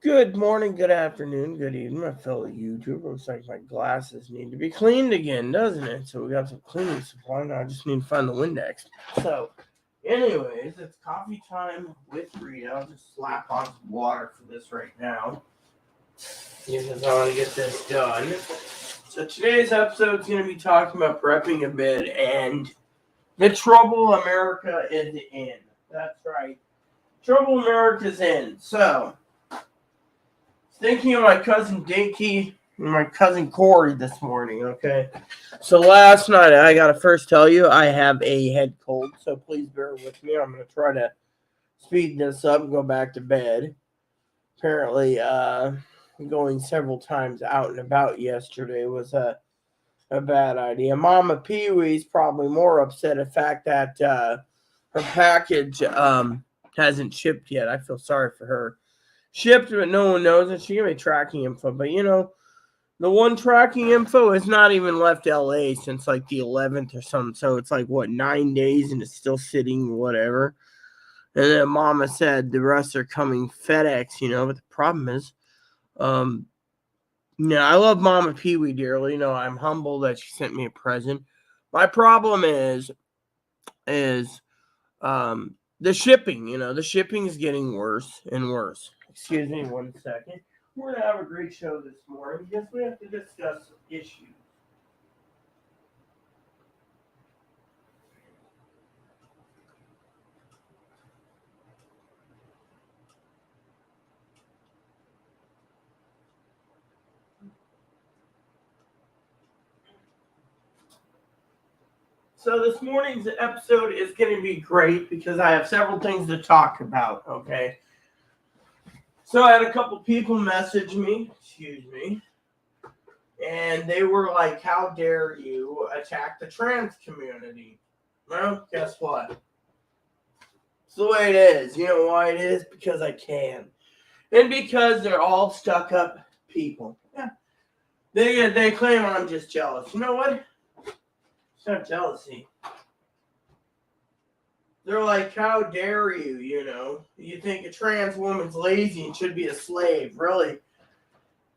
Good morning, good afternoon, good evening, my fellow YouTuber. Looks like my glasses need to be cleaned again, doesn't it? So we got some cleaning supply now. I just need to find the Windex. So, anyways, it's coffee time with Rita. I'll just slap on some water for this right now because I want to get this done. So today's episode is going to be talking about prepping a bit and the trouble America is in. That's right. Trouble America's in. So, thinking of my cousin Dinky and my cousin Corey this morning, okay? So last night, I got to first tell you, I have a head cold, so please bear with me. I'm going to try to speed this up and go back to bed. Apparently, going several times out and about yesterday was a bad idea. Mama Pee Wee's probably more upset at the fact that her package hasn't shipped yet. I feel sorry for her. Shipped, but no one knows it. She gave me tracking info, but the one tracking info has not even left LA since like the 11th or something. So it's like 9 days and it's still sitting, whatever. And then Mama said the rest are coming FedEx, but the problem is, I love Mama Pee Wee dearly. I'm humbled that she sent me a present. My problem is the shipping. The shipping is getting worse and worse. Excuse me 1 second. We're going to have a great show this morning. Yes, we have to discuss some issues. So this morning's episode is going to be great because I have several things to talk about, okay? So I had a couple people message me, and they were like, how dare you attack the trans community? Well, guess what? It's the way it is. You know why it is? Because I can. And because they're all stuck up people. Yeah. They claim I'm just jealous. You know what? It's not jealousy. They're like, how dare you, You think a trans woman's lazy and should be a slave. Really?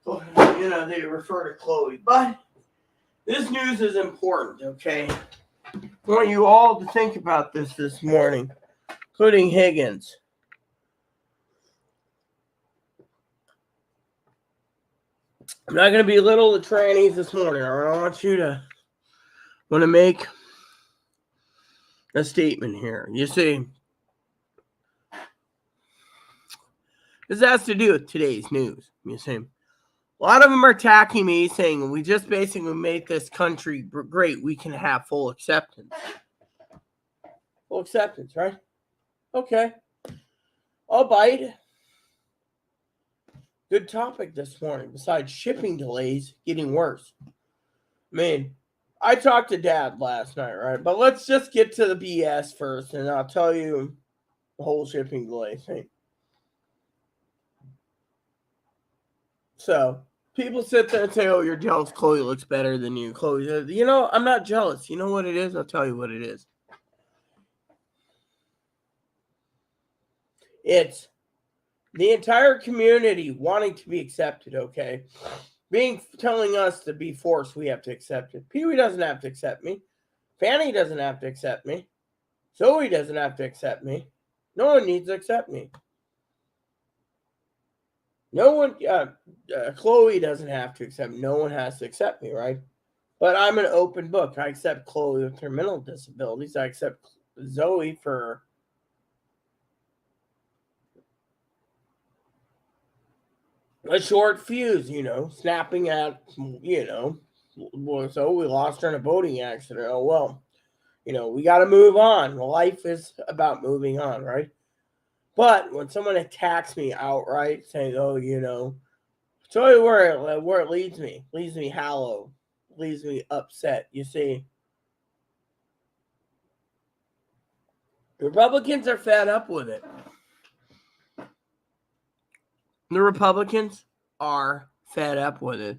They refer to Chloe. But this news is important, okay? I want you all to think about this morning, including Higgins. I'm not going to belittle the trannies this morning. I want to make a statement here. You see, this has to do with today's news. You see, a lot of them are attacking me, saying we just basically made this country great. We can have full acceptance. Full acceptance, right? Okay. I'll bite. Good topic this morning. Besides shipping delays getting worse. I talked to Dad last night, right? But let's just get to the BS first, and I'll tell you the whole shipping delay thing. So, people sit there and say, oh, you're jealous. Chloe looks better than you. Chloe, I'm not jealous. You know what it is? I'll tell you what it is. It's the entire community wanting to be accepted, okay? Telling us to be forced, we have to accept it. Pee Wee doesn't have to accept me. Fanny doesn't have to accept me. Zoe doesn't have to accept me. No one needs to accept me. No one, Chloe doesn't have to accept me. No one has to accept me, right? But I'm an open book. I accept Chloe with her mental disabilities. I accept Zoe for a short fuse, snapping at, so we lost her in a boating accident. Oh, well, we got to move on. Life is about moving on, right? But when someone attacks me outright, saying, oh, tell you where it leads me hollow, leaves me upset. You see, Republicans are fed up with it. The Republicans are fed up with it.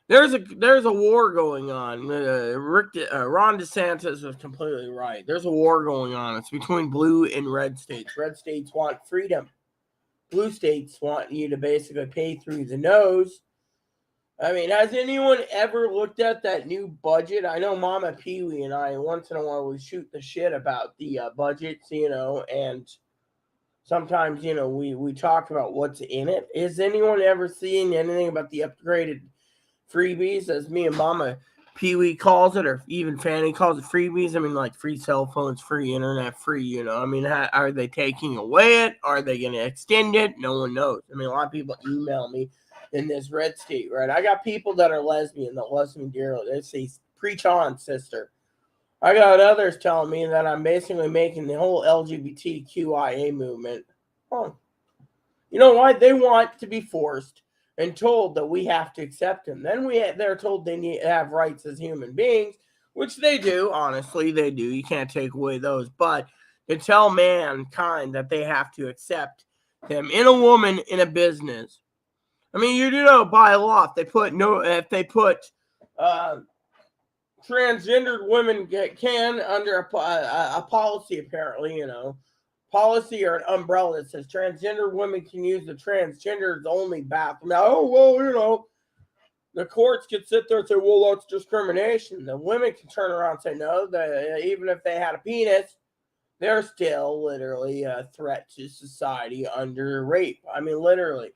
There's a war going on. Ron DeSantis was completely right. There's a war going on. It's between blue and red states. Red states want freedom. blue states want you to basically pay through the nose. I mean, has anyone ever looked at that new budget? I know Mama Pee Wee and I, once in a while, we shoot the shit about the budgets, and sometimes, we talk about what's in it. Is anyone ever seeing anything about the upgraded freebies, as me and Mama Pee Wee calls it, or even Fanny calls it freebies? I mean, like free cell phones, free internet, free, I mean, are they taking away it? Are they going to extend it? No one knows. I mean, a lot of people email me in this red state, right? I got people that are lesbian, that love me dearly. They say, preach on, sister. I got others telling me that I'm basically making the whole LGBTQIA movement wrong. You know why? They want to be forced and told that we have to accept them. Then they're told they need to have rights as human beings, which they do. Honestly, they do. You can't take away those. But to tell mankind that they have to accept them in a woman in a business. I mean, you do know by law if they put transgendered women can under a policy, apparently, policy or an umbrella that says transgender women can use the transgenders only bathroom. Now, the courts could sit there and say, well, that's discrimination. The women can turn around and say, no, even if they had a penis, they're still literally a threat to society under rape. I mean, literally.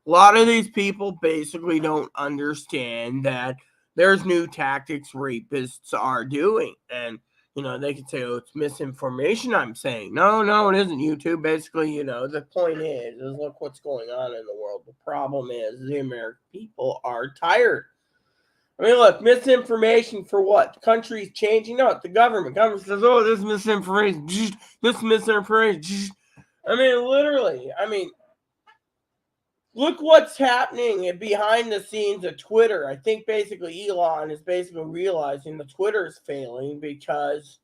A lot of these people basically don't understand that there's new tactics rapists are doing. And, they can say, oh, it's misinformation I'm saying. No, it isn't, YouTube. Basically, the point is look what's going on in the world. The problem is the American people are tired. I mean, look, misinformation for what? The country's changing? No, the government. Government says, oh, this misinformation. This misinformation. I mean, literally. Look what's happening behind the scenes of Twitter. I think basically Elon is basically realizing that Twitter is failing because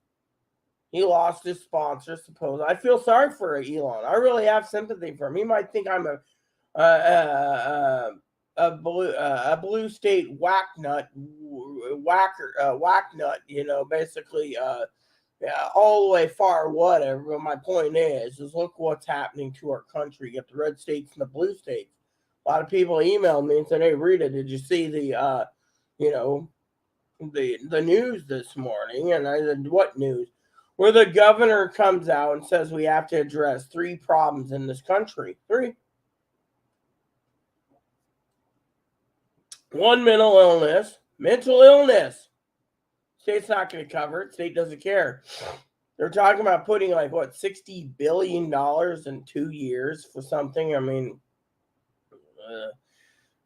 he lost his sponsor, suppose. I feel sorry for Elon. I really have sympathy for him. He might think I'm a blue state whacknut, basically all the way far, whatever. But my point is look what's happening to our country. You got the red states and the blue states. A lot of people emailed me and said, hey, Rita, did you see the news this morning? And I said, what news? Where the governor comes out and says we have to address 3 problems in this country. 3. 1, mental illness. State's not going to cover it. State doesn't care. They're talking about putting $60 billion in 2 years for something. I mean,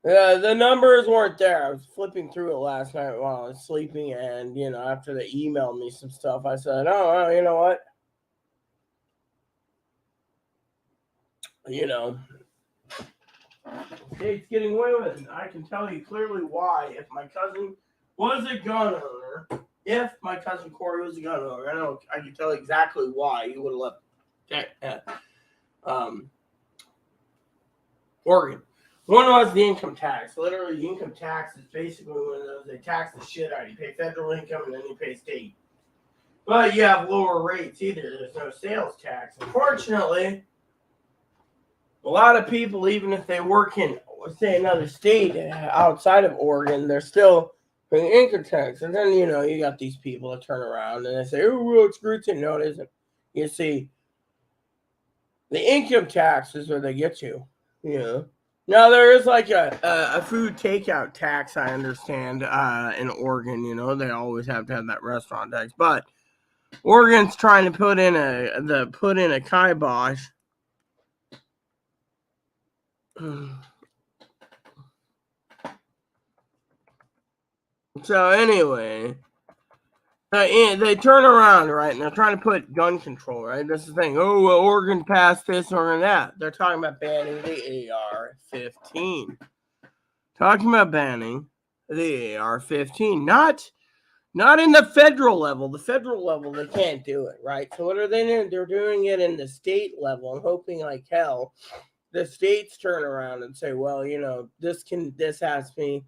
the numbers weren't there. I was flipping through it last night while I was sleeping, and after they emailed me some stuff, I said, "Oh, well, you know what? State's getting away with it. I can tell you clearly why. If my cousin was a gun owner, if my cousin Corey was a gun owner, I can tell you exactly why he would have left Oregon. One was the income tax. Literally, the income tax is basically when they tax the shit out of you. You pay federal income and then you pay state. But you have lower rates either. There's no sales tax. Unfortunately, a lot of people, even if they work in, say, another state outside of Oregon, they're still paying income tax. And then, you got these people that turn around and they say, oh, well, it's routine. No, it isn't. You see, the income tax is where they get you. Now, there is a food takeout tax, I understand, in Oregon. They always have to have that restaurant tax. But Oregon's trying to put in a kibosh. So anyway, they turn around, right, and they're trying to put gun control, right? That's the thing. Oh, well, Oregon passed this, Oregon that. They're talking about banning the AR-15. Talking about banning the AR-15. Not in the federal level. The federal level, they can't do it, right? So what are they doing? They're doing it in the state level. I'm hoping like hell the states turn around and say, well, this has to be,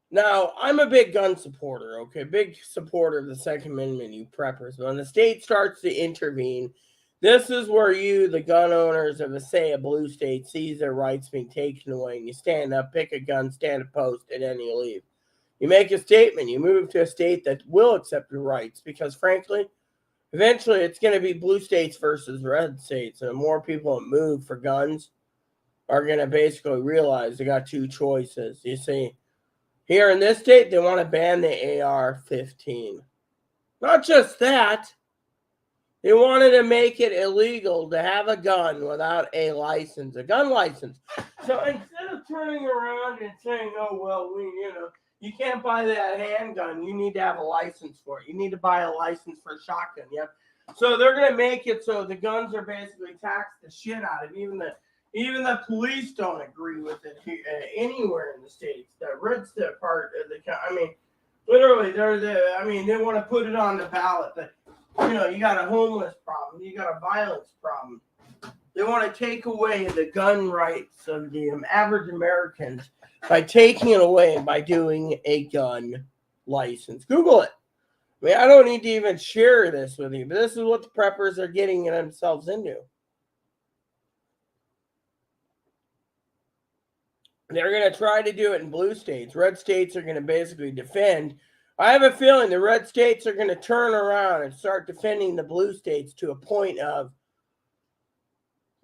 now, I'm a big gun supporter, okay? Big supporter of the Second Amendment, you preppers. But when the state starts to intervene, This is where you, the gun owners of, say, a blue state, sees their rights being taken away, and you stand up, pick a gun, stand a post, and then you leave. You make a statement. You move to a state that will accept your rights because, frankly, eventually it's going to be blue states versus red states. And the more people that move for guns are going to basically realize they got two choices. You see, here in this state, they want to ban the AR-15. Not just that, they wanted to make it illegal to have a gun without a license, a gun license. So instead of turning around and saying, oh, well, you can't buy that handgun. You need to have a license for it. You need to buy a license for a shotgun. Yeah. So they're going to make it so the guns are basically taxed the shit out of it. Even the police don't agree with it anywhere in the states. The red state part of literally, they want to put it on the ballot. That you got a homeless problem. You got a violence problem. They want to take away the gun rights of the average Americans by taking it away by doing a gun license. Google it. I don't need to even share this with you, but this is what the preppers are getting themselves into. They're going to try to do it in blue states. Red states are going to basically defend. I have a feeling the red states are going to turn around and start defending the blue states to a point of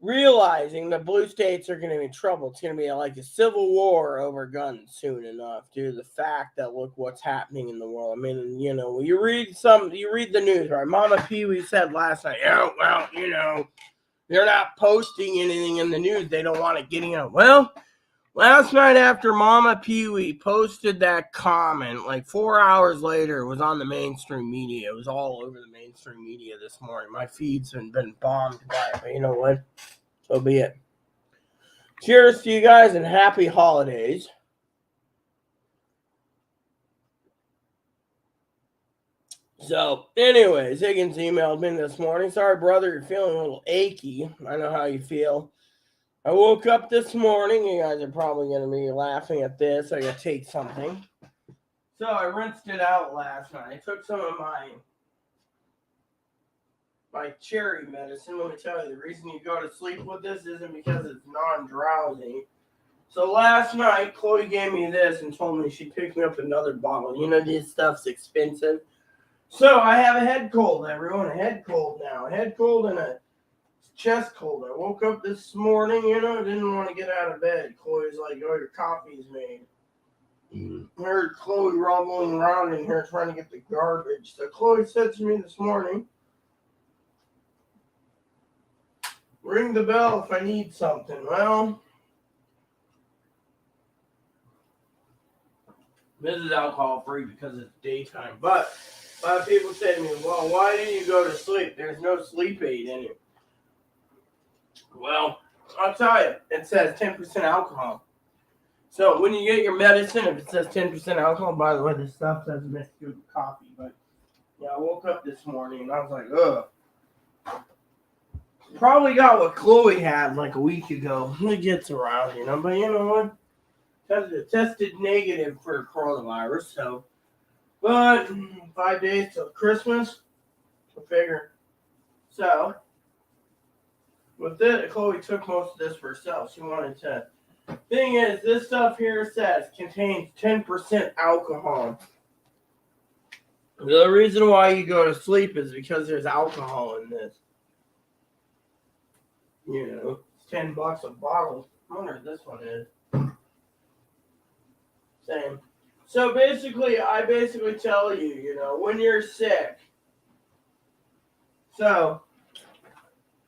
realizing the blue states are going to be in trouble. It's going to be like a civil war over guns soon enough due to the fact that look what's happening in the world. You read the news, right? Mama Pee Wee said last night, they're not posting anything in the news. They don't want it getting out. Well, last night after Mama Pee Wee posted that comment, like 4 hours later, it was on the mainstream media. It was all over the mainstream media this morning. My feed's been bombed by it, but you know what? So be it. Cheers to you guys and happy holidays. So, anyways, Higgins emailed me this morning. Sorry, brother, you're feeling a little achy. I know how you feel. I woke up this morning. You guys are probably going to be laughing at this. I got to take something. So I rinsed it out last night. I took some of my cherry medicine. Let me tell you, the reason you go to sleep with this isn't because it's non-drowsy. So last night, Chloe gave me this and told me she'd pick me up another bottle. This stuff's expensive. So I have a head cold, everyone. A head cold now. A head cold and a chest cold. I woke up this morning, didn't want to get out of bed. Chloe's like, oh, your coffee's made. I heard Chloe rumbling around in here trying to get the garbage. So Chloe said to me this morning, ring the bell if I need something. Well, this is alcohol free because it's daytime. But a lot of people say to me, well, why didn't you go to sleep? There's no sleep aid in it. Well, I'll tell you, it says 10% alcohol. So when you get your medicine, if it says 10% alcohol, by the way, this stuff doesn't mix good with coffee. But I woke up this morning and I was like, ugh. Probably got what Chloe had like a week ago. It gets around, But you know what? Tested negative for coronavirus. So, but 5 days till Christmas. Go figure. So, with it, Chloe took most of this for herself. She wanted to. Thing is, this stuff here says contains 10% alcohol. The reason why you go to sleep is because there's alcohol in this. It's $10 a bottle. I wonder if this one is. Same. So basically, I tell you, when you're sick. So,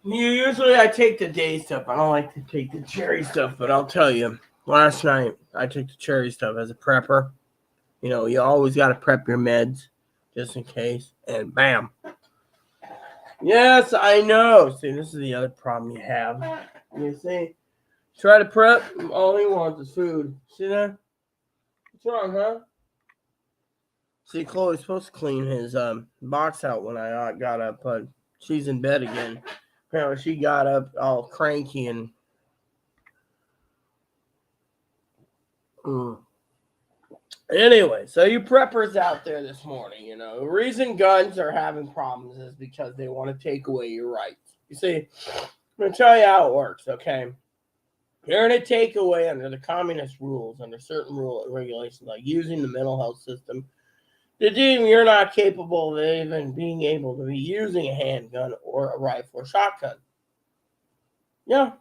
usually I take the day stuff. I don't like to take the cherry stuff, but I'll tell you, last night I took the cherry stuff as a prepper. You always got to prep your meds just in case, and bam. Yes, I know. See, this is the other problem you have. You see, try to prep, all he wants is food. See that? What's wrong, huh? See, Chloe's supposed to clean his box out when I got up, but she's in bed again. Apparently, she got up all cranky and. Anyway, so you preppers out there this morning, the reason guns are having problems is because they want to take away your rights. You see, I'm going to tell you how it works, okay? They're going to take away under the communist rules, under certain rule and regulations, like using the mental health system, to deem you're not capable of even being able to be using a handgun or a rifle or shotgun. Yeah.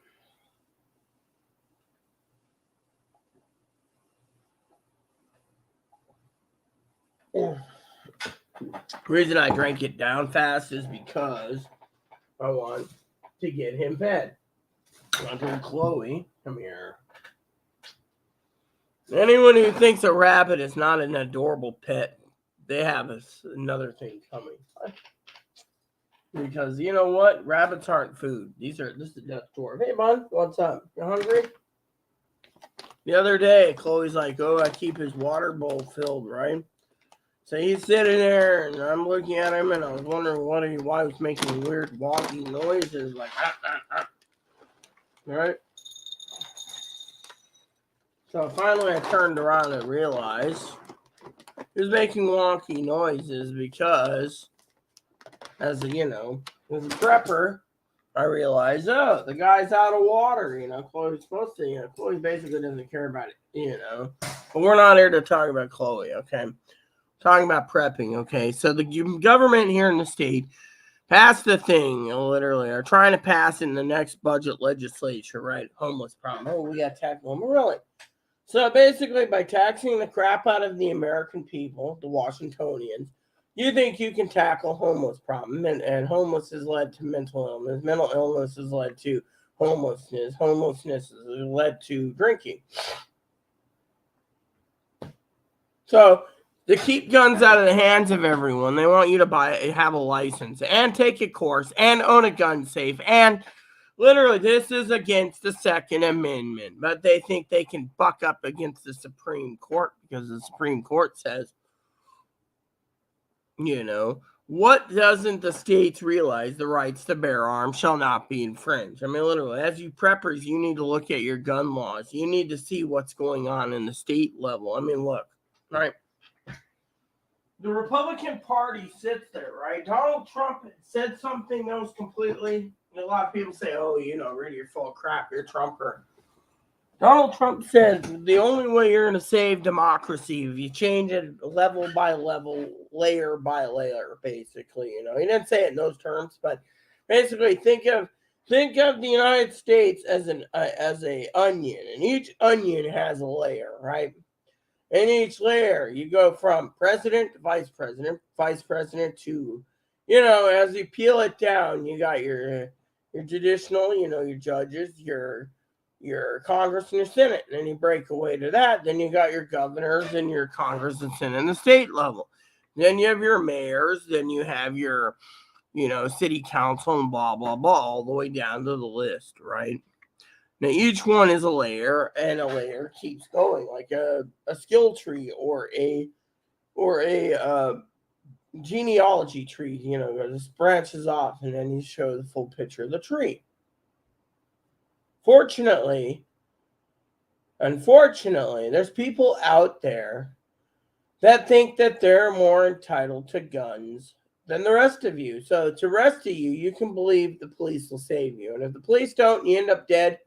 The reason I drank it down fast is because I want to get him fed. Uncle Chloe, come here. Anyone who thinks a rabbit is not an adorable pet, they have another thing coming. Because you know what? Rabbits aren't food. This is death door. Hey, bud, what's up? You hungry? The other day, Chloe's like, "Oh, I keep his water bowl filled, right?" So he's sitting there, and I'm looking at him, and I was wondering why he was making weird wonky noises, like right? So finally, I turned around and realized he was making wonky noises because, as a prepper, I realized, oh, the guy's out of water. Chloe's supposed to. Chloe basically doesn't care about it. But we're not here to talk about Chloe, okay? Talking about prepping, okay? So the government here in the state passed the thing, literally, are trying to pass in the next budget legislature, right? Homeless problem. Oh, we got to tackle them. Really? So basically, by taxing the crap out of the American people, the Washingtonians, you think you can tackle homeless problem. And homeless has led to mental illness. Mental illness has led to homelessness. Homelessness has led to drinking. So to keep guns out of the hands of everyone, they want you to have a license and take a course and own a gun safe. And literally, this is against the Second Amendment. But they think they can buck up against the Supreme Court because the Supreme Court says, what doesn't the states realize? The rights to bear arms shall not be infringed. I mean, literally, as you preppers, you need to look at your gun laws. You need to see what's going on in the state level. I mean, look, right? The Republican Party sits there, right? Donald Trump said something that was completely, a lot of people say, oh, really, you're full of crap. You're a Trumper. Donald Trump said the only way you're going to save democracy if you change it level by level, layer by layer, basically. He didn't say it in those terms, but basically think of the United States as an onion, and each onion has a layer, right? In each layer, you go from president to vice president to, as you peel it down, you got your judicial, your judges, your Congress and your Senate. And then you break away to that. Then you got your governors and your Congress and Senate and the state level. Then you have your mayors. Then you have your, city council and blah, blah, blah, all the way down to the list, right? Now, each one is a layer, and a layer keeps going, like a skill tree or a genealogy tree. This branches off, and then you show the full picture of the tree. Unfortunately, there's people out there that think that they're more entitled to guns than the rest of you. So to the rest of you, you can believe the police will save you. And if the police don't, you end up dead.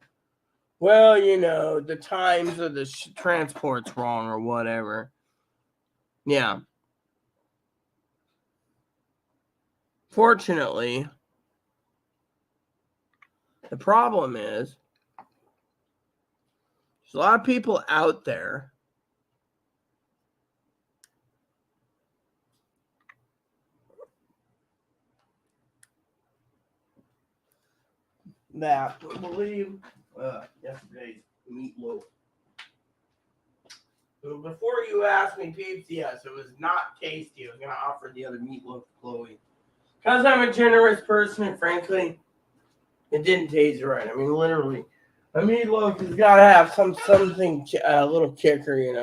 Well, the times of the transport's wrong or whatever. Yeah. Fortunately, the problem is there's a lot of people out there that believe yesterday's meatloaf. So before you ask me, peeps, yes, it was not tasty. I was going to offer the other meatloaf to Chloe. Because I'm a generous person, and frankly, it didn't taste right. I mean, literally, a meatloaf has got to have something, a little kicker, you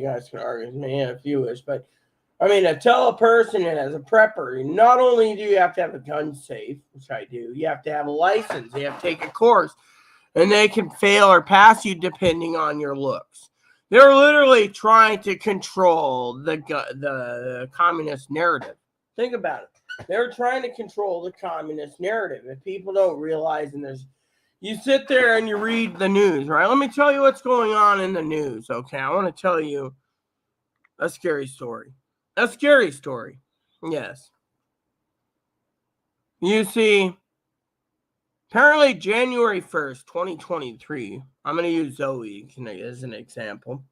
guys can argue with me if you wish, but I mean, to tell a person that as a prepper, not only do you have to have a gun safe, which I do, you have to have a license, you have to take a course, and they can fail or pass you depending on your looks. They're literally trying to control the communist narrative. Think about it. They're trying to control the communist narrative. If people don't realize, you sit there and you read the news, right? Let me tell you what's going on in the news, okay? I want to tell you a scary story. A scary story, yes. You see, apparently January 1st, 2023, I'm going to use Zoe as an example,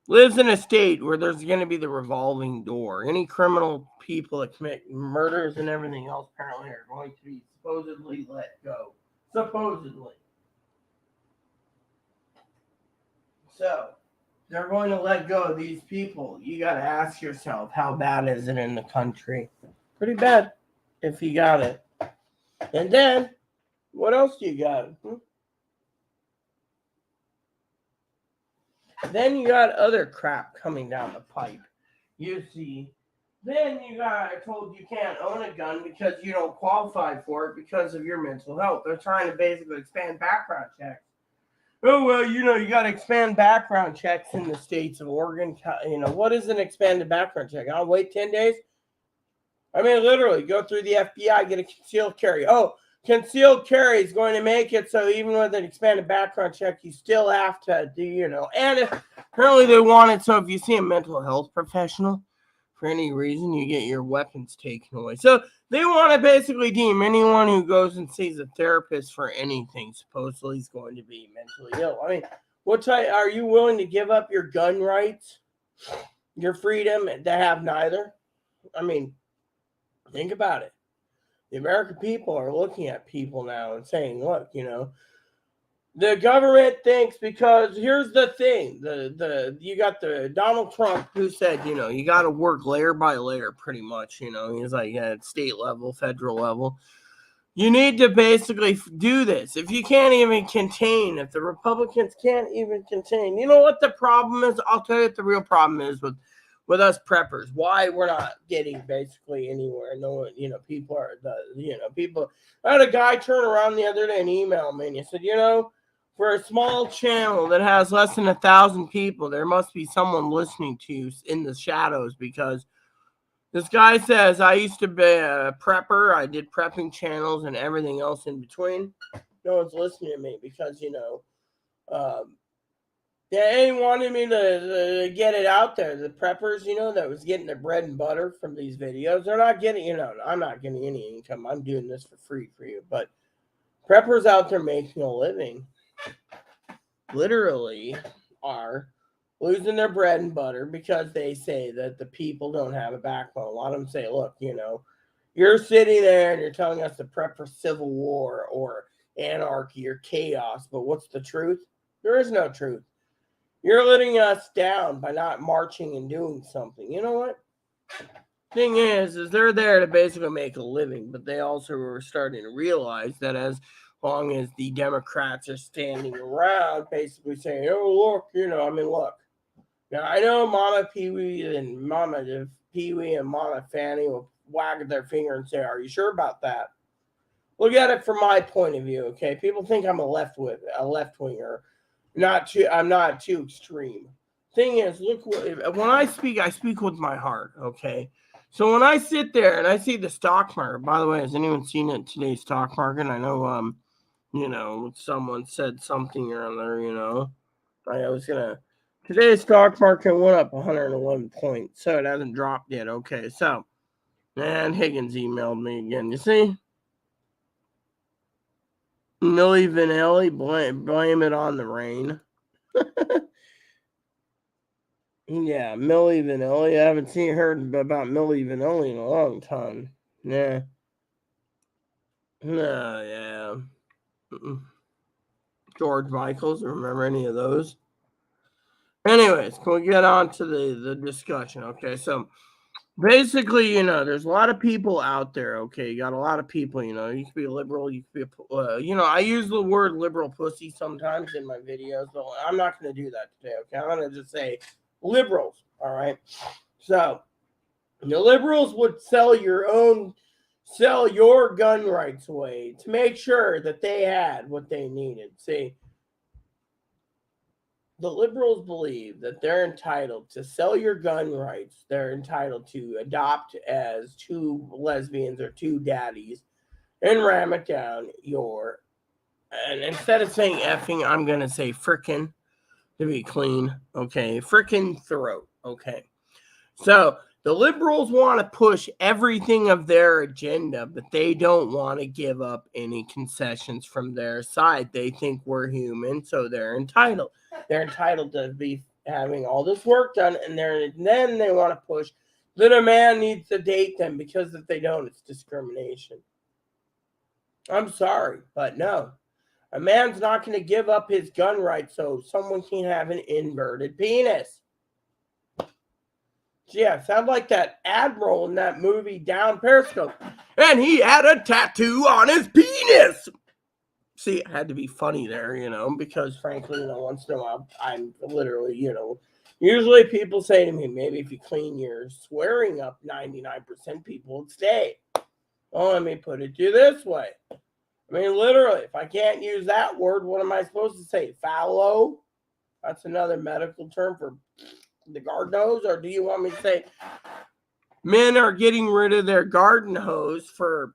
lives in a state where there's going to be the revolving door. Any criminal people that commit murders and everything else apparently are going to be supposedly let go. Supposedly. So, they're going to let go of these people. You got to ask yourself, how bad is it in the country? Pretty bad if you got it. And then, what else do you got? Then you got other crap coming down the pipe. You see, then you got, I told you can't own a gun because you don't qualify for it because of your mental health. They're trying to basically expand background checks. Oh, well, you got to expand background checks in the states of Oregon. What is an expanded background check? I'll wait 10 days? I mean, literally, go through the FBI, get a concealed carry. Oh, concealed carry is going to make it so even with an expanded background check, you still have to do, and apparently they want it so if you see a mental health professional for any reason, you get your weapons taken away. So they want to basically deem anyone who goes and sees a therapist for anything supposedly is going to be mentally ill. I mean, are you willing to give up your gun rights, your freedom to have neither? I mean, think about it. The American people are looking at people now and saying, look, the government thinks, because here's the thing, you got the Donald Trump who said, you got to work layer by layer pretty much, he's like at state level, federal level. You need to basically do this. If you can't even contain, if the Republicans can't even contain, you know what the problem is? I'll tell you what the real problem is with us preppers, why we're not getting basically anywhere. No, people are people. I had a guy turn around the other day and email me and he said, for a small channel that has less than 1,000 people, there must be someone listening to you in the shadows, because this guy says, I used to be a prepper. I did prepping channels and everything else in between. No one's listening to me because, they wanted me to get it out there. The preppers, that was getting their bread and butter from these videos, they're not getting, I'm not getting any income. I'm doing this for free for you. But preppers out there making a living literally are losing their bread and butter because they say that the people don't have a backbone. A lot of them say, look, you're sitting there and you're telling us to prep for civil war or anarchy or chaos, but what's the truth? There is no truth. You're letting us down by not marching and doing something. You know what? Thing is they're there to basically make a living, but they also are starting to realize that as long as the Democrats are standing around basically saying, oh, look, look. Now, I know Mama Pee-wee and Mama Pee-wee and Mama Fanny will wag their finger and say, are you sure about that? Look at it from my point of view, okay? People think I'm a left-winger. I'm not too extreme. Thing is, look, when I speak with my heart, okay? So when I sit there and I see the stock market, by the way, has anyone seen it, today's stock market? I know, someone said something or other, today's stock market went up 111 points, so it hasn't dropped yet. Okay, so, and Higgins emailed me again, you see? Milli Vanilli, blame it on the rain. Yeah, Milli Vanilli. I haven't heard about Milli Vanilli in a long time. Yeah. No, yeah. George Michaels, remember any of those? Anyways, can we get on to the discussion? Okay, so basically, there's a lot of people out there, okay? You got a lot of people, you can be a liberal, you can be I use the word liberal pussy sometimes in my videos, but I'm not going to do that today, okay? I'm going to just say liberals, all right? So, the liberals would sell your gun rights away to make sure that they had what they needed. See, the liberals believe that they're entitled to sell your gun rights. They're entitled to adopt as two lesbians or two daddies and ram it down your. And instead of saying effing, I'm going to say frickin' to be clean. Okay. Frickin' throat. Okay. So the liberals want to push everything of their agenda, but they don't want to give up any concessions from their side. They think we're human, so they're entitled. They're entitled to be having all this work done, and then they want to push that a man needs to date them, because if they don't, it's discrimination. I'm sorry, but no. A man's not going to give up his gun rights so someone can have an inverted penis. Yeah, sound like that admiral in that movie Down Periscope. And he had a tattoo on his penis. See, it had to be funny there, because frankly, once in a while, I'm literally, usually people say to me, maybe if you clean your swearing up, 99% people would stay. Well, let me put it to you this way. I mean, literally, if I can't use that word, what am I supposed to say? Fallow? That's another medical term for the garden hose? Or do you want me to say men are getting rid of their garden hose for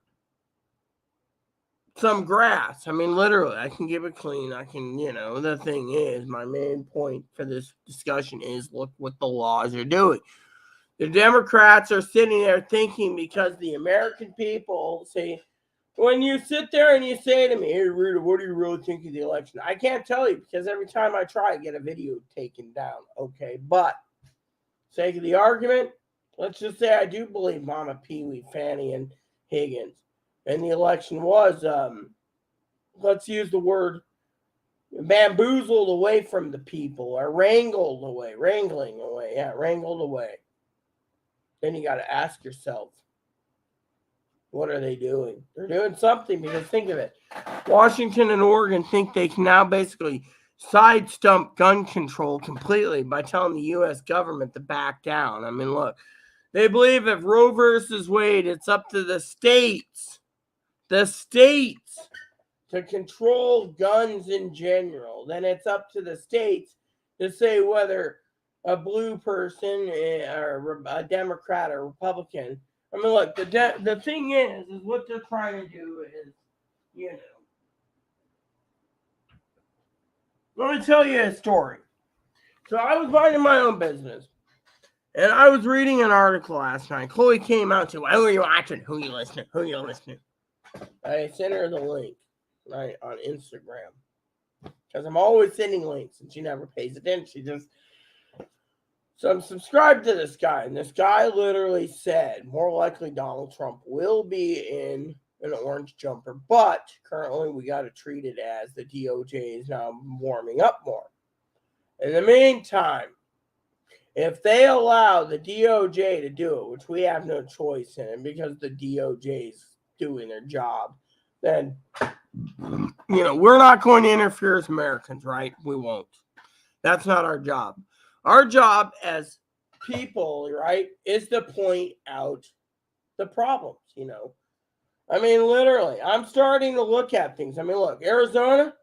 some grass? I mean, literally, I can give it clean. I can, the thing is, my main point for this discussion is look what the laws are doing. The Democrats are sitting there thinking, because the American people say, when you sit there and you say to me, hey, Rita, what do you really think of the election? I can't tell you, because every time I try, I get a video taken down. Okay, but sake of the argument, let's just say I do believe Mama Pee-wee, Fannie, and Higgins. And the election was, let's use the word, bamboozled away from the people, or wrangled away. Then you got to ask yourself, what are they doing? They're doing something, because think of it. Washington and Oregon think they can now basically side-stump gun control completely by telling the U.S. government to back down. I mean, look, they believe if Roe versus Wade, it's up to the states to control guns in general. Then it's up to the states to say whether a blue person or a Democrat or Republican. I mean, look, the thing is what they're trying to do is, let me tell you a story. So I was minding my own business, and I was reading an article last night. Chloe came out to, who are you watching? Who are you listening? I sent her the link, right, on Instagram. Because I'm always sending links, and she never pays attention. She just... So I'm subscribed to this guy, and this guy literally said, more likely Donald Trump will be in an orange jumper, but currently we got to treat it as the DOJ is now warming up more. In the meantime, if they allow the DOJ to do it, which we have no choice in, because the DOJ is doing their job, then, we're not going to interfere as Americans, right? We won't. That's not our job. Our job as people, right, is to point out the problems, I mean, literally, I'm starting to look at things. I mean, look, Arizona,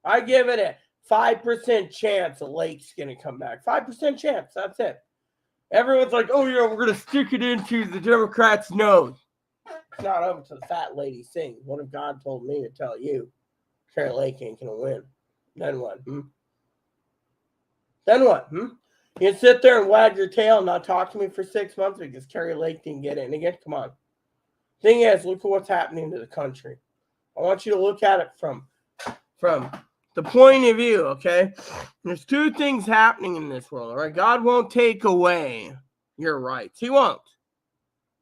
I give it a 5% chance a lake's going to come back. 5% chance, that's it. Everyone's like, oh, yeah, we're going to stick it into the Democrats' nose. It's not over to the fat lady sings. What if God told me to tell you Carrie Lake ain't going to win? Then what? You sit there and wag your tail and not talk to me for 6 months because Carrie Lake didn't get in again? Come on. Thing is, look at what's happening to the country. I want you to look at it from the point of view, okay? There's two things happening in this world, all right? God won't take away your rights. He won't.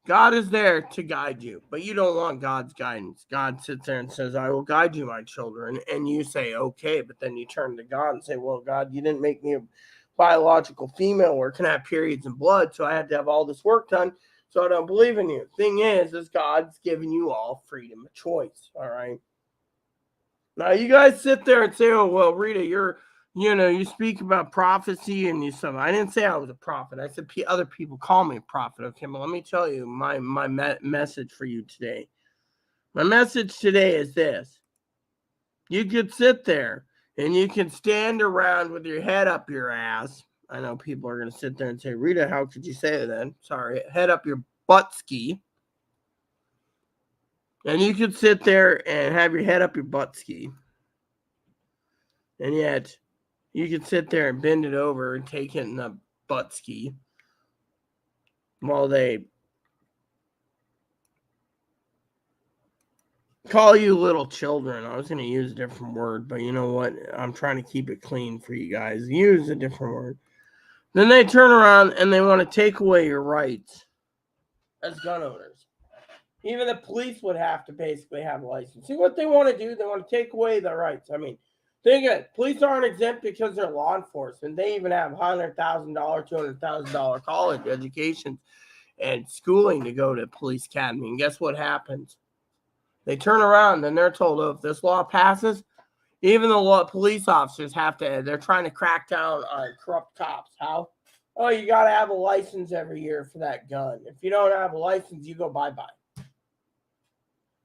God is there to guide you, but you don't want God's guidance. God sits there and says, I will guide you, my children. And you say, okay, but then you turn to God and say, well, God, you didn't make me a biological female or can have periods and blood, so I had to have all this work done, so I don't believe in you. Thing is God's giving you all freedom of choice, all right? Now, you guys sit there and say, oh, well, Rita, you speak about prophecy and stuff. I didn't say I was a prophet. I said other people call me a prophet. Okay, but let me tell you my message for you today. My message today is this. You could sit there And you can stand around with your head up your ass. I know people are going to sit there and say, Rita, how could you say that? Sorry, head up your butt ski. And you can sit there and have your head up your butt ski. And yet, you can sit there and bend it over and take it in the butt ski while they call you little children. I was going to use a different word, but you know what? I'm trying to keep it clean for you guys. Use a different word. Then they turn around and they want to take away your rights as gun owners. Even the police would have to basically have a license. See what they want to do? They want to take away their rights. I mean, think of it. Police aren't exempt because they're law enforcement. They even have $100,000, $200,000 college education and schooling to go to police academy. And guess what happens? They turn around and they're told, oh, if this law passes, even the police officers have to, they're trying to crack down on corrupt cops. How? Oh, you got to have a license every year for that gun. If you don't have a license, you go bye-bye.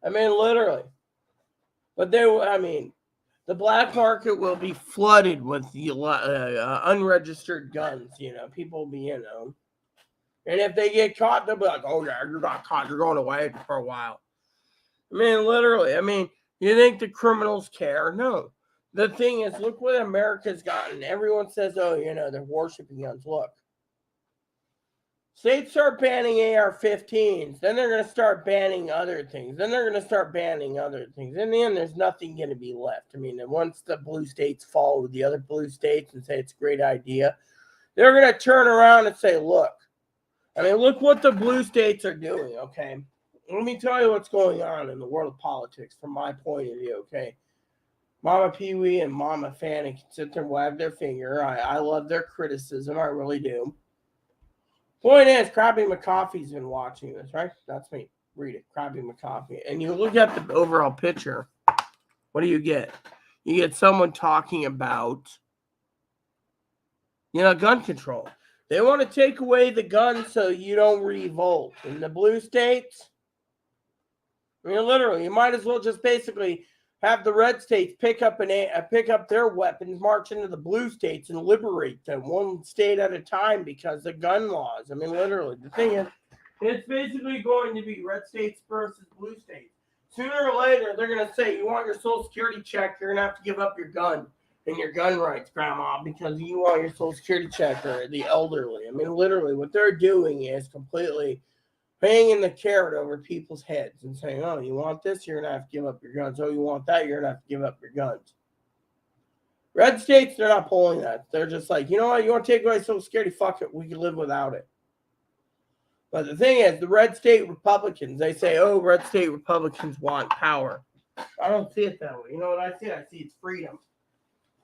I mean, literally. But the black market will be flooded with the unregistered guns. People will be, and if they get caught, they'll be like, oh, yeah, you're not caught. You're going away for a while. I mean, literally. I mean, you think the criminals care? No. The thing is, look what America's gotten. Everyone says, oh, they're worshiping guns. Look. States start banning AR-15s. Then they're going to start banning other things. Then they're going to start banning other things. In the end, there's nothing going to be left. I mean, once the blue states follow the other blue states and say it's a great idea, they're going to turn around and say, look. I mean, look what the blue states are doing, okay? Let me tell you what's going on in the world of politics from my point of view, okay? Mama Pee-wee and Mama Fanny can sit there and wag their finger. I love their criticism. I really do. Point is, Krabby McCoffee's been watching this, right? That's me. Read it. Krabby McCoffee. And you look at the overall picture. What do you get? You get someone talking about, gun control. They want to take away the gun so you don't revolt. In the blue states, I mean, literally, you might as well just basically have the red states pick up their weapons, march into the blue states, and liberate them one state at a time because of gun laws. I mean, literally, the thing is, it's basically going to be red states versus blue states. Sooner or later, they're going to say, you want your Social Security check, you're going to have to give up your gun and your gun rights, Grandma, because you want your Social Security check, or the elderly. I mean, literally, what they're doing is completely hanging the carrot over people's heads and saying, oh, you want this? You're going to have to give up your guns. Oh, you want that? You're going to have to give up your guns. Red states, they're not pulling that. They're just like, you know what? You want to take away Social Security? Fuck it. We can live without it. But the thing is, the red state Republicans, they say, oh, red state Republicans want power. I don't see it that way. You know what I see? I see it's freedom.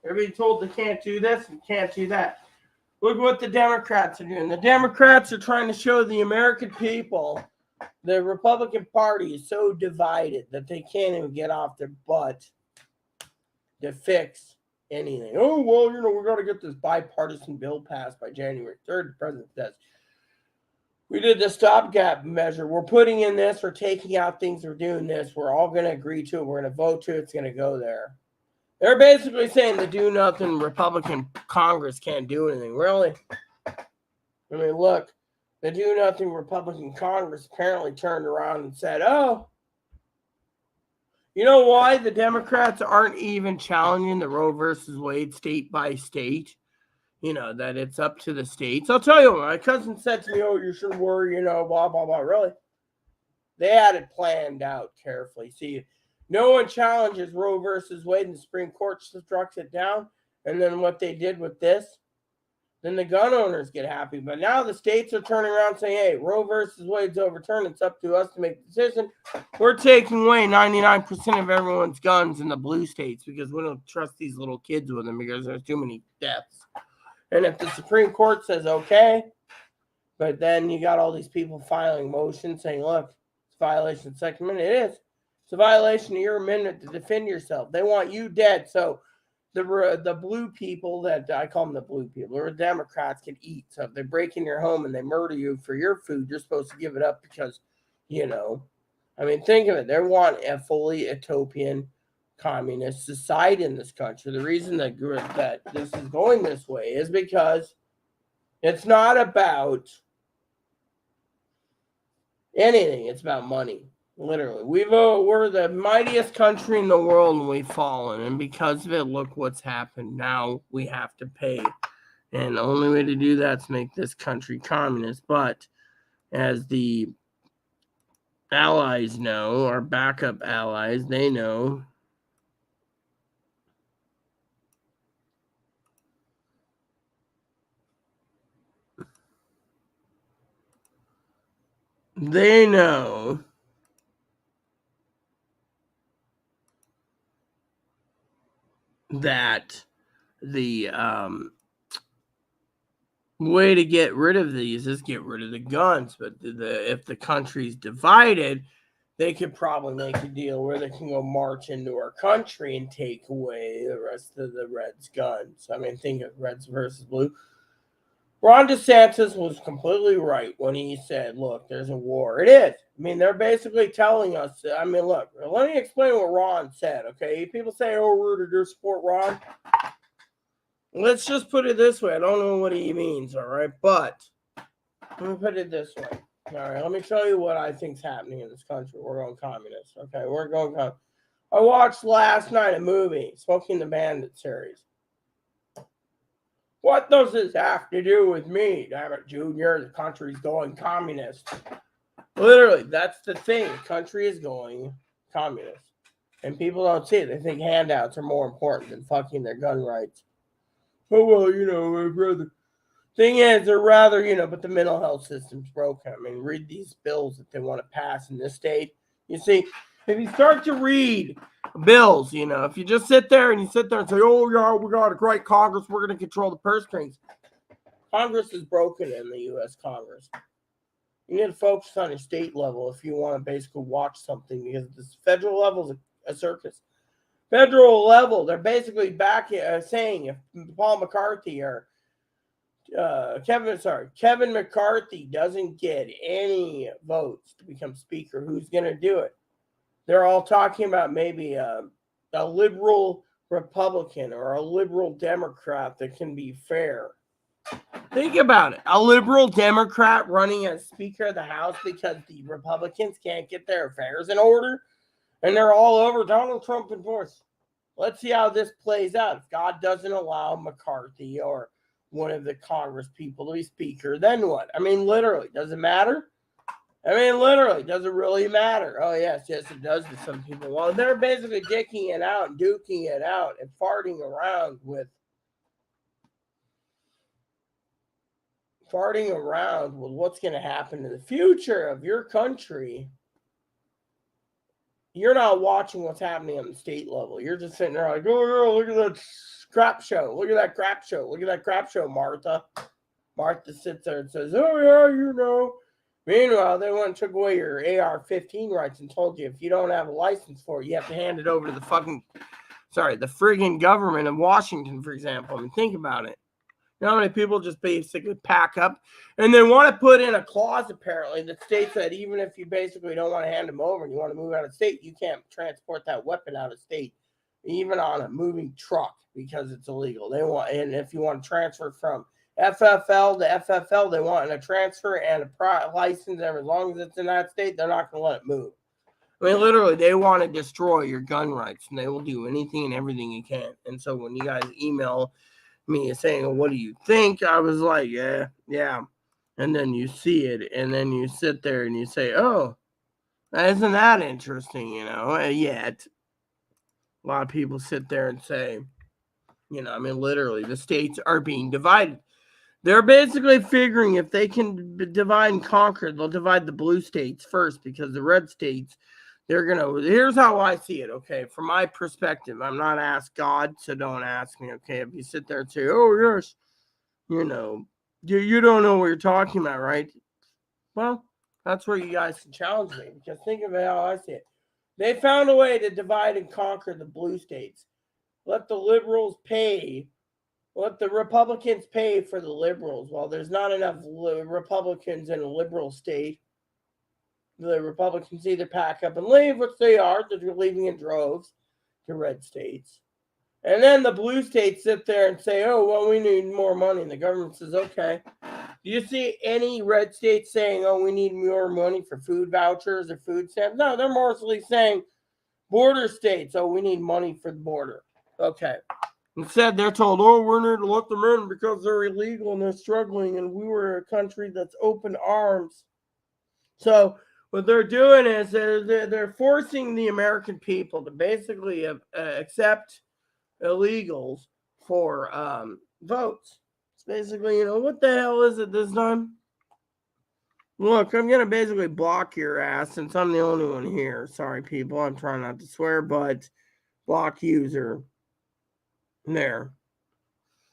Everybody told they can't do this and can't do that. Look what the Democrats are doing. The Democrats are trying to show the American people the Republican Party is so divided that they can't even get off their butt to fix anything. Oh, well, we're going to get this bipartisan bill passed by January 3rd, the president says. We did the stopgap measure. We're putting in this. We're taking out things. We're doing this. We're all going to agree to it. We're going to vote to it. It's going to go there. They're basically saying the do-nothing Republican Congress can't do anything. Really? I mean, look, the do-nothing Republican Congress apparently turned around and said, oh, you know why the Democrats aren't even challenging the Roe versus Wade state by state? That it's up to the states. I'll tell you, my cousin said to me, oh, you should worry, blah, blah, blah. Really? They had it planned out carefully. See, no one challenges Roe versus Wade, and the Supreme Court struck it down. And then what they did with this, then the gun owners get happy. But now the states are turning around saying, hey, Roe versus Wade's overturned. It's up to us to make the decision. We're taking away 99% of everyone's guns in the blue states because we don't trust these little kids with them because there's too many deaths. And if the Supreme Court says, okay, but then you got all these people filing motions saying, look, it's a violation of the Second Amendment. It is. It's a violation of your amendment to defend yourself. They want you dead. So the blue people that I call them the blue people, or Democrats, can eat. So if they break in your home and they murder you for your food, you're supposed to give it up because, I mean, think of it. They want a fully utopian communist society in this country. The reason that this is going this way is because it's not about anything. It's about money. Literally, we're the mightiest country in the world, and we've fallen. And because of it, look what's happened. Now we have to pay, and the only way to do that is make this country communist. But as the allies know, our backup allies, they know. They know that the way to get rid of these is get rid of the guns. But if the country's divided, they could probably make a deal where they can go march into our country and take away the rest of the Reds' guns. I mean, think of Reds versus Blue. Ron DeSantis was completely right when he said, look, there's a war. It is. I mean, they're basically telling us, I mean, look, let me explain what Ron said, okay? People say, oh, Rita, do you support Ron? Let's just put it this way. I don't know what he means, all right? But let me put it this way. All right, let me show you what I think's happening in this country. We're going communist, okay? We're going communist. I watched last night a movie, Smoking the Bandit series. What does this have to do with me? Damn it, Junior, the country's going communist. Literally, that's the thing. The country is going communist. And people don't see it. They think handouts are more important than fucking their gun rights. Oh, well, you know, my brother. Thing is, they're rather, but the mental health system's broken. I mean, read these bills that they want to pass in this state. You see, if you start to read bills, if you just sit there and say, oh, yeah, we got a great Congress, we're going to control the purse strings. Congress is broken in the U.S. Congress. You need to focus on your state level if you want to basically watch something, because this federal level is a circus. Federal level, they're basically back saying if Paul McCarthy or Kevin McCarthy doesn't get any votes to become speaker, who's going to do it? They're all talking about maybe a liberal Republican or a liberal Democrat that can be fair. Think about it. A liberal Democrat running as Speaker of the House because the Republicans can't get their affairs in order, and they're all over Donald Trump and force. Let's see how this plays out. If God doesn't allow McCarthy or one of the Congress people to be Speaker, then what? I mean, literally, does it matter? I mean, literally, does it really matter? Oh, yes, it does to some people. Well, they're basically dicking it out and duking it out and farting around with what's going to happen in the future of your country. You're not watching what's happening on the state level. You're just sitting there like, oh, look at that crap show. Look at that crap show. Look at that crap show, Martha. Martha sits there and says, oh, yeah, Meanwhile, they went and took away your AR-15 rights and told you if you don't have a license for it, you have to hand it over to the friggin' government of Washington, for example. I mean, think about it. You know how many people just basically pack up and they want to put in a clause, apparently, that states that even if you basically don't want to hand them over and you want to move out of state, you can't transport that weapon out of state, even on a moving truck, because it's illegal. And if you want to transfer from FFL to FFL, they want a transfer and a license, and as long as it's in that state, they're not going to let it move. I mean, literally, they want to destroy your gun rights, and they will do anything and everything you can. And so when you guys email me saying, well, what do you think? I was like, yeah. And then you see it, and then you sit there and you say, oh, isn't that interesting, Yet a lot of people sit there and say, literally, the states are being divided. They're basically figuring if they can divide and conquer, they'll divide the blue states first, because the red states, here's how I see it, okay? From my perspective, I'm not asked God, so don't ask me, okay? If you sit there and say, oh, yes, you don't know what you're talking about, right? Well, that's where you guys can challenge me, because think of it how I see it. They found a way to divide and conquer the blue states. Let the liberals pay. Let the Republicans pay for the liberals. Well, there's not enough Republicans in a liberal state. The Republicans either pack up and leave, which they are. They're leaving in droves. to red states. And then the blue states sit there and say, oh, well, we need more money. And the government says, okay. Do you see any red states saying, oh, we need more money for food vouchers or food stamps? No, they're mostly saying border states, oh, we need money for the border. Okay. Instead, they're told, oh, we're going to let them in because they're illegal and they're struggling, and we were a country that's open arms. So what they're doing is they're forcing the American people to basically accept illegals for votes. It's basically, what the hell is it this time? Look, I'm going to basically block your ass since I'm the only one here. Sorry, people. I'm trying not to swear, but block user. There.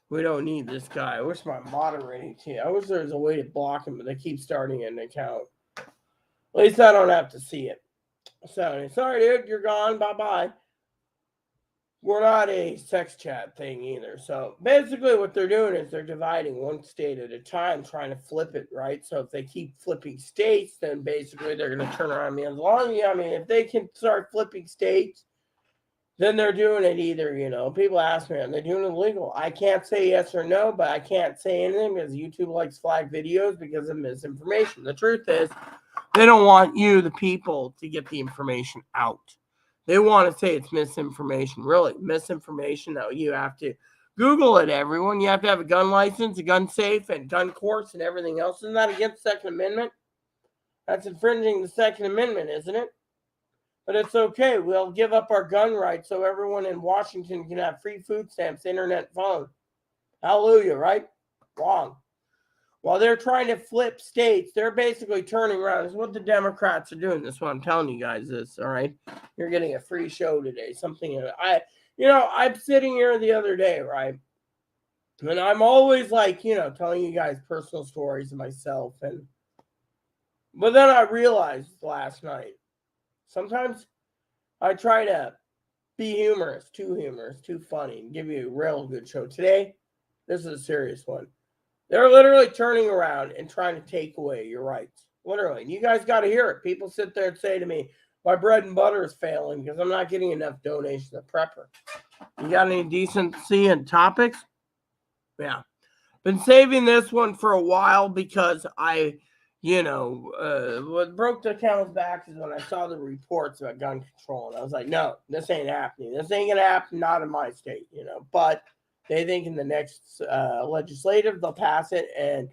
We don't need this guy. I wish my moderating team. I wish there was a way to block him, but they keep starting an account. At least I don't have to see it. So, sorry, dude. You're gone. Bye-bye. We're not a sex chat thing either. So basically what they're doing is they're dividing one state at a time, trying to flip it, right? So if they keep flipping states, then basically they're going to turn around me. If they can start flipping states, then they're doing it either, People ask me, are they doing it illegal? I can't say yes or no, but I can't say anything because YouTube likes flag videos because of misinformation. The truth is, they don't want you, the people, to get the information out. They want to say it's misinformation. Really, misinformation, though. You have to Google it, everyone. You have to have a gun license, a gun safe, and gun course and everything else. Isn't that against the Second Amendment? That's infringing the Second Amendment, isn't it? But it's okay. We'll give up our gun rights so everyone in Washington can have free food stamps, internet, phone. Hallelujah, right? Wrong. While they're trying to flip states, they're basically turning around. This is what the Democrats are doing. This is what I'm telling you guys this, all right? You're getting a free show today. I'm sitting here the other day, right? And I'm always telling you guys personal stories of myself. But then I realized last night, sometimes I try to be humorous, too funny, and give you a real good show. Today, this is a serious one. They're literally turning around and trying to take away your rights. Literally. And you guys got to hear it. People sit there and say to me, my bread and butter is failing because I'm not getting enough donations of Prepper. You got any decency and topics? Yeah. Been saving this one for a while because what broke the camel's back is when I saw the reports about gun control. And I was like, no, this ain't happening. This ain't going to happen, not in my state, But they think in the next legislative, they'll pass it, and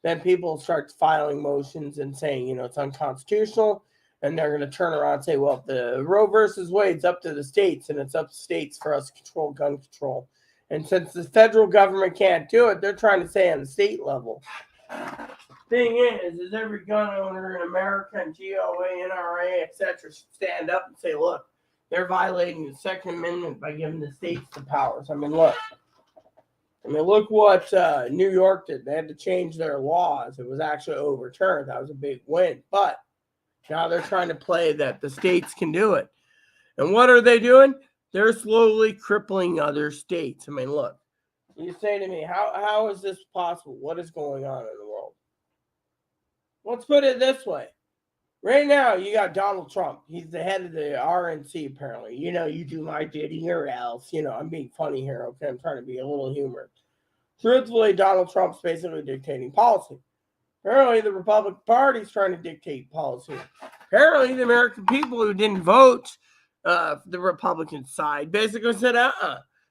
then people start filing motions and saying, it's unconstitutional, and they're going to turn around and say, well, the Roe versus Wade's up to the states, and it's up to states for us to control gun control. And since the federal government can't do it, they're trying to say on the state level. Thing is every gun owner in America and GOA, NRA, etc. should stand up and say, look, they're violating the Second Amendment by giving the states the powers. Look what New York did. They had to change their laws. It was actually overturned. That was a big win. But now they're trying to play that the states can do it. And what are they doing? They're slowly crippling other states. Look, you say to me, how is this possible? What is going on in the world? Let's put it this way. Right now, you got Donald Trump. He's the head of the RNC, apparently. You do my bidding or else. I'm being funny here, okay? I'm trying to be a little humorous. Truthfully, Donald Trump's basically dictating policy. Apparently, the Republican Party's trying to dictate policy. Apparently, the American people who didn't vote the Republican side basically said,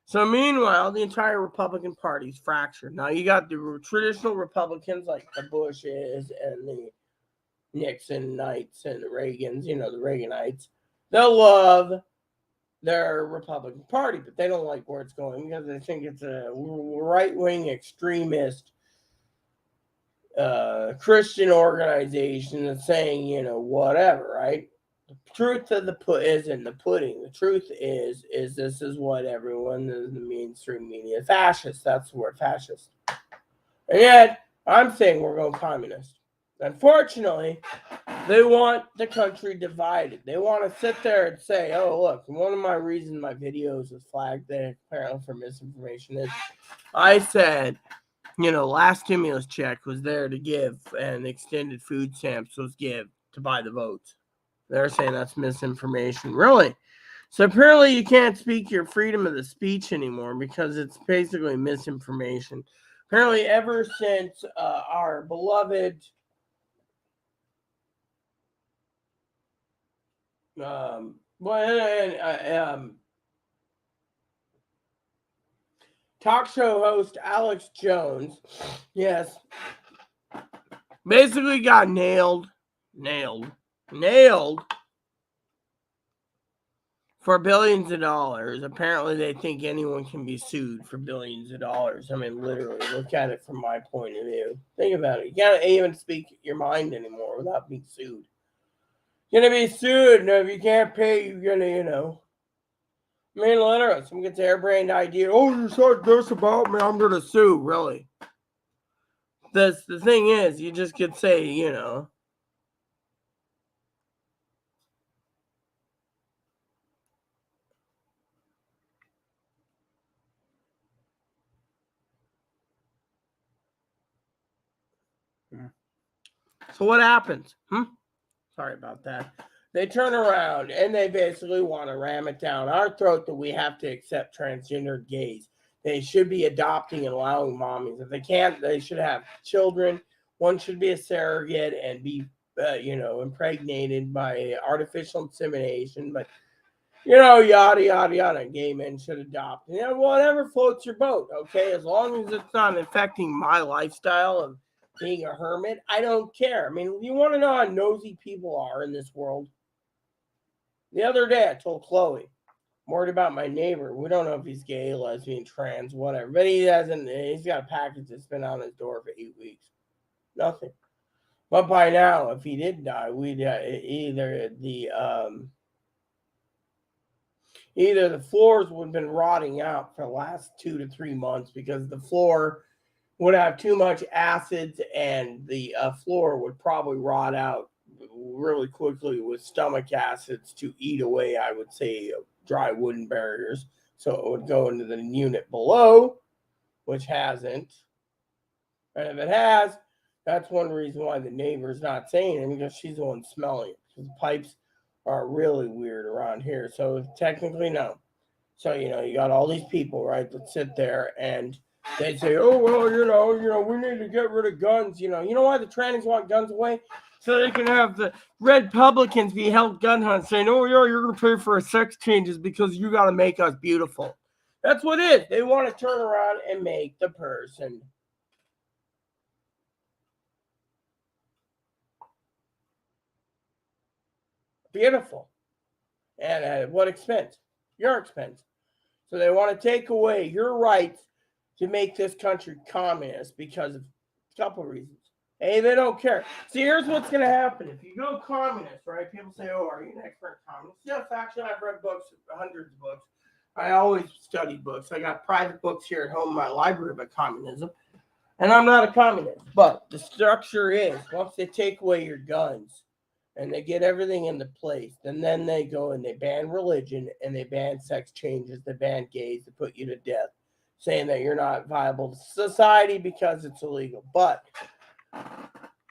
So meanwhile, the entire Republican Party's fractured. Now, you got the traditional Republicans like the Bushes and the Nixonites and the Reagans, the Reaganites. They'll love their Republican Party, but they don't like where it's going because they think it's a right-wing extremist Christian organization that's saying, whatever, right? The truth of is in the pudding. The truth is this is what everyone in the mainstream media, fascist, that's the word, fascist. And yet, I'm saying we're going communist. Unfortunately, they want the country divided. They want to sit there and say, oh, look, one of my reasons my videos was flagged there apparently for misinformation is I said, last stimulus check was there to give and extended food stamps was give to buy the votes. They're saying that's misinformation. Really? So apparently you can't speak your freedom of the speech anymore because it's basically misinformation. Apparently ever since our beloved talk show host Alex Jones, yes, basically got nailed for billions of dollars. Apparently they think anyone can be sued for billions of dollars. I mean, literally, look at it from my point of view. Think about it. You can't even speak your mind anymore without being sued. You're gonna be sued, and if you can't pay, you're gonna, I mean, literally, someone gets a harebrained idea. Oh, you said this about me, I'm gonna sue. Really? The thing is, you just could say, So what happens? Sorry about that. They turn around and they basically want to ram it down our throat that we have to accept transgender gays. They should be adopting and allowing mommies. If they can't, they should have children. One should be a surrogate and be, impregnated by artificial insemination. But, yada, yada, yada. Gay men should adopt. Whatever floats your boat, okay? As long as it's not affecting my lifestyle of being a hermit, I don't care. I mean, you want to know how nosy people are in this world? The other day, I told Chloe, I'm worried about my neighbor. We don't know if he's gay, lesbian, trans, whatever. But he's got a package that's been on his door for 8 weeks. Nothing. But by now, if he did die, we'd either the floors would have been rotting out for the last 2 to 3 months because the floor would have too much acids and the floor would probably rot out really quickly with stomach acids to eat away, I would say, dry wooden barriers. So it would go into the unit below, which hasn't. And if it has, that's one reason why the neighbor's not saying it, because she's the one smelling it. Because the pipes are really weird around here. So technically, no. So, you got all these people, right, that sit there and they say, oh, well, we need to get rid of guns. You know why the trannies want guns away? So they can have the Republicans be held gun hunts saying, oh, yeah, you're going to pay for our sex changes because you got to make us beautiful. That's what it is. They want to turn around and make the person beautiful. And at what expense? Your expense. So they want to take away your rights to make this country communist because of a couple of reasons. Hey, they don't care. See, here's what's going to happen. If you go communist, right, people say, oh, are you an expert communist? Yes, actually, I've read books, hundreds of books. I always study books. I got private books here at home in my library about communism. And I'm not a communist. But the structure is, once they take away your guns and they get everything into place, and then they go and they ban religion and they ban sex changes, they ban gays, they put you to death, saying that you're not viable to society because it's illegal. But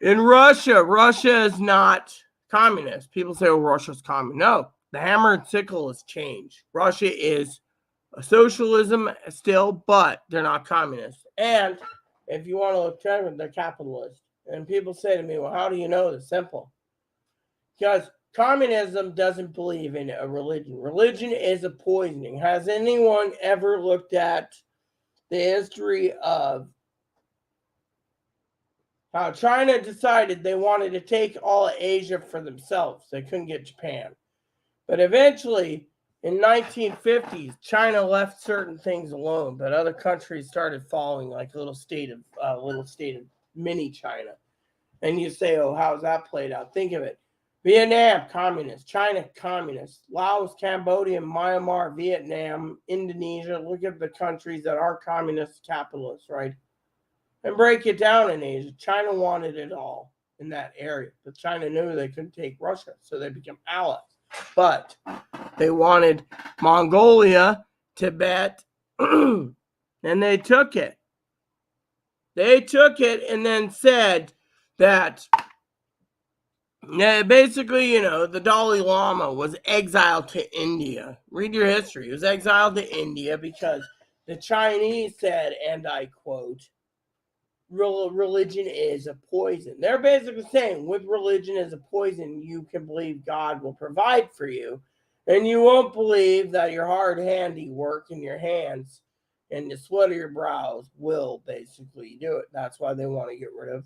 in Russia is not communist. People say, oh, Russia's communist. No, the hammer and sickle has changed. Russia is a socialism still, but they're not communist. And if you want to look at they're capitalist. And people say to me, well, how do you know? It's simple. Because communism doesn't believe in a religion. Religion is a poisoning. Has anyone ever looked at the history of how China decided they wanted to take all of Asia for themselves? They couldn't get Japan. But eventually, in 1950s, China left certain things alone, but other countries started following, like a little state of mini China. And you say, oh, how's that played out? Think of it. Vietnam, communist. China, communist. Laos, Cambodia, Myanmar, Vietnam, Indonesia. Look at the countries that are communist capitalists, right? And break it down in Asia. China wanted it all in that area. But China knew they couldn't take Russia, so they became allies. But they wanted Mongolia, Tibet, and they took it. They took it and then said that Yeah, basically, the Dalai Lama was exiled to India. Read your history. He was exiled to India because the Chinese said, and I quote, religion is a poison. They're basically saying with religion as a poison, you can believe God will provide for you. And you won't believe that your hard handiwork in your hands and the sweat of your brows will basically do it. That's why they want to get rid of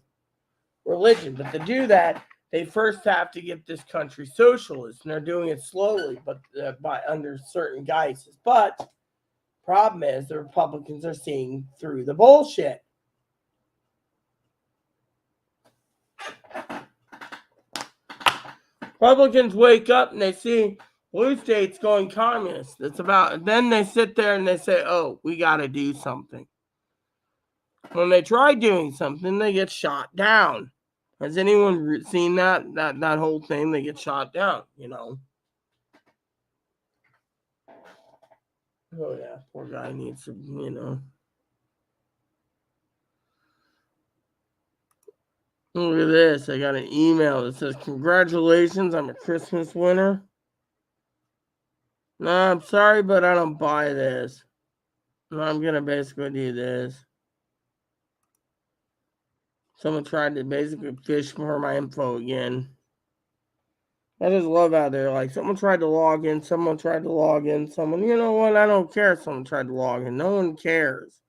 religion. But to do that, they first have to get this country socialist. And they're doing it slowly, but by under certain guises. But problem is the Republicans are seeing through the bullshit. Republicans wake up and they see blue states going communist. Then they sit there and they say, oh, we got to do something. When they try doing something, they get shot down. Has anyone seen that whole thing? They get shot down, Oh, yeah, poor guy needs to, Look at this. I got an email that says, congratulations, I'm a Christmas winner. No, I'm sorry, but I don't buy this. No, I'm going to basically do this. Someone tried to basically fish for my info again. I just love how they're like, someone tried to log in, you know what, I don't care if someone tried to log in. No one cares.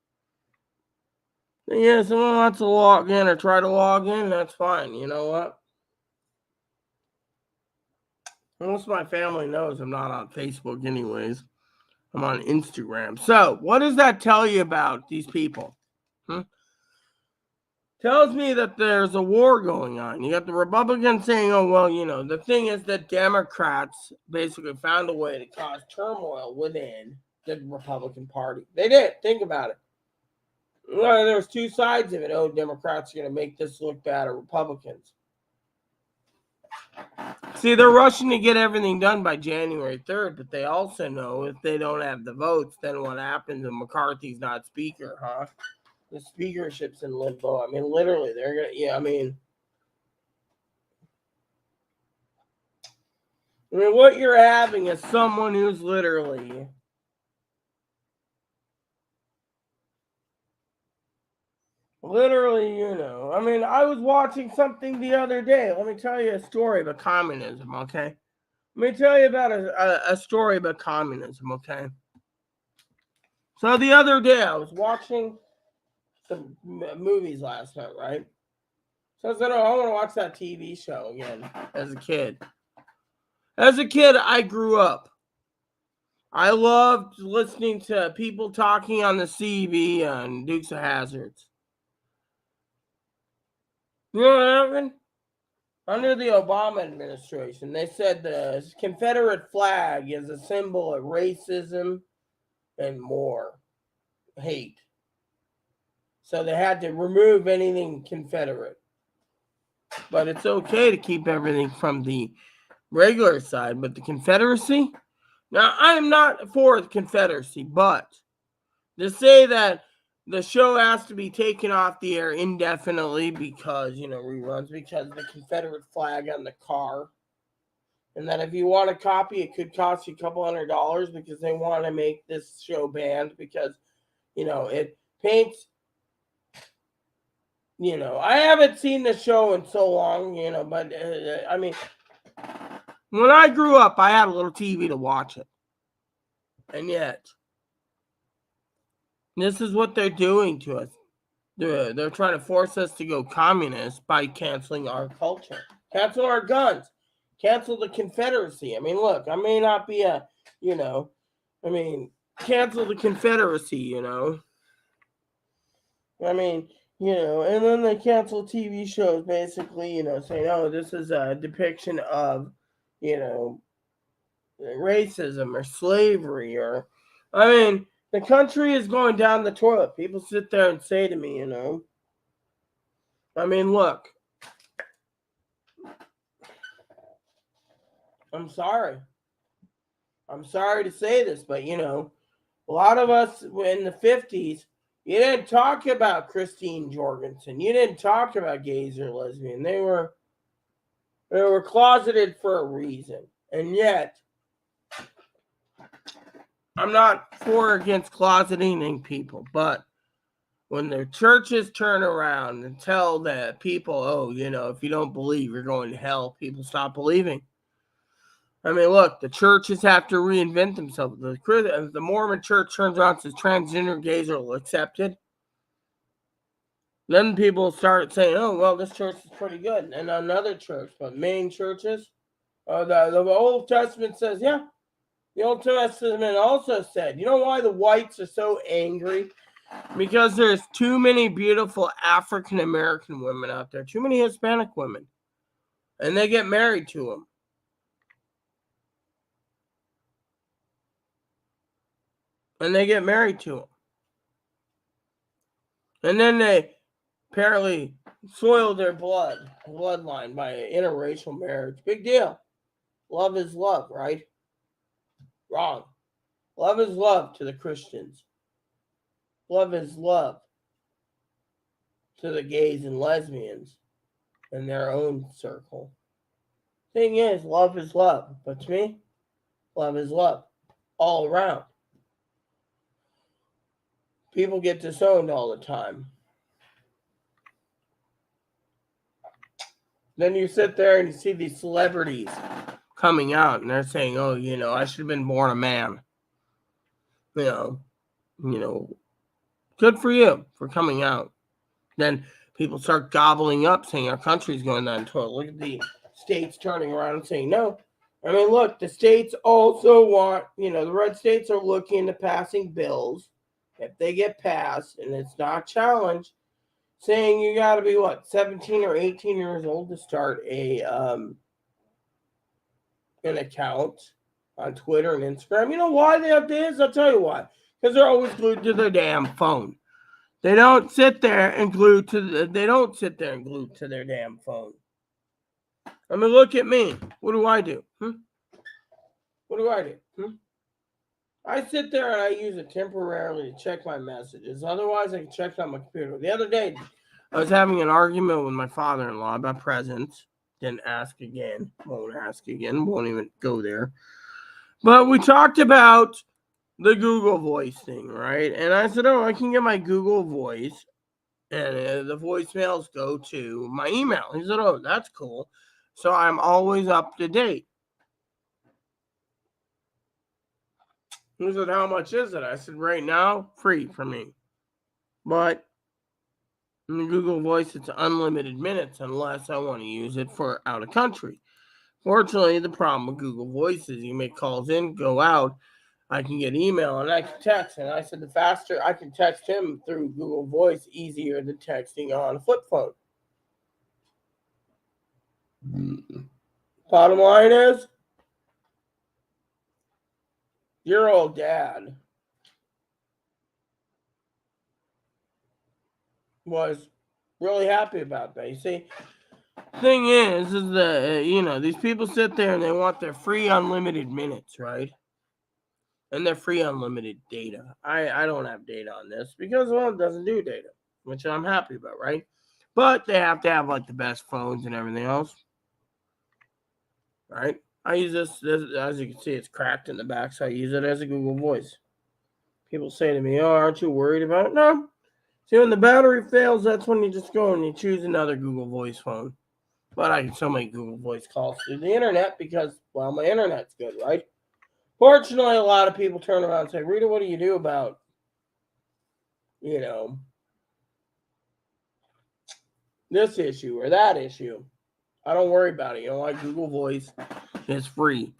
Yeah, someone wants to log in or try to log in, that's fine. You know what? Most of my family knows I'm not on Facebook anyways. I'm on Instagram. So, what does that tell you about these people? Tells me that there's a war going on. You got the Republicans saying, oh, well, the thing is that Democrats basically found a way to cause turmoil within the Republican Party. They did. Think about it. Well, there's two sides of it. Oh, Democrats are going to make this look bad at Republicans. See, they're rushing to get everything done by January 3rd, but they also know if they don't have the votes, then what happens if McCarthy's not speaker, huh? The speakership's in limbo. I mean, literally, they're going to, what you're having is someone who's literally I was watching something the other day. Let me tell you a story about communism, okay? Let me tell you about a story about communism, okay? So the other day, I was watching some movies last night, right? So I said, oh, I want to watch that TV show again as a kid. As a kid, I grew up. I loved listening to people talking on the CB on Dukes of Hazzards. You know what happened? Under the Obama administration, they said the Confederate flag is a symbol of racism and more hate. So they had to remove anything Confederate. But it's okay to keep everything from the regular side, but the Confederacy? Now, I am not for the Confederacy, but to say that the show has to be taken off the air indefinitely because, reruns, because of the Confederate flag on the car. And that if you want a copy, it could cost you a couple $100 because they want to make this show banned because, it paints, I haven't seen the show in so long, but when I grew up, I had a little TV to watch it. And yet, this is what they're doing to us. They're trying to force us to go communist by canceling our culture. Cancel our guns. Cancel the Confederacy. I mean, look, I may not be cancel the Confederacy, and then they cancel TV shows basically, saying, oh, this is a depiction of, racism or slavery or, the country is going down the toilet. People sit there and say to me, look, I'm sorry. I'm sorry to say this, but, a lot of us in the 50s, you didn't talk about Christine Jorgensen. You didn't talk about gays or lesbians. They were They were closeted for a reason. And yet, I'm not for or against closeting people, but when the churches turn around and tell the people, oh, if you don't believe, you're going to hell, people stop believing. I mean, look, the churches have to reinvent themselves. The Mormon church turns around and says transgender gays are accepted. Then people start saying, oh, well, this church is pretty good. And another church, but main churches, the Old Testament says, yeah. The Old Testament also said, you know why the whites are so angry? Because there's too many beautiful African American women out there, too many Hispanic women, and they get married to them. And then they apparently soil their bloodline by interracial marriage. Big deal. Love is love, right? Wrong. Love is love to the Christians. Love is love to the gays and lesbians in their own circle. Thing is, love is love. But to me, love is love all around. People get disowned all the time. Then you sit there and you see these celebrities coming out and they're saying, oh, I should have been born a man. Good for you for coming out. Then people start gobbling up saying our country's going down to it. Look at the states turning around and saying no. I mean, look, the states also want, the red states are looking into passing bills. If they get passed and it's not challenged, saying you got to be, 17 or 18 years old to start an account on Twitter and Instagram. You know why they have this? I'll tell you why. Because they're always glued to their damn phone. They don't sit there and glue to their damn phone. I mean, look at me. What do I do? What do I do? I sit there and I use it temporarily to check my messages. Otherwise, I can check it on my computer. The other day, I was having an argument with my father-in-law about presents. Didn't ask again. Won't ask again. Won't even go there. But we talked about the Google Voice thing, right? And I said, oh, I can get my Google Voice. And the voicemails go to my email. He said, oh, that's cool. So I'm always up to date. He said, how much is it? I said, right now, free for me. But in the Google Voice, it's unlimited minutes unless I want to use it for out of country. Fortunately, the problem with Google Voice is you make calls in, go out. I can get email and I can text. And I said, the faster I can text him through Google Voice, easier than texting on a flip phone. Bottom line is, your old dad was really happy about that. You see, thing is that, these people sit there and they want their free unlimited minutes, right? And their free unlimited data. I don't have data on this because, well, it doesn't do data, which I'm happy about, right? But they have to have, the best phones and everything else, right? I use this, as you can see, it's cracked in the back, so I use it as a Google Voice. People say to me, oh, aren't you worried about it? No. See, when the battery fails, that's when you just go and you choose another Google Voice phone. But I can still make Google Voice calls through the internet because, well, my internet's good, right? Fortunately, a lot of people turn around and say, Rita, what do you do about, this issue or that issue? I don't worry about it. Google Voice is free.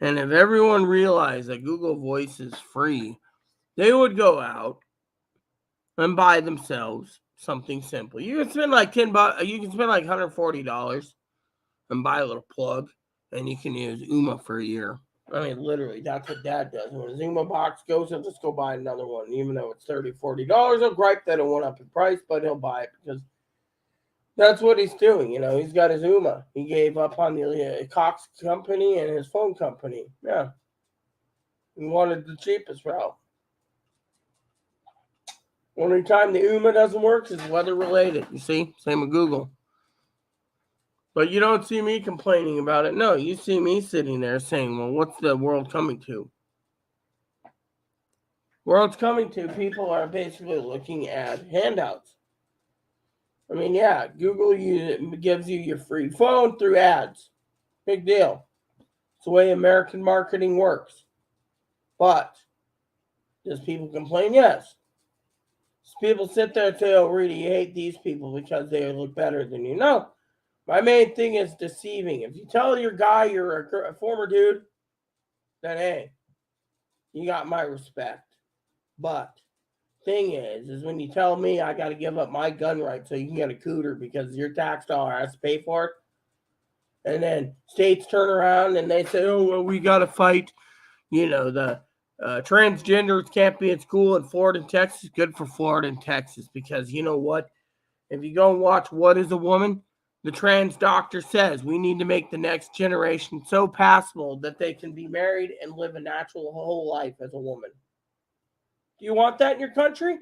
And if everyone realized that Google Voice is free, they would go out and buy themselves something simple. You can spend like $10. You can spend like $140 and buy a little plug, and you can use Uma for a year. I mean, literally, that's what Dad does. When his Uma box goes, he'll just go buy another one, even though it's $30, $40. He'll gripe that it went up in price, but he'll buy it because that's what he's doing. He's got his Uma. He gave up on the Cox company and his phone company. Yeah, he wanted the cheapest route. Only time the Uma doesn't work is weather related. You see, same with Google. But you don't see me complaining about it. No, you see me sitting there saying, well, what's the world coming to? World's coming to, people are basically looking at handouts. I mean, yeah, Google gives you your free phone through ads. Big deal. It's the way American marketing works. But does people complain? Yes. People sit there and say, oh, Rita, you hate these people because they look better than you. No. My main thing is deceiving. If you tell your guy you're a former dude, then hey, you got my respect. But thing is when you tell me I got to give up my gun right so you can get a cooter because your tax dollar has to pay for it, and then states turn around and they say, oh, well, we got to fight, the transgenders can't be in school in Florida and Texas. Good for Florida and Texas, because you know what? If you go and watch What is a Woman, the trans doctor says we need to make the next generation so passable that they can be married and live a natural whole life as a woman. Do you want that in your country?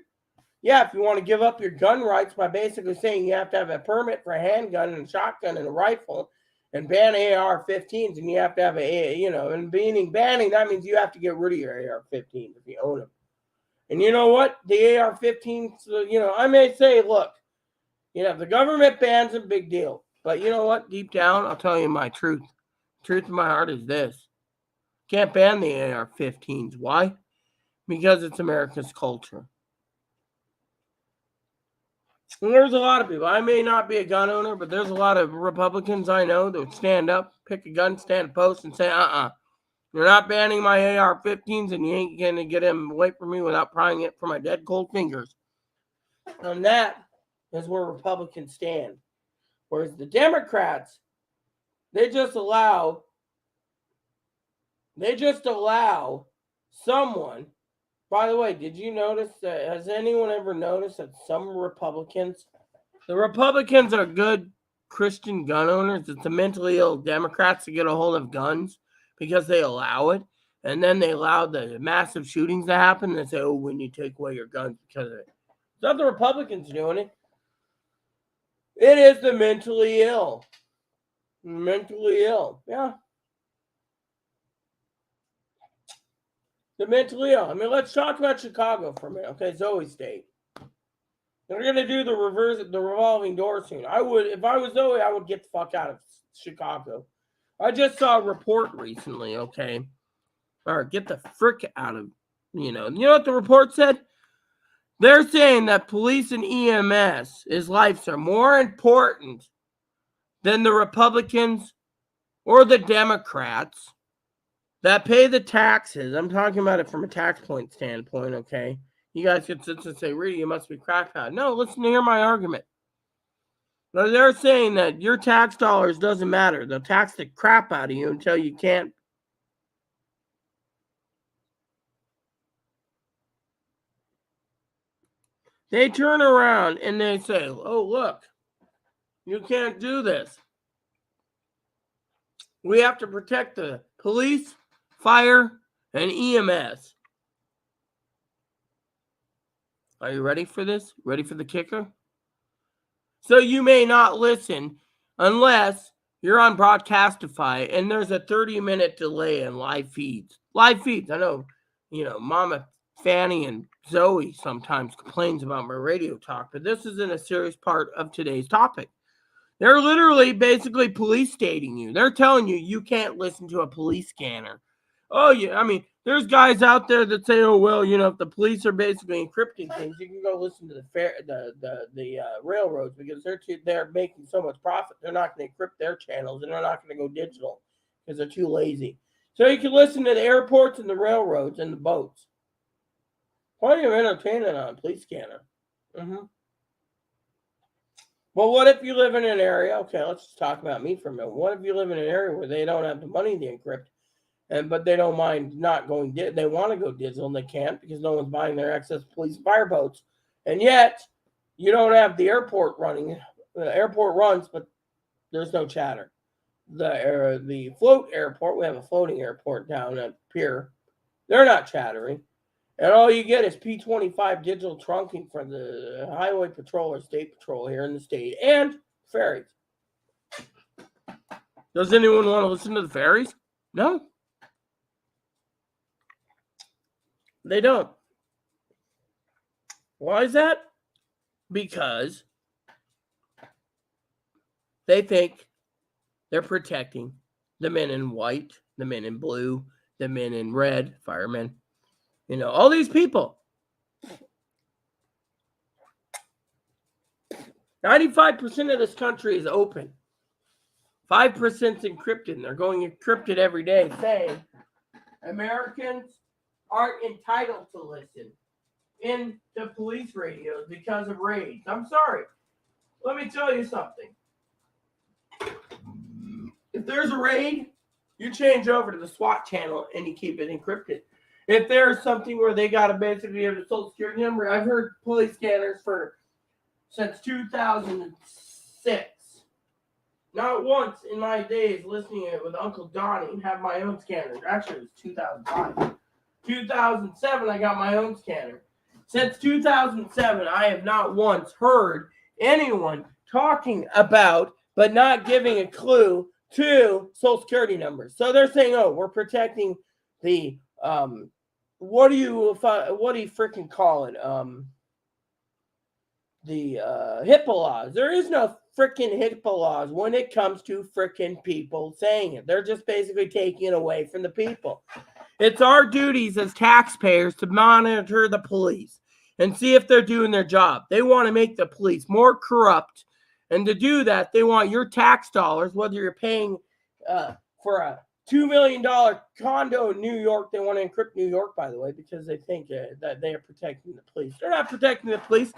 Yeah, if you want to give up your gun rights by basically saying you have to have a permit for a handgun and a shotgun and a rifle and ban AR-15s, and you have to have and banning, that means you have to get rid of your AR-15s if you own them. And you know what? The AR-15s, I may say, look, if the government bans them, big deal. But you know what? Deep down, I'll tell you my truth. Truth in my heart is this. Can't ban the AR-15s. Why? Because it's America's culture. And there's a lot of people. I may not be a gun owner, but there's a lot of Republicans I know that would stand up, pick a gun, stand a post, and say, you're not banning my AR-15s, and you ain't going to get them away from me without prying it from my dead cold fingers. And that is where Republicans stand. Whereas the Democrats, they just allow someone. By the way, did you notice that? Has anyone ever noticed that some Republicans, the Republicans are good Christian gun owners? It's the mentally ill Democrats that get a hold of guns because they allow it. And then they allow the massive shootings to happen. And they say, oh, we need to take away your guns because of it. It's not the Republicans doing it. It is the mentally ill. Mentally ill. Yeah. The mentally ill. I mean, let's talk about Chicago for a minute. Okay, Zoe State. They're going to do the revolving door soon. If I was Zoe, I would get the fuck out of Chicago. I just saw a report recently, okay? Or get the frick out of, you know what the report said? They're saying that police and EMS' lives are more important than the Republicans or the Democrats that pay the taxes. I'm talking about it from a tax point standpoint, okay? You guys could sit and say, Rita, you must be crackpot. No, listen to hear my argument. They're saying that your tax dollars doesn't matter. They'll tax the crap out of you until you can't. They turn around and they say, oh, look, you can't do this. We have to protect the police, fire, and EMS. Are you ready for this? Ready for the kicker? So you may not listen unless you're on Broadcastify and there's a 30-minute delay in live feeds. Live feeds. I know, Mama Fanny and Zoe sometimes complains about my radio talk, but this isn't a serious part of today's topic. They're literally basically police stating you. They're telling you can't listen to a police scanner. Oh, yeah. I mean, there's guys out there that say, oh, well, if the police are basically encrypting things, you can go listen to the railroads because they're making so much profit. They're not going to encrypt their channels, and they're not going to go digital because they're too lazy. So you can listen to the airports and the railroads and the boats. Plenty of entertainment on a police scanner. Well, what if you live in an area? Okay, let's just talk about me for a minute. What if you live in an area where they don't have the money to encrypt, but they don't mind not going? They want to go digital and they can't because no one's buying their excess police fireboats, and yet you don't have the airport running. The airport runs, but there's no chatter. The float airport, we have a floating airport down at Pier. They're not chattering. And all you get is P25 digital trunking for the highway patrol or state patrol here in the state and ferries. Does anyone want to listen to the fairies? No. They don't. Why is that? Because they think they're protecting the men in white, the men in blue, the men in red, firemen, all these people. 95% of this country is open. 5% is encrypted, and they're going encrypted every day, saying Americans aren't entitled to listen in the police radios because of raids. I'm sorry. Let me tell you something. If there's a raid, you change over to the SWAT channel and you keep it encrypted. If there's something where they got to basically have a social security number, I've heard police scanners since 2006. Not once in my days listening to it with Uncle Donnie have my own scanner. Actually, it was 2005. 2007, I got my own scanner. Since 2007, I have not once heard anyone talking about, but not giving a clue to Social Security numbers. So they're saying, "Oh, we're protecting the what do you freaking call it? The HIPAA laws." There is no freaking HIPAA laws when it comes to freaking people saying it. They're just basically taking it away from the people. It's our duties as taxpayers to monitor the police and see if they're doing their job. They want to make the police more corrupt. And to do that, they want your tax dollars, whether you're paying for a $2 million condo in New York. They want to encrypt New York, by the way, because they think that they are protecting the police. They're not protecting the police.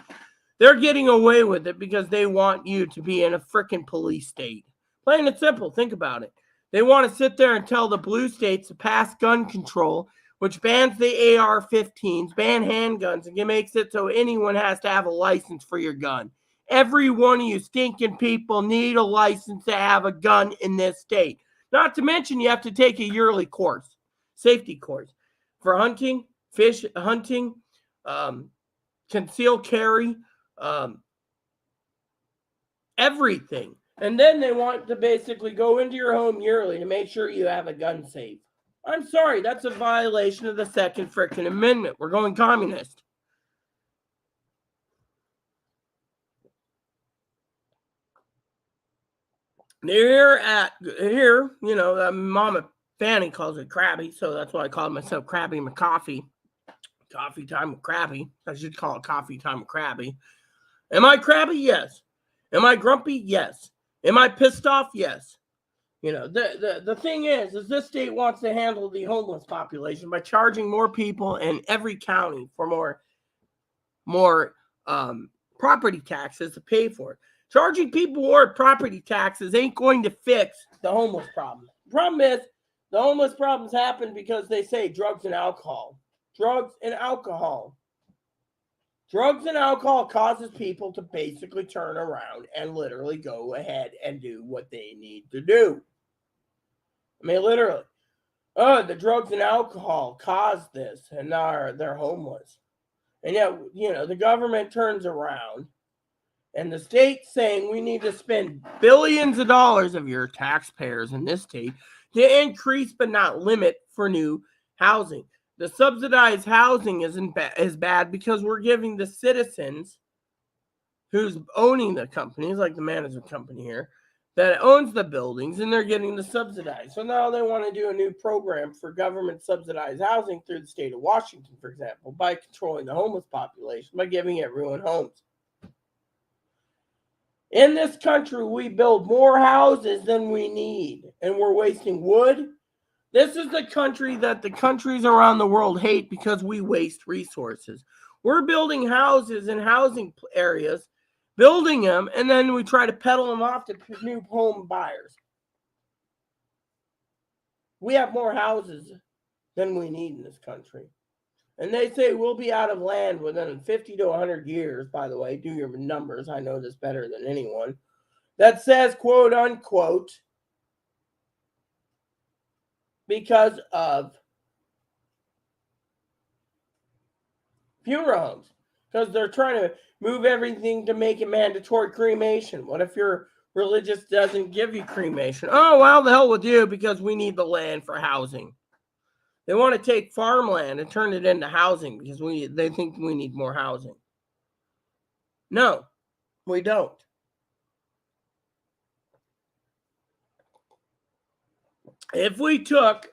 They're getting away with it because they want you to be in a freaking police state. Plain and simple. Think about it. They want to sit there and tell the blue states to pass gun control, which bans the AR-15s, ban handguns, and it makes it so anyone has to have a license for your gun. Every one of you stinking people need a license to have a gun in this state. Not to mention you have to take a yearly course, safety course, for hunting, fish hunting, concealed carry, everything. And then they want to basically go into your home yearly to make sure you have a gun safe. I'm sorry, that's a violation of the Second frickin' Amendment. We're going communist. Here, Mama Fanny calls it Krabby, so that's why I call myself Krabby McCoffee. Coffee time with Krabby. I should call it Coffee time with Krabby. Am I crabby? Yes. Am I grumpy? Yes. Am I pissed off? Yes. The thing is this state wants to handle the homeless population by charging more people in every county for more property taxes to pay for it. Charging people more property taxes ain't going to fix the homeless problem. The problem is the homeless problems happen because they say drugs and alcohol. Drugs and alcohol. Drugs and alcohol causes people to basically turn around and literally go ahead and do what they need to do. I mean, literally. Oh, the drugs and alcohol caused this, and now they're homeless. And yet, the government turns around, and the state's saying we need to spend billions of dollars of your taxpayers in this state to increase but not limit for new housing. The subsidized housing is bad because we're giving the citizens who's owning the companies, like the management company here, that owns the buildings, and they're getting the subsidized. So now they want to do a new program for government subsidized housing through the state of Washington, for example, by controlling the homeless population, by giving everyone homes. In this country, we build more houses than we need, and we're wasting wood. This is the country that the countries around the world hate because we waste resources. We're building houses in housing areas, building them, and then we try to peddle them off to new home buyers. We have more houses than we need in this country. And they say we'll be out of land within 50 to 100 years, by the way. Do your numbers. I know this better than anyone. That says, quote unquote, because of funeral homes. Because they're trying to move everything to make it mandatory cremation. What if you're Religious doesn't give you cremation. Oh, well, the hell with you because we need the land for housing. They want to take farmland and turn it into housing because they think we need more housing. No, we don't. If we took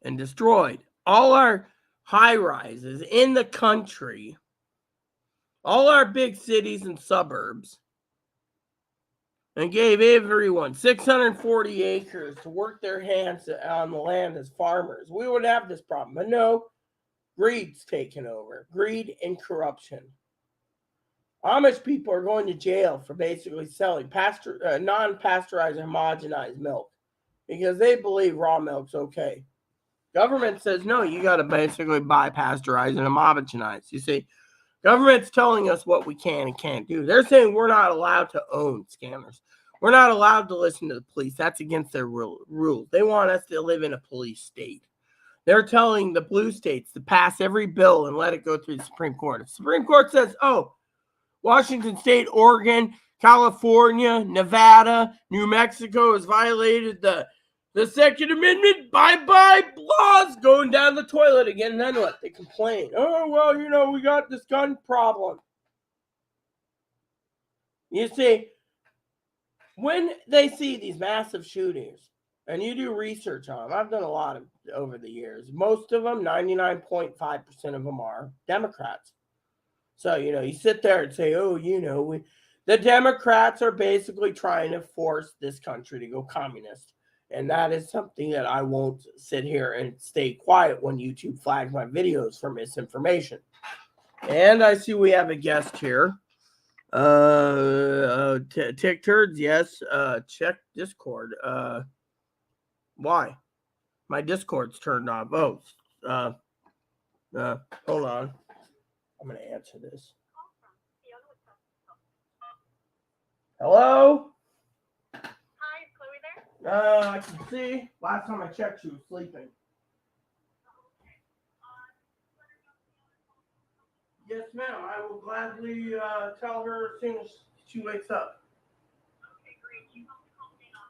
and destroyed all our high rises in the country, all our big cities and suburbs, and gave everyone 640 acres to work their hands on the land as farmers, we would have this problem. But no, greed's taken over. Greed and corruption. Amish people are going to jail for basically selling non-pasteurized homogenized milk because they believe raw milk's okay. Government says, no, you got to basically buy pasteurized and homogenized. You see, government's telling us what we can and can't do. They're saying we're not allowed to own scanners. We're not allowed to listen to the police. That's against their rules. They want us to live in a police state. They're telling the blue states to pass every bill and let it go through the Supreme Court. If the Supreme Court says, oh, Washington State, Oregon, California, Nevada, New Mexico has violated the Second Amendment, bye-bye laws, going down the toilet again. And then what? They complain. Oh, well, we got this gun problem. You see, when they see these massive shootings, and you do research on them, I've done a lot of over the years. Most of them, 99.5% of them are Democrats. So, you sit there and say, oh, the Democrats are basically trying to force this country to go communist. And that is something that I won't sit here and stay quiet when YouTube flags my videos for misinformation. And I see we have a guest here. Tick Turds, yes. Check Discord. Why? My Discord's turned off. Oh, hold on. I'm going to answer this. Hello? Hi, is Chloe there? I can see. Last time I checked, she was sleeping. Yes, ma'am. I will gladly tell her as soon as she wakes up. Okay, great. You help me call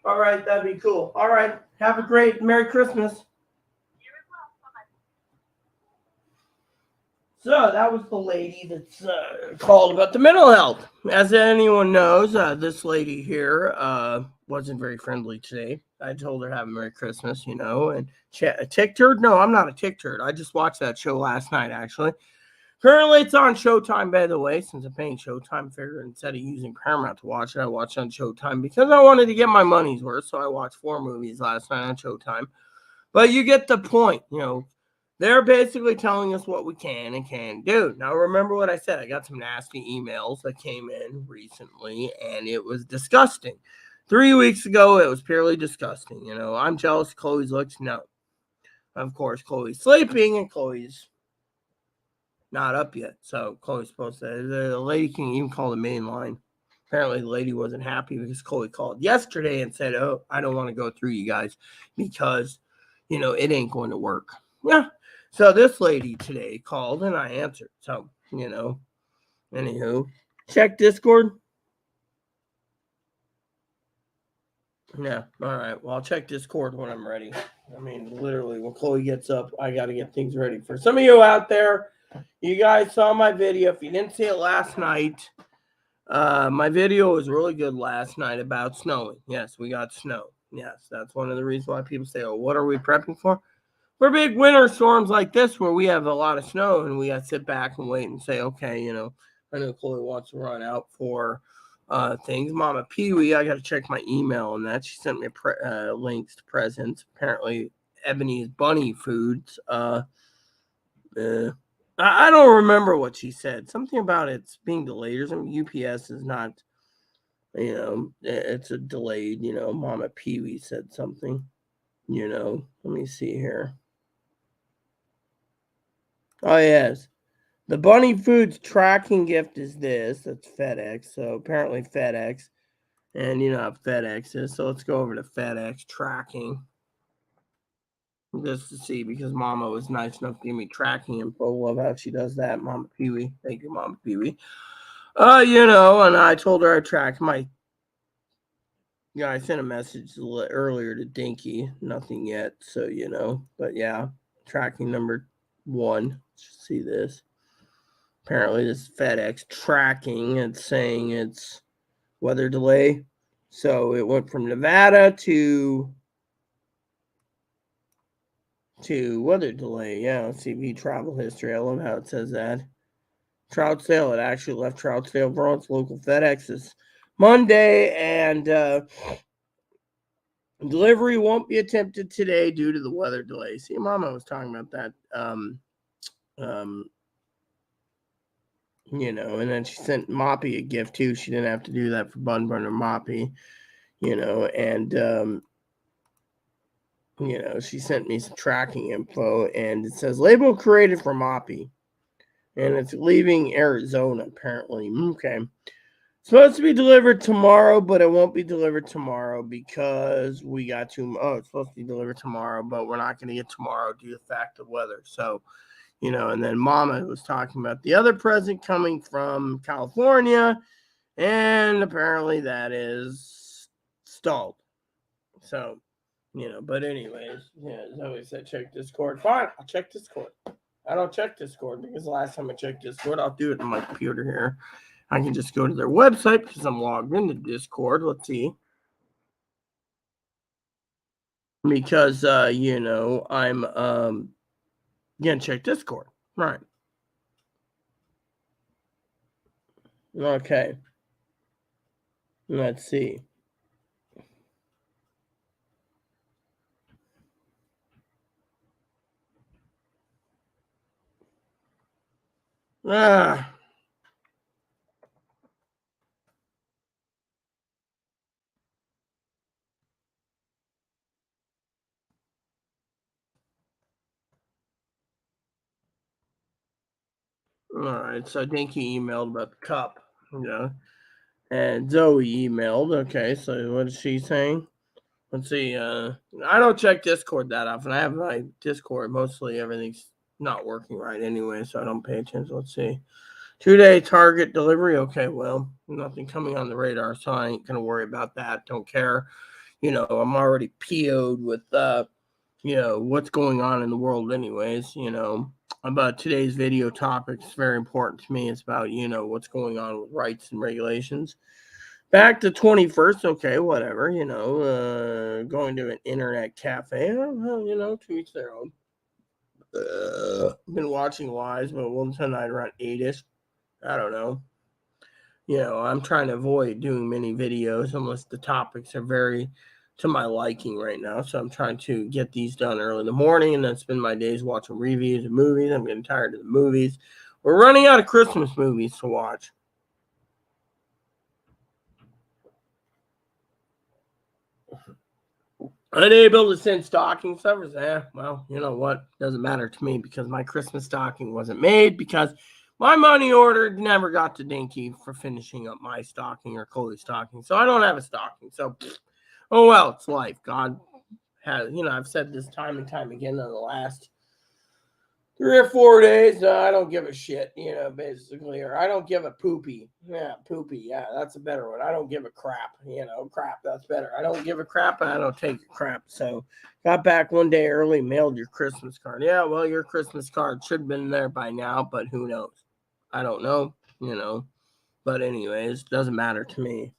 me on. All right, that'd be cool. All right. Have a great Merry Christmas. You as well. Bye-bye. So that was the lady that's called about the mental health. As anyone knows, this lady here wasn't very friendly today. I told her have a Merry Christmas, and a tick turd? No, I'm not a tick turd. I just watched that show last night, actually. Currently, it's on Showtime, by the way, since I'm paying Showtime. Figured instead of using Paramount to watch it, I watched on Showtime because I wanted to get my money's worth. So I watched 4 movies last night on Showtime. But you get the point, They're basically telling us what we can and can't do. Now, remember what I said. I got some nasty emails that came in recently, and it was disgusting. 3 weeks ago, it was purely disgusting. I'm jealous Chloe's looks. No. Of course, Chloe's sleeping, and Chloe's not up yet. So Chloe's supposed to. The lady can even call the main line. Apparently, the lady wasn't happy because Chloe called yesterday and said, oh, I don't want to go through you guys because, it ain't going to work. Yeah. So this lady today called and I answered. So, anywho, check Discord. Yeah. All right. Well, I'll check Discord when I'm ready. I mean, literally, when Chloe gets up, I got to get things ready. For some of you out there, you guys saw my video. If you didn't see it last night, my video was really good last night about snowing. Yes, we got snow. Yes, that's one of the reasons why people say, oh, what are we prepping for? For big winter storms like this where we have a lot of snow and we got to sit back and wait and say, okay, I know Chloe wants to run out for things. Mama Pee-wee, I got to check my email on that. She sent me links to presents. Apparently, Ebony's Bunny Foods. I don't remember what she said. Something about it's being delayed or something. UPS is not, it's a delayed, Mama Pee-wee said something, Let me see here. Oh, yes. The Bunny Foods tracking gift is this. That's FedEx. So apparently FedEx. And you know how FedEx is. So let's go over to FedEx tracking. just to see, because Mama was nice enough to give me tracking info. Love how she does that, Mama Pee-wee. Thank you, Mama Pee-wee. And I told her I tracked my. Yeah, I sent a message earlier to Dinky. Nothing yet, so But yeah, tracking number 1. Let's see this. Apparently, this FedEx tracking. It's saying it's weather delay. So it went from Nevada to weather delay. Yeah, CV travel history. I love how it says that. Troutdale. It actually left Troutdale for its local FedEx is Monday, and delivery won't be attempted today due to the weather delay. See, Mama was talking about that. And then she sent Moppy a gift too. She didn't have to do that for Bun Burner Moppy, and she sent me some tracking info, and it says label created for Moppy, and it's leaving Arizona apparently. Okay. Supposed to be delivered tomorrow, but it won't be delivered tomorrow because we got to. Oh, it's supposed to be delivered tomorrow, but we're not going to get tomorrow due to the fact of weather. So, and then Mama was talking about the other present coming from California, and apparently that is stalled. So, but anyways, yeah, Zoe said check Discord. Fine, I'll check Discord. I don't check Discord because the last time I checked Discord, I'll do it on my computer here. I can just go to their website because I'm logged into Discord. Let's see. Because I'm gonna check Discord. Right. Okay. Let's see. Ah. All right. So Dinky emailed about the cup. And Zoe emailed. Okay. So what is she saying? Let's see. I don't check Discord that often. I have my Discord. Mostly everything's not working right anyway, so I don't pay attention. Let's see. 2-day Target delivery. Okay, well, nothing coming on the radar, so I ain't gonna worry about that. Don't care. I'm already PO'd with what's going on in the world anyways. About today's video topic is very important to me. It's about, what's going on with rights and regulations. Back to 21st, okay, whatever, going to an internet cafe, well, to each their own. Been watching lives, but one tonight around 8ish. I don't know. I'm trying to avoid doing many videos unless the topics are very to my liking right now. So I'm trying to get these done early in the morning and then spend my days watching reviews of movies. I'm getting tired of the movies. We're running out of Christmas movies to watch. Unable to send stocking stuffers. Well, you know what? Doesn't matter to me because my Christmas stocking wasn't made because my money order never got to Dinky for finishing up my stocking or Chloe's stocking. So I don't have a stocking. So, oh well, it's life. God has, I've said this time and time again in the last 3 or 4 days. I don't give a shit, basically, or I don't give a poopy. Yeah, poopy. Yeah, that's a better one. I don't give a crap, crap. That's better. I don't give a crap and I don't take a crap. So got back one day early, mailed your Christmas card. Yeah, well, your Christmas card should have been there by now, but who knows? I don't know, but anyways, doesn't matter to me.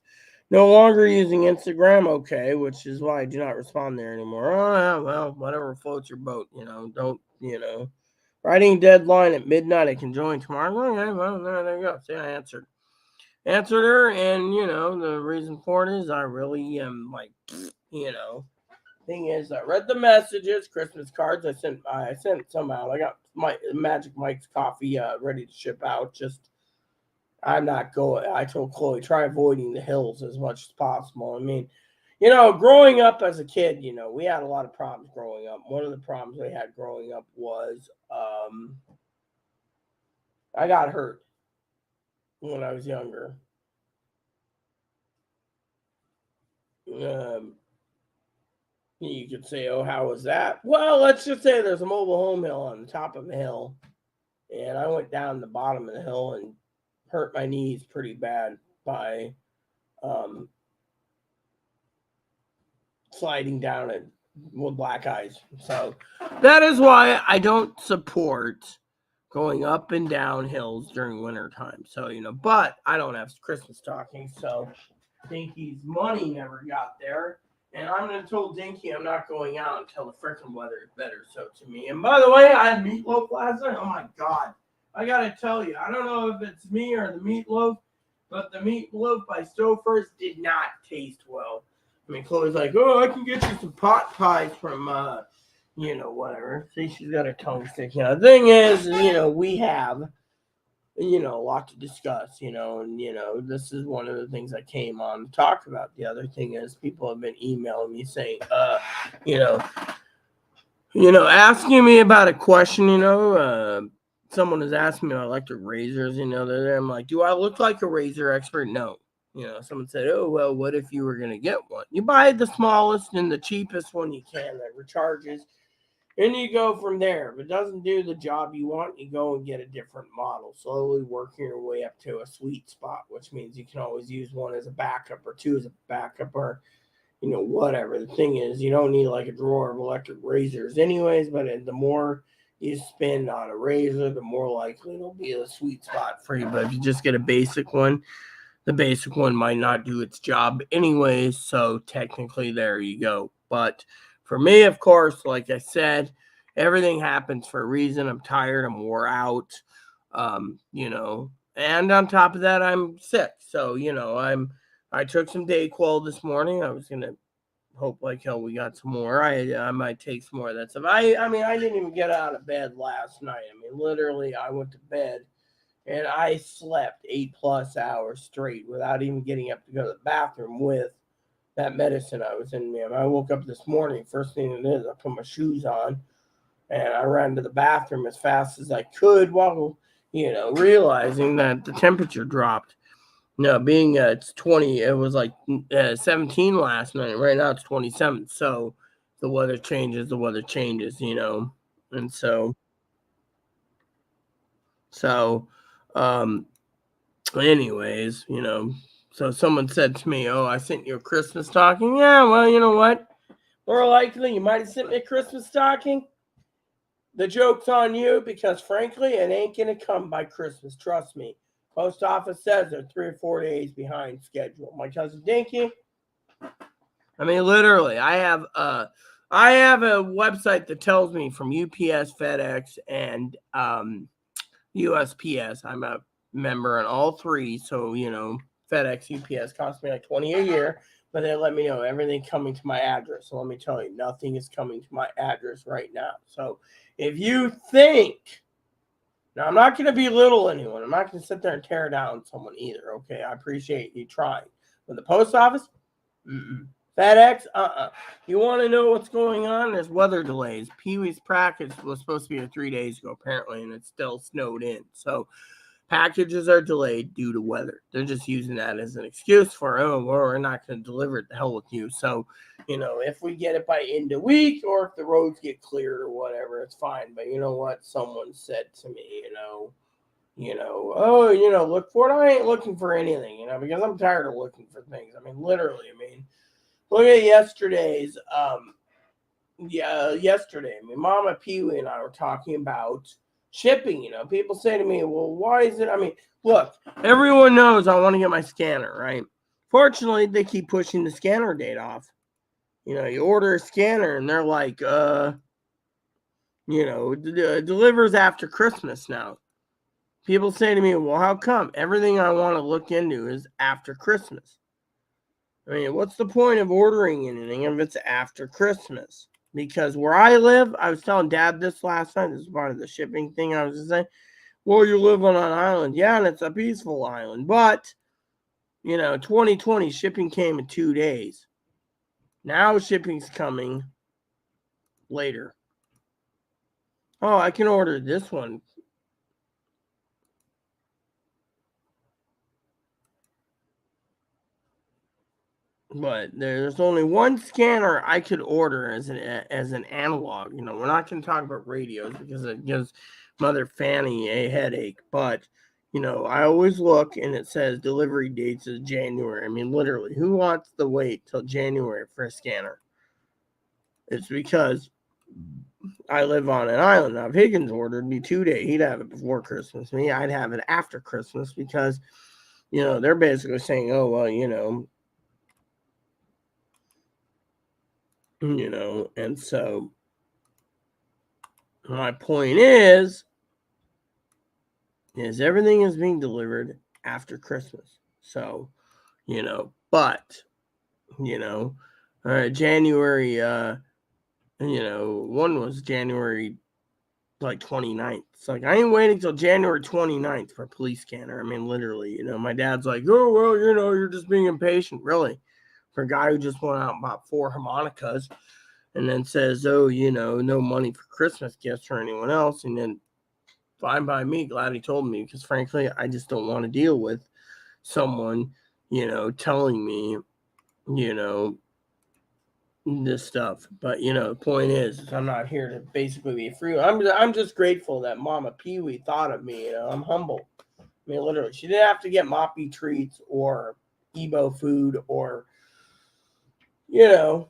No longer using Instagram, okay, which is why I do not respond there anymore. Oh, yeah, well, whatever floats your boat, don't, writing deadline at midnight, I can join tomorrow. Okay, well, there you go. See, I answered her, and, the reason for it is I really am, like, thing is, I read the messages, Christmas cards, I sent some out. I got my Magic Mike's coffee ready to ship out, just I'm not going. I told Chloe, try avoiding the hills as much as possible. I mean, growing up as a kid, we had a lot of problems growing up. One of the problems we had growing up was I got hurt when I was younger. Um, You could say, oh, how was that? Well, let's just say there's a mobile home hill on the top of a hill, and I went down the bottom of the hill and hurt my knees pretty bad by um, sliding down it with black eyes. So that is why I don't support going up and down hills during winter time. So, but I don't have Christmas stockings, so Dinky's money never got there. And I'm going to tell Dinky I'm not going out until the freaking weather is better. So to me, and by the way, I had meatloaf last night. Oh my God. I got to tell you, I don't know if it's me or the meatloaf, but the meatloaf by Stouffer's did not taste well. I mean, Chloe's like, oh, I can get you some pot pies from, whatever. See, she's got her tongue sticking out. The thing is, we have, a lot to discuss, and, this is one of the things I came on to talk about. The other thing is people have been emailing me saying, asking me about a question, someone has asked me about electric razors, I'm like, do I look like a razor expert? No. Someone said, oh, well, what if you were going to get one? You buy the smallest and the cheapest one you can that recharges, and you go from there. If it doesn't do the job you want, you go and get a different model, slowly working your way up to a sweet spot, which means you can always use one as a backup or two as a backup or, whatever. The thing is, you don't need like a drawer of electric razors anyways, but the more you spend on a razor, the more likely it'll be a sweet spot for you. But if you just get a basic one, the basic one might not do its job anyways, so technically there you go. But for me, of course, like I said, everything happens for a reason. I'm tired, I'm wore out, and on top of that, I'm sick. So, I took some Dayquil this morning. I was gonna hope like hell we got some more. I might take some more of that stuff. I mean, I didn't even get out of bed last night. I mean, literally, I went to bed and I slept 8+ hours straight without even getting up to go to the bathroom with that medicine I was in me. I woke up this morning, first thing it is, I put my shoes on and I ran to the bathroom as fast as I could while, realizing that the temperature dropped. No, being it's 20, it was like 17 last night. Right now it's 27. So the weather changes, and so, um, anyways, so someone said to me, oh, I sent you a Christmas stocking. Yeah, well, you know what? More likely, you might have sent me a Christmas stocking. The joke's on you because, frankly, it ain't going to come by Christmas. Trust me. Post office says they're 3 or 4 days behind schedule. My cousin Dinky, I mean, literally, I have a website that tells me from UPS, FedEx, and USPS. I'm a member on all three, so FedEx, UPS cost me like $20 a year, but they let me know everything coming to my address. So let me tell you, nothing is coming to my address right now. So if you think, now I'm not going to belittle anyone, I'm not going to sit there and tear down someone either. Okay, I appreciate you trying, but the post office, FedEx, You want to know what's going on? There's weather delays. Pee-wee's package was supposed to be here 3 days ago, apparently, and it's still snowed in. So packages are delayed due to weather. They're just using that as an excuse for, oh, well, we're not going to deliver it. The hell with you. So, if we get it by end of week or if the roads get cleared or whatever, it's fine. But you know what? Someone said to me, look for it. I ain't looking for anything, because I'm tired of looking for things. I mean, literally, look at yesterday's, yesterday. I mean, Mama Pee-wee and I were talking about shipping. People say to me, well, why is it? I mean, look, everyone knows I want to get my scanner, right? Fortunately, they keep pushing the scanner date off. You order a scanner and they're like, delivers after Christmas now. People say to me, well, how come? Everything I want to look into is after Christmas. I mean, what's the point of ordering anything if it's after Christmas? Because where I live, I was telling Dad this last night. This is part of the shipping thing I was just saying. Well, you live on an island. Yeah, and it's a peaceful island. But, 2020, shipping came in 2 days. Now shipping's coming later. Oh, I can order this one. But there's only one scanner I could order as an analog. We're not going to talk about radios because it gives Mother Fanny a headache. But I always look and it says delivery dates is January. I mean, literally, who wants to wait till January for a scanner? It's because I live on an island. Now, if Higgins ordered me 2 days, he'd have it before Christmas. Me, I'd have it after Christmas because, they're basically saying, oh, well, and so my point is everything is being delivered after Christmas. So, but, all right, January, one was January like 29th. It's like I ain't waiting till January 29th for a police scanner. I mean, literally, my dad's like, oh, well, you're just being impatient. Really? For a guy who just went out and bought 4 harmonicas and then says, oh, no money for Christmas gifts for anyone else. And then fine by me, glad he told me, because frankly, I just don't want to deal with someone, telling me, this stuff. But the point is I'm not here to basically be free. I'm just grateful that Mama Pee Wee thought of me. I'm humble. I mean, literally, she didn't have to get Moppy treats or Ebo food or yeah,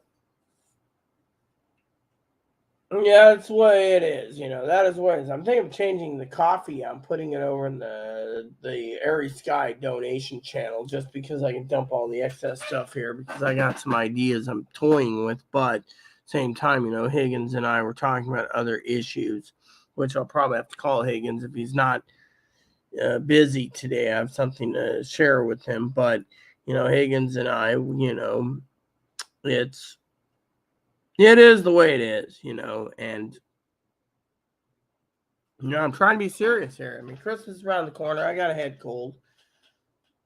that's the way it is. That is what it is. I'm thinking of changing the coffee. I'm putting it over in the Airy Sky donation channel just because I can dump all the excess stuff here because I got some ideas I'm toying with. But same time, Higgins and I were talking about other issues, which I'll probably have to call Higgins if he's not busy today. I have something to share with him. But, Higgins and I, it is the way it is, and I'm trying to be serious here. I mean, Christmas is around the corner. I got a head cold.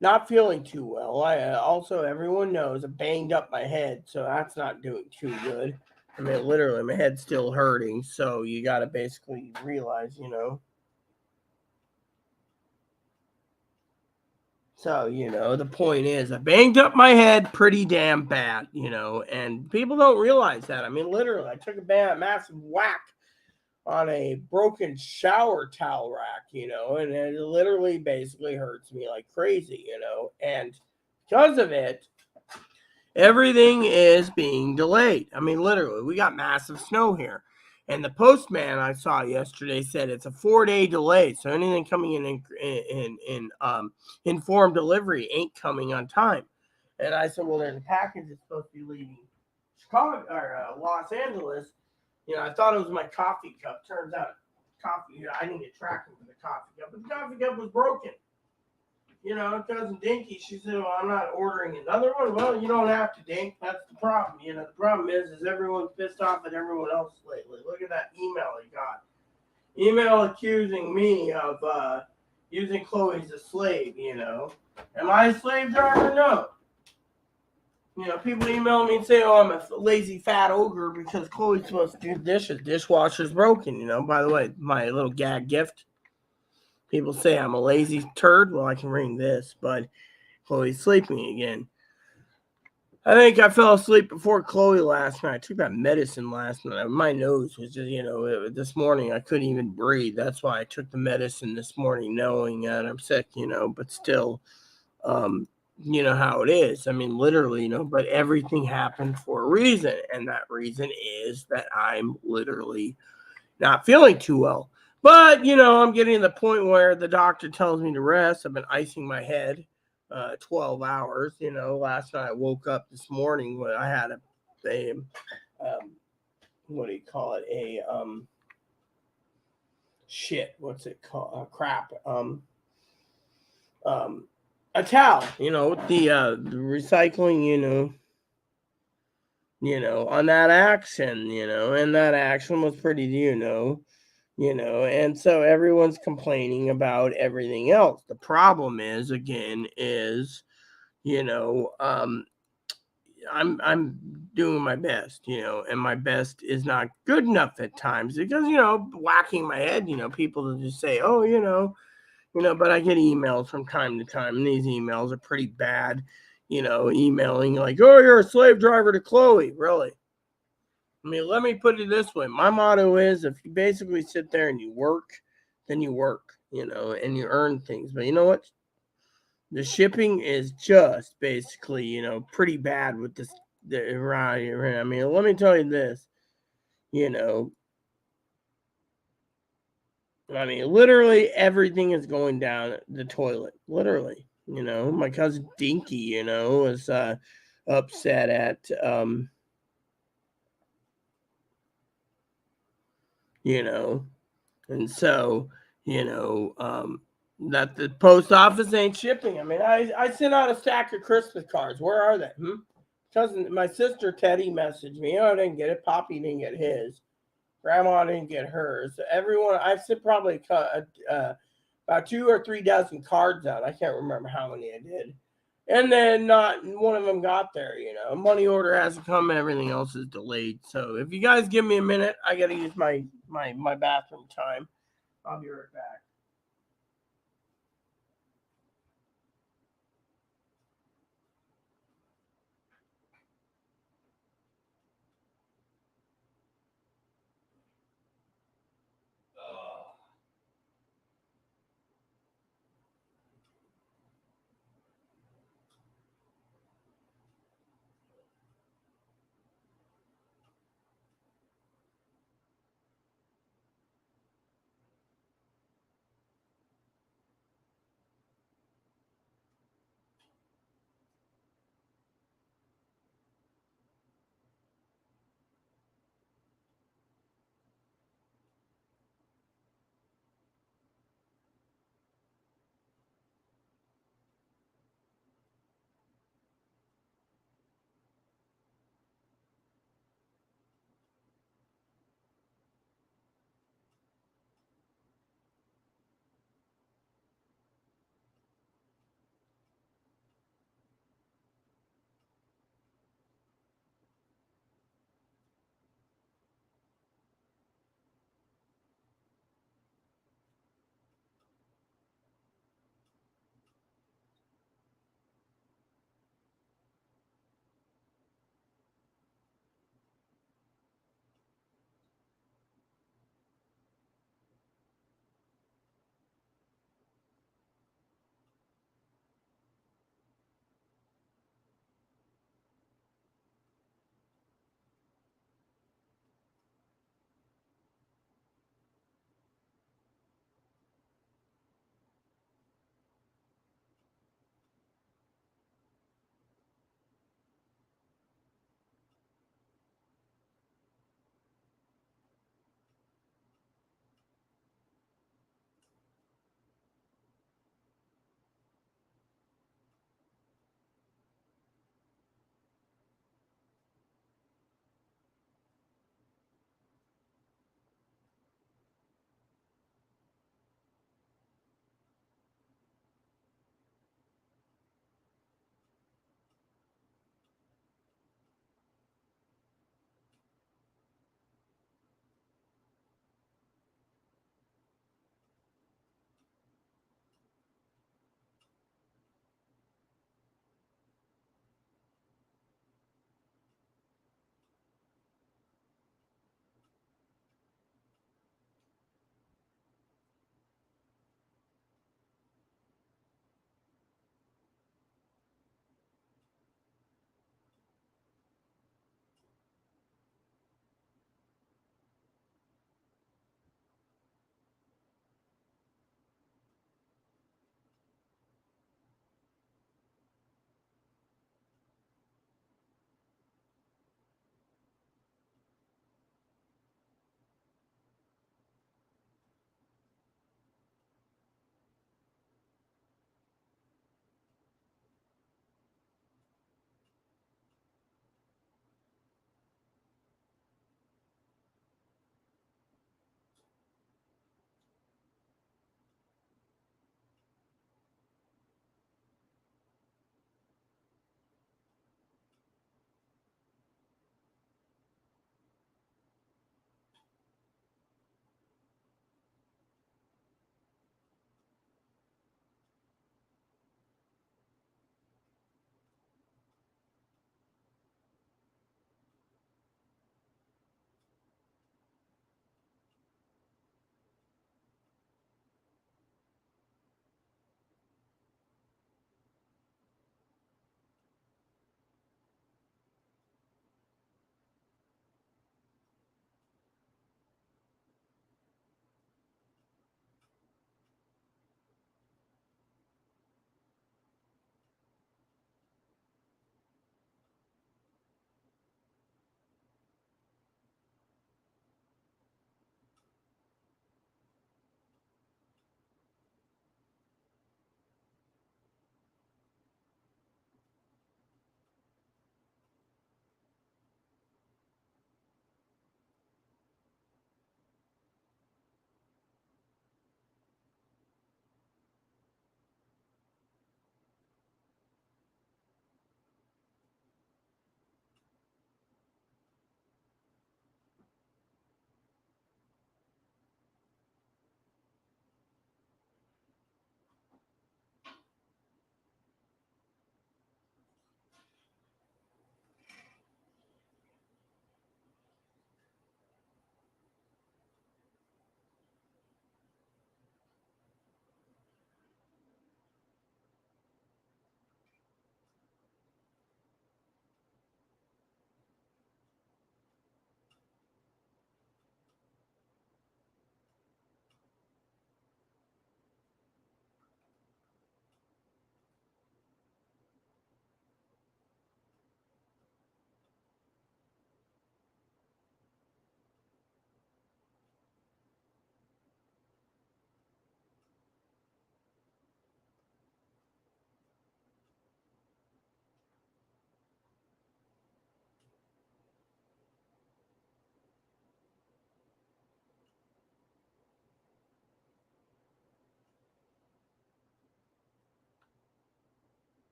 Not feeling too well. I also, everyone knows, I banged up my head, so that's not doing too good. I mean, literally, my head's still hurting, so you got to basically realize, So, the point is, I banged up my head pretty damn bad, and people don't realize that. I mean, literally, I took a massive whack on a broken shower towel rack, and it literally basically hurts me like crazy, and because of it, everything is being delayed. I mean, literally, we got massive snow here. And the postman I saw yesterday said it's a 4-day delay, so anything coming in informed delivery ain't coming on time. And I said, well, there's a package that's supposed to be leaving Chicago or Los Angeles. I thought it was my coffee cup. Turns out, I didn't get tracking for the coffee cup, but the coffee cup was broken. Cousin Dinky, she said, well, I'm not ordering another one. Well, you don't have to, Dink. That's the problem. The problem is everyone's pissed off at everyone else lately. Look at that email he got. Email accusing me of using Chloe as a slave, Am I a slave driver? No. People email me and say, oh, I'm a lazy fat ogre because Chloe's supposed to do dishes. Dishwasher's broken, By the way, my little gag gift. People say I'm a lazy turd. Well, I can ring this, but Chloe's sleeping again. I think I fell asleep before Chloe last night. I took that medicine last night. My nose was just, this morning I couldn't even breathe. That's why I took the medicine this morning knowing that I'm sick, but still, you know how it is. I mean, literally, but everything happened for a reason. And that reason is that I'm literally not feeling too well. But, I'm getting to the point where the doctor tells me to rest. I've been icing my head 12 hours. Last night I woke up this morning when I had a what do you call it? What's it called? Crap. A towel, the recycling, on that action, and that action was pretty, and so everyone's complaining about everything else. The problem is, again, I'm doing my best, and my best is not good enough at times because, whacking my head, people just say, oh, but I get emails from time to time, and these emails are pretty bad. emailing like, oh, you're a slave driver to Chloe. Really? I mean, let me put it this way. My motto is if you basically sit there and you work, then you work, and you earn things. But you know what? The shipping is just basically, pretty bad with this. Right. I mean, let me tell you this, you know, I mean, literally everything is going down the toilet. Literally, my cousin Dinky, was upset at, you know, and so, that the post office ain't shipping. I mean, I sent out a stack of Christmas cards. Where are they? Cousin, my sister Teddy messaged me. Oh, I didn't get it. Poppy didn't get his. Grandma didn't get hers. Everyone, I've sent probably about 2 or 3 dozen cards out. I can't remember how many I did. And then not one of them got there, Money order hasn't come, everything else is delayed. So if you guys give me a minute, I gotta use my bathroom time. I'll be right back.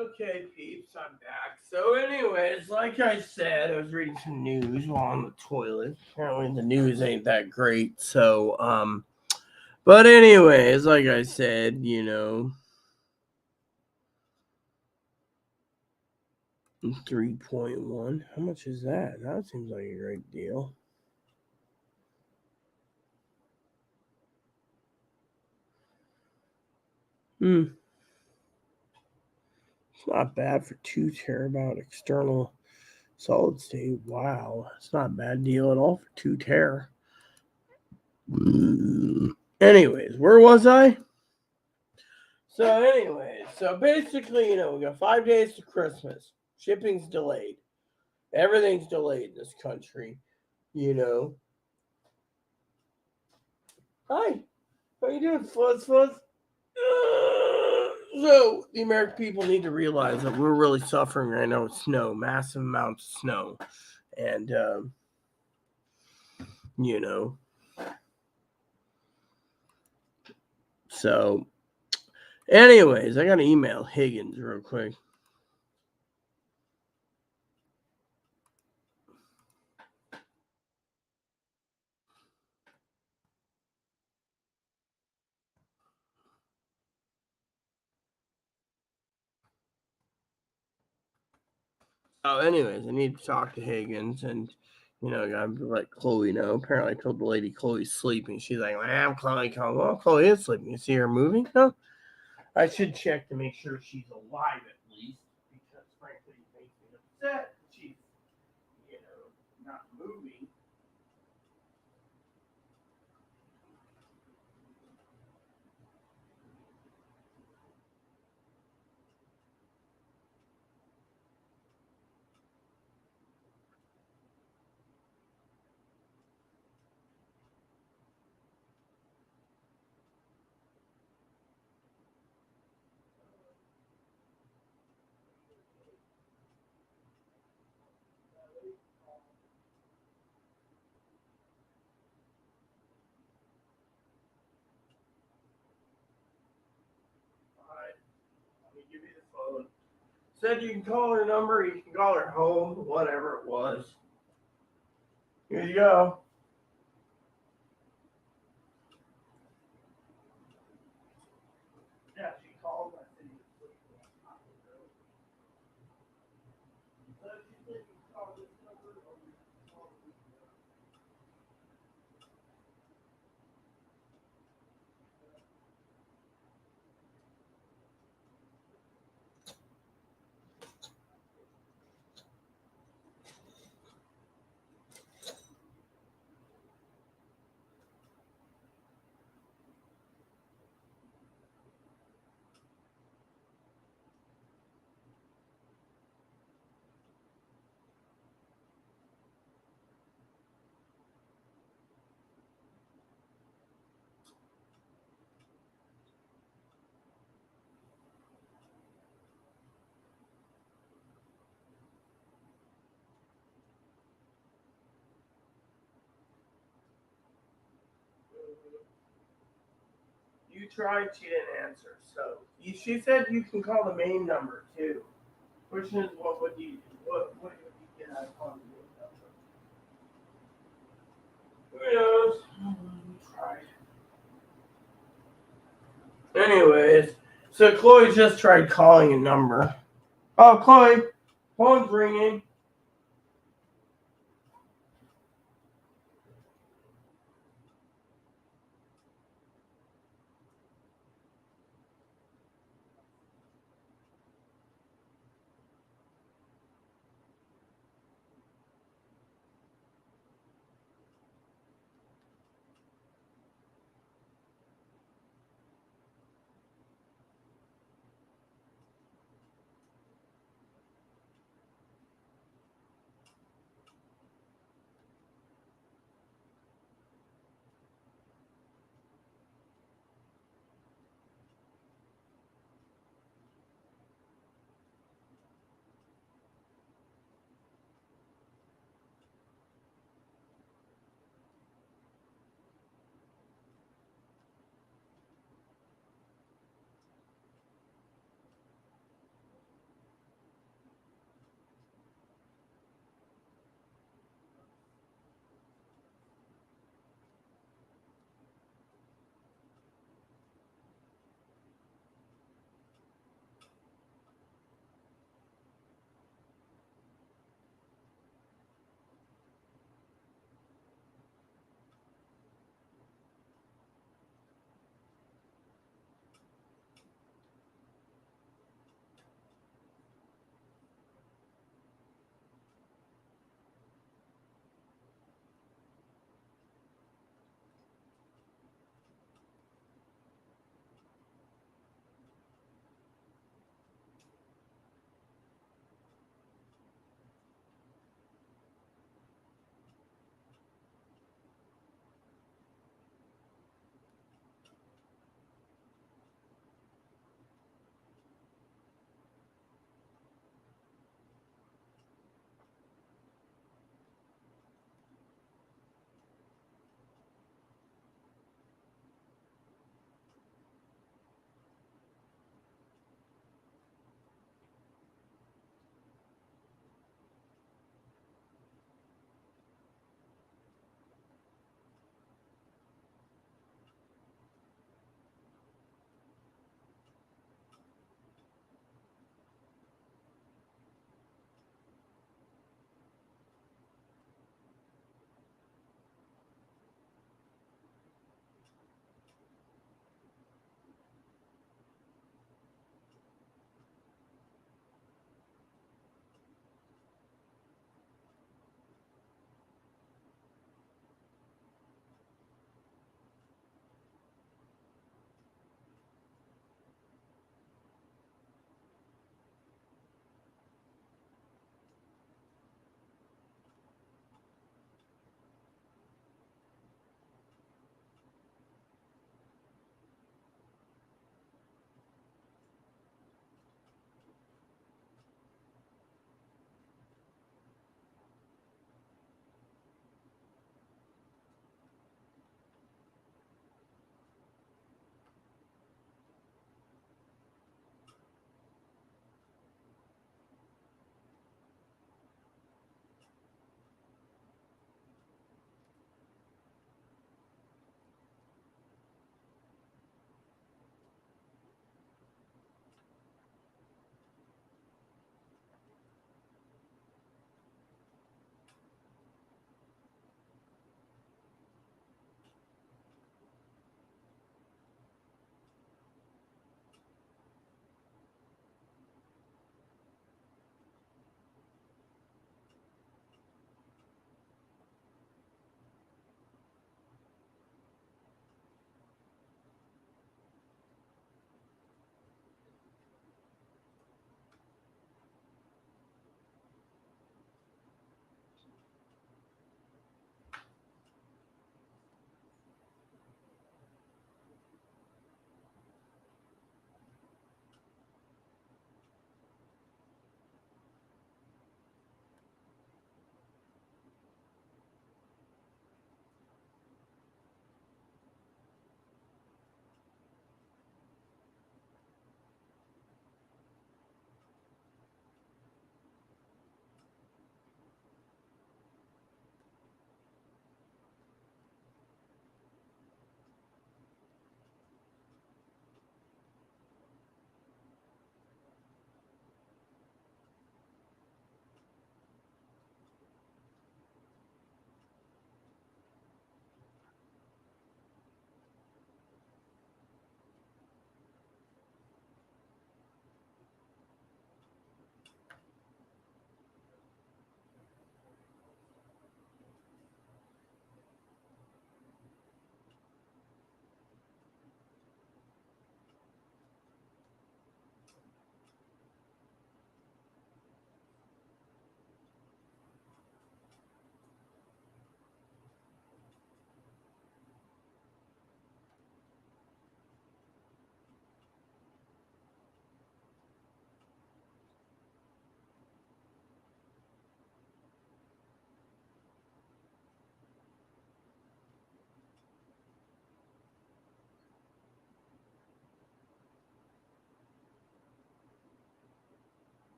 Okay, peeps, I'm back. So, anyways, like I said, I was reading some news while on the toilet. Apparently, the news ain't that great. So, but anyways, like I said, 3.1. How much is that? That seems like a great deal. It's not bad for 2 terabyte external solid state. Wow, it's not a bad deal at all for 2 tera. Anyways, where was I? So basically, we got 5 days to Christmas. Shipping's delayed. Everything's delayed in this country. You know. Hi, how you doing, Fuzz? So the American people need to realize that we're really suffering right now with snow, massive amounts of snow, and you know. So, anyways, I got to email Higgins real quick. Oh, anyways, I need to talk to Higgins, and I gotta let Chloe know. Apparently, I told the lady Chloe's sleeping. She's like, "I'm Chloe." Well, Chloe is sleeping. You see her moving? No, I should check to make sure she's alive at least, because frankly, it makes me upset. She's, not moving. All right, let me give you the phone. Said you can call her number. You can call her home. Whatever it was. Here you go. Yeah, she called. I said you were sleeping. So she said you can call this number. Or you can call this number. You tried, she didn't answer. So she said you can call the main number too. Question is, what would you get out of calling the main number? Who knows? You tried. Anyways, so Chloe just tried calling a number. Oh, Chloe, phone's ringing.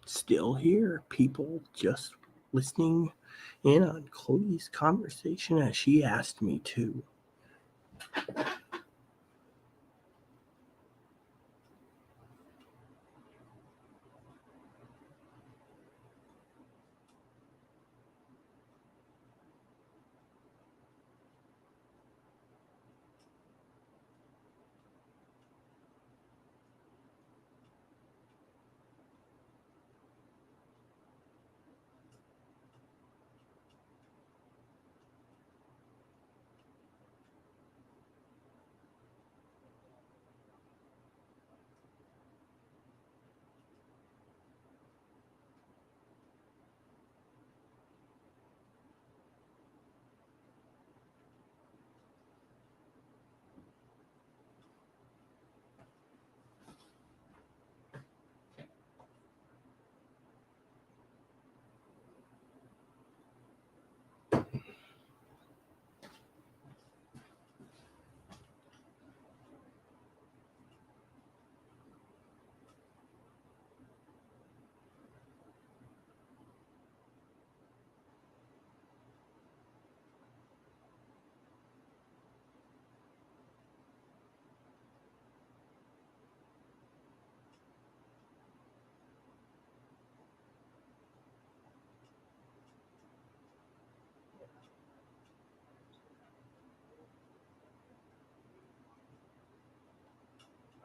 Still here, people just listening in on Chloe's conversation as she asked me to.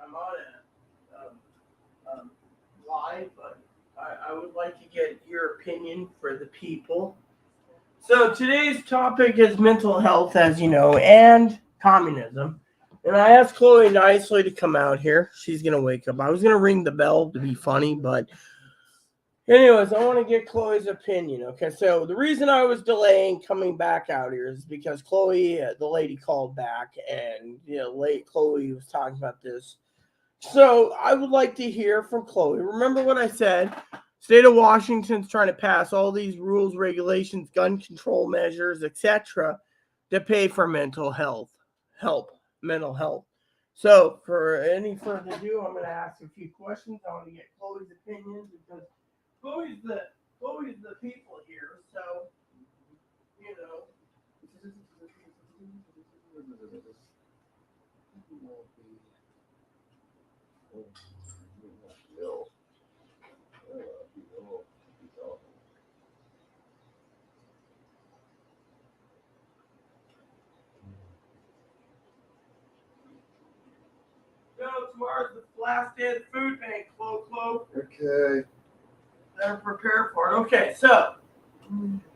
I'm on a live, but I would like to get your opinion for the people. So today's topic is mental health, as you know, and communism. And I asked Chloe nicely to come out here. She's gonna wake up. I was gonna ring the bell to be funny, but anyways, I want to get Chloe's opinion. Okay, so the reason I was delaying coming back out here is because Chloe, the lady, called back, and late Chloe was talking about this. So I would like to hear from Chloe. Remember what I said? State of Washington's trying to pass all these rules, regulations, gun control measures, etc., to pay for mental health mental health. So, for any further ado, I'm going to ask a few questions. I want to get Chloe's opinion because Chloe's the people here. So, you know. No, tomorrow's the last day of the food bank, Chloe. Okay. Better prepare for it. Okay, so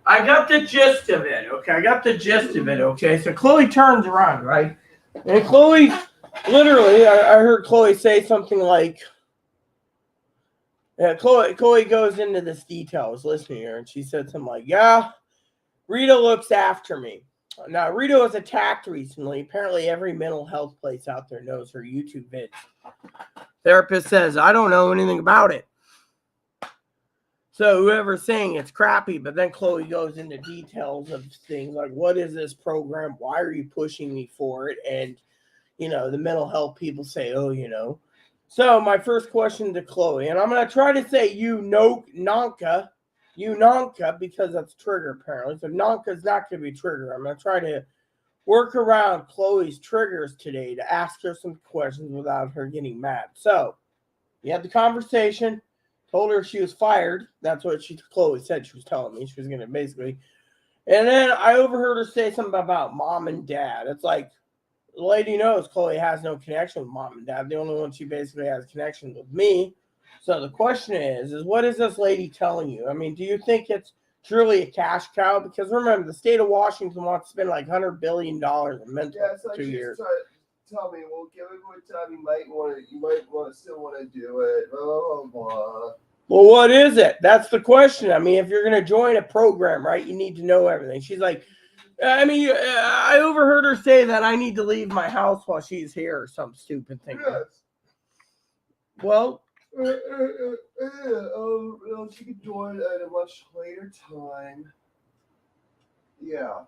I got the gist of it. Okay, so Chloe turns around, right? And Chloe, literally, I heard Chloe say something like, Chloe goes into this detail. I was listening to her, and she said something like, yeah, Rita looks after me. Now, Rita was attacked recently. Apparently, every mental health place out there knows her YouTube vids. Therapist says, I don't know anything about it. So whoever's saying it's crappy, but then Chloe goes into details of things like, what is this program? Why are you pushing me for it? And, the mental health people say, oh. So my first question to Chloe, and I'm going to try to say Nonka, because that's trigger apparently. So Nonka's not going to be trigger. I'm going to try to work around Chloe's triggers today to ask her some questions without her getting mad. So you had the conversation. Told her she was fired. That's what Chloe said she was telling me. She was going to basically. And then I overheard her say something about mom and dad. It's like, the lady knows Chloe has no connection with mom and dad. The only one she basically has a connection with me. So the question is what is this lady telling you? I mean, do you think it's truly a cash cow? Because remember, the state of Washington wants to spend like $100 billion in mental Yeah, 2 years. Tell me, we'll give it more time. You might still want to do it. Blah, blah, blah. Well, what is it? That's the question. I mean, if you're going to join a program, right, you need to know everything. She's like, I overheard her say that I need to leave my house while she's here or some stupid thing. Yes. Well, she could join at a much later time. Yeah.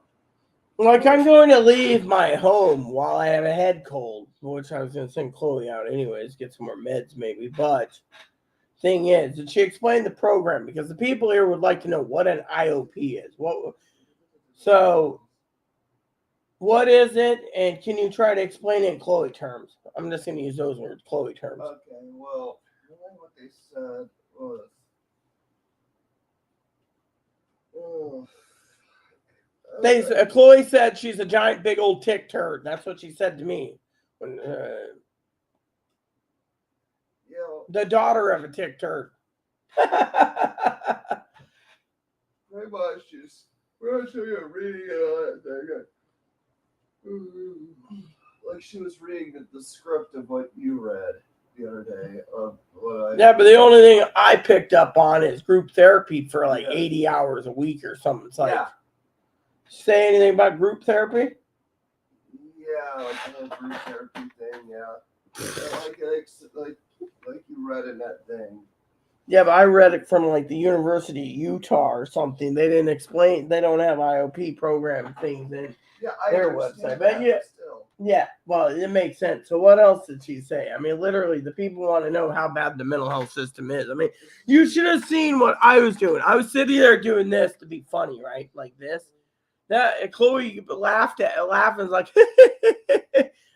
Like, I'm going to leave my home while I have a head cold, which I was going to send Chloe out anyways, get some more meds maybe. But thing is, did she explain the program? Because the people here would like to know what an IOP is. So, what is it? And can you try to explain it in Chloe terms? I'm just going to use those words, Chloe terms. Okay, well, what they said was, Chloe said she's a giant, big old tick turd. That's what she said to me. When, the daughter of a tick turd. Pretty much just, we're going to show you a reading on that thing. Like she was reading the script of what you read the other day of what I. Yeah, but the only thing I picked up on is group therapy for like 80 hours a week or something. It's like, say anything about group therapy? Yeah, like the whole group therapy thing. Yeah, like you read in that thing. Yeah, but I read it from like the University of Utah or something. They didn't explain. They don't have IOP program things in their website. But yeah, well, it makes sense. So what else did she say? I mean, literally, the people want to know how bad the mental health system is. I mean, you should have seen what I was doing. I was sitting there doing this to be funny, right? Like this. That Chloe laughing like,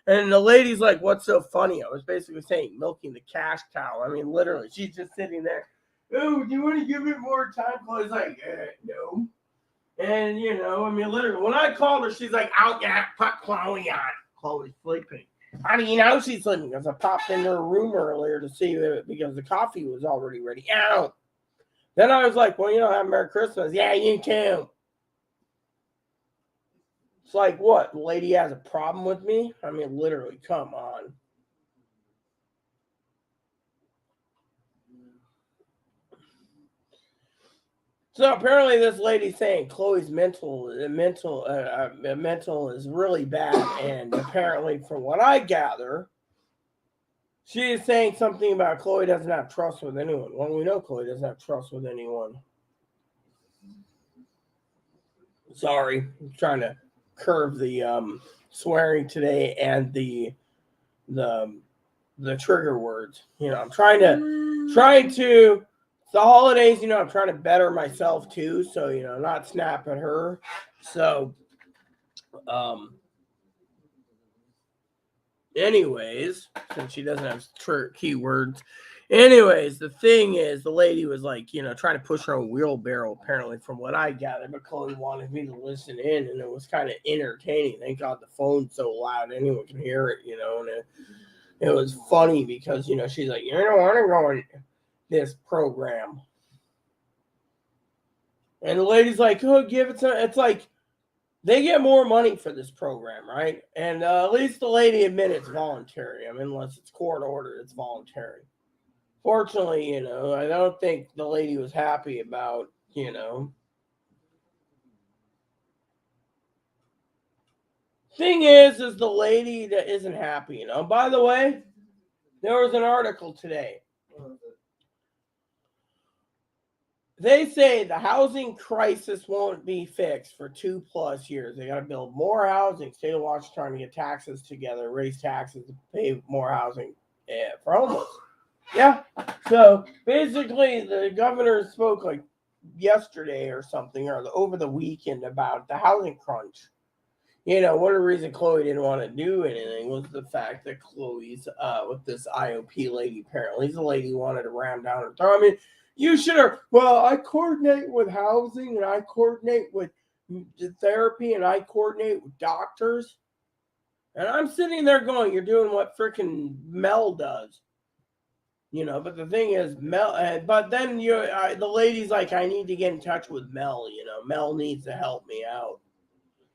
and the lady's like, "What's so funny?" I was basically saying milking the cash cow. I mean, literally, she's just sitting there. Oh, do you want to give it more time? Chloe's like, no. And I mean, literally, when I called her, she's like, "Out, yeah, put Chloe on." Chloe's sleeping. How do you know she's sleeping? Because I popped into her room earlier to see it because the coffee was already ready. Out. Then I was like, "Well, have Merry Christmas." Yeah, you too. It's like, what? The lady has a problem with me? I mean, literally, come on. So apparently, this lady's saying Chloe's mental is really bad, and apparently, from what I gather, she is saying something about Chloe doesn't have trust with anyone. Well, we know Chloe doesn't have trust with anyone. Sorry, I'm trying to curve the swearing today and the trigger words. I'm trying to. It's the holidays. I'm trying to better myself too. So not snap at her. So, anyways, since she doesn't have keywords. Anyways, the thing is, the lady was like, trying to push her own wheelbarrow, apparently, from what I gathered. But Chloe wanted me to listen in, and it was kind of entertaining. Thank God the phone's so loud, anyone can hear it, and it was funny because, she's like, you don't want to go in this program. And the lady's like, oh, give it to, it's like, they get more money for this program, right? And at least the lady admits it's voluntary. I mean, unless it's court ordered, it's voluntary. Fortunately, I don't think the lady was happy about, Thing is the lady that isn't happy, By the way, there was an article today. They say the housing crisis won't be fixed for 2+ years. They got to build more housing. State of Washington trying to get taxes together, raise taxes to pay more housing for homeless. Yeah. So basically, the governor spoke like yesterday or something, or over the weekend about the housing crunch. One of the reasons Chloe didn't want to do anything was the fact that Chloe's with this IOP lady, apparently, the lady wanted to ram down her throat. I mean, you should have. Well, I coordinate with housing, and I coordinate with therapy, and I coordinate with doctors. And I'm sitting there going, "You're doing what freaking Mel does." But the thing is, Mel. But then the lady's like, "I need to get in touch with Mel. Mel needs to help me out."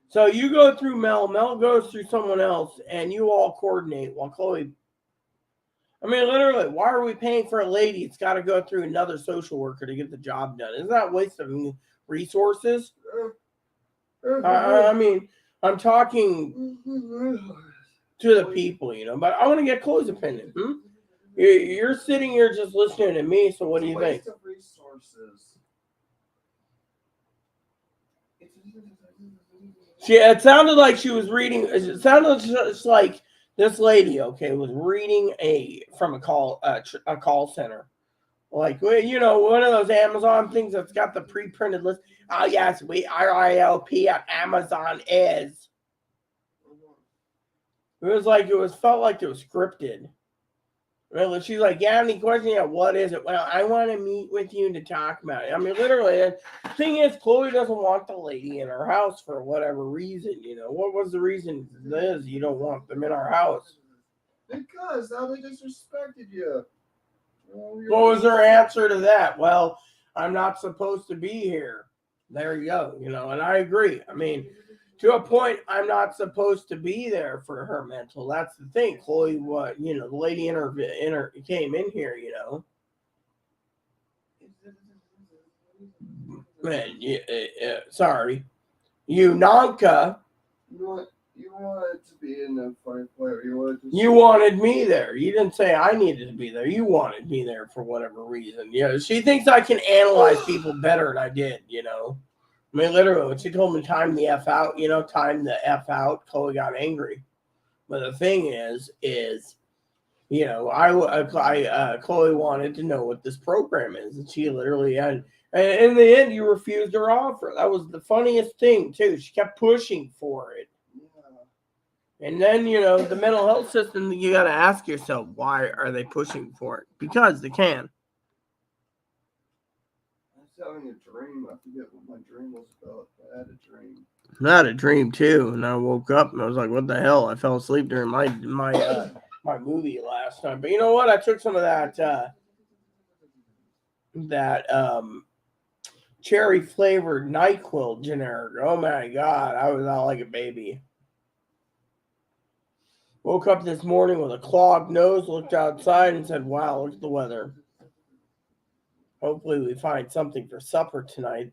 So you go through Mel. Mel goes through someone else, and you all coordinate. While Chloe, I mean, literally, why are we paying for a lady? It's got to go through another social worker to get the job done. Isn't that a waste of resources? I mean, I'm talking to the people, but I want to get Chloe's opinion. You're sitting here just listening to me, so what do you think? Waste of resources. It sounded like she was reading. It sounded just like this lady, okay, was reading from a call center, like one of those Amazon things that's got the pre-printed list. Oh yes, we RILP at Amazon is. It was like felt like it was scripted. Well, she's like, yeah, any question? Yeah, what is it? Well, I want to meet with you to talk about it. I mean, literally, the thing is, Chloe doesn't want the lady in her house for whatever reason. What was the reason? Liz, you don't want them in our house. Because now they disrespected you. What was her answer to that? Well, I'm not supposed to be here. There you go. And I agree. I mean, to a point, I'm not supposed to be there for her mental. That's the thing. Chloe, the lady came in here, Man, sorry. Nanka. You wanted to be in the fight player. You wanted me there. You didn't say I needed to be there. You wanted me there for whatever reason. She thinks I can analyze people better than I did, I mean, literally, when she told me time the F out, time the F out, Chloe got angry. But the thing is, Chloe wanted to know what this program is, and she literally had. And in the end, you refused her offer. That was the funniest thing too. She kept pushing for it. Yeah. And then the mental health system. You got to ask yourself, why are they pushing for it? Because they can. Having a dream. I forget what my dream was about. I had a dream. I had a dream too, and I woke up and I was like, "What the hell?" I fell asleep during my movie last night. But you know what? I took some of that cherry flavored NyQuil generic. Oh my god, I was out like a baby. Woke up this morning with a clogged nose. Looked outside and said, "Wow, look at the weather." Hopefully we find something for supper tonight.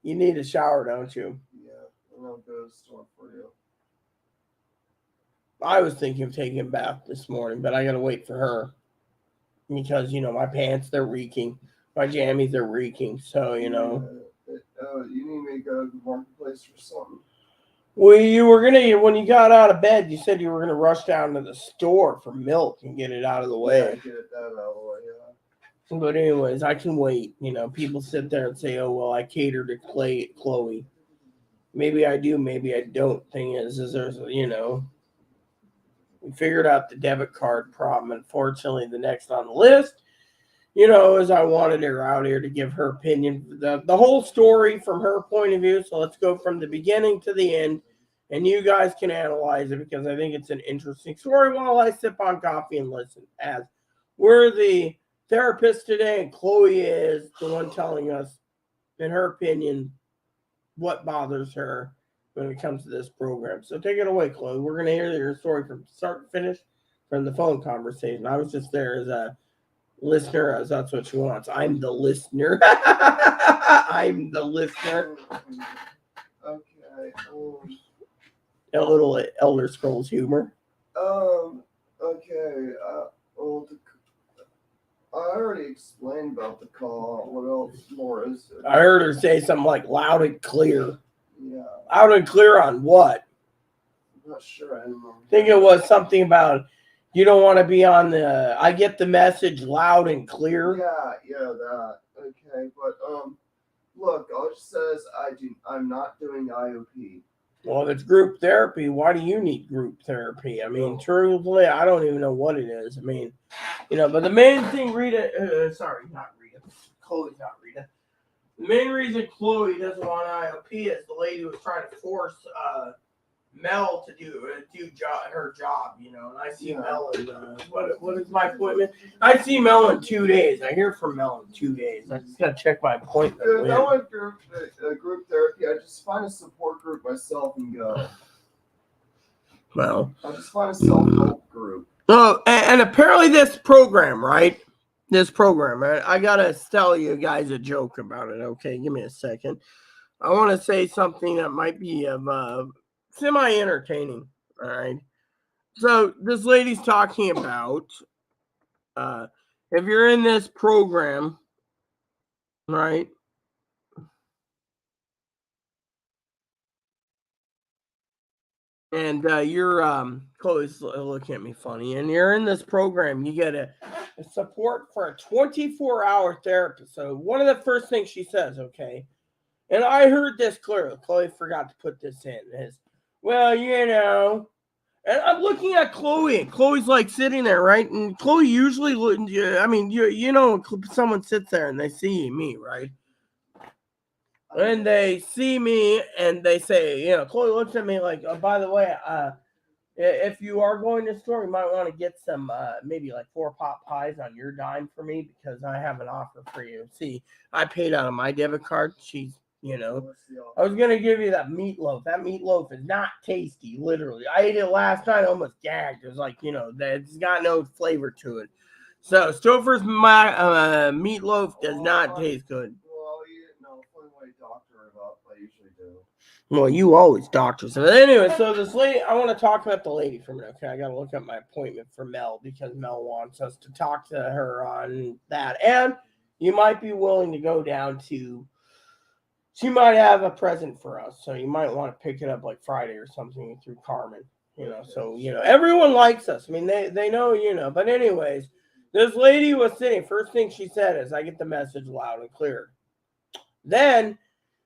You need a shower, don't you? Yeah, I'll go to the store for you. I was thinking of taking a bath this morning, but I gotta wait for her. Because, my pants, they're reeking. My jammies, they're reeking. So, you need me to go to the marketplace for something? Well, you were when you got out of bed, you said you were gonna rush down to the store for milk and get it out of the way. Yeah, get it out of the way, yeah. But anyways, I can wait. People sit there and say, "Oh well, I cater to Chloe." Maybe I do, maybe I don't. Thing is there's we figured out the debit card problem. Unfortunately, the next on the list, is I wanted her out here to give her opinion, the whole story from her point of view. So let's go from the beginning to the end, and you guys can analyze it because I think it's an interesting story while I sip on coffee and listen. As we're the therapist today, and Chloe is the one telling us, in her opinion, what bothers her when it comes to this program. So take it away, Chloe. We're going to hear your story from start to finish from the phone conversation. I was just there as a listener, as that's what she wants. I'm the listener. I'm the listener. Okay. A little Elder Scrolls humor. Okay. I already explained about the call. What else more is it? I heard her say something like loud and clear. Yeah. Loud and clear on what? I'm not sure. I think it was something about you don't want to be on the. I get the message loud and clear. Yeah, that. Okay, but look, all it says I'm not doing IOP. Well, if it's group therapy, why do you need group therapy? I mean, truthfully, I don't even know what it is. I mean, but the main thing, Rita, sorry, not Rita. Chloe's not Rita. The main reason Chloe doesn't want IOP is the lady was trying to force Mel to do her job, and I see Mel in what is my appointment? I see Mel in 2 days. I hear from Mel in 2 days. I just gotta check my appointment. If I want group therapy, I just find a support group myself and go. Well, I just find a self-help group. Oh, and apparently this program, right? This program, right? I gotta tell you guys a joke about it. Okay, give me a second. I want to say something that might be semi-entertaining. All right. So this lady's talking about if you're in this program, right? and you're Chloe's looking at me funny, and you're in this program. You get a support for a 24-hour therapist. So one of the first things she says, okay, and I heard this clearly. Chloe forgot to put this in. Is, well, and I'm looking at Chloe, and Chloe's like sitting there, right? And Chloe usually, I mean, someone sits there and they see me, right? And they see me and they say, Chloe looks at me like, oh, by the way, if you are going to the store, you might want to get some, maybe like 4 pot pies on your dime for me because I have an offer for you. See, I paid out of my debit card. I was going to give you that meatloaf. That meatloaf is not tasty, literally. I ate it last night, I almost gagged. It was like, it's got no flavor to it. So, Stouffer's meatloaf does not taste good. Well, no, funny way to doctor it up. I usually do. Well, you always doctor. So anyway, so this lady, I want to talk about the lady for a minute. Okay, I got to look up my appointment for Mel because Mel wants us to talk to her on that. And you might be willing to go down to, she might have a present for us. So you might want to pick it up like Friday or something through Carmen. So, everyone likes us. I mean, they know, but anyways, this lady was sitting. First thing she said is, I get the message loud and clear. Then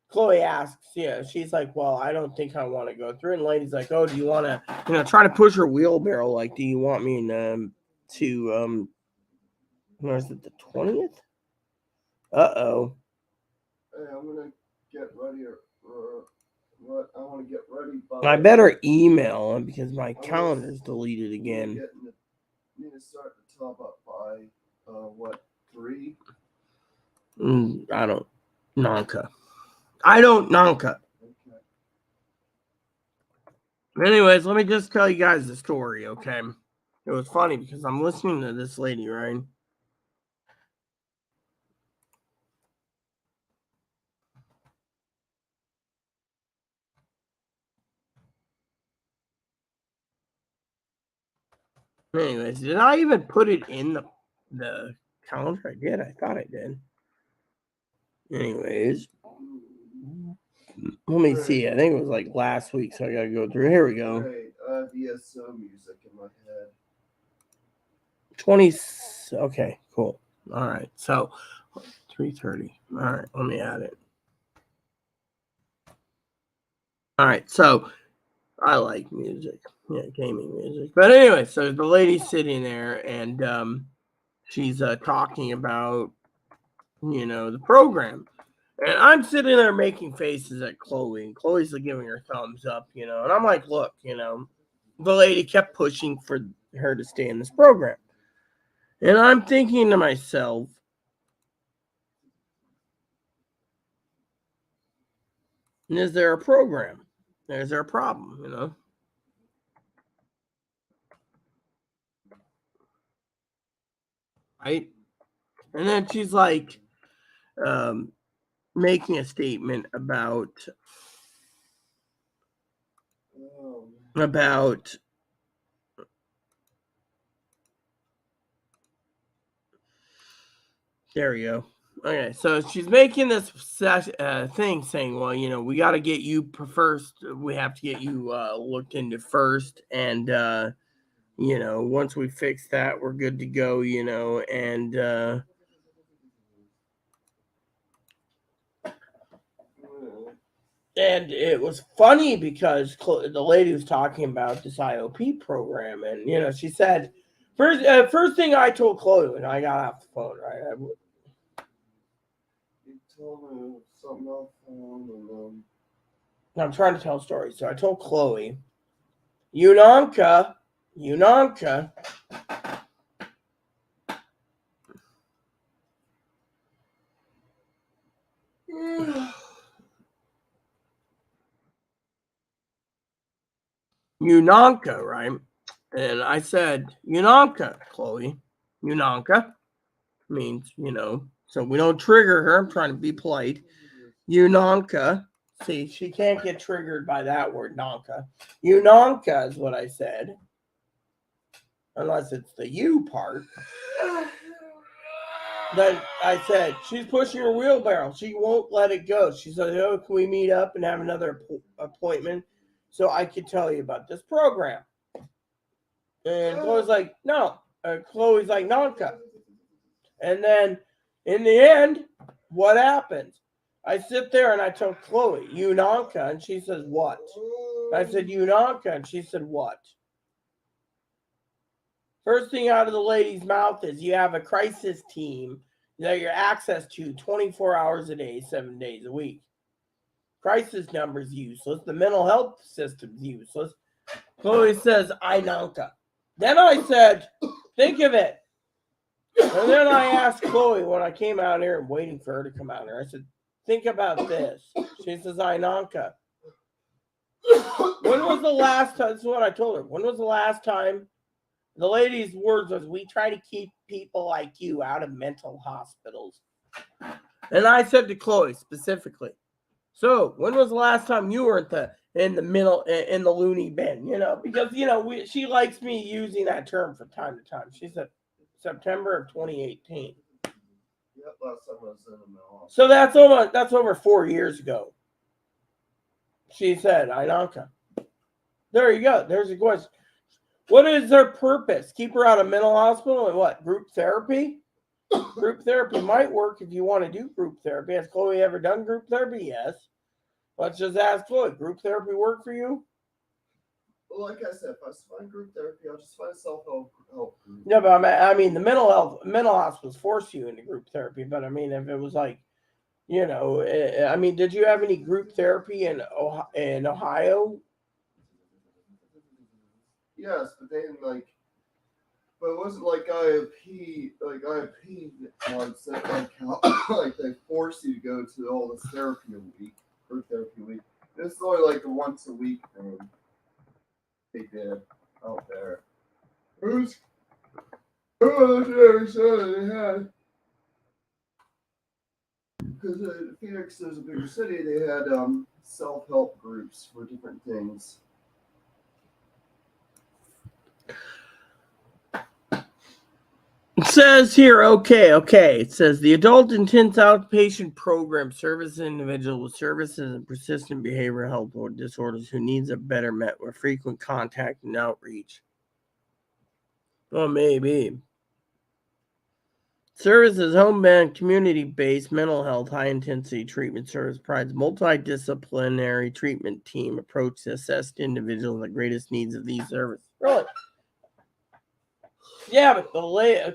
Chloe asks, she's like, well, I don't think I want to go through. And the lady's like, oh, do you want to, try to push her wheelbarrow? Like, do you want me to, where is it, the 20th? Uh-oh. Hey, I'm going to get ready. What? I want to get ready by... I better email him because my calendar's deleted again. Need to start the top up by, 3? I don't, Nanka. Okay. Anyways, let me just tell you guys the story, okay? It was funny because I'm listening to this lady, right? Anyways, did I even put it in the calendar? I did. I thought I did. Anyways, let me see. I think it was like last week, so I gotta go through. Here we go. Great. I have ESO music in my head. 20. Okay, cool. All right. So 3:30. All right, let me add it. All right, so I like music. Yeah, gaming music. But anyway, so the lady's sitting there and she's talking about, the program. And I'm sitting there making faces at Chloe, and Chloe's giving her thumbs up, and I'm like, look, the lady kept pushing for her to stay in this program. And I'm thinking to myself, is there a program? Is there a problem, Right? And then she's like, making a statement about there we go. Okay, so she's making this thing saying, well, we got to get you first. We have to get you looked into first. And, once we fix that, we're good to go, and it was funny because the lady was talking about this IOP program. And, she said, first thing I told Chloe when I got off the phone, right? You told me something else. I'm trying to tell a story. So I told Chloe, Unanka. Unanka, right? And I said, Unanka, Chloe. Unanka means, so we don't trigger her. I'm trying to be polite. Unanka. See, she can't get triggered by that word, Nanka. Unanka is what I said. Unless it's the U part. Then I said, she's pushing her wheelbarrow. She won't let it go. She said, oh, can we meet up and have another appointment? so I could tell you about this program. And Chloe's like, no. Chloe's like, Nanka. And then in the end, what happens? I sit there and I tell Chloe, Unanka, and she says, what? I said, Unanka, and she said, what? First thing out of the lady's mouth is you have a crisis team that you're access to 24 hours a day, 7 days a week. Crisis number's useless. The mental health system's useless. Chloe says, Inanka. Then I said, think of it. And then I asked Chloe when I came out here and waiting for her to come out here, I said, think about this. She says, Inanka. When was the last time? This is what I told her. When was the last time? The lady's words was, we try to keep people like you out of mental hospitals. And I said to Chloe specifically, so when was the last time you were in the loony bin? Because she likes me using that term from time to time. She said September of 2018. Yep, last time I was in the middle. So that's over 4 years ago. She said, Inanka. There you go. There's a question. What is their purpose? Keep her out of mental hospital and what? Group therapy? Group therapy might work if you want to do group therapy. Has Chloe ever done group therapy? Yes. Let's just ask Chloe. Group therapy work for you? Well, like I said, if I find group therapy, I'll just find self-help group. No, but I mean, the mental hospitals force you into group therapy. But I mean, if it was like, I mean, did you have any group therapy in Ohio? Yes, but they didn't but it wasn't like IOP once that like they force you to go to all this therapy a week, group therapy a week. It's only like a once a week thing they did out there. Who's Arizona they had? Because Phoenix is a bigger city, they had self-help groups for different things. It says here, okay. It says the adult intense outpatient program services individuals with services and persistent behavioral health disorders who needs are better met with frequent contact and outreach. Well, maybe. Services home-based, community-based mental health high-intensity treatment service provides multidisciplinary treatment team approach to assess individuals with the greatest needs of these services. Really? Yeah, but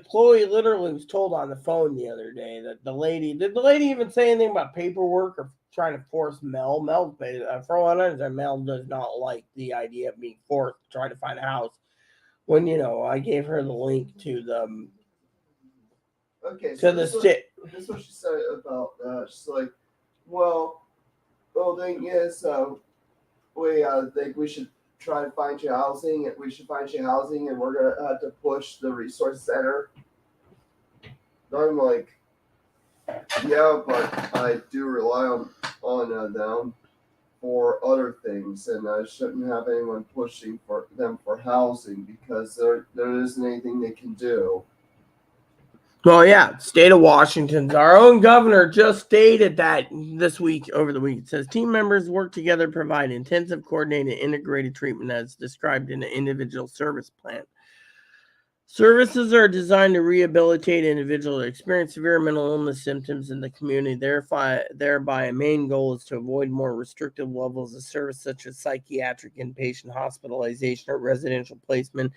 Chloe literally was told on the phone the other day that did the lady even say anything about paperwork or trying to force Mel? For what I understand, Mel does not like the idea of being forced to try to find a house. When, I gave her the link to the This is what she said about that. She's like, well, thing is, we think we should try to find you housing. We should find you housing, and we're gonna have to push the resource center. I'm like, yeah, but I do rely on them for other things, and I shouldn't have anyone pushing for them for housing because there isn't anything they can do. Well, yeah, state of Washington's our own governor just stated that this week, over the week. It says team members work together to provide intensive, coordinated, integrated treatment as described in the individual service plan. Services are designed to rehabilitate individuals that experience severe mental illness symptoms in the community. Thereby, a main goal is to avoid more restrictive levels of service, such as psychiatric inpatient hospitalization or residential placement,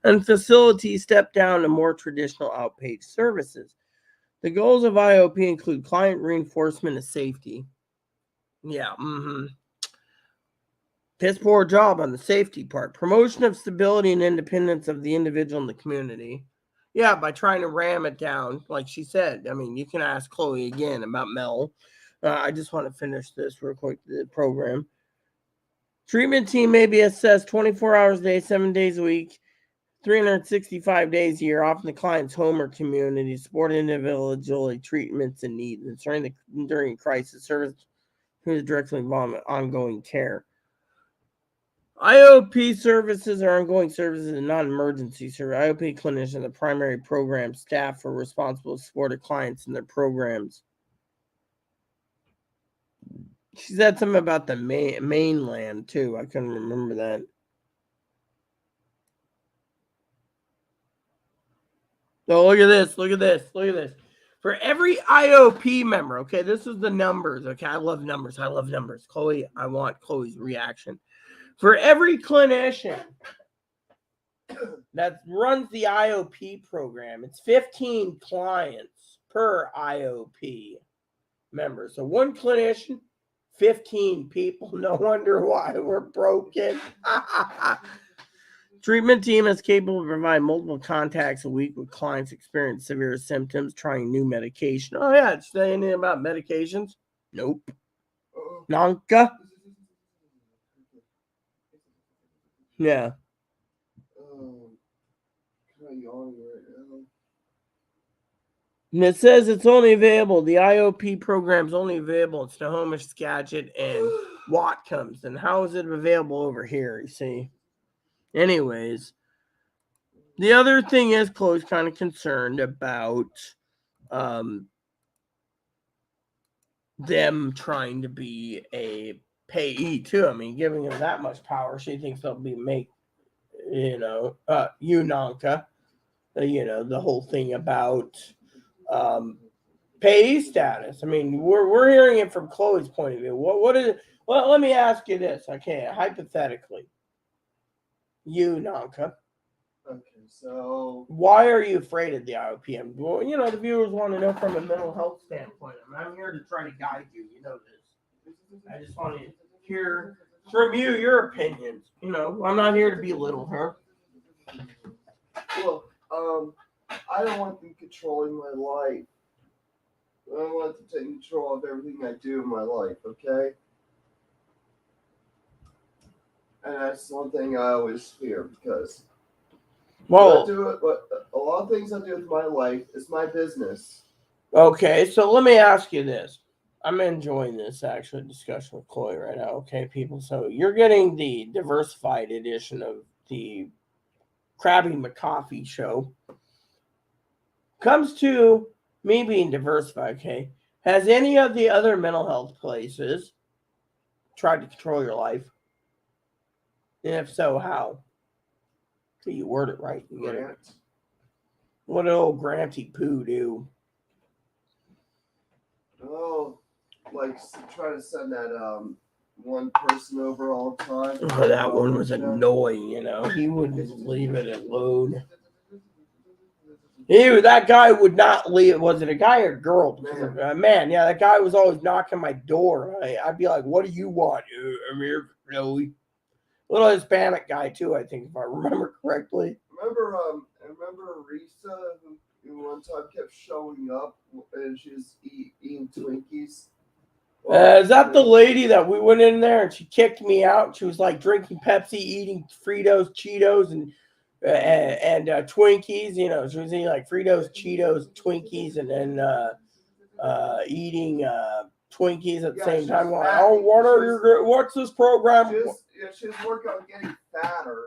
and facilities step down to more traditional outpatient services. The goals of IOP include client reinforcement and safety. Yeah, piss poor job on the safety part. Promotion of stability and independence of the individual and the community. Yeah, by trying to ram it down, like she said. I mean, you can ask Chloe again about Mel. I just want to finish this real quick, the program. Treatment team may be assessed 24 hours a day, 7 days a week, 365 days a year, often the client's home or community, support individual treatments and needs. And during crisis, service who is directly involved in ongoing care. IOP services are ongoing services and non-emergency service. IOP clinicians are the primary program staff are responsible to support clients in their programs. She said something about the mainland too. I couldn't remember that. So look at this. Look at this. Look at this. For every IOP member, okay, this is the numbers. Okay, I love numbers. I love numbers. Chloe, I want Chloe's reaction. For every clinician that runs the IOP program, it's 15 clients per IOP member. So one clinician, 15 people. No wonder why we're broken. Treatment team is capable of providing multiple contacts a week with clients experience severe symptoms, trying new medication. Oh yeah, it's saying anything about medications? Nope. Nanka? Yeah. Kind of yawning right now. And it says it's only available, the IOP program is only available in Snohomish, Skagit, and Whatcombs. And how is it available over here, you see? Anyways, the other thing is Chloe's kind of concerned about them trying to be a payee too. I mean, giving them that much power, she thinks they'll be Nanka, the whole thing about payee status. I mean, we're hearing it from Chloe's point of view. What is it? Well, let me ask you this, okay? Hypothetically, Nanka. Okay, so Why are you afraid of the IOPM? Well, the viewers want to know from a mental health standpoint. I'm here to try to guide you. You know this. I just want to hear from you your opinions. I'm not here to belittle her. Well, I don't want them controlling my life. I don't want them taking control of everything I do in my life, okay? And that's one thing I always fear because a lot of things I do with my life is my business. Okay, so let me ask you this. I'm enjoying this actual discussion with Chloe right now, okay, people? So you're getting the diversified edition of the Krabby McCoffee show. Comes to me being diversified, okay? Has any of the other mental health places tried to control your life? And if so, how? So you word it right. You get it. What did old Granty Poo do? Oh, like try to send that one person over all the time. Oh, that one was annoying, He wouldn't leave it alone. That guy would not leave. Was it a guy or a girl? Man, yeah, that guy was always knocking my door. I'd be like, "What do you want?" I'm here for Chloe. Little Hispanic guy too, I think, if I remember correctly. Remember Rita, who one time kept showing up and she was eating Twinkies. Is that the lady that we went in there and she kicked me out? She was like drinking Pepsi, eating Fritos, Cheetos, and Twinkies. She was eating like Fritos, Cheetos, Twinkies, and then eating Twinkies at the same time. What's this program? She was working on getting fatter.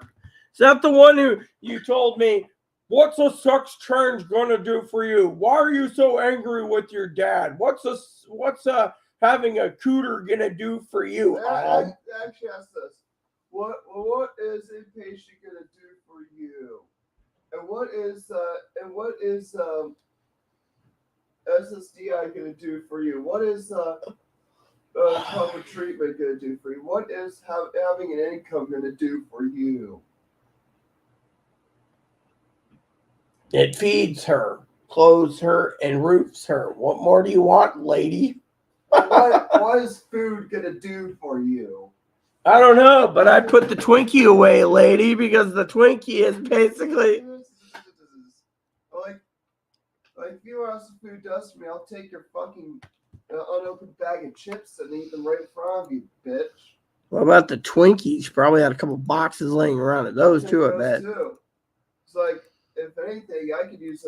Is that the one who you told me, what's a sex change gonna do for you? Why are you so angry with your dad? What's having a cooter gonna do for you? I actually asked this. What is inpatient gonna do for you? And what is SSDI gonna do for you? What is proper treatment gonna do for you? What is having an income gonna do for you? It feeds her, clothes her, and roofs her. What more do you want, lady? What is food gonna do for you? I don't know, but I put the Twinkie away, lady, because the Twinkie is basically like if you ask what food does for me, I'll take your fucking unopened bag of chips and eat them right in front of you, bitch. What about the Twinkies? You probably had a couple boxes laying around of those too, I bet. It's like, if anything, I could use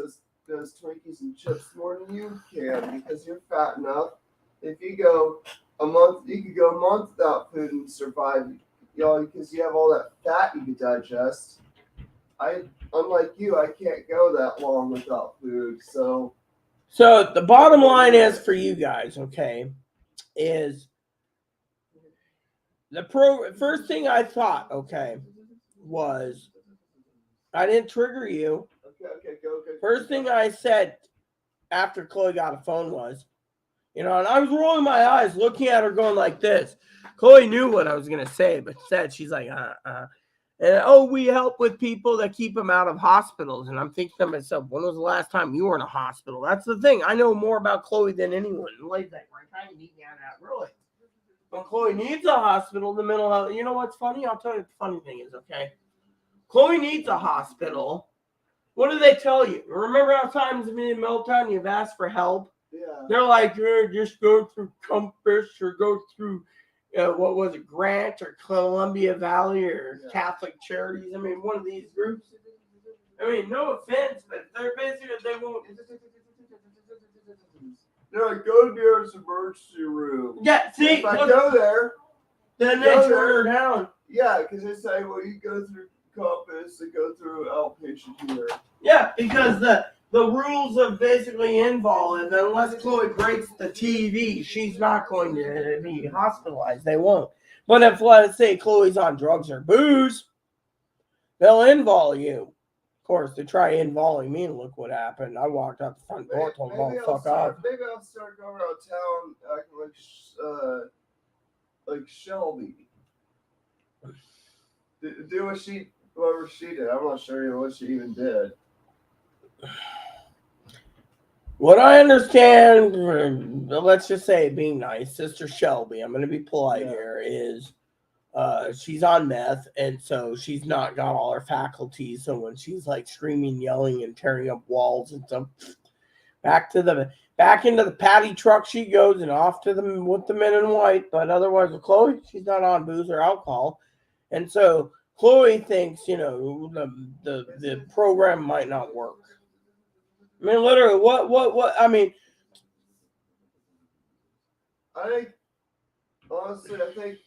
those Twinkies and chips more than you can because you're fat enough. If you go a month, you could go a month without food and survive, because you have all that fat you could digest. Unlike you, I can't go that long without food. So the bottom line is for you guys, okay, is first thing I thought, okay, was I didn't trigger you. Okay, go. First thing I said after Chloe got a phone was, and I was rolling my eyes, looking at her, going like this. Chloe knew what I was gonna say, but said she's like, And we help with people that keep them out of hospitals. And I'm thinking to myself, when was the last time you were in a hospital? That's the thing. I know more about Chloe than anyone. Like that, we're trying to beat down that really. When Chloe needs a hospital, the mental health. You know what's funny? I'll tell you what the funny thing is. Okay, Chloe needs a hospital. What do they tell you? Remember how times in Milltown you've asked for help? Yeah. They're like, just go through Compass or go through, what was it, Grant or Columbia Valley or Catholic Charities. I mean, one of these groups. I mean, no offense, but they're basically, they won't. They're like, go to the nearest emergency room. Yeah, see? If I go there. Then they turn her down. Yeah, because they say, well, you go through Compass and go through outpatient here. Yeah, because the rules of basically involved, unless Chloe breaks the TV, she's not going to be hospitalized. They won't. But if, let's say, Chloe's on drugs or booze, they'll involve you. Of course, they try involving me, and look what happened. I walked out the front door, told them all to fuck off. Maybe I'll start going around town acting like Shelby. Do whatever she did. I'm not sure what she even did. What I understand, let's just say being nice, Sister Shelby, I'm going to be polite here, is she's on meth, and so she's not got all her faculties. So when she's like screaming, yelling, and tearing up walls and stuff, back into the paddy truck she goes, and off to with the men in white. But otherwise, with Chloe, she's not on booze or alcohol, and so Chloe thinks the program might not work. I mean, literally, what? I mean, Honestly, I think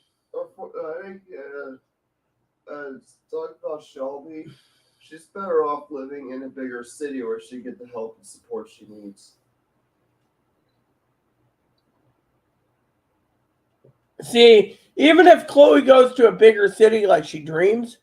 talking about Shelby, she's better off living in a bigger city where she get the help and support she needs. See, even if Chloe goes to a bigger city like she dreams,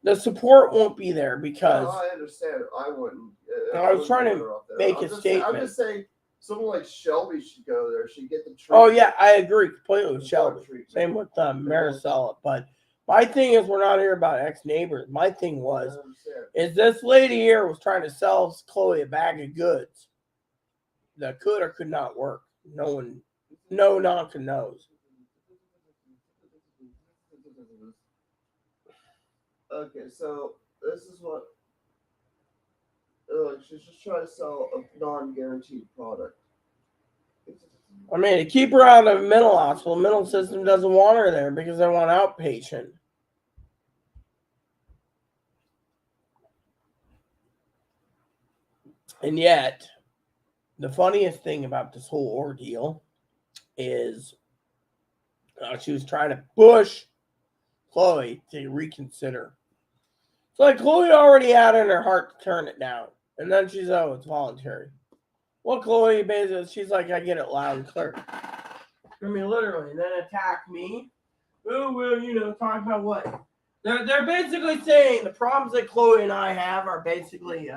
the support won't be there because. No, I understand. I wouldn't. I was trying to make a statement. I'm just saying, someone like Shelby should go there. She'd get the treatment. Oh yeah, I agree completely with Shelby. Same with Marisol. But my thing is, we're not here about ex-neighbors. My thing is this lady here was trying to sell Chloe a bag of goods that could or could not work. No knows. Okay, so this is what she's just trying to sell a non-guaranteed product. I mean, to keep her out of a mental hospital, the mental system doesn't want her there because they want outpatient. And yet, the funniest thing about this whole ordeal is she was trying to push Chloe to reconsider. It's like Chloe already had in her heart to turn it down. And then she's, it's voluntary. Well, Chloe, basically, she's like, I get it loud and clear. I mean, literally. And then attack me. Oh, well, talk about what? They're basically saying the problems that Chloe and I have are basically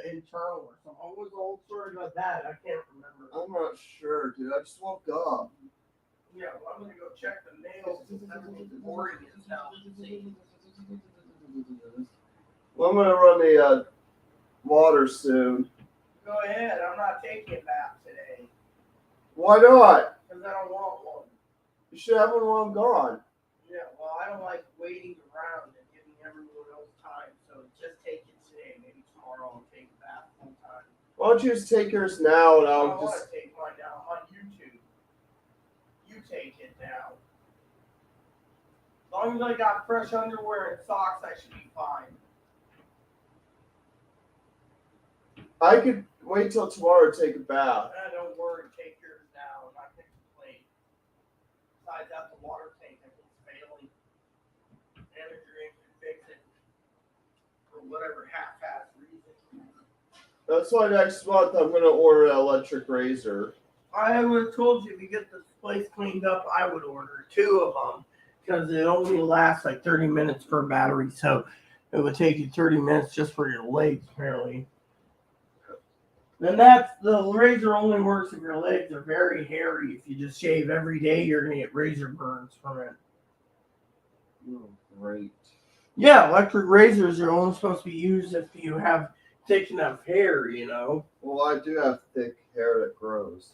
internal or something. What was the whole story about that? I can't remember. I'm not sure, dude. I just woke up. Yeah, well, I'm going to go check the mail. That's what boring is now. Well, I'm going to run the water soon. Go ahead. I'm not taking a bath today. Why not? Because I don't want one. You should have one while I'm gone. Yeah, well, I don't like waiting around and giving everyone else time. So just take it today. Maybe tomorrow I'll take a bath sometime. Why don't you just take yours now and I I'll don't want just... to take mine now. I'm on YouTube. You take it now. As long as I got fresh underwear and socks, I should be fine. I could wait till tomorrow to take a bath. Don't worry, take yours now. I'm not going to complain. Besides that, the water tank I think is failing. Manager ain't can fix it for whatever half-ass reason. That's why next month I'm going to order an electric razor. I would have told you to get this place cleaned up, I would order 2 of them. because it only lasts like 30 minutes per battery. So it would take you 30 minutes just for your legs, apparently. And the razor only works if your legs are very hairy. If you just shave every day, you're gonna get razor burns from it. Oh, great. Yeah, electric razors are only supposed to be used if you have thick enough hair, you know. Well, I do have thick hair that grows.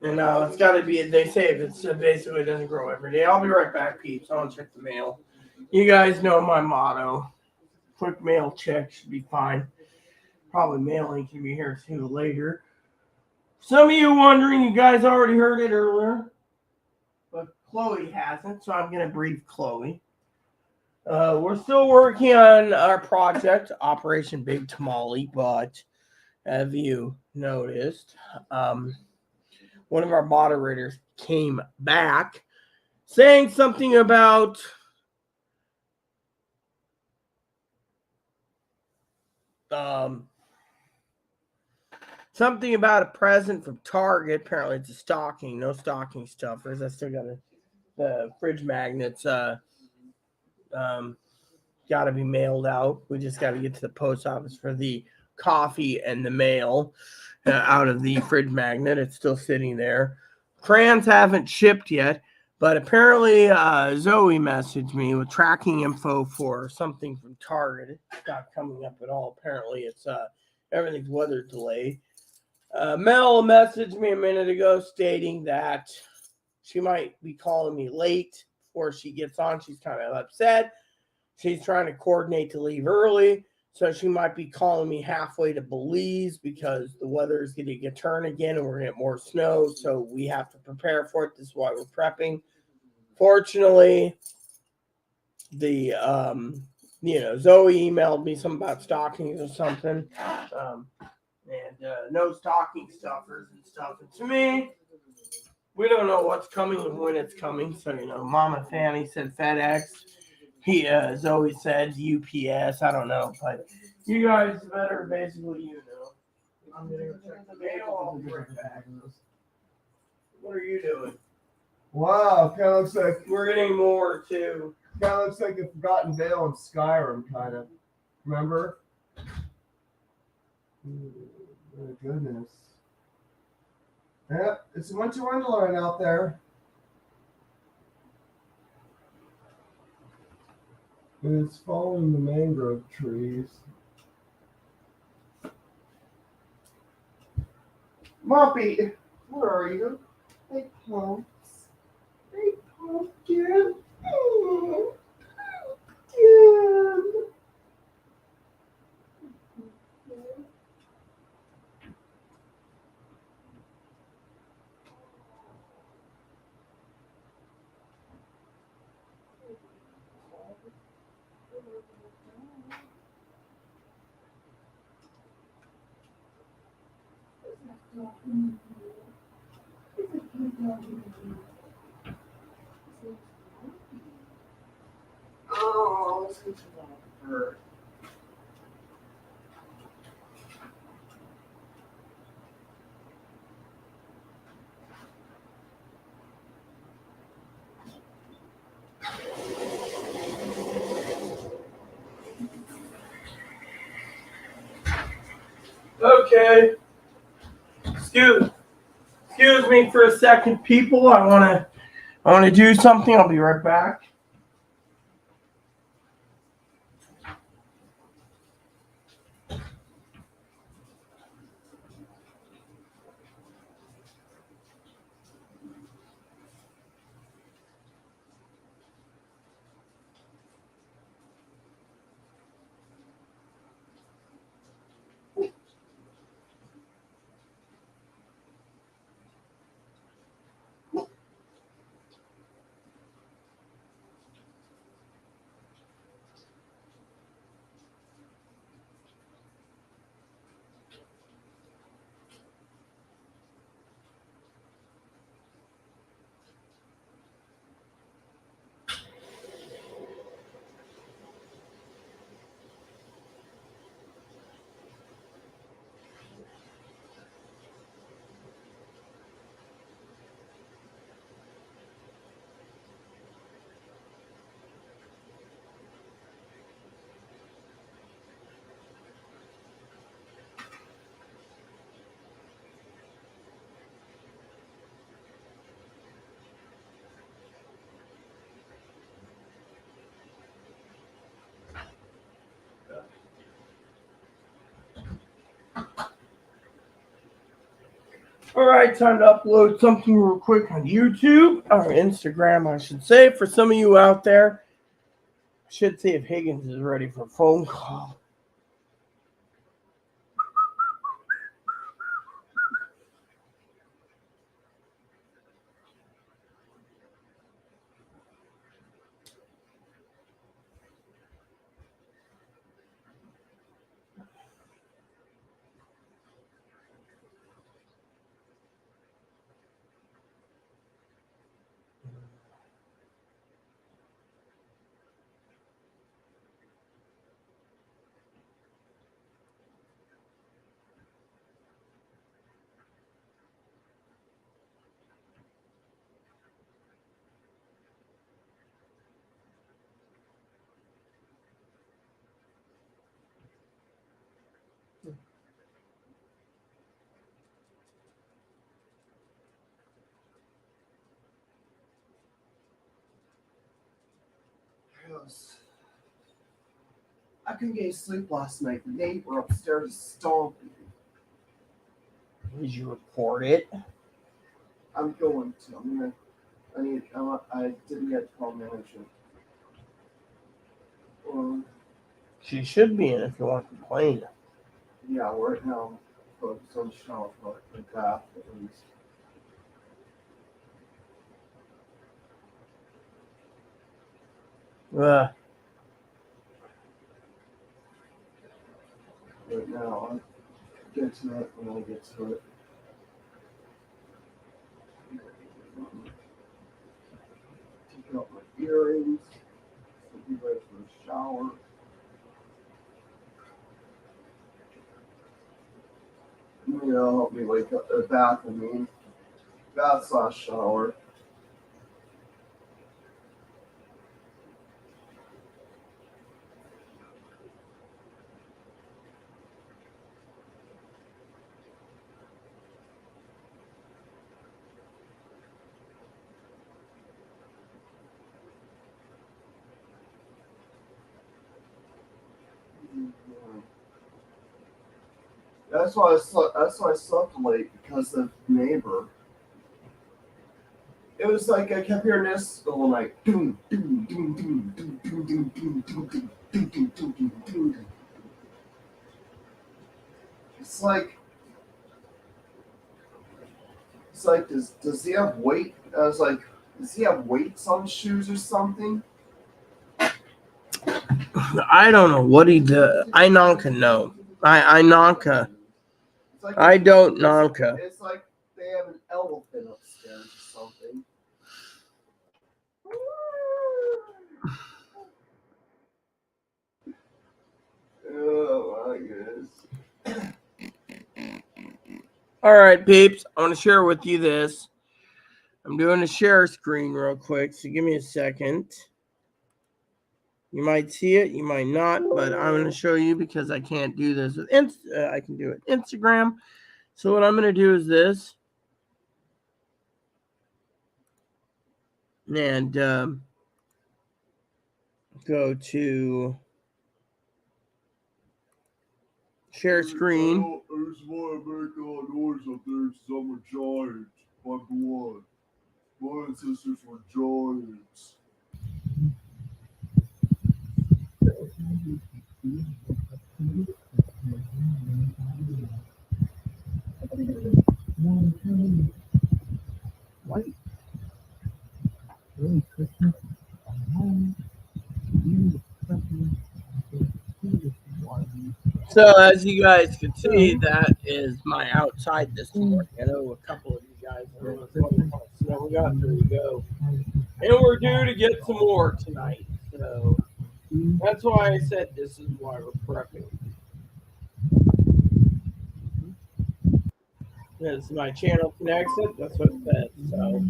And it's got to be, they say if it's basically it doesn't grow every day. I'll be right back, peeps. I want to check the mail. You guys know my motto. Quick mail check should be fine. Probably mailing can be here too later. Some of you wondering, you guys already heard it earlier, but Chloe hasn't, so I'm going to brief Chloe. We're still working on our project, Operation Big Tamale, but have you noticed, one of our moderators came back saying something about something about a present from Target. Apparently it's a stocking, no stocking stuffers. I still got the fridge magnets got to be mailed out. We just got to get to the post office for the coffee and the mail out of the fridge magnet. It's still sitting there. Crayons haven't shipped yet, but apparently Zoe messaged me with tracking info for something from Target. It's not coming up at all. Apparently it's everything's weather delayed. Mel messaged me a minute ago stating that she might be calling me late before she gets on. She's kind of upset. She's trying to coordinate to leave early, so she might be calling me halfway to Belize because the weather is going to turn again and we're going to get more snow, so we have to prepare for it. This is why we're prepping. Fortunately, the Zoe emailed me something about stockings or something, and no stocking stuffers and stuff. And to me, we don't know what's coming and when it's coming. So Mama Fanny said FedEx. Zoe said UPS. I don't know, but you guys better basically I'm gonna go check the mail. I'll be right back. What are you doing? Wow, kind of looks like We're getting more too. kind of looks like a Forgotten Vale in Skyrim, kind of. Remember? Oh, goodness. Yep, it's a winter wonderland out there. And it's following the mangrove trees. Moppy, where are you? Hey, Pumps. Hey, Pumpkin. Oh, Pumpkin. Oh, listen to that bird. Okay. Excuse me for a second, people. I wanna do something. I'll be right back. All right, time to upload something real quick on YouTube or Instagram, I should say. For some of you out there, I should see if Higgins is ready for a phone call. I couldn't get sleep last night. The neighbor upstairs is stomping. Did you report it? I'm going to. I didn't get to call management. She should be in if you want to complain. Yeah, right now, focus on the shower for the bath at least. Right now, I'll get to it when I get to it. Take out my earrings. Be ready for a shower. Help me wake up. Bath, I mean. Bath / shower. That's why I slept late, because of the neighbor. It was like I kept hearing this the whole night. It's like does he have weight? I was like, does he have weights on shoes or something? I don't know what he does. I Nanka know. I Nanka. Like I don't Nanka. It's like they have an elephant upstairs or something. Oh my goodness. All right, peeps. I want to share with you this. I'm doing a share screen real quick, so give me a second. You might see it, you might not, but I'm going to show you because I can't do this with I can do it Instagram. So what I'm going to do is this, and go to share screen. I just want to make a noise up there because I'm a giant by blood. My ancestors were giants. So as you guys can see, that is my outside this morning. I know a couple of you guys are wondering how much snow we got. There we go. And we're due to get some more tonight. So that's why I said this is why we're prepping. As my channel connects it, that's what it says. So,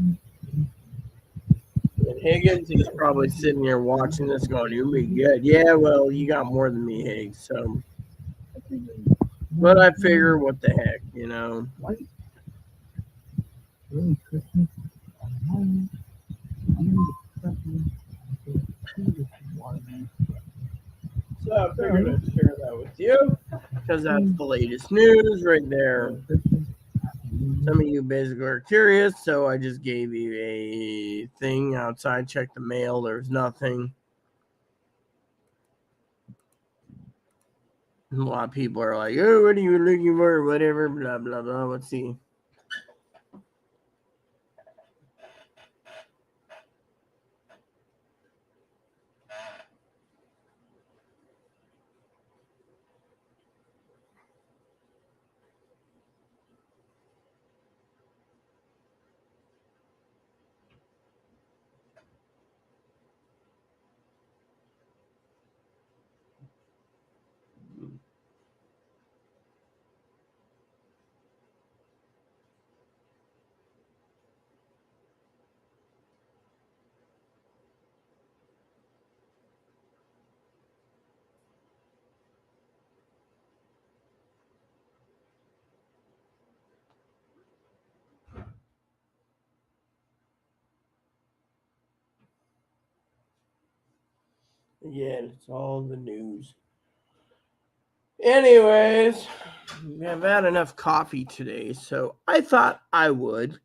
and Higgins, he's probably sitting here watching this going, you'll be good. Yeah, well, you got more than me, Higgs. So, but I figure, what the heck, you know. So I figured I'd share that with you because that's the latest news right there. Some of you basically are curious, so I just gave you a thing outside. Check the mail. There's nothing. A lot of people are like, oh, what are you looking for? Whatever, blah, blah, blah. Let's see. Again, it's all the news. Anyways, I've had enough coffee today, so I thought I would,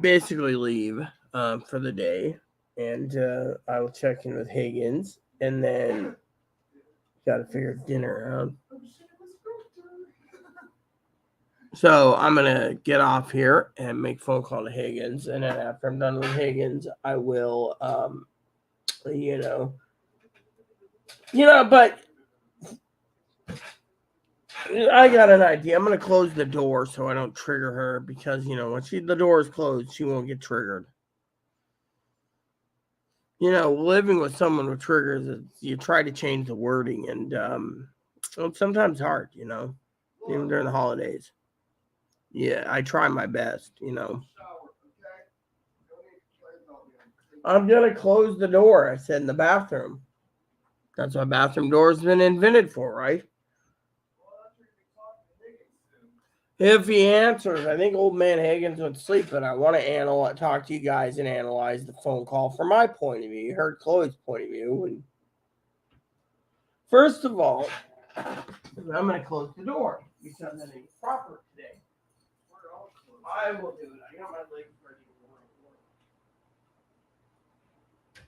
basically leave for the day, and I will check in with Higgins, and then got to figure dinner out. So I'm gonna get off here and make a phone call to Higgins, and then after I'm done with Higgins, I will, but I got an idea. I'm gonna close the door so I don't trigger her because when the door is closed, she won't get triggered. Living with someone with triggers, you try to change the wording, and it's sometimes hard, even during the holidays. Yeah, I try my best, I'm gonna close the door. I said in the bathroom. That's what bathroom doors been invented for, right? If he answers, I think old man Higgins would sleep, but I want to talk to you guys and analyze the phone call from my point of view. You heard Chloe's point of view. And first of all, I'm going to close the door because that ain't proper today. I will do it. I got my legs ready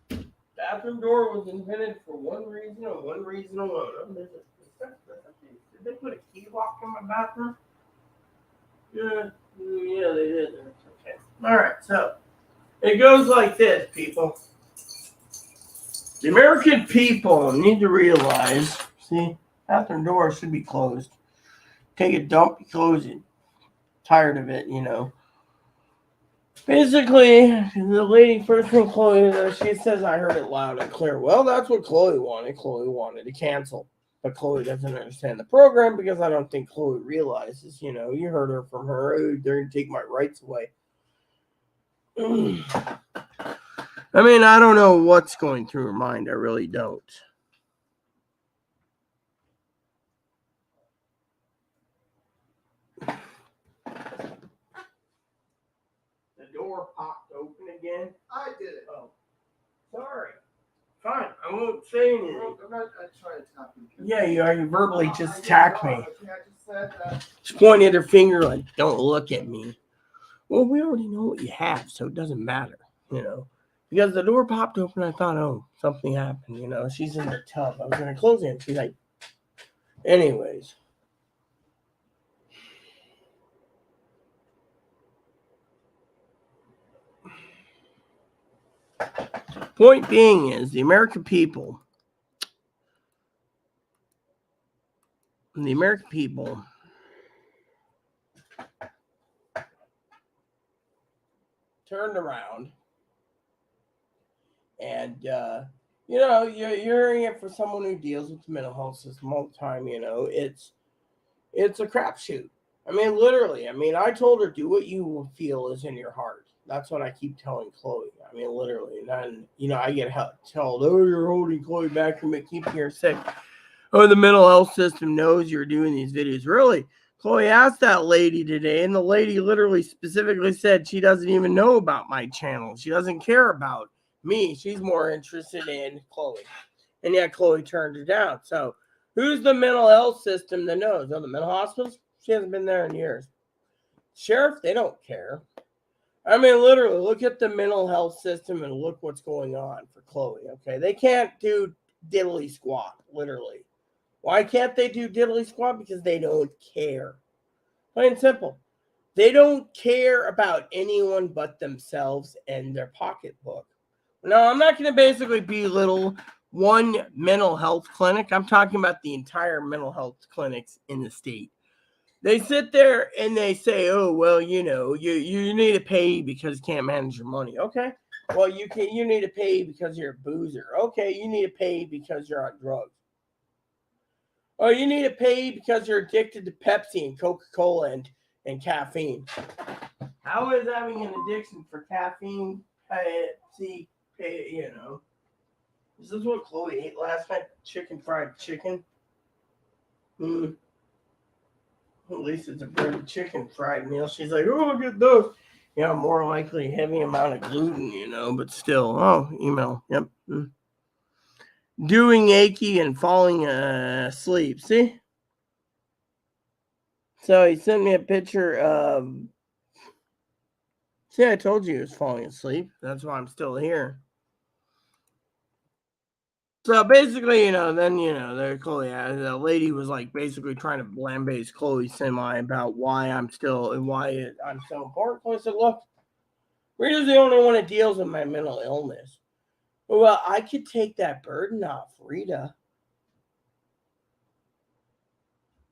to work. Bathroom door was invented for one reason and one reason alone. Did they put a key lock in my bathroom? Yeah, they did. Okay. All right, so it goes like this, people. The American people need to realize, see, bathroom door should be closed. Take a dump, you close it. Tired of it, Basically, the lady first from Chloe, she says, I heard it loud and clear. Well, that's what Chloe wanted. Chloe wanted to cancel. But Chloe doesn't understand the program because I don't think Chloe realizes, you heard her from her. Oh, they're going to take my rights away. I mean, I don't know what's going through her mind. I really don't. The door popped open again. I did it. Oh, sorry. Fine, I won't say anything. I'm not trying to tap you. Yeah, you are. You verbally just attacked me. Okay, I just said that. Just pointed her finger like, don't look at me. Well, we already know what you have, so it doesn't matter, Because the door popped open, I thought, oh, something happened, She's in the tub. I was going to close it. She's like, anyways. Point being is the American people turned around and you're hearing it for someone who deals with the mental health system all the time. It's a crapshoot. I mean, literally. I mean, I told her, do what you feel is in your heart. That's what I keep telling Chloe. I mean, literally. And then, I get told, oh, you're holding Chloe back from it, keeping her sick. Oh, the mental health system knows you're doing these videos. Really? Chloe asked that lady today, and the lady literally specifically said she doesn't even know about my channel. She doesn't care about me. She's more interested in Chloe. And yet Chloe turned her down. So who's the mental health system that knows? Oh, the mental hospitals? She hasn't been there in years. Sheriff, they don't care. I mean, literally, look at the mental health system and look what's going on for Chloe, okay? They can't do diddly squat, literally. Why can't they do diddly squat? Because they don't care. Plain and simple. They don't care about anyone but themselves and their pocketbook. Now, I'm not going to basically belittle one mental health clinic. I'm talking about the entire mental health clinics in the state. They sit there and they say, "Oh, well, you need to pay because you can't manage your money." Okay. Well, you need to pay because you're a boozer. Okay, you need to pay because you're on drugs. Oh, you need to pay because you're addicted to Pepsi and Coca-Cola and caffeine. How is having an addiction for caffeine, Pepsi, Is this what Chloe ate last night? Fried chicken? At least it's a breaded chicken fried meal. She's like, oh, look at those. More likely heavy amount of gluten, but still. Oh, email. Yep. Doing achy and falling asleep. See? So he sent me a picture of. See, I told you he was falling asleep. That's why I'm still here. So basically, the lady was like basically trying to lambaste Chloe semi about why I'm so important. Chloe said, look, Rita's the only one that deals with my mental illness. Well, I could take that burden off Rita.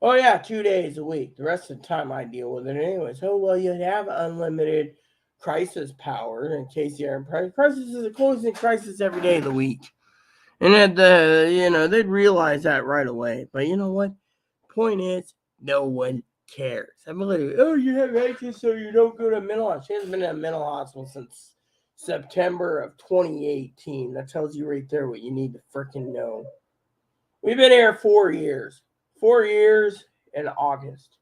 Oh yeah, 2 days a week. The rest of the time I deal with it anyways. Oh well, you have unlimited crisis power in case you're in crisis. Is a closing crisis every day of the week. And they'd realize that right away. But you know what? Point is, no one cares. I'm literally, oh, you have anxious, so you don't go to a mental hospital. She hasn't been in a mental hospital since September of 2018. That tells you right there what you need to freaking know. We've been here 4 years. 4 years in August.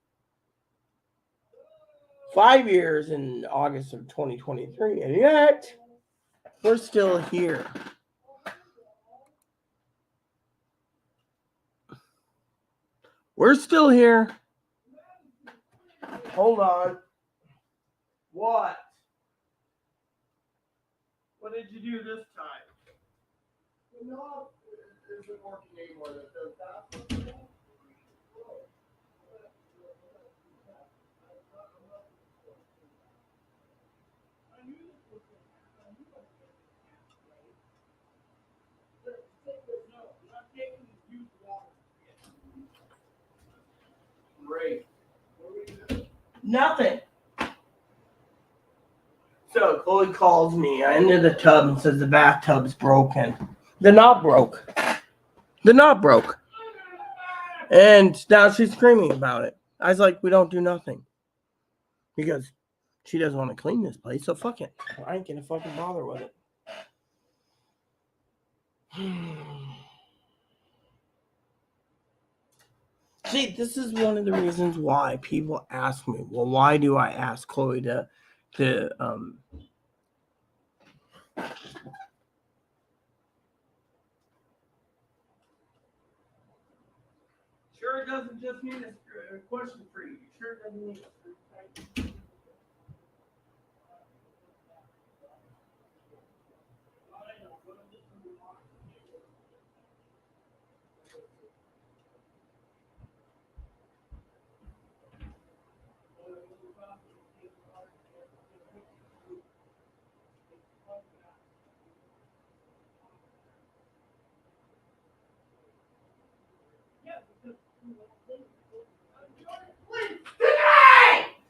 5 years in August of 2023. And yet, we're still here. We're still here. Hold on. What? What did you do this time? The knob isn't working anymore. That. Great. Nothing. So Chloe calls me. I enter the tub and says the bathtub's broken. The knob broke. The knob broke. And now she's screaming about it. I was like, we don't do nothing. Because she doesn't want to clean this place, so fuck it. I ain't gonna fucking bother with it. See, this is one of the reasons why people ask me, well, why do I ask Chloe to Sure, it doesn't just mean a question for you. Sure, it doesn't mean a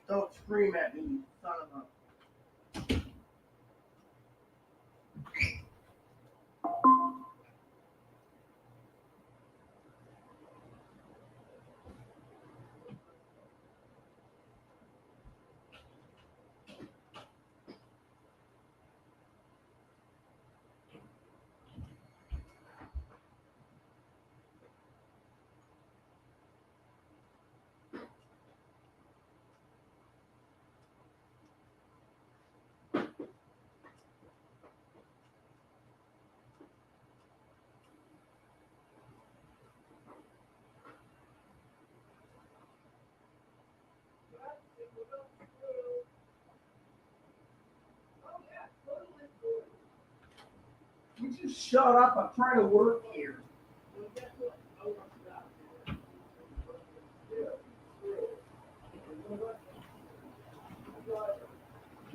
Don't scream at me, you son of a. You just shut up. I'm trying to work here.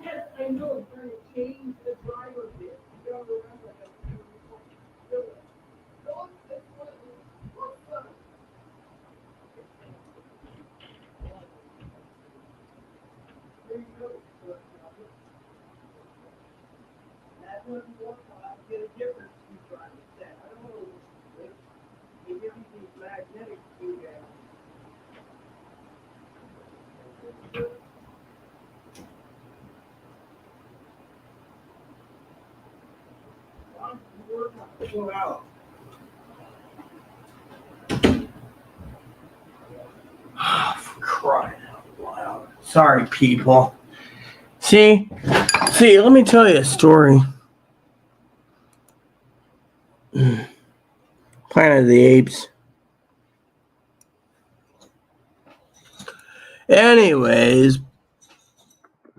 Yes, I know. I'm trying to change the driver bit. You gotta remember that. That doesn't work. I'll have to get a different screwdriver set. I don't know which. They give me these magnetic screwdrivers. Go out. For crying out loud. Sorry, people. See, let me tell you a story. Planet of the Apes. Anyways,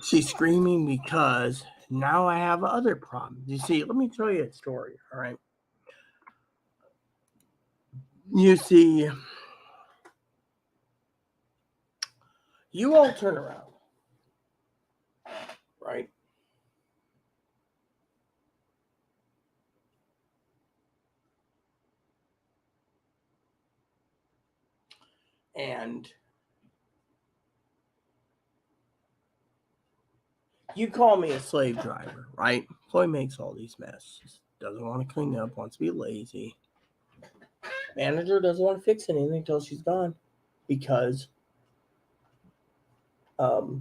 she's screaming because now I have other problems. You see, let me tell you a story, all right? You see, you all turn around, right? And you call me a slave driver, right? Chloe makes all these messes. Doesn't want to clean up, wants to be lazy. Manager doesn't want to fix anything until she's gone. Because, look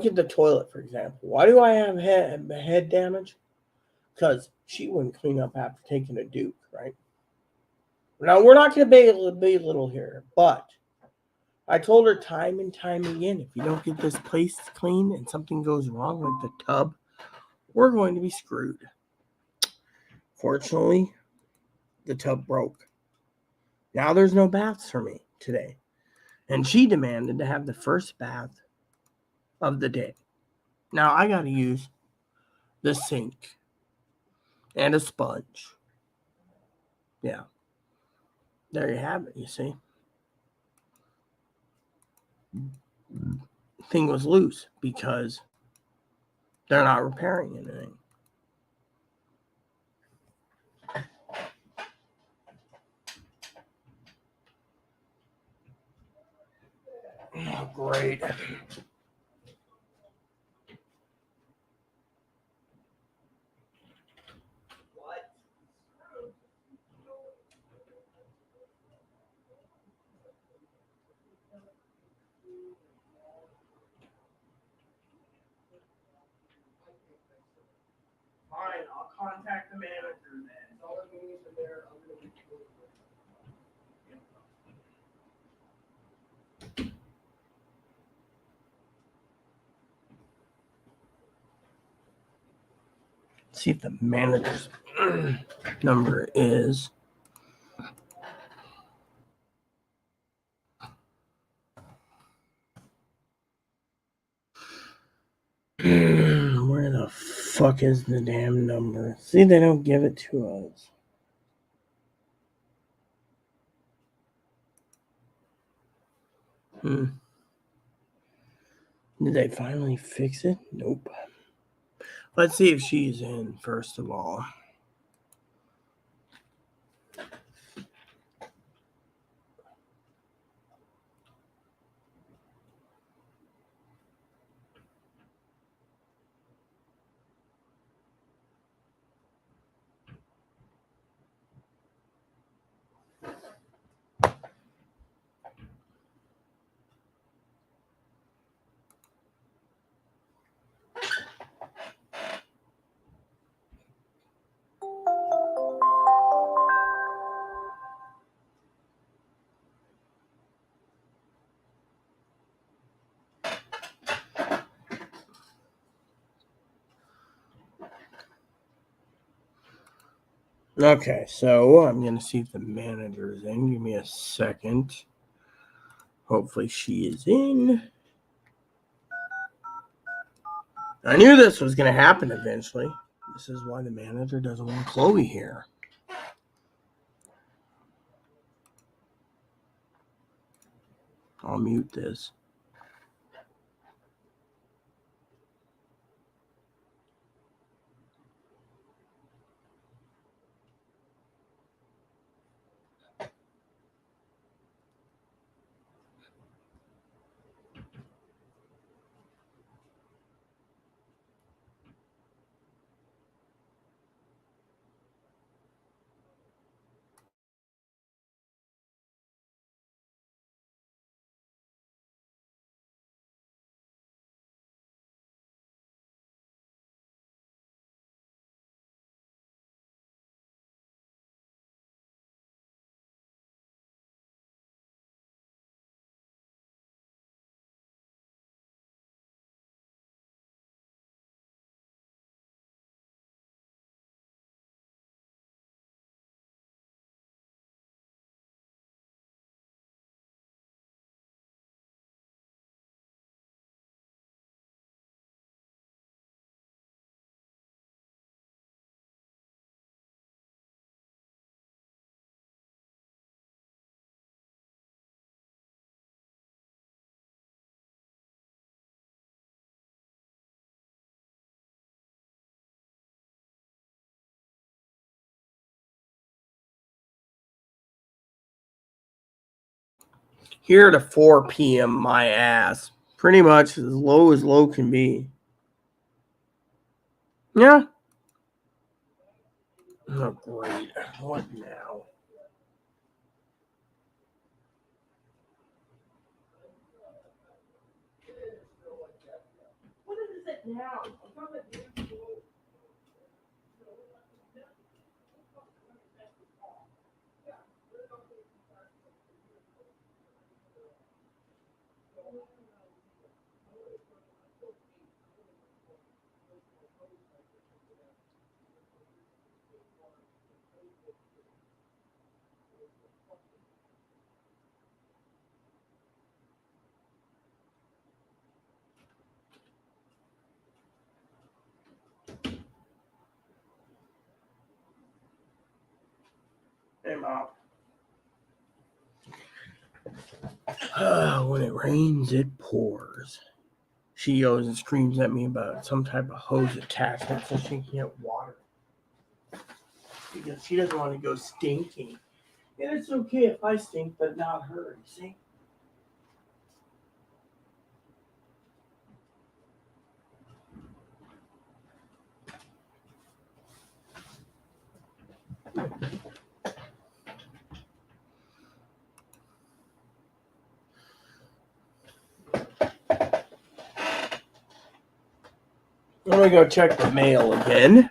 at the toilet, for example. Why do I have head damage? Because she wouldn't clean up after taking a Duke, right? Now, we're not going to be able to belittle here, but I told her time and time again, if you don't get this place clean and something goes wrong with the tub, we're going to be screwed. Fortunately, the tub broke. Now there's no baths for me today. And she demanded to have the first bath of the day. Now I got to use the sink and a sponge. Yeah. There you have it, you see. Thing was loose because they're not repairing anything. Oh, great. Fine, I'll contact the manager then. All the meetings are there. I'm going to be see if the manager's number is. Where the fuck is the damn number? See, they don't give it to us. Did they finally fix it? Nope. Let's see if she's in, first of all. Okay, so I'm going to see if the manager is in. Give me a second. Hopefully she is in. I knew this was going to happen eventually. This is why the manager doesn't want Chloe here. I'll mute this. Here to 4 p.m. my ass. Pretty much as low can be. Yeah. Oh, great. What now? What is it now? Hey, Mom. When it rains, it pours. She goes and screams at me about some type of hose attachment so she can get water. Because she doesn't want to go stinking. And it's okay if I stink, but not her, you see? I'm going to go check the mail again.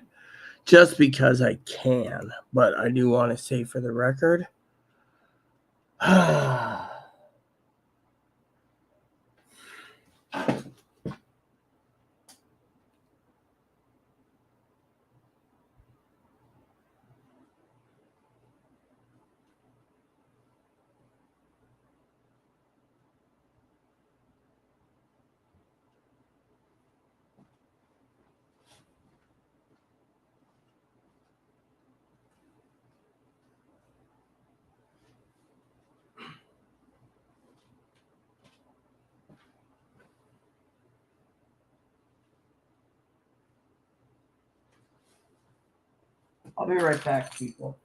Just because I can. But I do want to say for the record. I'll be right back, people.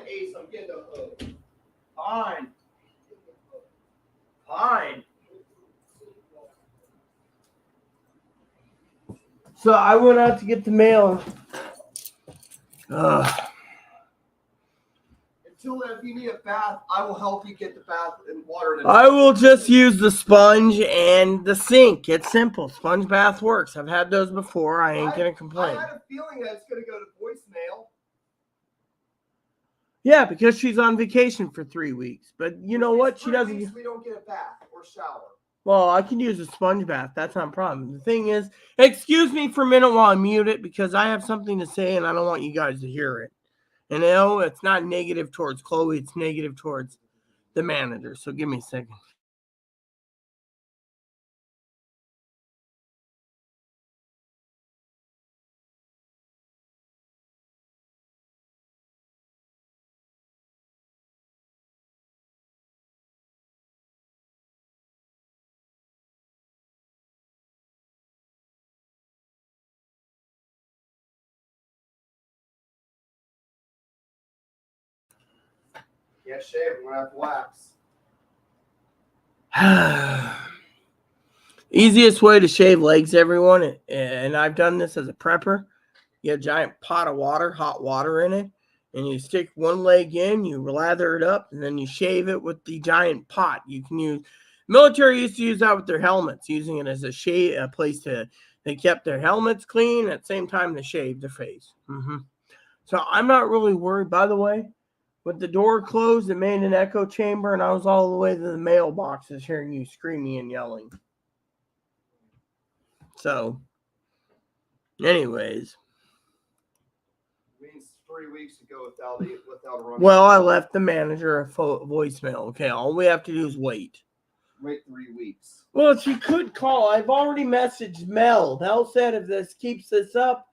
Ace, I'm getting a hook. Fine. Fine. So I went out to get the mail. Until then, if you need a bath, I will help you get the bath and water. I will just use the sponge and the sink. It's simple. Sponge bath works. I've had those before. I ain't gonna complain. I had a feeling that it's gonna go to voicemail. Yeah, because she's on vacation for 3 weeks. But you know what? She doesn't. We don't get a bath or shower. Well, I can use a sponge bath. That's not a problem. The thing is, excuse me for a minute while I mute it because I have something to say and I don't want you guys to hear it. And no, it's not negative towards Chloe. It's negative towards the manager. So give me a second. Yeah, shave. We're gonna have wax. Easiest way to shave legs, everyone, and I've done this as a prepper. You get a giant pot of water, hot water in it, and you stick one leg in, you lather it up, and then you shave it with the giant pot. You can use military used to use that with their helmets, using it as a place to they kept their helmets clean at the same time they shaved their face. So I'm not really worried. By the way, with the door closed, it made an echo chamber, and I was all the way to the mailboxes hearing you screaming and yelling. So, anyways. It means 3 weeks to go without a run. Well, I left the manager a voicemail. Okay, all we have to do is wait. Wait 3 weeks. Well, she could call. I've already messaged Mel. Mel said if this keeps this up,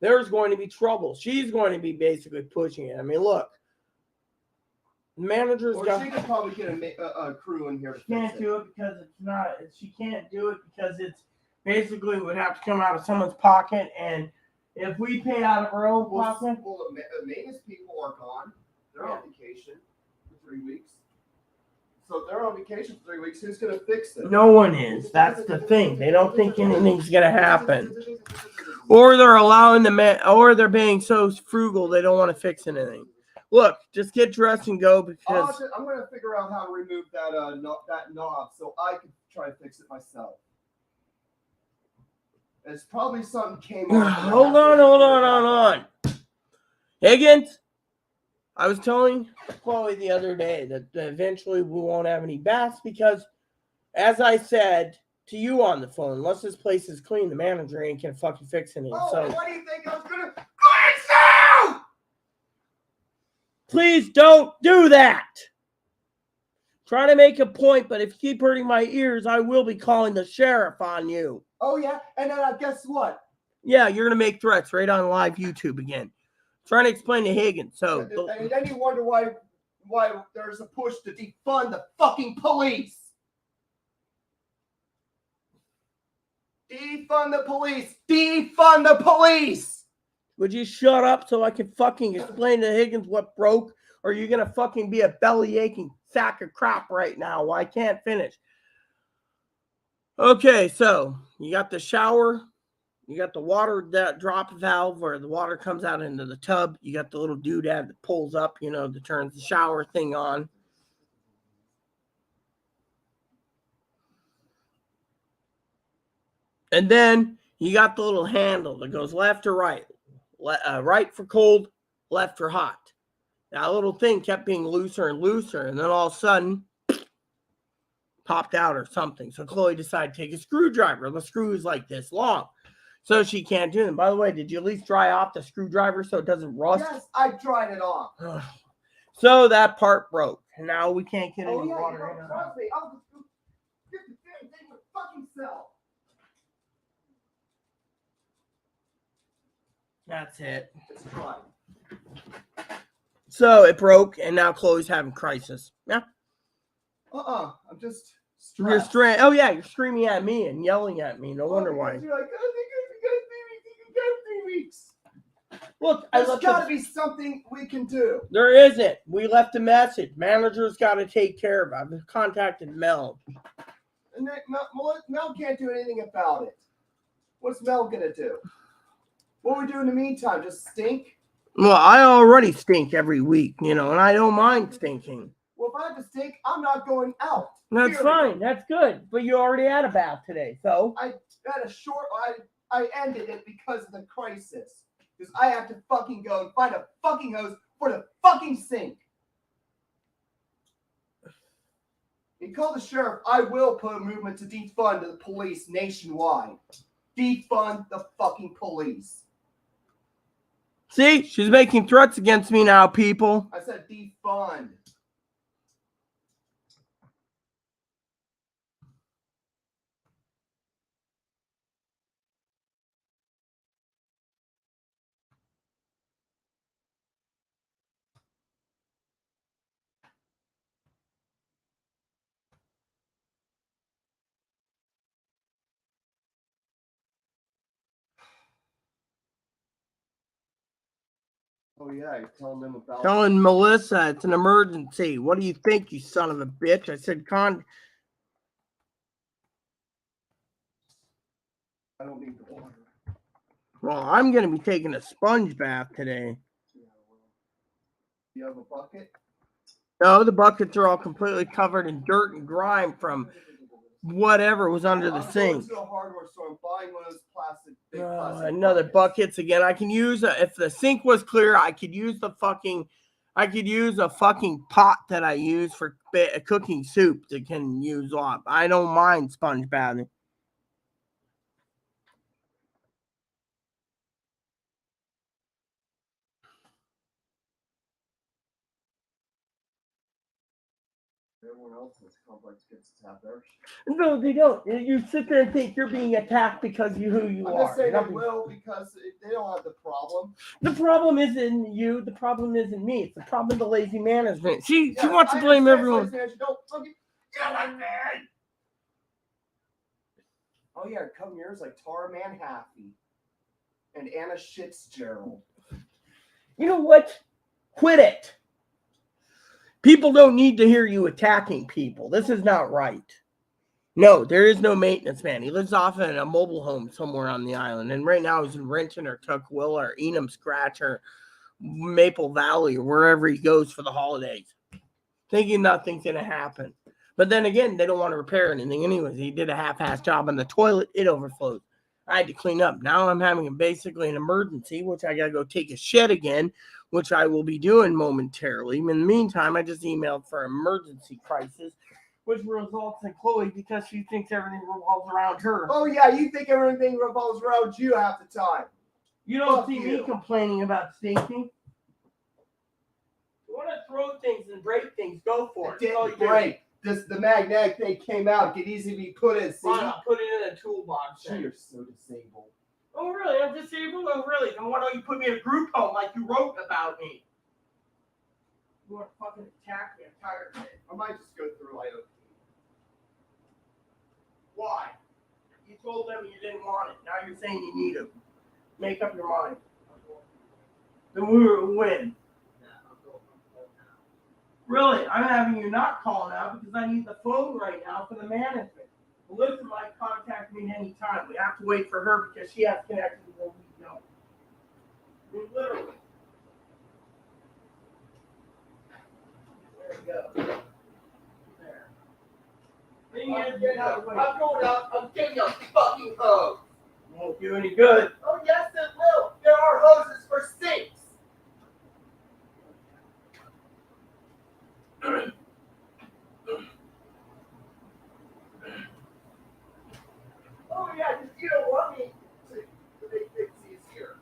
there's going to be trouble. She's going to be basically pushing it. I mean, look. The manager's got. She could probably get a crew in here to fix it. Can't do it because it's not. She can't do it because it's basically would have to come out of someone's pocket, and if we pay out of our own pocket. Well, the maintenance people are gone. They're on vacation for 3 weeks. So if they're on vacation for 3 weeks, who's going to fix it? No one is. That's the thing. They don't think anything's going to happen. Or they're allowing or they're being so frugal they don't want to fix anything. Look, just get dressed and go because I'm going to figure out how to remove that knob so I can try to fix it myself. It's probably something came off. Hold on. Higgins, I was telling Chloe the other day that eventually we won't have any baths because, as I said to you on the phone, unless this place is clean, the manager ain't gonna fucking fix anything. Oh, so what do you think I was gonna do? Please don't do that. Trying to make a point, but if you keep hurting my ears, I will be calling the sheriff on you. Oh yeah, and then guess what? Yeah, you're gonna make threats right on live YouTube again. Trying to explain to Higgins. So, and then you wonder why there's a push to defund the fucking police. Defund the police. Defund the police. Would you shut up so I can fucking explain to Higgins what broke? Or are you gonna fucking be a belly aching sack of crap right now while I can't finish? Okay, so you got the shower. You got the water that drop valve where the water comes out into the tub. You got the little doodad that pulls up, that turns the shower thing on. And then you got the little handle that goes left or right. Right for cold, left for hot. That little thing kept being looser and looser, and then all of a sudden, popped out or something. So Chloe decided to take a screwdriver. The screw is like this long. So she can't do them. By the way, did you at least dry off the screwdriver so it doesn't rust? Yes, I dried it off. So that part broke. And now we can't get any water in it. Trust me, I'll just get the damn thing with fucking self. That's it. It's dry. So it broke, and now Chloe's having crisis. Yeah. I'm just stressed. You're screaming at me and yelling at me. No wonder why. You're like, oh, you got 3 weeks. Look, There's got to be something we can do. There isn't. We left a message. Manager's got to take care of it. I've contacted Mel. And Mel can't do anything about it. What's Mel gonna do? What we do in the meantime? Just stink? Well, I already stink every week, and I don't mind stinking. Well, if I have to stink, I'm not going out. That's period. fine. That's good. But you already had a bath today, so. I had a short. I ended it because of the crisis. Because I have to fucking go and find a fucking hose for the fucking sink. You call the sheriff. I will put a movement to defund the police nationwide. Defund the fucking police. See, she's making threats against me now, people. I said defund. Oh yeah, you're telling them about. Telling Melissa it's an emergency. What do you think, you son of a bitch? I said I don't need the water. Well, I'm going to be taking a sponge bath today. Yeah, well. You have a bucket? No, the buckets are all completely covered in dirt and grime from whatever was under the sink. I'm going to a hardware store and buying one of those big plastic Another buckets. again. I can use if the sink was clear, I could use a fucking pot that I use for cooking soup that can use up. I don't mind sponge bathing. Everyone else in this complex gets to have their shit. No, they don't. You sit there and think you're being attacked because you who you I'm are. just saying they will because they don't have the problem. The problem isn't you. The problem isn't me. It's the problem of the lazy management. She wants to I blame understand everyone. lazy management. Don't fucking get like that. Oh yeah, come yours like Tara Manhaffey and Anna Fitzgerald. You know what? Quit it. People don't need to hear you attacking people. This is not right. No, there is no maintenance man. He lives off in a mobile home somewhere on the island. And right now he's in Renton or Tukwila or Enum Scratch or Maple Valley or wherever he goes for the holidays. Thinking nothing's going to happen. But then again, they don't want to repair anything anyways. He did a half-assed job on the toilet. It overflowed. I had to clean up. Now I'm having basically an emergency, which I got to go take a shit again, which I will be doing momentarily. In the meantime, I just emailed for emergency crisis, which results in Chloe because she thinks everything revolves around her. Oh yeah, you think everything revolves around you half the time. You don't see me complaining about stinking. You want to throw things and break things, go for it. It didn't break. The magnetic thing came out. It could easily be put in. See? Fine, I'll put it in a toolbox. Gee, you're so disabled. Oh, really? I'm disabled? Oh, really? Then why don't you put me in a group home like you wrote about me? You want to fucking attack me? I'm tired of it. I might just go through like. Why? You told them you didn't want it. Now you're saying you need it. Make up your mind. Then we will win. Really? I'm having you not call now because I need the phone right now for the management. Melissa might contact me at any time. We have to wait for her because she has connections that we don't. I mean, literally. There we go. There. I'm going out. I'm getting a fucking hose. Won't do any good. Oh yes, it will. There are hoses for sinks. Oh yeah, you don't want me to make things easier.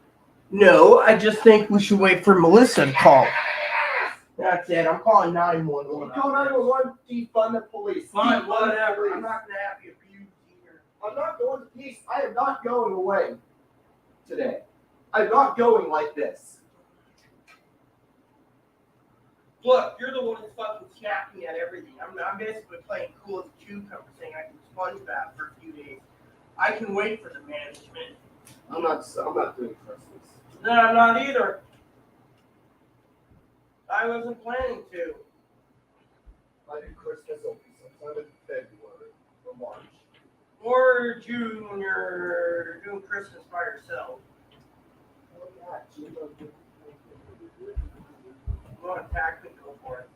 No, I just think we should wait for Melissa to call. That's it. I'm calling 911. Call 911. Defund the police. Fine, Defund whatever. the I'm police. not gonna have you abused either. I'm not going to peace. I am not going away today. I'm not going like this. Look, you're the one who's fucking snapping at everything. I'm basically playing cool as a cucumber, saying I can sponge bath for a few days. I can wait for the management. I'm not doing Christmas. No, I'm not either. I wasn't planning to. I do Christmas will be sometime in February or March. Or June when you're doing Christmas by yourself. Oh yeah, June. You want to attack me, go for it.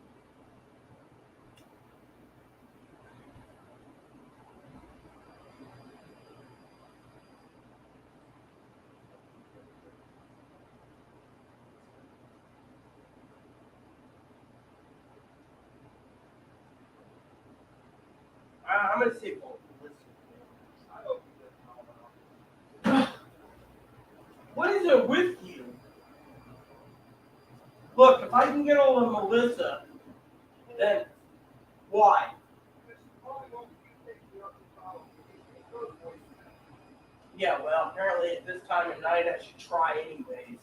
I'm going to say both. I hope you get all out. What is it with you? Look, if I can get hold of Melissa, then why? Yeah, well, apparently at this time of night I should try anyways.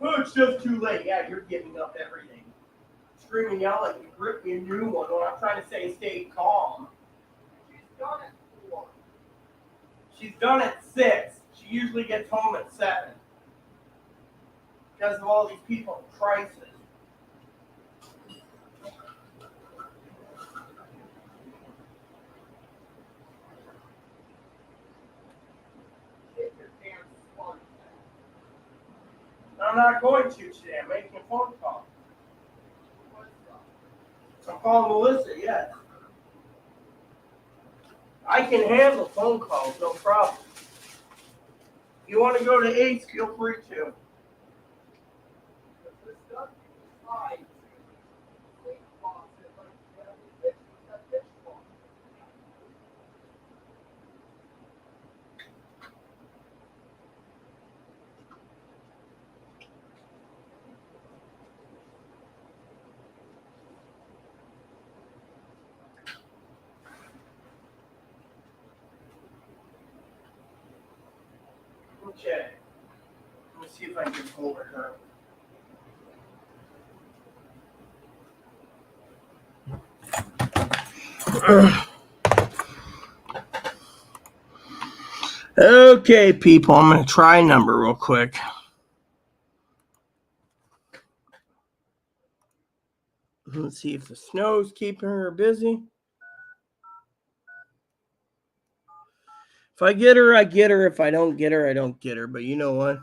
Oh, it's just too late. Yeah, you're giving up everything. Scream and yell at me, rip me a new one when I'm trying to say stay calm. She's done it for. She's done at 6. She usually gets home at 7. Because of all these people in crisis. Get your damn sponge I'm not going to today. I'm making a phone call. I'm calling Melissa, yes. I can handle phone calls, no problem. If you want to go to Ace, feel free to. This stuff is fine. Think about it, like, yeah, that fish box. Okay. Let me see if I can get hold of her. Okay, people, I'm going to try a number real quick. Let's see if the snow's keeping her busy. If I get her, I get her. If I don't get her, I don't get her. But you know what?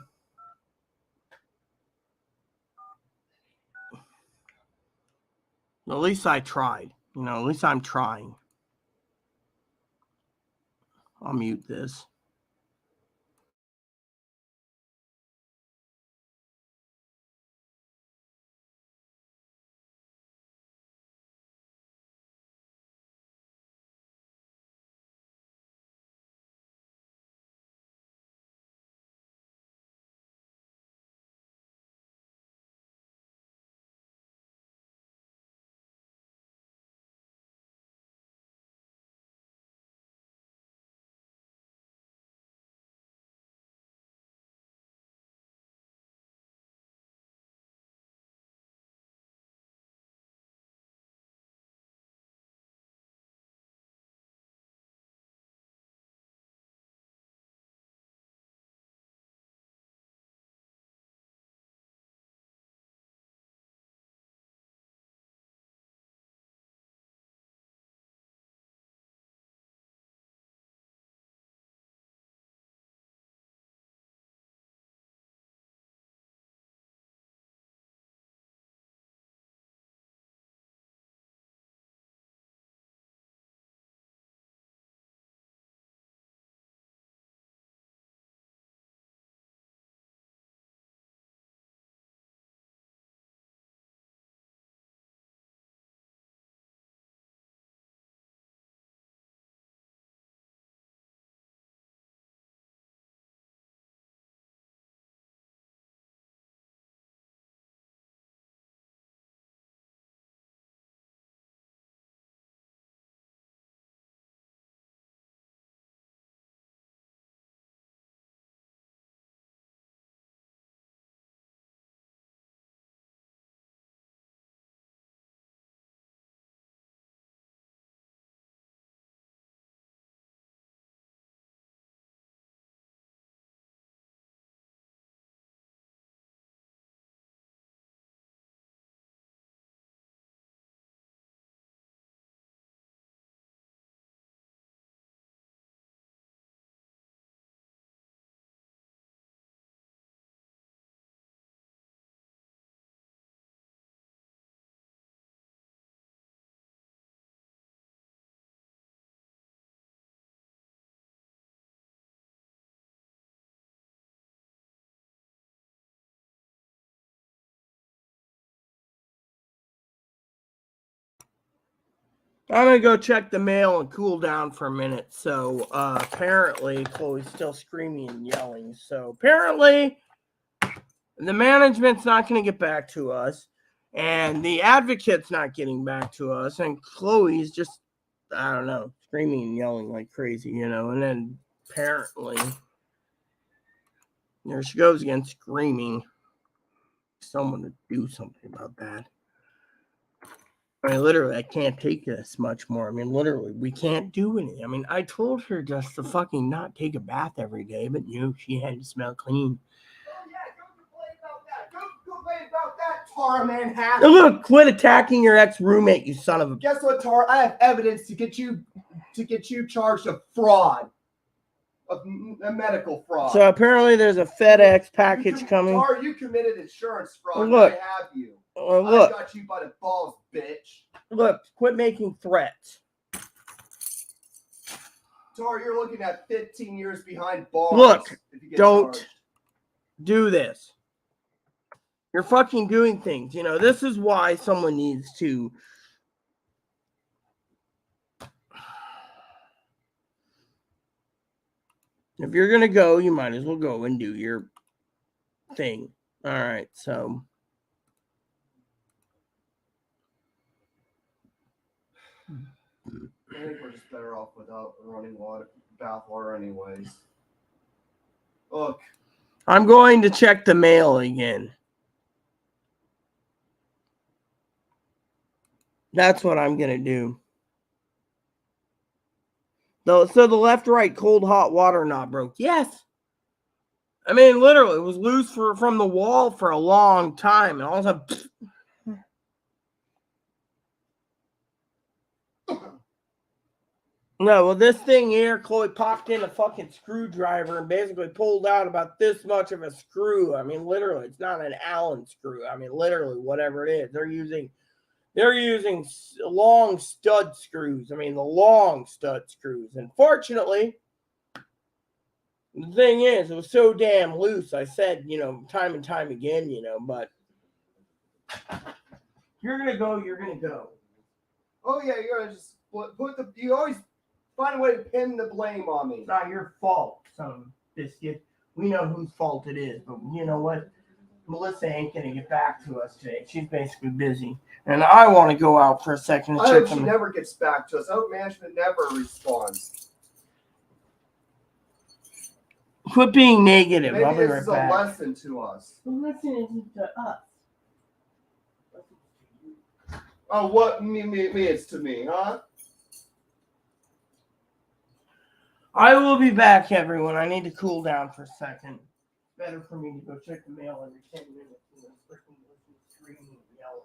At least I tried. At least I'm trying. I'll mute this. I'm gonna go check the mail and cool down for a minute. So apparently Chloe's still screaming and yelling. So apparently the management's not gonna get back to us, and the advocate's not getting back to us, and Chloe's just, I don't know, screaming and yelling like crazy, you know. And then apparently there she goes again, screaming. Someone to do something about that. I mean, literally, I can't take this much more. I mean, literally, we can't do anything. I mean, I told her just to fucking not take a bath every day, but she had to smell clean. Oh yeah, don't complain about that. Don't complain about that, Tar Manhattan. Now look, quit attacking your ex-roommate, you son of a... Guess what, Tar? I have evidence to get you charged of fraud. Of a medical fraud. So apparently there's a FedEx package coming. Tar, you committed insurance fraud. Look. I have you. Look. I got you by the balls, bitch. Look, quit making threats. Tar, you're looking at 15 years behind bars. Look, if you get don't charged. do this. You're fucking doing things. You know, this is why someone needs to... If you're going to go, you might as well go and do your thing. All right, so... I think we're just better off without running bath water anyways. Look. I'm going to check the mail again. That's what I'm going to do. So the left-right cold hot water knob broke. Yes. I mean, literally, it was loose from the wall for a long time. And all of a sudden... No, well, this thing here, Chloe popped in a fucking screwdriver and basically pulled out about this much of a screw. I mean, literally, it's not an Allen screw. I mean, literally, whatever it is. They're using long stud screws. I mean, the long stud screws. And fortunately, the thing is, it was so damn loose. I said, time and time again, but you're going to go, you're going to go. Oh, yeah, you're going to just you always find a way to pin the blame on me. It's not your fault, son of a biscuit. We know whose fault it is, but you know what? Melissa ain't going to get back to us today. She's basically busy. And I want to go out for a second. I hope she never gets back to us. I hope management never responds. Quit being negative. Maybe I'll be this right is back. a lesson to us. The lesson isn't to us. Oh, what me it's to me, huh? I will be back, everyone. I need to cool down for a second. Better for me to go check the mail every 10 minutes than freaking listen to screaming and yelling.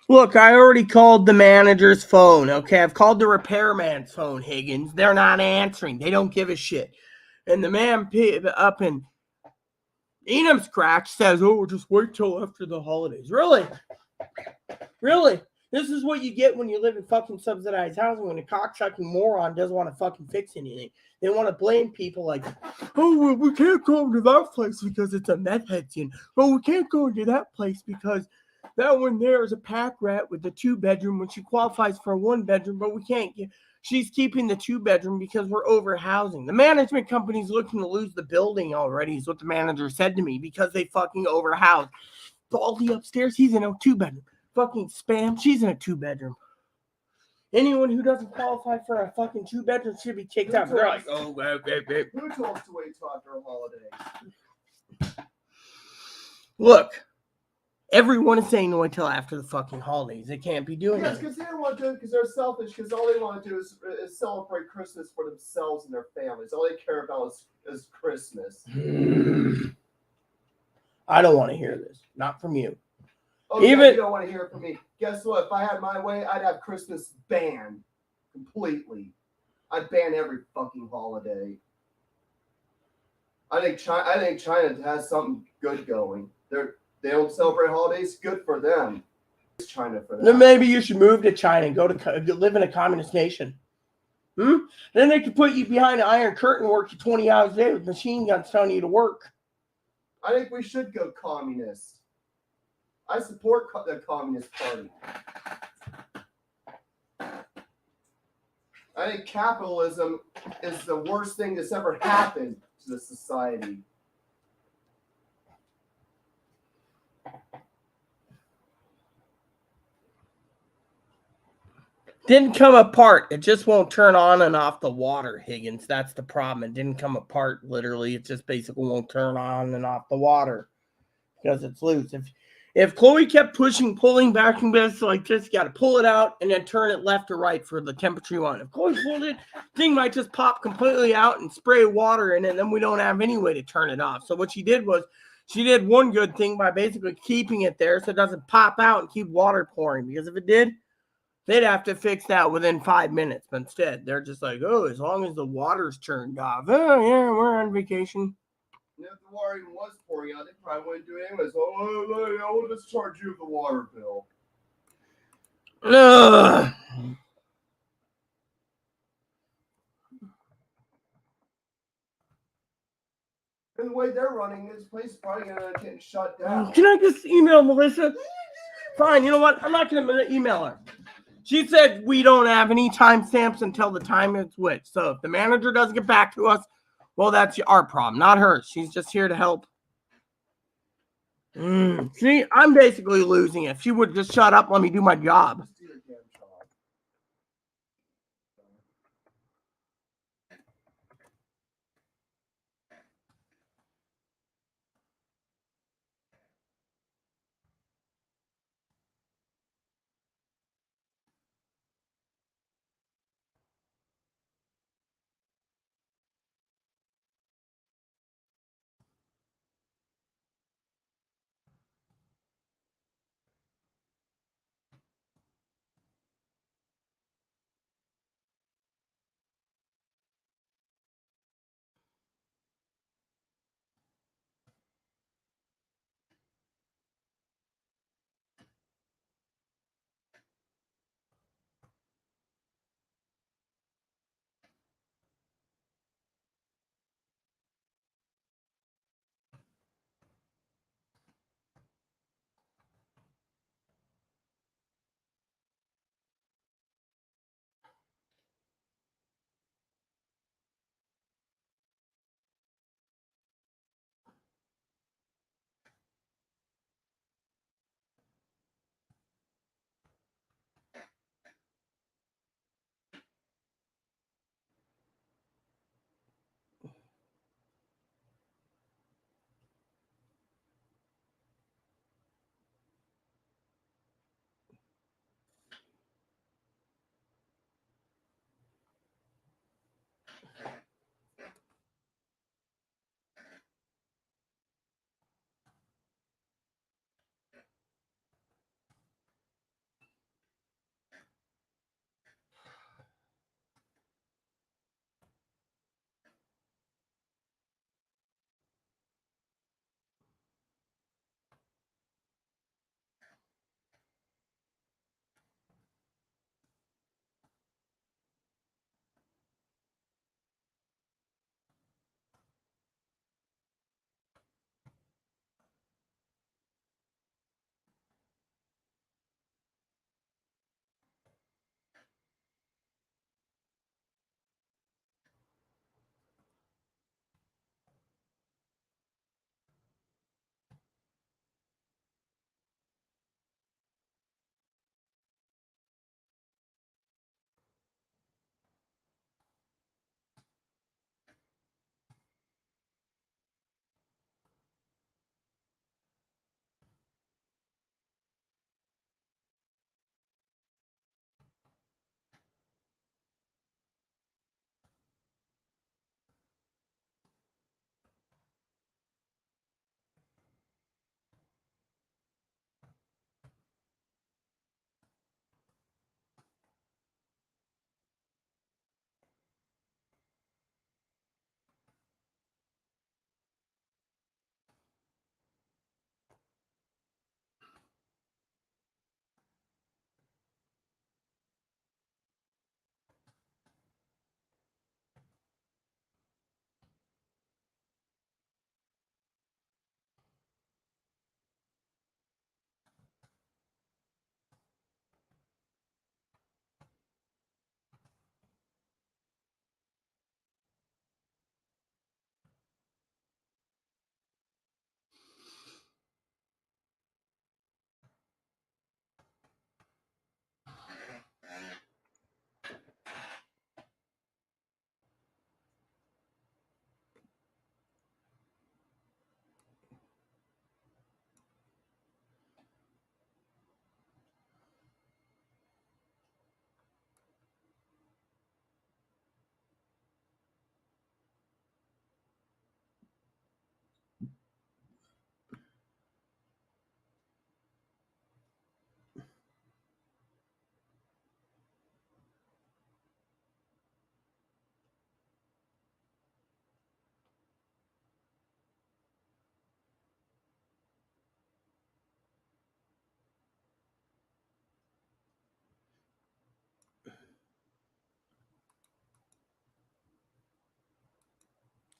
Look, I already called the manager's phone. Okay, I've called the repairman's phone, Higgins. They're not answering. They don't give a shit. And the man up in Enum's crack says, "Oh, just wait till after the holidays." Really? Really? This is what you get when you live in fucking subsidized housing, when a cocksucking moron doesn't want to fucking fix anything. They want to blame people like, "Oh, well, we can't go to that place because it's a meth head scene. Oh, we can't go into that place because that one there is a pack rat with the 2-bedroom when she qualifies for a 1-bedroom, but we can't get." She's keeping the 2-bedroom because we're overhousing. The management company's looking to lose the building already, is what the manager said to me, because they fucking overhouse. Baldy upstairs, he's in a 2-bedroom. Fucking Spam, she's in a 2-bedroom. Anyone who doesn't qualify for a fucking 2-bedroom should be kicked out. They're like, "Oh, wait. Who told us to wait till after a holiday? Look, everyone is saying to wait till after the fucking holidays. They can't be doing Yes, that." because they don't want to do it because they're selfish. Because all they want to do is celebrate Christmas for themselves and their families. All they care about is Christmas. I don't want to hear this. Not from you. Oh, Even yeah, you don't want to hear it from me. Guess what? If I had my way, I'd have Christmas banned completely. I'd ban every fucking holiday. I think China has something good going. They don't celebrate holidays. Good for them. It's China for that. then maybe you should move to China and go to live in a communist nation. Then they could put you behind an iron curtain and work you 20 hours a day with machine guns telling you to work. I think we should go communist. I support the Communist Party. I think capitalism is the worst thing that's ever happened to the society. Didn't come apart. It just won't turn on and off the water, Higgins. That's the problem. It didn't come apart literally. It just basically won't turn on and off the water because it's loose. If Chloe kept pulling vacuum bits like this, you got to pull it out and then turn it left or right for the temperature you want. If Chloe pulled it, thing might just pop completely out and spray water in it, and then we don't have any way to turn it off. So what she did was she did one good thing by basically keeping it there so it doesn't pop out and keep water pouring. Because if it did, they'd have to fix that within 5 minutes. But instead, they're just like, "Oh, as long as the water's turned off. Oh, yeah, we're on vacation." If the water even was pouring out, they probably wouldn't do it anyways. Oh, I will discharge you of the water bill. Ugh. And the way they're running, this place is probably going to get shut down. Can I just email Melissa? Fine, you know what? I'm not going to email her. She said we don't have any timestamps until the time is switched. So if the manager doesn't get back to us, well, that's our problem, not hers. She's just here to help. See, I'm basically losing it. If she would just shut up, let me do my job. Just do the damn job.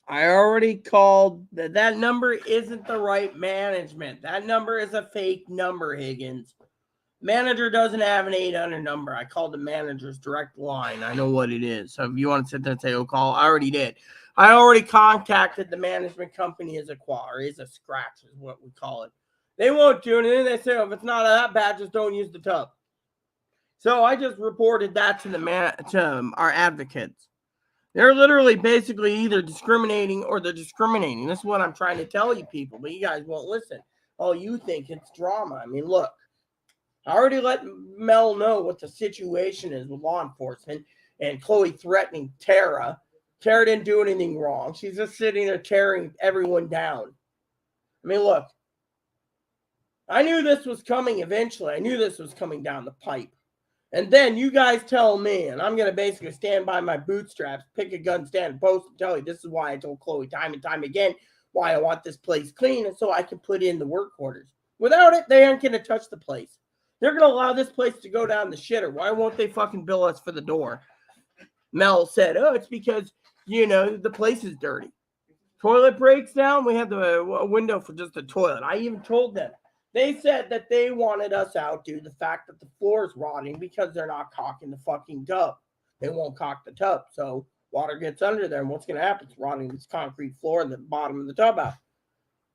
I already called. That number isn't the right management. That number is a fake number, Higgins. Manager doesn't have an 800 number. I called the manager's direct line. I know what it is. So if you want to sit there and say, oh, call, I already did. I already contacted the management company as a scratch is what we call it. They won't do anything. They say, oh, if it's not that bad, just don't use the tub. So I just reported that to our advocates. They're literally basically either discriminating or they're discriminating. This is what I'm trying to tell you people, but you guys won't listen. Oh, you think it's drama. I mean, look, I already let Mel know what the situation is with law enforcement and Chloe threatening Tara. Tara didn't do anything wrong. She's just sitting there tearing everyone down. I mean, look, I knew this was coming eventually. I knew this was coming down the pipe. And then you guys tell me, and I'm going to basically stand by my bootstraps, pick a gun, stand and post, and tell you this is why I told Chloe time and time again why I want this place clean and so I can put in the work orders. Without it, they aren't going to touch the place. They're going to allow this place to go down the shitter. Why won't they fucking bill us for the door? Mel said, oh, it's because, the place is dirty. Toilet breaks down, we have the window for just the toilet. I even told them. They said that they wanted us out due to the fact that the floor is rotting because they're not caulking the fucking tub. They won't caulk the tub. So water gets under there, and what's going to happen? It's rotting this concrete floor and the bottom of the tub out.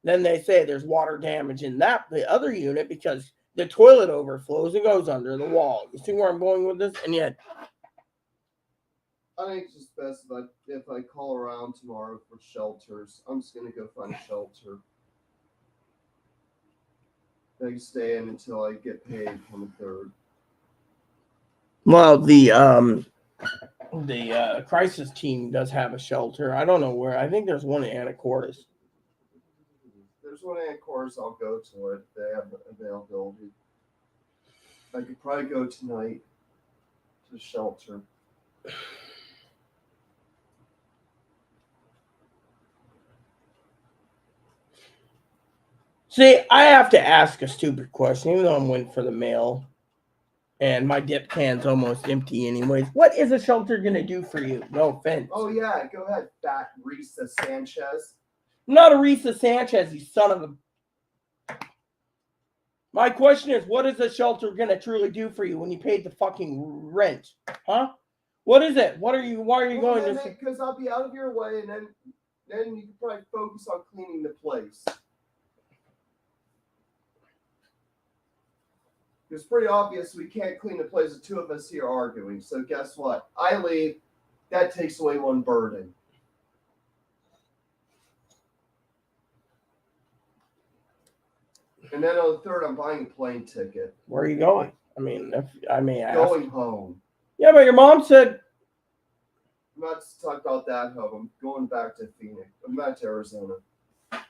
Then they say there's water damage in the other unit because the toilet overflows and goes under the wall. You see where I'm going with this? And yet, I think it's just best if I call around tomorrow for shelters. I'm just gonna go find a shelter. I can stay in until I get paid on the 3rd. well, the crisis team does have a shelter. I don't know where. I think there's one in Anacortes. There's one in course I'll go to it. They have availability. I could probably go tonight to shelter. See, I have to ask a stupid question, even though I'm waiting for the mail, and my dip can's almost empty anyways. What is a shelter going to do for you? No offense. Oh, yeah. Go ahead, fat Rita Sanchez. I'm not a Risa Sanchez, you son of a... My question is, what is a shelter going to truly do for you when you paid the fucking rent? Huh? What is it? Why are you going to... Because I'll be out of your way, and then you can probably focus on cleaning the place. It's pretty obvious we can't clean the place. The two of us here arguing. So guess what? I leave. That takes away one burden. And then on the 3rd, I'm buying a plane ticket. Where are you going? I mean, if I may ask. Going home. Yeah, but your mom said... I'm not to talk about that home. I'm going back to Phoenix. I'm back to Arizona. I'm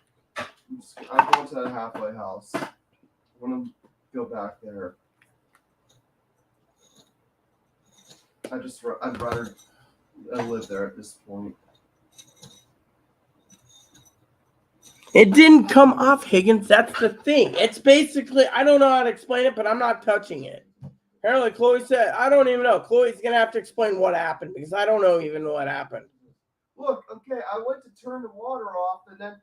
going to that halfway house. I want to go back there. I'd rather live there at this point. It didn't come off, Higgins. That's the thing. It's basically, I don't know how to explain it, but I'm not touching it. Apparently, Chloe said, I don't even know. Chloe's going to have to explain what happened because I don't know even what happened. Look, okay, I went to turn the water off, and then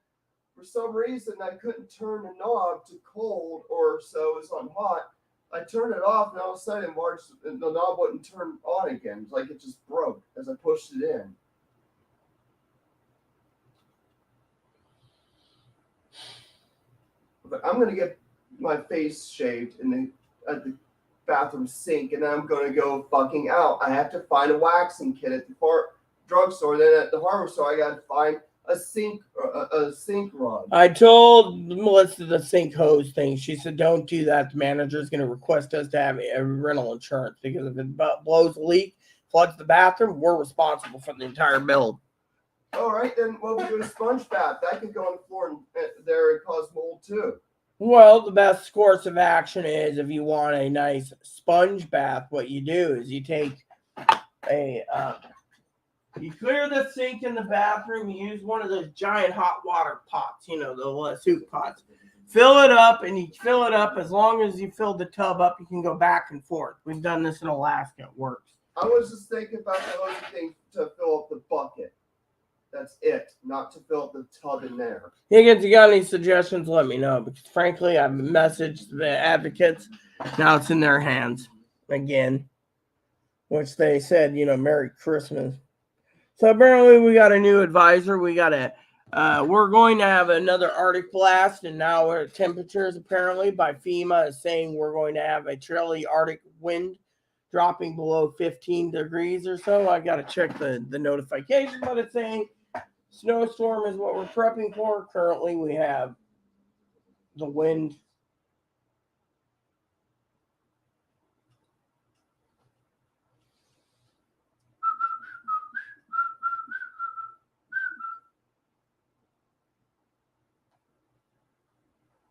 for some reason I couldn't turn the knob to cold or so it was on hot. I turned it off, and all of a sudden the knob wouldn't turn on again. It's like it just broke as I pushed it in. But I'm going to get my face shaved at the bathroom sink, and then I'm going to go fucking out. I have to find a waxing kit at the drugstore. Then at the hardware store, I got to find a sink rod. I told Melissa the sink hose thing. She said, don't do that. The manager's going to request us to have a rental insurance because if it blows a leak, floods the bathroom, we're responsible for the entire bill. All right, then we do a sponge bath. That could go on the floor there and cause mold too. Well, the best course of action is if you want a nice sponge bath, what you do is you take you clear the sink in the bathroom, you use one of those giant hot water pots, the soup pots. Fill it up, and you fill it up. As long as you fill the tub up, you can go back and forth. We've done this in Alaska. It works. I was just thinking about the other thing to fill up the bucket. That's it. Not to fill up the tub in there. Higgins, you got any suggestions? Let me know. Because frankly, I've messaged the advocates. Now it's in their hands again. Which they said, Merry Christmas. So apparently we got a new advisor. We're going to have another Arctic blast, and now our temperatures apparently by FEMA is saying we're going to have a chilly Arctic wind dropping below 15 degrees or so. I got to check the notification, but it's saying snowstorm is what we're prepping for. Currently we have the wind.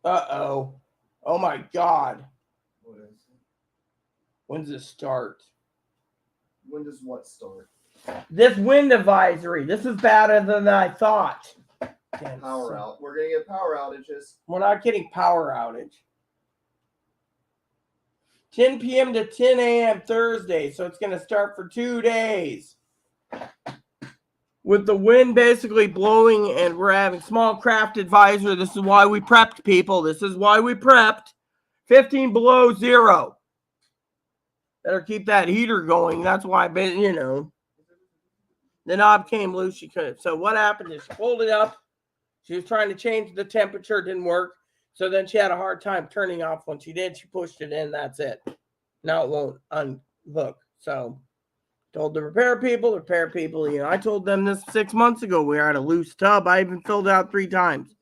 Uh-oh. Oh my God. What is it? When's it start? When does what start? This wind advisory. This is better than I thought. Power out. We're gonna get power outages. We're not getting power outage. 10 p.m. to 10 a.m. Thursday. So it's going to start for 2 days. With the wind basically blowing, and we're having small craft advisor. This is why we prepped, people. This is why we prepped. 15 below zero. Better keep that heater going. That's why, the knob came loose. She couldn't. So what happened is she pulled it up. She was trying to change the temperature. It didn't work. So then she had a hard time turning off. When she did, she pushed it in. That's it. Now it won't unhook. So told the repair people, I told them this 6 months ago. We had a loose tub. I even filled it out 3 times.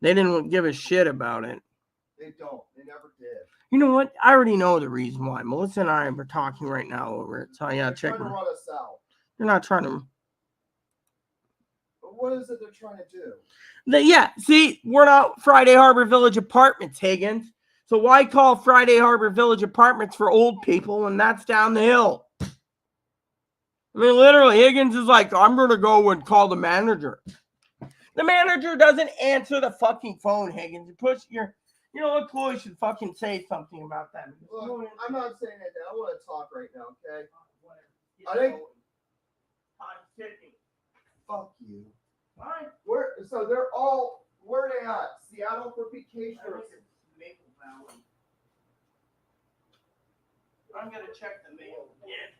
They didn't give a shit about it. They don't. They never did. You know what? I already know the reason why. Melissa and I are talking right now over it. So I gotta check. They're trying to run us out. They're not trying to. But what is it they're trying to do? See, we're not Friday Harbor Village Apartments, Higgins. So why call Friday Harbor Village Apartments for old people when that's down the hill? I mean, literally, Higgins is like, I'm going to go and call the manager. The manager doesn't answer the fucking phone, Higgins. What Chloe should fucking say something about that. Look, I'm not saying that. I want to talk right now, okay? I think. Time's ticking. Fuck you. Fine. Where are they at? Seattle for vacation or Maple Valley. I'm going to check the mail again.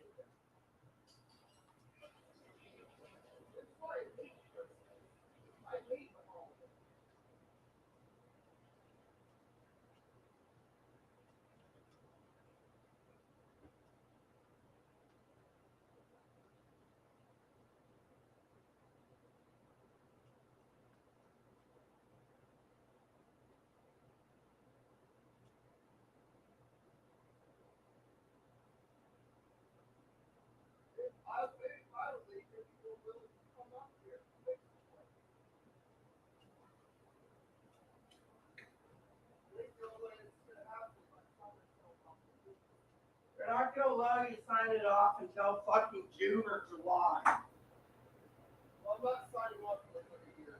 They're not going to allow you to sign it off until fucking June or July. Well, I'm not signing off for like a year.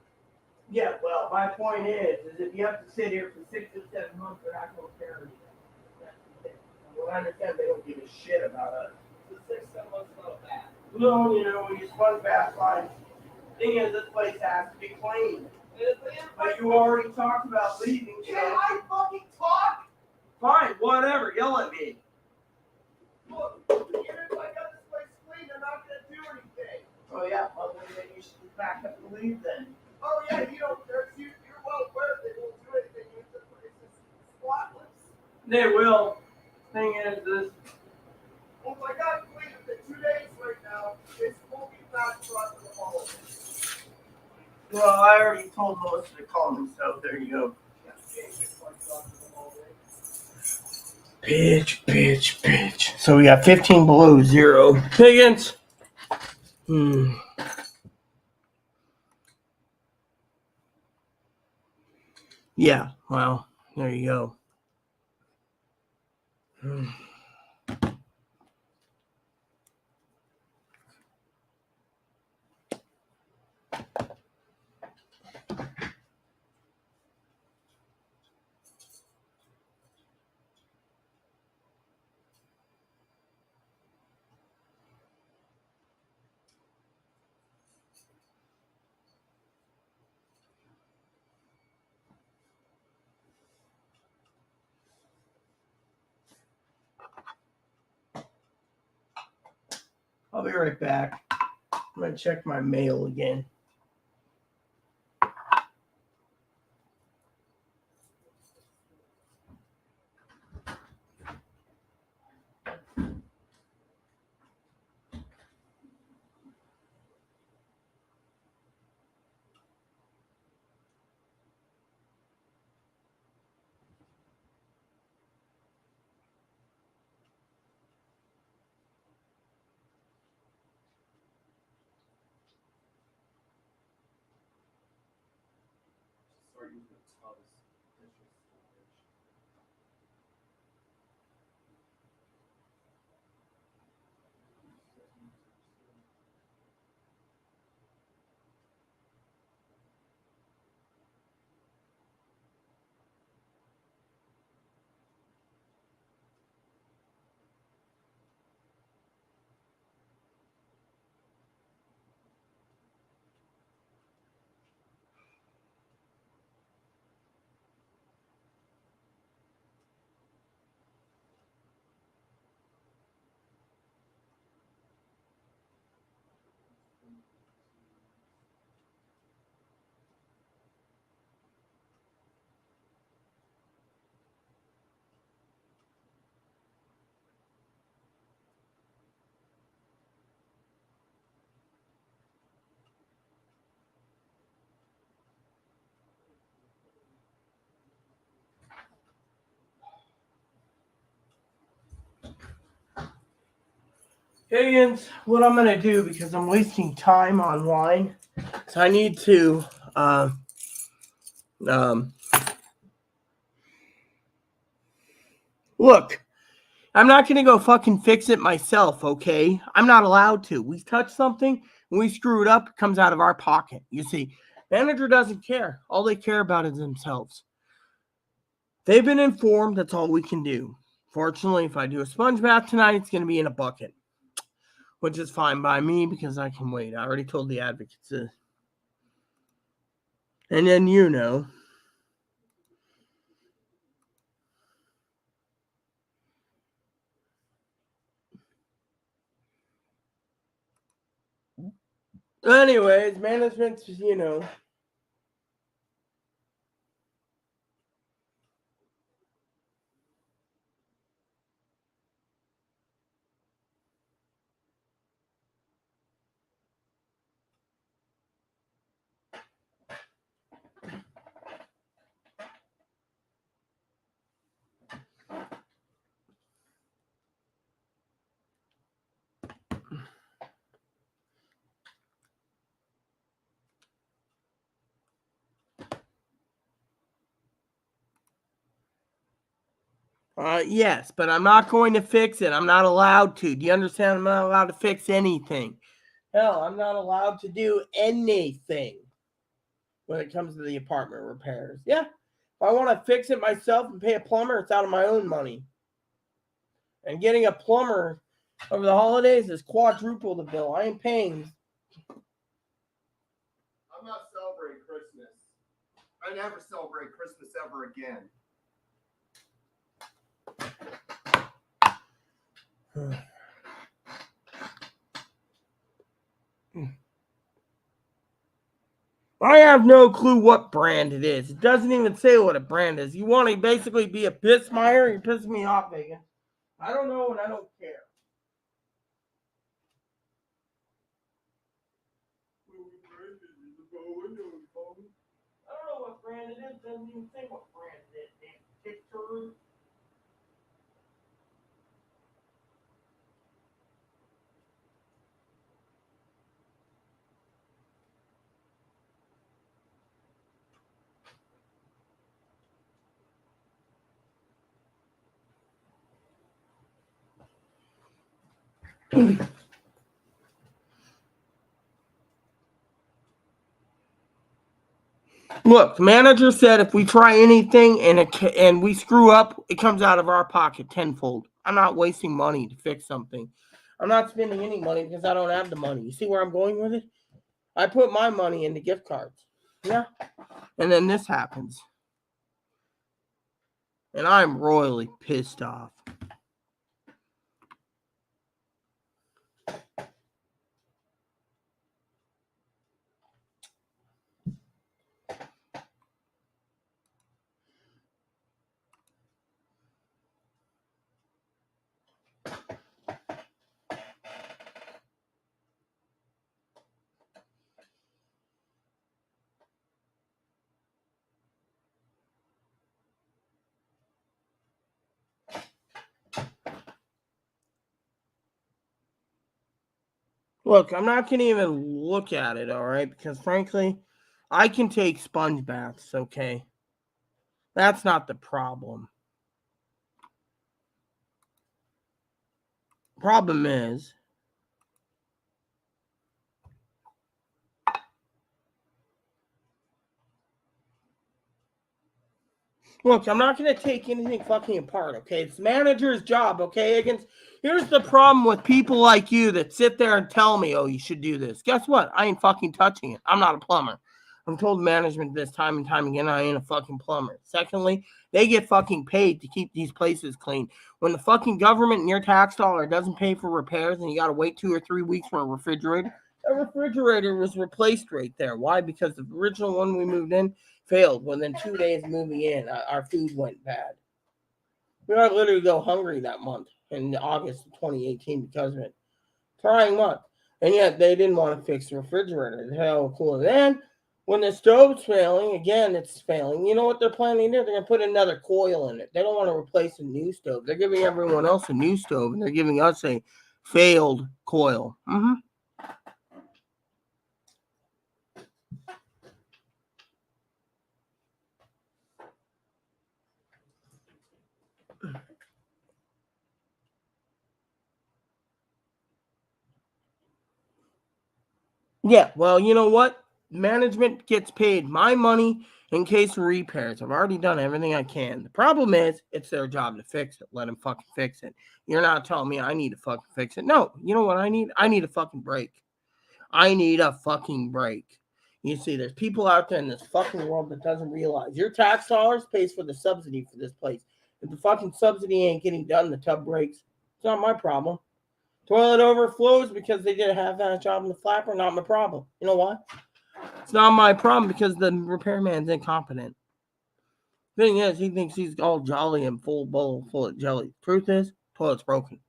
Yeah, well, my point is if you have to sit here for 6 or 7 months, they're not going to care anything. Well, I understand they don't give a shit about us. The 6, 7 months is not bad. No, when you spun fast lines. Thing is, this place has to be clean. But you already talked about leaving. Can I fucking talk? Fine, whatever. Yell at me. Look, even if I got this place clean, they're not going to do anything. Oh, yeah. Well, then you should back up and leave then. Oh, yeah, you're well aware they won't do anything. The place is spotless. They will. Thing is, this. Oh, my God, clean it in 2 days right now. It's smoking fast for the holidays. Well, I already told Melissa to call me, so there you go. Bitch. So we got 15 below zero. Higgins. Yeah, well, there you go. I'll be right back. I'm going to check my mail again. Higgins, what I'm going to do, because I'm wasting time online, so I need to look, I'm not going to go fucking fix it myself, okay? I'm not allowed to. We touch something, and we screw it up, it comes out of our pocket. You see, manager doesn't care. All they care about is themselves. They've been informed, that's all we can do. Fortunately, if I do a sponge bath tonight, it's going to be in a bucket, which is fine by me because I can wait. I already told the advocates this. And then Anyways, management's, yes, but I'm not going to fix it. I'm not allowed to. Do you understand? I'm not allowed to fix anything. Hell, I'm not allowed to do anything when it comes to the apartment repairs. Yeah, if I want to fix it myself and pay a plumber, it's out of my own money. And getting a plumber over the holidays is quadruple the bill. I ain't paying. I'm not celebrating Christmas. I never celebrate Christmas ever again. I have no clue what brand it is. It doesn't even say what a brand is. You want to basically be a pissmeyer? You're pissing me off, Megan. I don't know and I don't care. I don't know what brand it is. It doesn't even say what brand it is. Damn picture. Look, the manager said if we try anything and we screw up, it comes out of our pocket tenfold. I'm not wasting money to fix something. I'm not spending any money because I don't have the money. You see where I'm going with it? I put my money into gift cards. Yeah. And then this happens. And I'm royally pissed off. Look, I'm not going to even look at it, all right? Because frankly, I can take sponge baths, okay? That's not the problem. Problem is, look, I'm not going to take anything fucking apart, okay? It's the manager's job, okay? Here's the problem with people like you that sit there and tell me, oh, you should do this. Guess what? I ain't fucking touching it. I'm not a plumber. I've told management this time and time again, I ain't a fucking plumber. Secondly, they get fucking paid to keep these places clean. When the fucking government and your tax dollar doesn't pay for repairs and you got to wait 2 or 3 weeks for a refrigerator was replaced right there. Why? Because the original one we moved in failed. Within 2 days moving in, our food went bad. We got to literally go hungry that month in August of 2018 because of it. Trying month. And yet they didn't want to fix the refrigerator. The hell cool. And then when the stove's failing, again, it's failing. You know what they're planning to do? They're going to put another coil in it. They don't want to replace a new stove. They're giving everyone else a new stove, and they're giving us a failed coil. Yeah, well, you know what? Management gets paid my money in case of repairs. I've already done everything I can. The problem is, it's their job to fix it. Let them fucking fix it. You're not telling me I need to fucking fix it. No, you know what I need? I need a fucking break. I need a fucking break. You see, there's people out there in this fucking world that doesn't realize your tax dollars pays for the subsidy for this place. If the fucking subsidy ain't getting done, the tub breaks. It's not my problem. Toilet overflows because they did a half-ass job in the flapper. Not my problem. You know why? It's not my problem because the repairman's incompetent. Thing is, he thinks he's all jolly and full bowl full of jelly. Truth is, toilet's broken.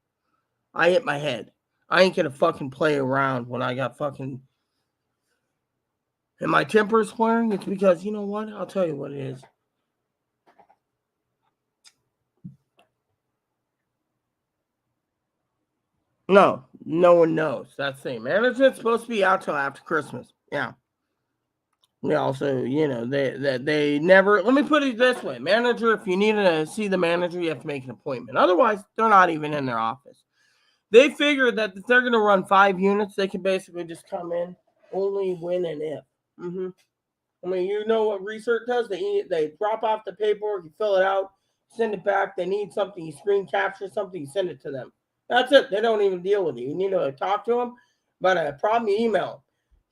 I hit my head. I ain't gonna fucking play around when I got fucking. And my temper's flaring. It's because you know what? I'll tell you what it is. No one knows. That's the thing. Management's supposed to be out till after Christmas. Yeah. Yeah, also, they never. Let me put it this way: manager. If you need to see the manager, you have to make an appointment. Otherwise, they're not even in their office. They figure that if they're going to run 5 units, they can basically just come in only when and if. I mean, you know what research does? They drop off the paperwork, you fill it out, send it back. They need something, you screen capture something, you send it to them. That's it. They don't even deal with it. You need to talk to them, but a problem, you email.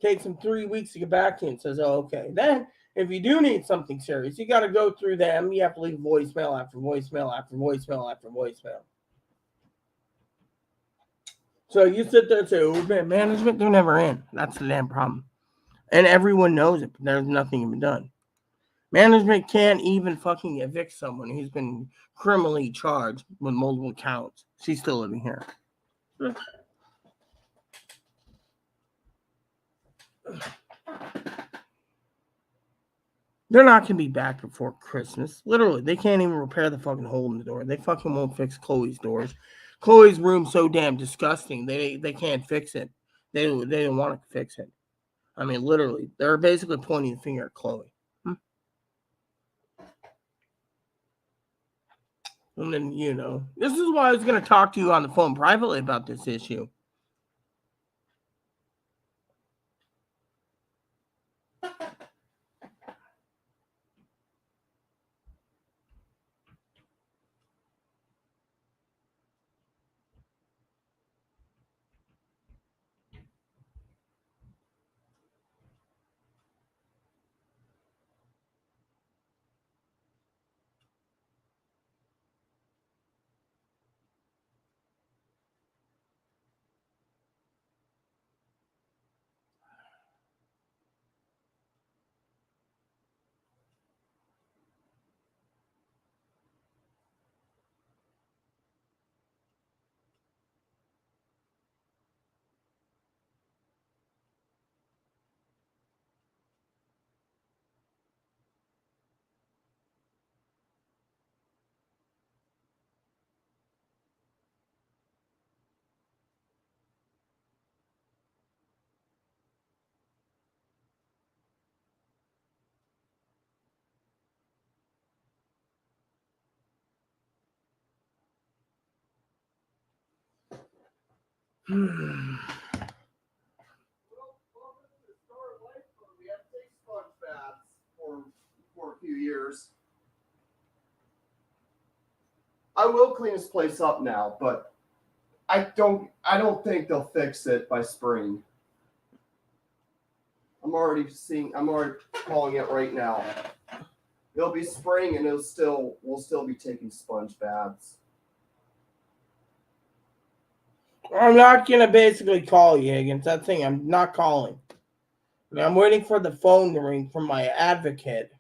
Takes them 3 weeks to get back to you and says, oh, okay. Then, if you do need something serious, you got to go through them. You have to leave voicemail after voicemail after voicemail after voicemail. So you sit there and say, oh, man, management, they're never in. That's the damn problem. And everyone knows it, but there's nothing to be done. Management can't even fucking evict someone who's been criminally charged with multiple counts. She's still living here. They're not gonna be back before Christmas. Literally, they can't even repair the fucking hole in the door. They fucking won't fix Chloe's doors. Chloe's room's so damn disgusting. They can't fix it. They don't want to fix it. I mean, literally, they're basically pointing the finger at Chloe. And then, this is why I was going to talk to you on the phone privately about this issue. Hmm. Well, welcome to the Star of Life Club. We have to take sponge baths for a few years. I will clean this place up now, but I don't think they'll fix it by spring. I'm already calling it right now. It'll be spring and we'll still be taking sponge baths. I'm not gonna basically call you, Higgins. That thing, I'm not calling. I'm waiting for the phone to ring from my advocate.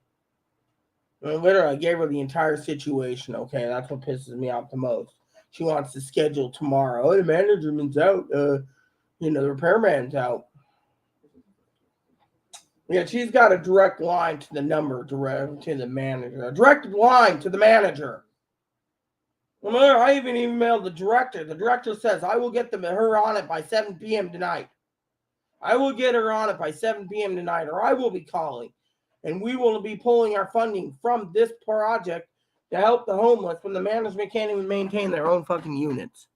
Literally, I gave her the entire situation. Okay, that's what pisses me off the most. She wants to schedule tomorrow. Oh, the management's out. The repairman's out. Yeah, she's got a direct line to the number, direct to the manager. A direct line to the manager. Well, I even emailed the director. The director says, I will get her on it by 7 p.m. tonight. I will get her on it by 7 p.m. tonight, or I will be calling. And we will be pulling our funding from this project to help the homeless when the management can't even maintain their own fucking units.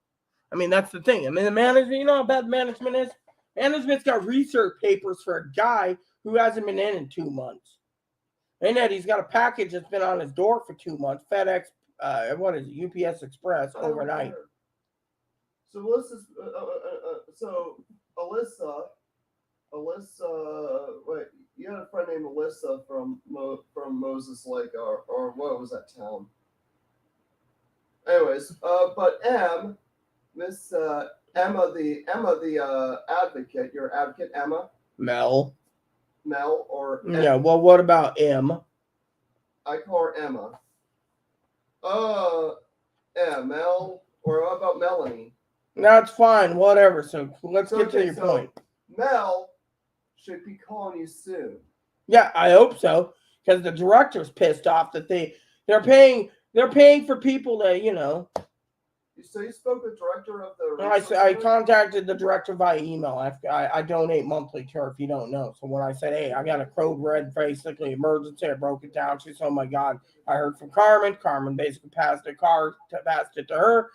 I mean, that's the thing. I mean, the management, you know how bad management is? Management's got research papers for a guy who hasn't been in 2 months. And yet he's got a package that's been on his door for 2 months. FedEx, UPS Express overnight. So Alyssa, wait, you had a friend named Alyssa from Moses Lake, or what was that town? Anyways, but Miss Emma the advocate, your advocate Emma. Mel, or yeah. Well, what about M? I call her Emma. Mel, or what about Melanie? That's fine, whatever. So let's get to your point. Mel should be calling you soon. Yeah, I hope so, because the director's pissed off that they're paying for people to. So you spoke with the director of the. I contacted the director via email. I donate monthly to her, if you don't know. So when I said, hey, I got a code red, basically emergency, I broke it down. She said, oh my God, I heard from Carmen. Carmen basically passed it to her.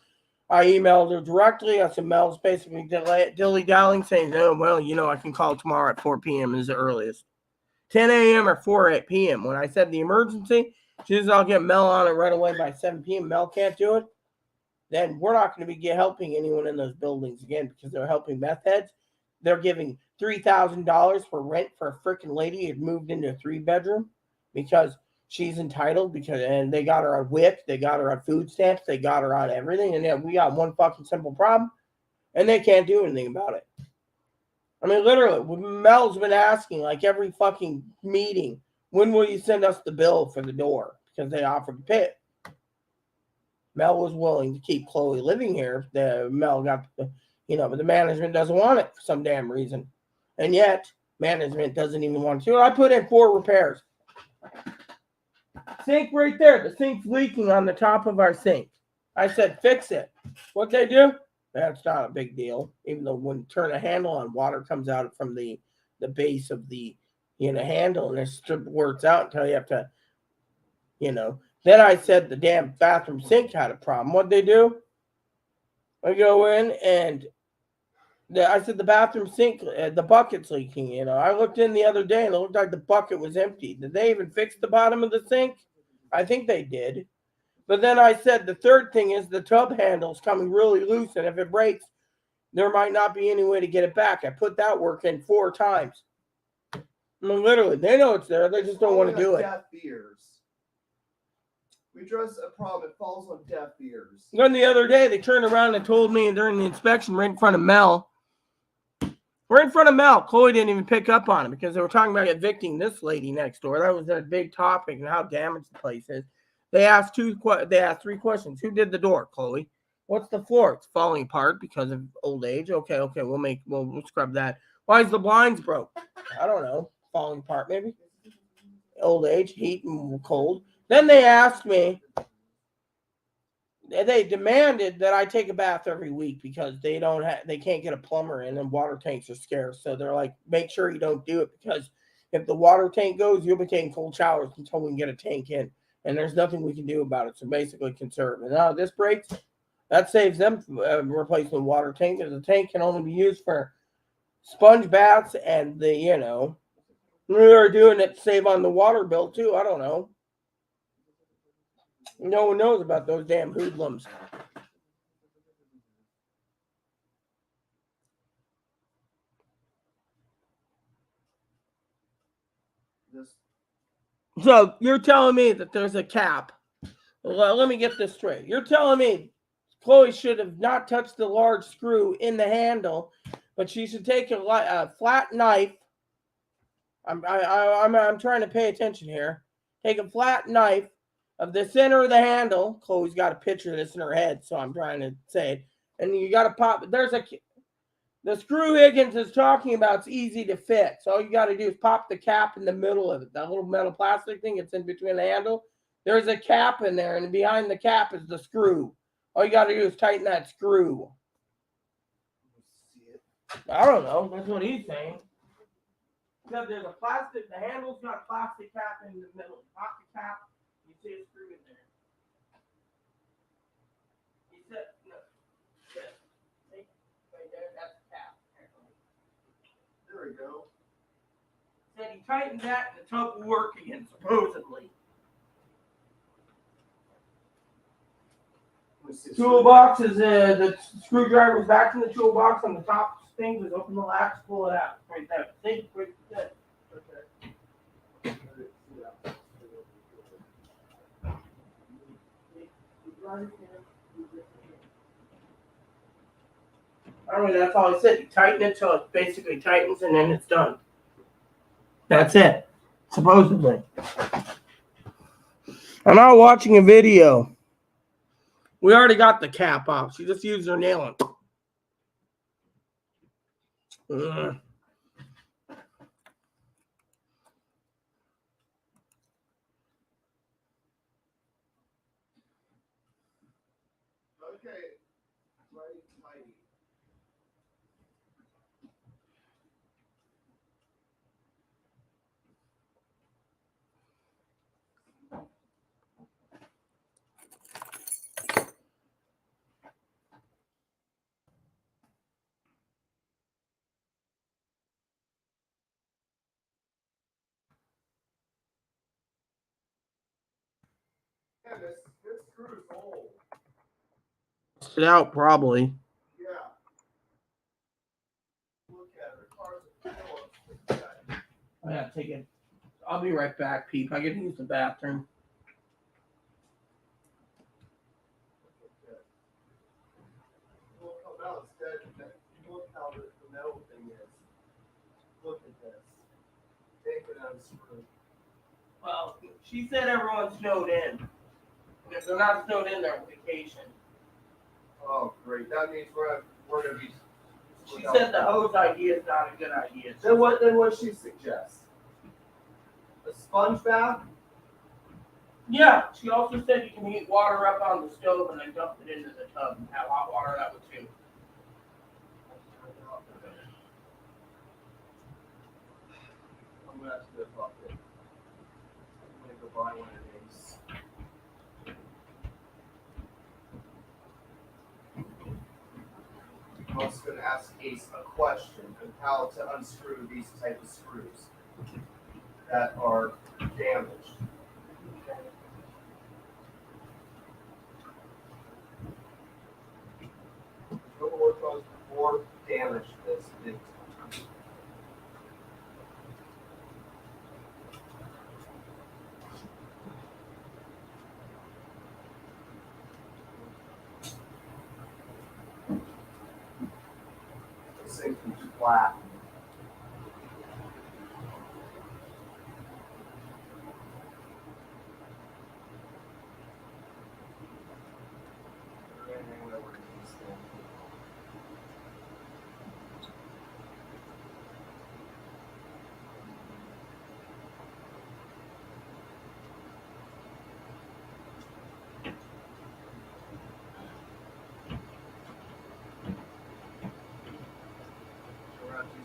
I emailed her directly. I said, Mel's basically dilly-dallying, saying, oh, well, I can call tomorrow at 4 p.m. is the earliest. 10 a.m. or 4 p.m. When I said the emergency, she says, I'll get Mel on it right away by 7 p.m. Mel can't do it. Then we're not going to be helping anyone in those buildings again because they're helping meth heads. They're giving $3,000 for rent for a freaking lady who moved into a 3-bedroom because she's entitled, and they got her on WIC, they got her on food stamps, they got her on everything, and then we got one fucking simple problem, and they can't do anything about it. I mean, literally, Mel's been asking like every fucking meeting, when will you send us the bill for the door? Because they offered to pay it. Mel was willing to keep Chloe living here. Mel got, but the management doesn't want it for some damn reason. And yet, management doesn't even want to do it. I put in 4 repairs. Sink right there. The sink's leaking on the top of our sink. I said, fix it. What they do? That's not a big deal. Even though when you turn a handle on, water comes out from the base of the handle, and it squirts out until you have to, Then I said the damn bathroom sink had a problem. What'd they do? I go in and I said the bathroom sink, the bucket's leaking. I looked in the other day and it looked like the bucket was empty. Did they even fix the bottom of the sink? I think they did. But then I said the third thing is the tub handle's coming really loose, and if it breaks, there might not be any way to get it back. I put that work in 4 times. I mean, literally, they know it's there. They just don't want to do it. Deaf ears. We address a problem. It falls on deaf ears. Then the other day, they turned around and told me during the inspection right in front of Mel. Right in front of Mel. Chloe didn't even pick up on it because they were talking about evicting this lady next door. That was a big topic and how damaged the place is. They asked 3 questions. Who did the door, Chloe? What's the floor? It's falling apart because of old age. Okay, we'll scrub that. Why is the blinds broke? I don't know. Falling apart, maybe. Old age, heat and cold. Then they asked me, they demanded that I take a bath every week because they can't get a plumber in and water tanks are scarce. So they're like, make sure you don't do it because if the water tank goes, you'll be taking cold showers until we can get a tank in. And there's nothing we can do about it. So basically conserve. And now this breaks, That saves them from replacing the water tank, because the tank can only be used for sponge baths and we're doing it to save on the water bill too. I don't know. No one knows about those damn hoodlums. So you're telling me that there's a cap. Well, let me get this straight. You're telling me Chloe should have not touched the large screw in the handle, but she should take a flat knife. I'm trying to pay attention here. Take a flat knife of the center of the handle. Chloe's got a picture of this in her head, so I'm trying to say it. And you got to pop. The screw Higgins is talking about. It's easy to fix. All you got to do is pop the cap in the middle of it. That little metal plastic thing. It's in between the handle. There's a cap in there, and behind the cap is the screw. All you got to do is tighten that screw. I don't know. That's what he's saying. Because there's a plastic, the handle's got a plastic cap in the middle. Pop the cap, you see a screw in there. He said, no. Yeah. See? Right there, that's the cap. There we go. Said he tightened that and the tub will work again, supposedly. Toolbox is the screwdriver's back in the toolbox on the top thing. Just open the latch, pull it out. Right there. See? Right there. I mean, that's all I said. You tighten it till it basically tightens and then it's done. That's it. Supposedly. I'm not watching a video. We already got the cap off. She just used her nail on. Okay. Right, tighty. Yeah, this screw's old. It out probably. Yeah. Look at it. Cars are Phillips. I gotta take it. I'll be right back, Peep. I gotta use the bathroom. Look how now it's dead. Look how the metal thing is. Look at this. Take it unscrew. Well, she said everyone's snowed in. And if they're not snowed in, they're on vacation. Oh, great. That means we're gonna be. She said the hose idea is not a good idea. Then what she suggests? A sponge bath? Yeah, she also said you can heat water up on the stove and then dump it into the tub and have hot water that way too. I'm gonna have to do a bucket. I'm gonna go buy one of these. I'm also gonna ask Ace a question on how to unscrew these type of screws that are damaged. What work was before damaged this big time. This thing's flat. We're going to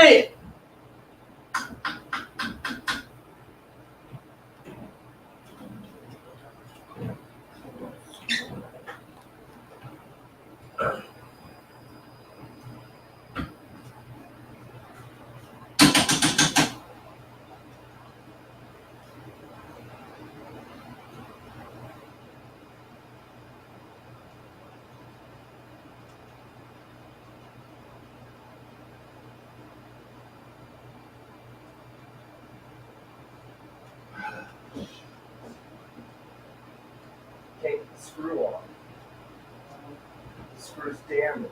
it! Take the screw off. The screw's damaged.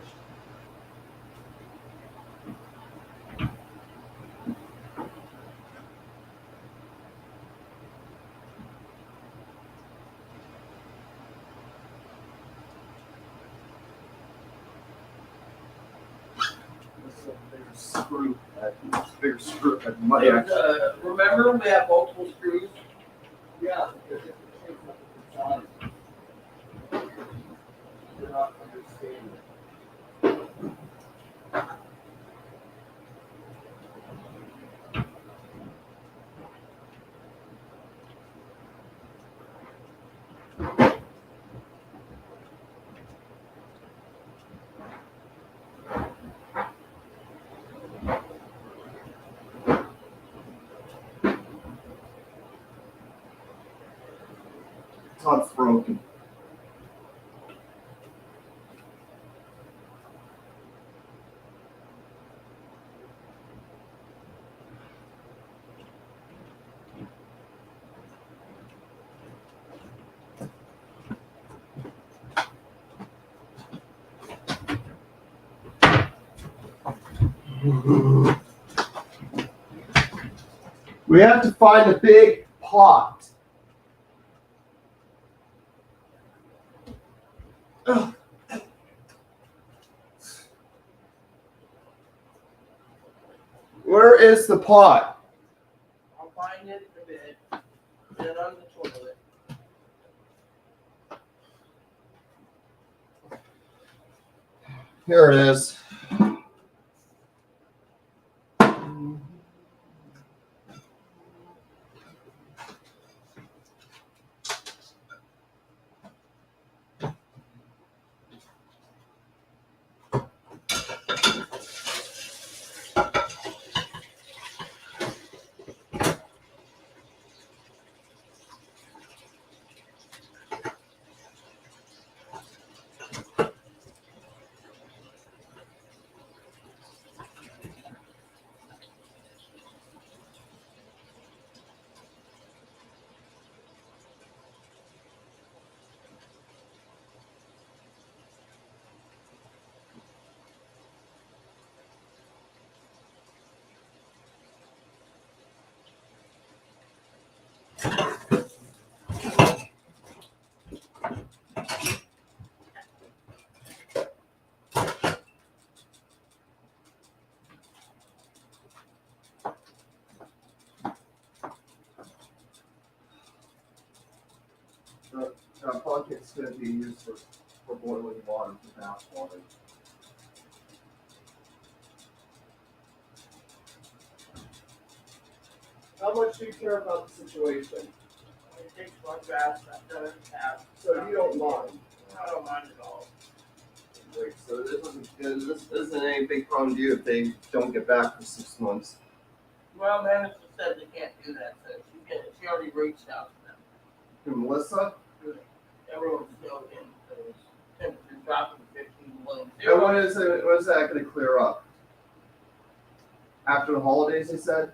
This is a bigger screw. Bigger screw. Remember we have multiple screws? Yeah. Because it takes up the size. You're not understanding. Top's broken. We have to find a big pot. Ugh. Where is the pot? I'll find it in a bit. Put it on the toilet. Here it is. The bucket's going to be used for boiling water, for bath water. How much do you care about the situation? It takes one bath, that does have. So you don't mind? I don't mind at all. Great. So this isn't any big problem to you if they don't get back for 6 months. Well, manager said they can't do that, so she already reached out to them. To Melissa? Everyone's still in, because temperature dropping to 15 below And zero. when is that going to clear up? After the holidays, they said?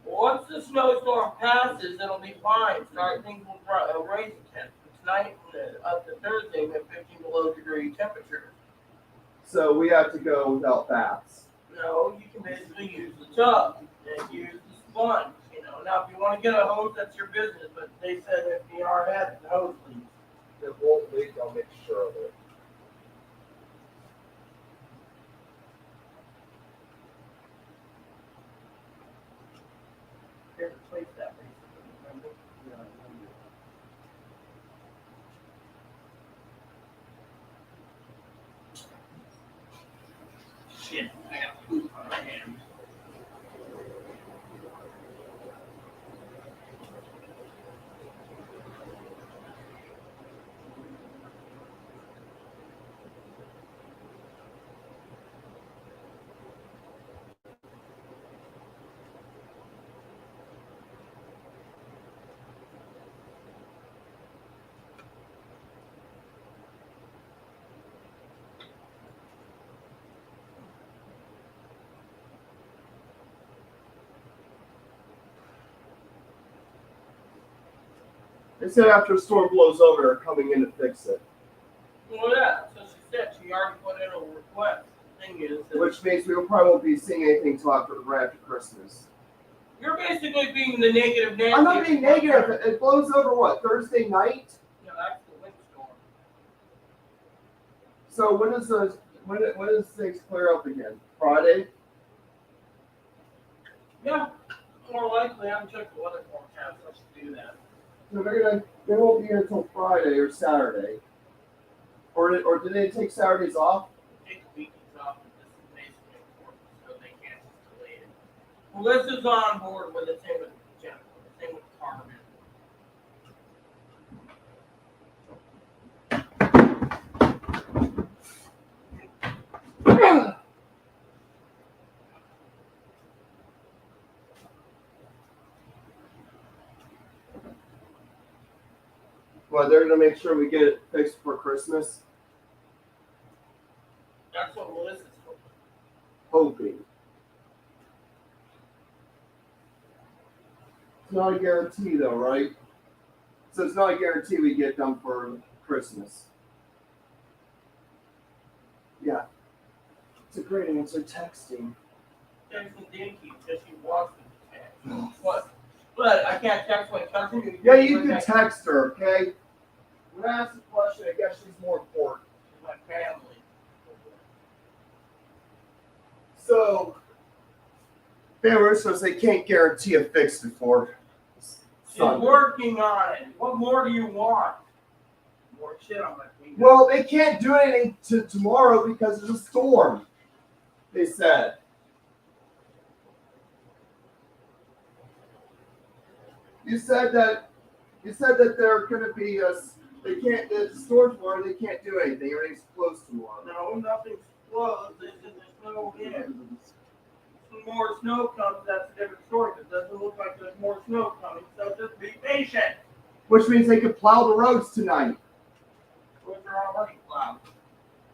Once the snowstorm passes, it'll be fine. Start things will raise the temp. Tonight up to Thursday, we have 15 below degree temperature. So we have to go without baths. No, you can basically use the tub and use the sponge. Now if you want to get a hose, that's your business. But they said if the ER has the hose leaks. It won't leak, I'll make sure of it. They replaced that recently, remember? Shit, I got poop on my hands. They said after the storm blows over, they're coming in to fix it. Well, yeah, so she said she already put in a request. The thing is, that Which means we probably won't be seeing anything till right after Christmas. you're basically being the negative Nancy. I'm not being negative. It blows over what, Thursday night? No, that's the windstorm. So when does things clear up again? Friday? Yeah, more likely. I haven't checked the weather forecast. I should do that. So they won't be here until Friday or Saturday. Or did they take Saturdays off? Take the weekends off, but this is basically important, so they can't just delay it. Melissa's on board with it, same with Jennifer, same with Carmen. Well, they're gonna make sure we get it fixed before Christmas. That's what Melissa's hoping. Hoping. It's not a guarantee though, right? So it's not a guarantee we get done for Christmas. Yeah. It's a great answer, texting. Texting Dinky because she wants me to text. What? But I can't text my cousin. Yeah, you can text her, okay? When I ask the question, I guess she's more important. My family. So, family says they can't guarantee a fix before She's Sunday. working on it. What more do you want? More shit on my finger. Well, they can't do anything tomorrow because there's a storm, they said. You said that they're going to be the storm tomorrow. They can't do anything. Everything's closed tomorrow. No, nothing's closed. There's no in. Some more snow comes, that's a different story. It doesn't look like there's more snow coming, so just be patient. Which means they could plow the roads tonight. Which are already plowed.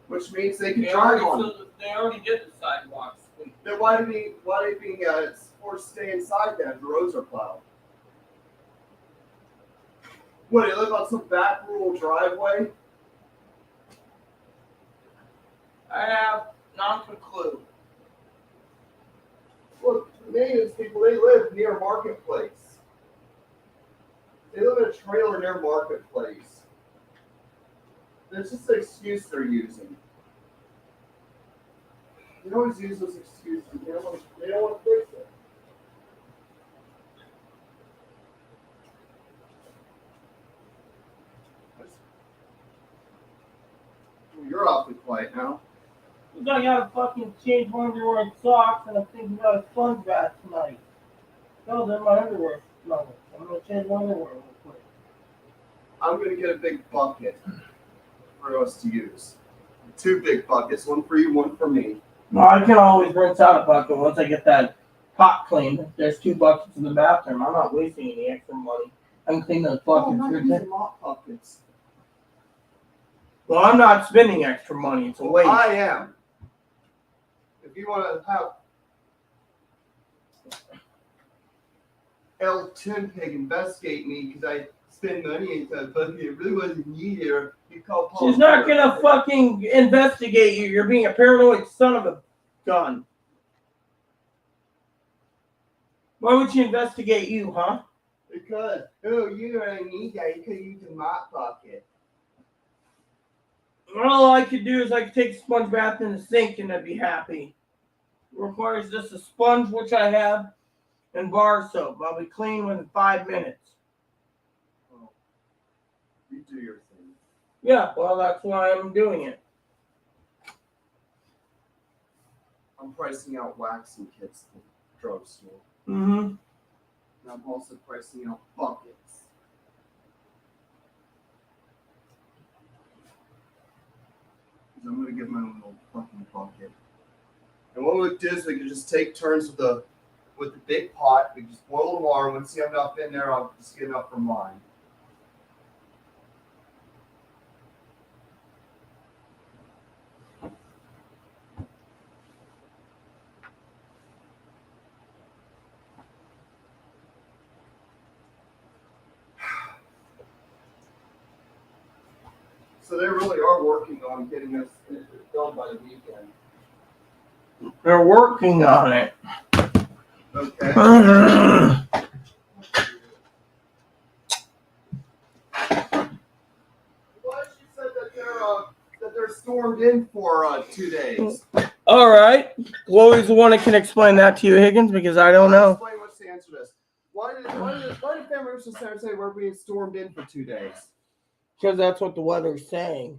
Which means they can drive on them. They already did the sidewalks. Then why are they being forced to stay inside then if the roads are plowed? What, they live on some back rural driveway? I have not a clue. Look, the natives people, they live near Marketplace. They live in a trailer near Marketplace. That's just an excuse they're using. They always use those excuses. They don't want to fix it. You're awfully quiet now. I gotta fucking change my underwear and socks, and I'm thinking about a sponge bath tonight. No, then my underwear smells. I'm gonna change my underwear real quick. I'm gonna get a big bucket for us to use. 2 big buckets, one for you, one for me. No, I can always rinse out a bucket once I get that pot cleaned. There's 2 buckets in the bathroom. I'm not wasting any extra money. I can clean those Oh, buckets. I'm not using mop buckets. Well, I'm not spending extra money. It's a waste. I am. If you want to have El Tinpig investigate me because I spend money and stuff, but it really wasn't needed, or you call Paul. She's not gonna fucking investigate you. You're being a paranoid son of a gun. Why would she investigate you, huh? Because, oh, you don't need that. You could use a mop bucket. All I could do is I could take a sponge bath in the sink and I'd be happy. It requires just a sponge, which I have, and bar soap. I'll be clean within 5 minutes. Oh, you do your thing. Yeah, well, that's why I'm doing it. I'm pricing out waxing kits at the drugstore. Mm-hmm. And I'm also pricing out buckets. I'm gonna get my own little fucking bucket. And what we do is we can just take turns with the big pot. We just boil the water. Once you have enough in there, I'll just get enough for mine. So they really are working on getting us done by the weekend. They're working on it. Okay. Well, she said that they're stormed in for 2 days. All right. Chloe's the one that can explain that to you, Higgins, because I don't know. Explain what's the answer to this. Why did Family Rooster Center say we're being stormed in for 2 days? Because that's what the weather's saying.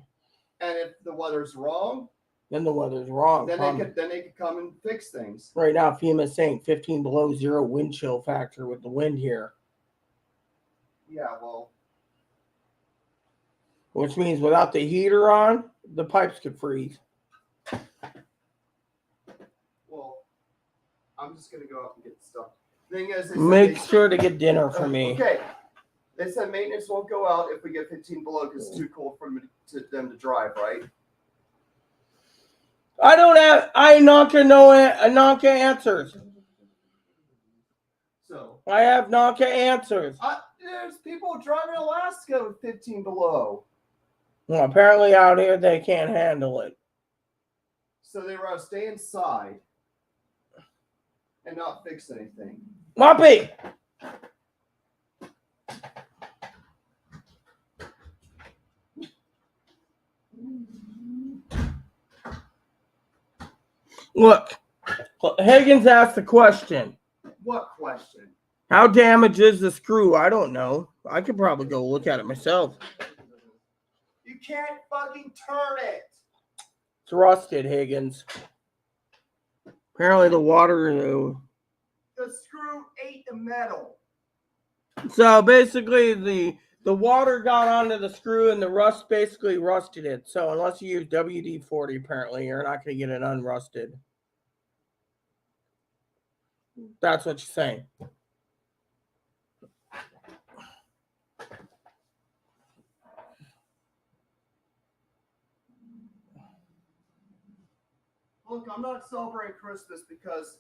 And if the weather's wrong, Then the weather's wrong. then they could come and fix things. Right now, FEMA's saying 15 below zero wind chill factor with the wind here. Yeah, well, Which means without the heater on, the pipes could freeze. I'm just gonna go out and get stuff. Thing is, Make sure to get dinner for me. Okay. They said maintenance won't go out if we get 15 below because it's too cold for them to drive, right? I'm not gonna answers. So I have not answers. there's people driving Alaska with 15 below. Well, apparently out here they can't handle it. So they were to stay inside and not fix anything. Moppy! Look, Higgins asked the question. What question? How damaged is the screw? I don't know. I could probably go look at it myself. You can't fucking turn it. It's rusted, Higgins. Apparently the water. The screw ate the metal. So basically the water got onto the screw and the rust basically rusted it. So unless you use WD-40, apparently, you're not going to get it unrusted. That's what you're saying. Look, I'm not celebrating Christmas because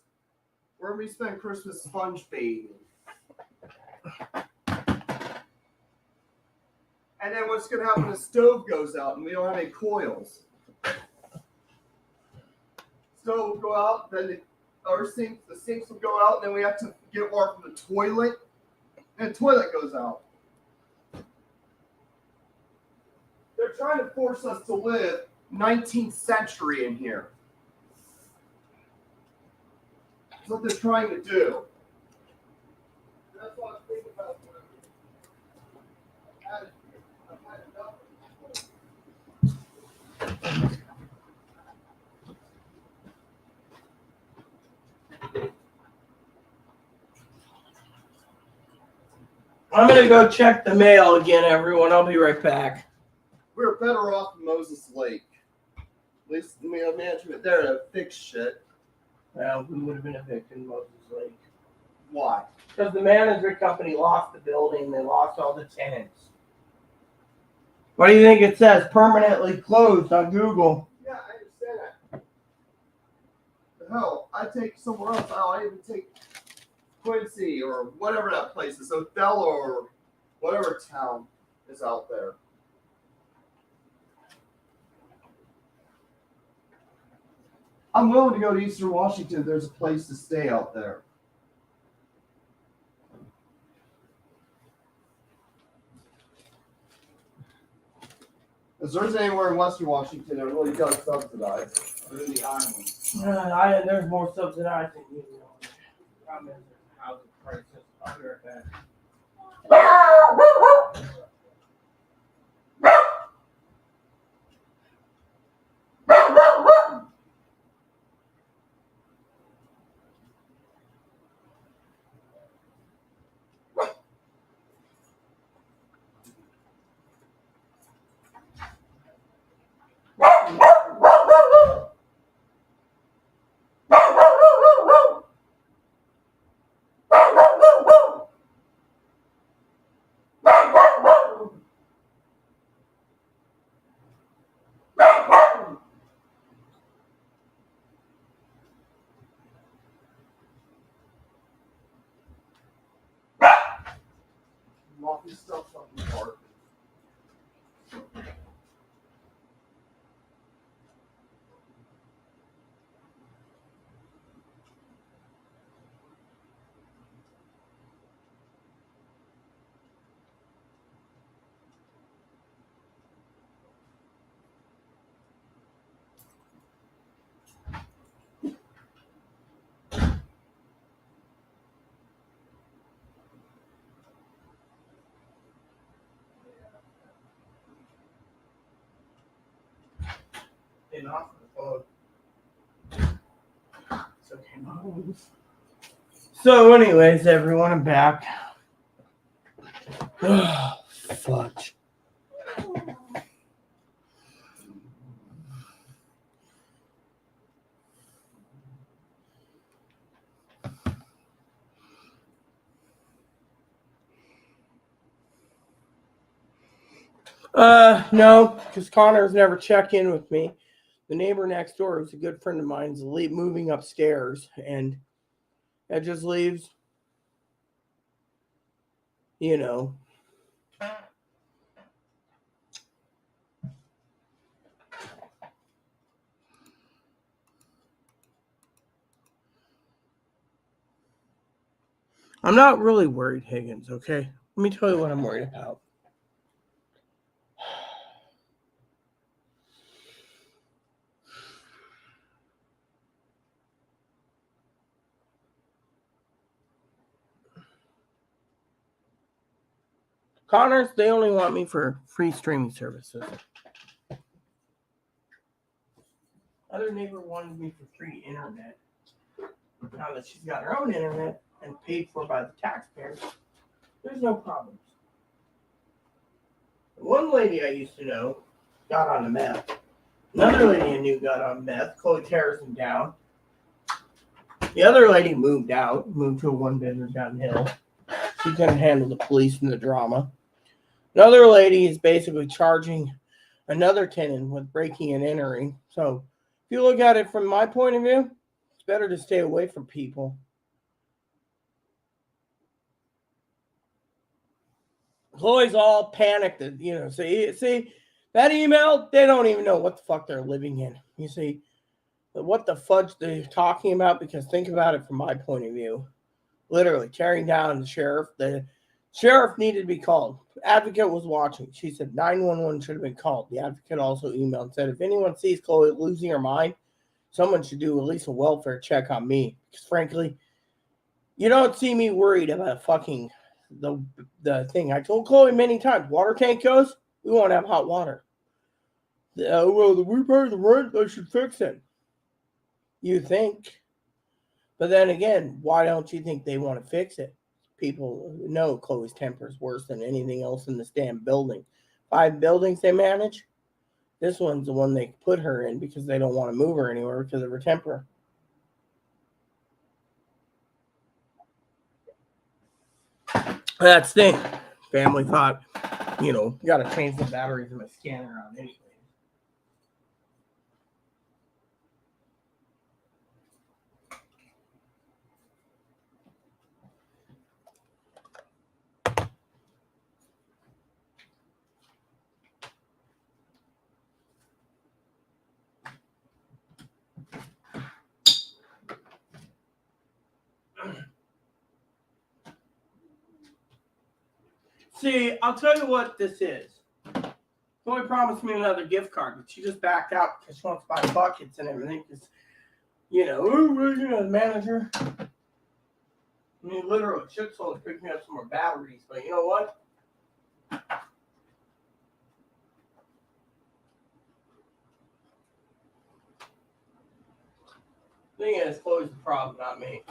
we're going to be spending Christmas sponge bathing. And then what's going to happen? The stove goes out and we don't have any coils. Stove will go out, then the sinks will go out, and then we have to get water from the toilet. And the toilet goes out. They're trying to force us to live 19th century in here. That's what they're trying to do. That's what I'm thinking about. I'm going to go check the mail again, everyone. I'll be right back. We were better off in Moses Lake. At least we have management there to fix shit. Well, we would have been evicted in Moses Lake. Why? Because the management company lost the building. They lost all the tenants. What do you think it says? Permanently closed on Google. Yeah, I understand that. The hell, I take somewhere else. I even take Quincy or whatever that place is, Othello or whatever town is out there. I'm willing to go to Eastern Washington if there's a place to stay out there. If there's anywhere in Western Washington that really does subsidize, other than the islands. There's more subsidized than you know. Problem is the housing prices under that. Stuff's up in the park. getting off the phone. It's okay, Mom. So, anyways, everyone, I'm back. Fudge. No, because Connor's never checked in with me. The neighbor next door, who's a good friend of mine, is moving upstairs, and that just leaves, you know. I'm not really worried, Higgins, okay? Let me tell you what I'm worried about. Connors, they only want me for free streaming services. Other neighbor wanted me for free internet. Now that she's got her own internet and paid for by the taxpayers, there's no problems. One lady I used to know got on the meth. Another lady I knew got on meth. Chloe tears him down. The other lady moved out, moved to a one-bedroom downhill. She couldn't handle the police and the drama. Another lady is basically charging another tenant with breaking and entering. So if you look at it from my point of view, it's better to stay away from people. Chloe's all panicked. See that email? They don't even know what the fuck they're living in. You see, what the fudge they're talking about? Because think about it from my point of view. Literally tearing down the sheriff. The sheriff needed to be called. Advocate was watching. She said 911 should have been called. The advocate also emailed and said, if anyone sees Chloe losing her mind, someone should do at least a welfare check on me. Because frankly, you don't see me worried about fucking the thing. I told Chloe many times, water tank goes, we won't have hot water. Well, we pay the rent, they should fix it. You think. But then again, why don't you think they want to fix it? People know Chloe's temper is worse than anything else in this damn building. 5 buildings they manage. This one's the one they put her in because they don't want to move her anywhere because of her temper. That's the thing. Family thought, got to change the batteries in my scanner on anyway. See, I'll tell you what this is. Chloe promised me another gift card, but she just backed out because she wants to buy buckets and everything. Because, the manager. I mean, literally, should sold pick me up some more batteries, but you know what? Thing is, Chloe's the problem, not me.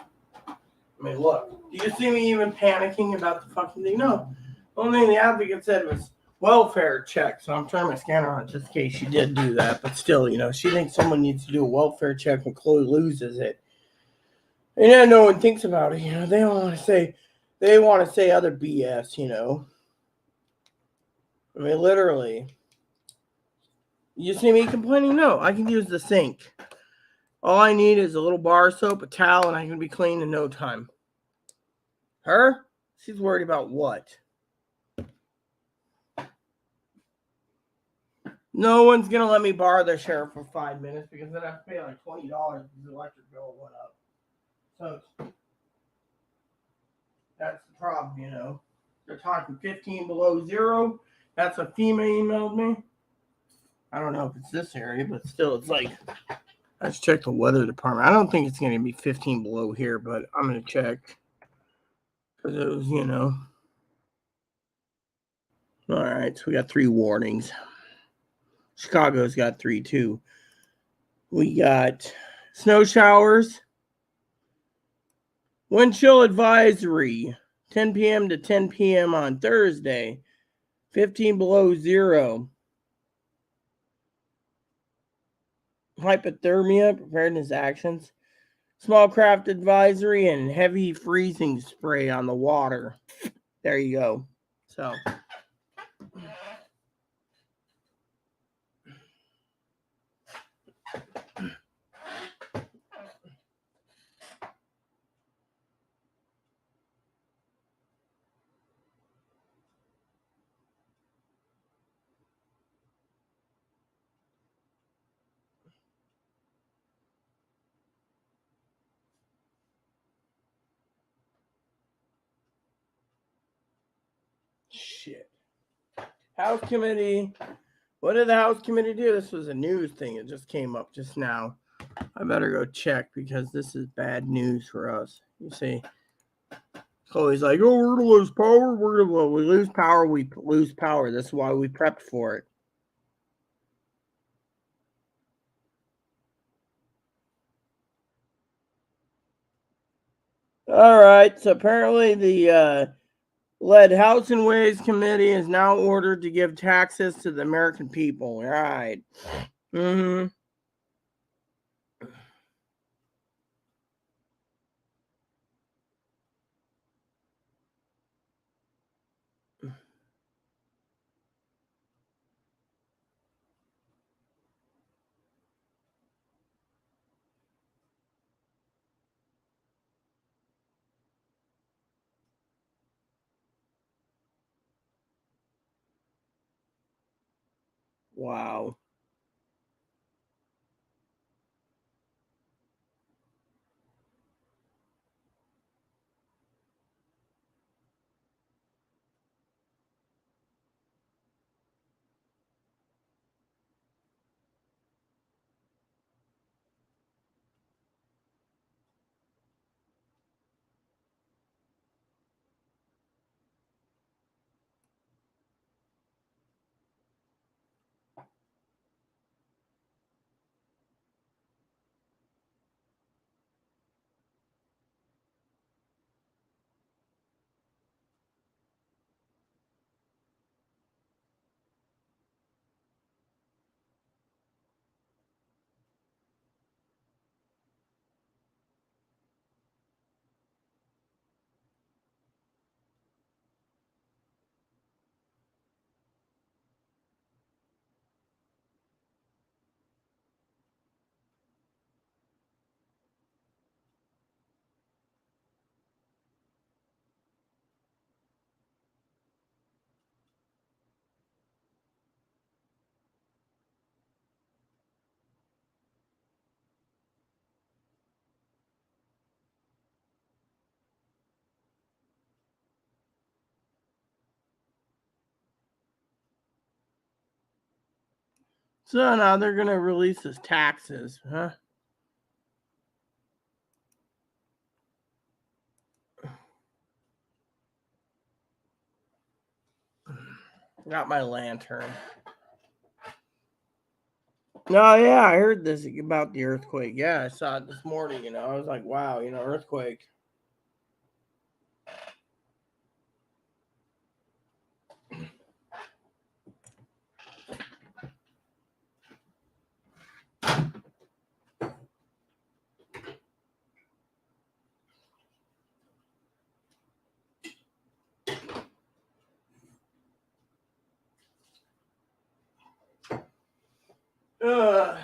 I mean, look, do you see me even panicking about the fucking thing? No. The only thing the advocate said was welfare check. So I'm turning my scanner on just in case she did do that. But still, she thinks someone needs to do a welfare check when Chloe loses it. And yeah, no one thinks about it. They don't want to say, they want to say other BS, I mean, literally. You see me complaining? No, I can use the sink. All I need is a little bar soap, a towel, and I can be clean in no time. Her? She's worried about what? No one's going to let me borrow their sheriff for 5 minutes because then I have to pay like $20 because the electric bill went up. So that's the problem, They're talking 15 below zero. That's what FEMA emailed me. I don't know if it's this area, but still, it's like, let's check the weather department. I don't think it's going to be 15 below here, but I'm going to check. Because it was, All right, so we got 3 warnings. Chicago's got 3 too. We got snow showers. Wind chill advisory, 10 p.m. to 10 p.m. on Thursday, 15 below zero. Hypothermia, preparedness actions. Small craft advisory and heavy freezing spray on the water. There you go. So. Shit. House committee. What did the House committee do? This was a news thing. It just came up just now. I better go check because this is bad news for us. You see, Chloe's like, oh, we're going to lose power. We lose power. We lose power. That's why we prepped for it. All right. So apparently the led House and Ways Committee is now ordered to give taxes to the American people. All right. Mm-hmm. Wow. So now they're going to release his taxes, huh? Got my lantern. Oh, yeah, I heard this about the earthquake. Yeah, I saw it this morning, I was like, wow, earthquake. Uh,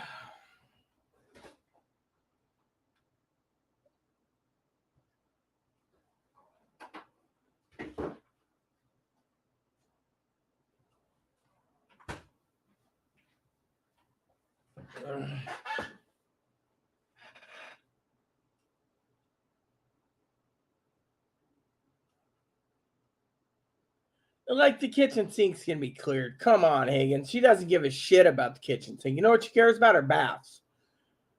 like the kitchen sink's gonna be cleared. Come on, Higgins. She doesn't give a shit about the kitchen sink. You know what she cares about? Her baths.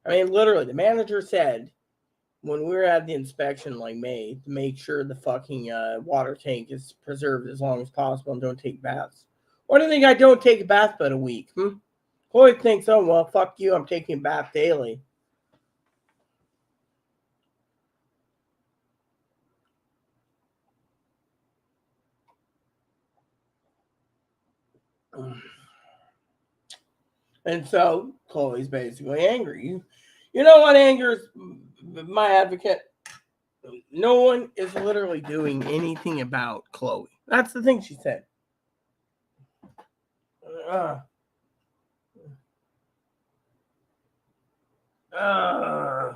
I mean, literally, the manager said when we were at the inspection, like May, to make sure the fucking water tank is preserved as long as possible and don't take baths. Why do you think I don't take a bath but a week? Chloe thinks, oh, well, fuck you. I'm taking a bath daily. And so Chloe's basically angry. You know what angers my advocate? No one is literally doing anything about Chloe. That's the thing she said. Uh, uh,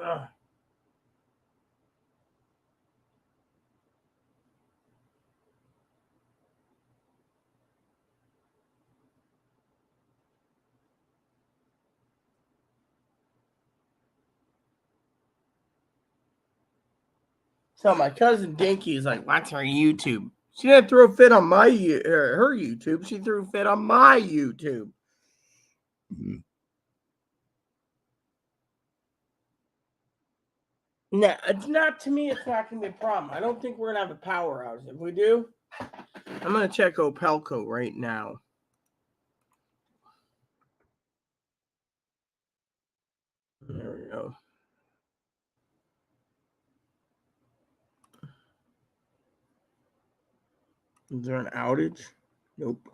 uh. So my cousin Dinky is like, "What's her YouTube?" She didn't throw a fit on my her YouTube. She threw a fit on my YouTube. No, it's not to me. It's not gonna be a problem. I don't think we're gonna have a power outage. If we do, I'm gonna check Opelco right now. There we go. Is there an outage? Nope.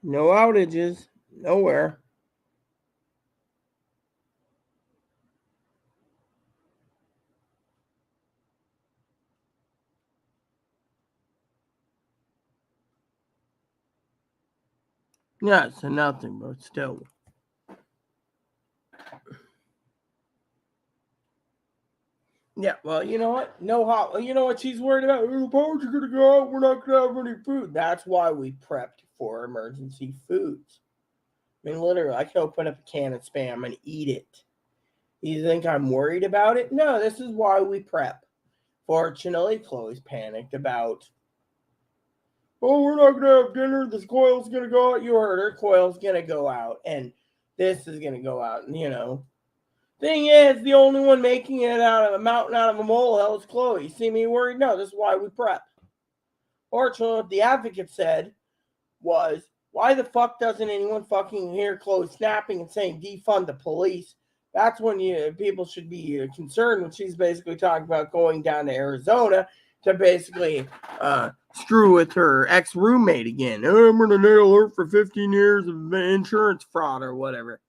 No outages. Nowhere. Yeah, it's a nothing, but still. Yeah, well, you know what? No hot. You know what she's worried about? Oh, the power's gonna go out. We're not gonna have any food. That's why we prepped for emergency foods. I mean, literally, I can open up a can of Spam and eat it. You think I'm worried about it? No, this is why we prep. Fortunately, Chloe's panicked about, oh, we're not gonna have dinner. This coil's gonna go out. You heard her. Coil's gonna go out, and this is gonna go out. And thing is, the only one making it out of a mountain, out of a molehill is Chloe. See me worried? No, this is why we prep. Fortunately, what the advocate said was, why the fuck doesn't anyone fucking hear Chloe snapping and saying defund the police? That's when people should be concerned when she's basically talking about going down to Arizona to basically screw with her ex-roommate again. Oh, I'm going to nail her for 15 years of insurance fraud or whatever.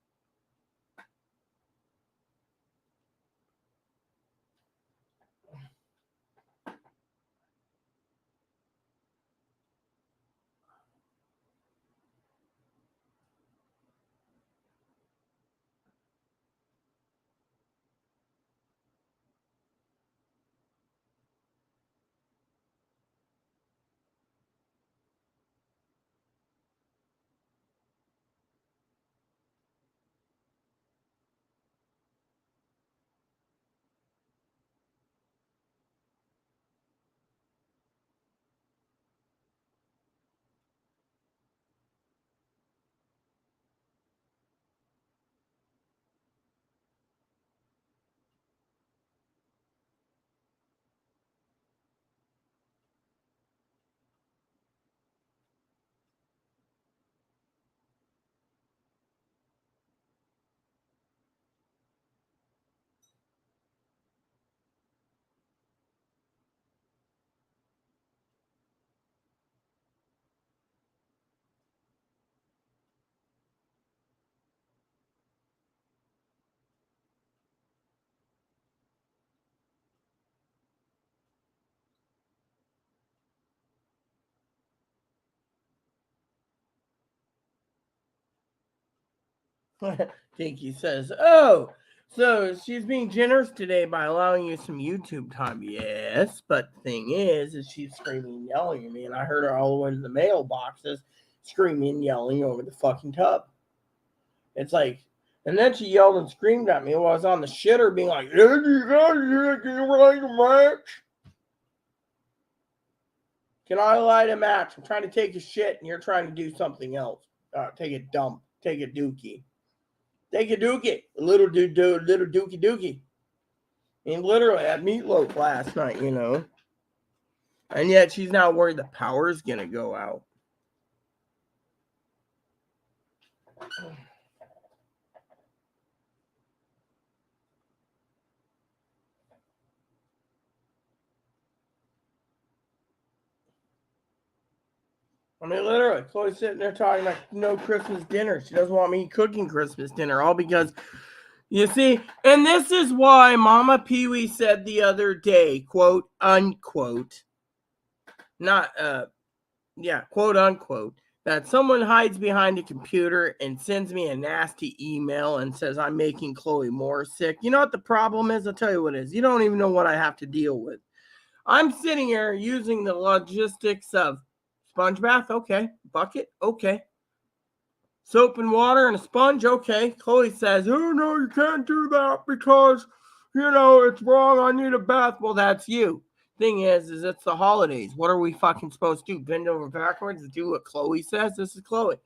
Dinky says, oh, so she's being generous today by allowing you some YouTube time. Yes, but the thing is she's screaming and yelling at me, and I heard her all the way to the mailboxes screaming and yelling over the fucking tub. It's like, and then she yelled and screamed at me while I was on the shitter being like, yeah, you guys, can you light a match? Can I light a match? I'm trying to take a shit and you're trying to do something else. Take a dump. Take a dookie. Take a dookie. Little dookie dookie. I mean, literally, I had meatloaf last night, you know. And yet she's now worried the power's going to go out. I mean, literally, Chloe's sitting there talking like no Christmas dinner. She doesn't want me cooking Christmas dinner, all because, you see, and this is why Mama Pee Wee said the other day, quote, unquote, not, quote, unquote, that someone hides behind a computer and sends me a nasty email and says I'm making Chloe more sick. You know what the problem is? I'll tell you what it is. You don't even know what I have to deal with. I'm sitting here using the logistics of sponge bath, okay. Bucket, okay. Soap and water and a sponge, okay. Chloe says, oh, no, you can't do that because, you know, it's wrong. I need a bath. Well, that's you. Thing is it's the holidays. What are we fucking supposed to do? Bend over backwards and do what Chloe says? This is Chloe.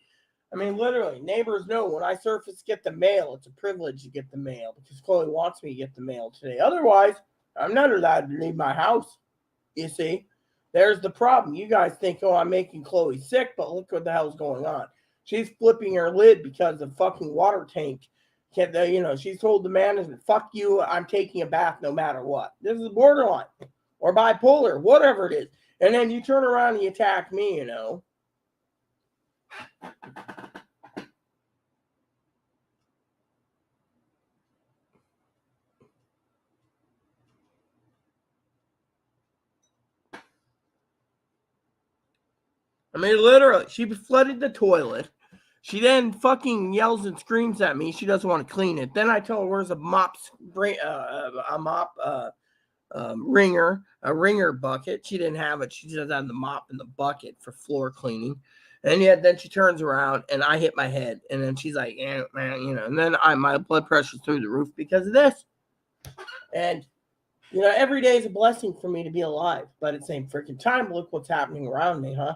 I mean, literally, neighbors know when I surface get the mail, it's a privilege to get the mail because Chloe wants me to get the mail today. Otherwise, I'm not allowed to leave my house. You see, there's the problem. You guys think, oh, I'm making Chloe sick, but look what the hell's going on. She's flipping her lid because the fucking water tank. She's told the management, fuck you, I'm taking a bath no matter what. This is borderline or bipolar, whatever it is. And then you turn around and you attack me, you know. I mean, literally, she flooded the toilet. She then fucking yells and screams at me. She doesn't want to clean it. Then I tell her where's a ringer bucket. She didn't have it. She just had the mop and the bucket for floor cleaning. And yet then she turns around and I hit my head. And then she's like, man, you know. And then my blood pressure's through the roof because of this. And you know, every day is a blessing for me to be alive. But at the same freaking time, look what's happening around me, huh?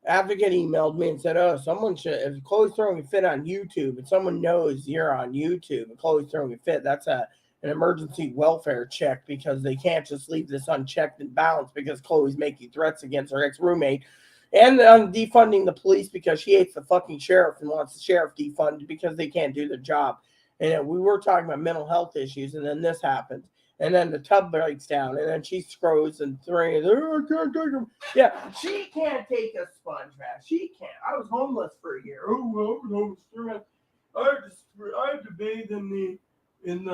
Advocate emailed me and said, oh, if Chloe's throwing a fit on YouTube and someone knows you're on YouTube and Chloe's throwing a fit, that's an emergency welfare check because they can't just leave this unchecked and balanced because Chloe's making threats against her ex-roommate and defunding the police because she hates the fucking sheriff and wants the sheriff defunded because they can't do their job. And we were talking about mental health issues and then this happens. And then the tub breaks down, and then she screws and throws. Oh, I can't take them. Yeah, she can't take a sponge bath. She can't. I was homeless for a year. Oh, well, I was homeless for a year. I had to bathe in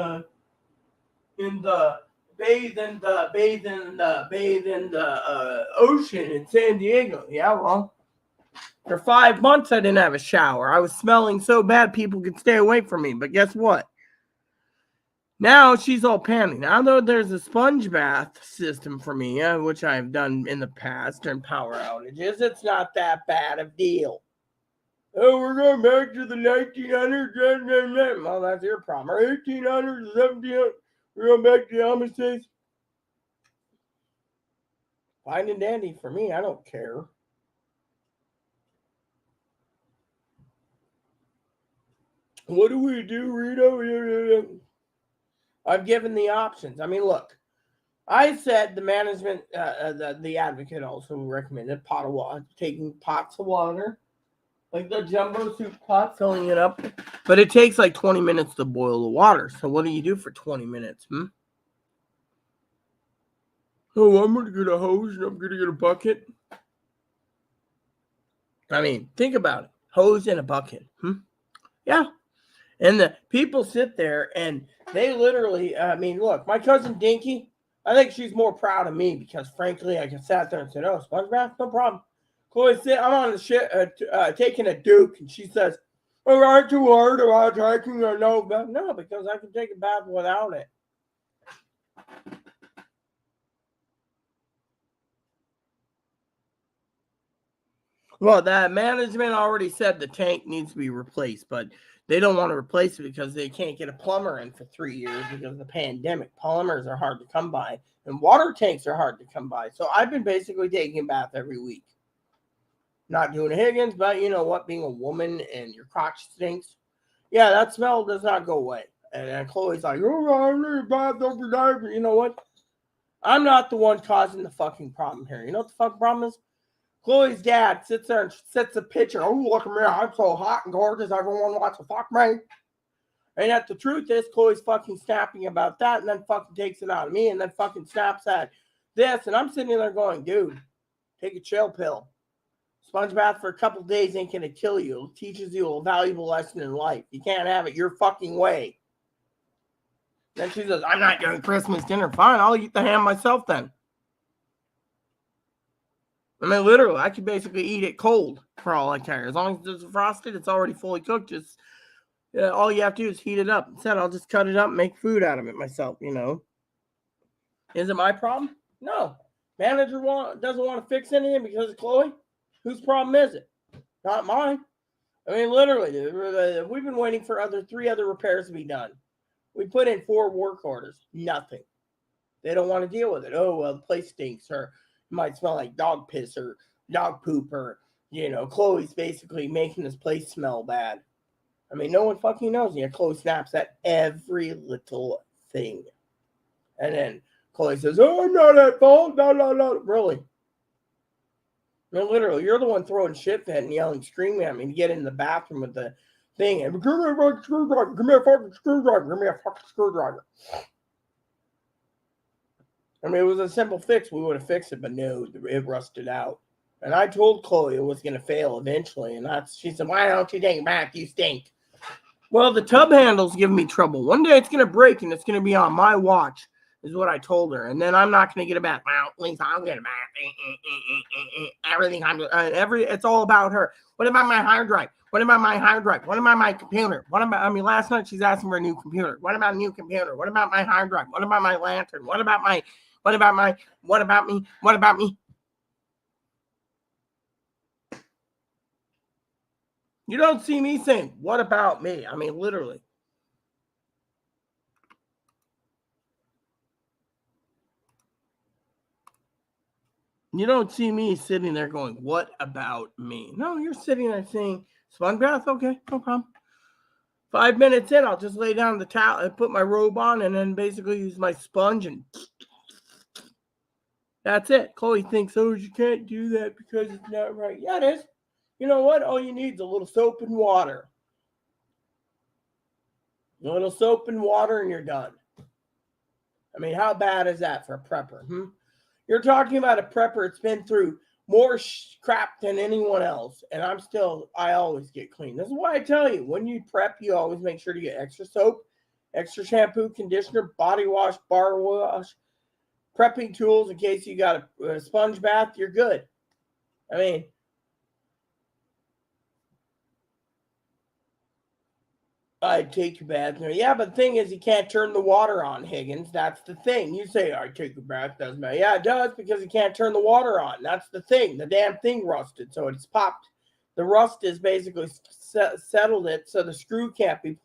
the ocean in San Diego. Yeah, well, for 5 months I didn't have a shower. I was smelling so bad people could stay away from me. But guess what? Now she's all panicking. Now though there's a sponge bath system for me, which I've done in the past during power outages, it's not that bad of a deal. Oh, we're going back to the 1900s. Well, that's your problem. Or 1800s, 1700s. We're going back to the Amish days. Fine and dandy for me. I don't care. What do we do, Rita? I've given the options. I mean, look, I said the management, the advocate also recommended pot of water, taking pots of water, like the jumbo soup pot, filling it up. But it takes like 20 minutes to boil the water. So what do you do for 20 minutes? Oh, I'm going to get a hose and I'm going to get a bucket. I mean, think about it. Hose and a bucket. Yeah. And the people sit there and they literally, I mean, look, my cousin Dinky, I think she's more proud of me because, frankly, I sat there and said, oh, sponge bath, no problem. Chloe said, I'm on the shit, taking a Duke, and she says, all right, too hard about taking a no bath. No, because I can take a bath without it. Well, that management already said the tank needs to be replaced, but they don't want to replace it because they can't get a plumber in for 3 years because of the pandemic. Plumbers are hard to come by, and water tanks are hard to come by. So I've been basically taking a bath every week. Not doing a Higgins, but you know what? Being a woman and your crotch stinks. Yeah, that smell does not go away. And Chloe's like, oh, I really bad over there. But you know what? I'm not the one causing the fucking problem here. You know what the fucking problem is? Chloe's dad sits there and sets a picture. Oh, look at me. I'm so hot and gorgeous. Everyone wants to fuck me. And yet the truth is, Chloe's fucking snapping about that and then fucking takes it out of me and then fucking snaps at this. And I'm sitting there going, dude, take a chill pill. Sponge bath for a couple days ain't going to kill you. It teaches you a valuable lesson in life. You can't have it your fucking way. Then she says, I'm not doing Christmas dinner. Fine, I'll eat the ham myself then. I mean, literally, I could basically eat it cold for all I care. As long as it's frosted, it's already fully cooked. Just all you have to do is heat it up. Instead, I'll just cut it up and make food out of it myself, you know. Is it my problem? No. Manager doesn't want to fix anything because of Chloe? Whose problem is it? Not mine. I mean, literally, we've been waiting for three other repairs to be done. We put in 4 work orders. Nothing. They don't want to deal with it. Oh, well, the place stinks, or it might smell like dog piss or dog poop, or, you know, Chloe's basically making this place smell bad. I mean, no one fucking knows. You know, Chloe snaps at every little thing. And then Chloe says, oh, I'm not at fault. No. Really? No, literally, you're the one throwing shit fit and yelling, screaming at me to get in the bathroom with the thing. And, give me a fucking screwdriver. Give me a fucking screwdriver. Give me a fucking screwdriver. I mean, it was a simple fix. We would have fixed it, but no, it rusted out. And I told Chloe it was going to fail eventually. And she said, why don't you take it back? You stink. Well, the tub handle's giving me trouble. One day it's going to break and it's going to be on my watch, is what I told her. And then I'm not going to get it back. Well, at least I'll get it back. Everything it's all about her. What about my hard drive? What about my hard drive? What about my computer? Last night she's asking for a new computer. What about a new computer? What about my hard drive? What about my lantern? What about me? What about me? You don't see me saying, what about me? I mean, literally. You don't see me sitting there going, what about me? No, you're sitting there saying, sponge bath? Okay, no problem. 5 minutes in, I'll just lay down the towel and put my robe on and then basically use my sponge and that's it. Chloe thinks, oh, you can't do that because it's not right. Yeah, it is. You know what? All you need is a little soap and water. A little soap and water and you're done. I mean, how bad is that for a prepper? You're talking about a prepper that's been through more crap than anyone else, and I always get clean. This is why I tell you, when you prep, you always make sure to get extra soap, extra shampoo, conditioner, body wash, bar wash, prepping tools in case you got a sponge bath, you're good. I mean, I'd take a bath. Yeah, but the thing is, you can't turn the water on, Higgins. That's the thing. You say, I take a bath, doesn't matter. Yeah, it does because you can't turn the water on. That's the thing. The damn thing rusted, so it's popped. The rust is basically settled it, so the screw can't be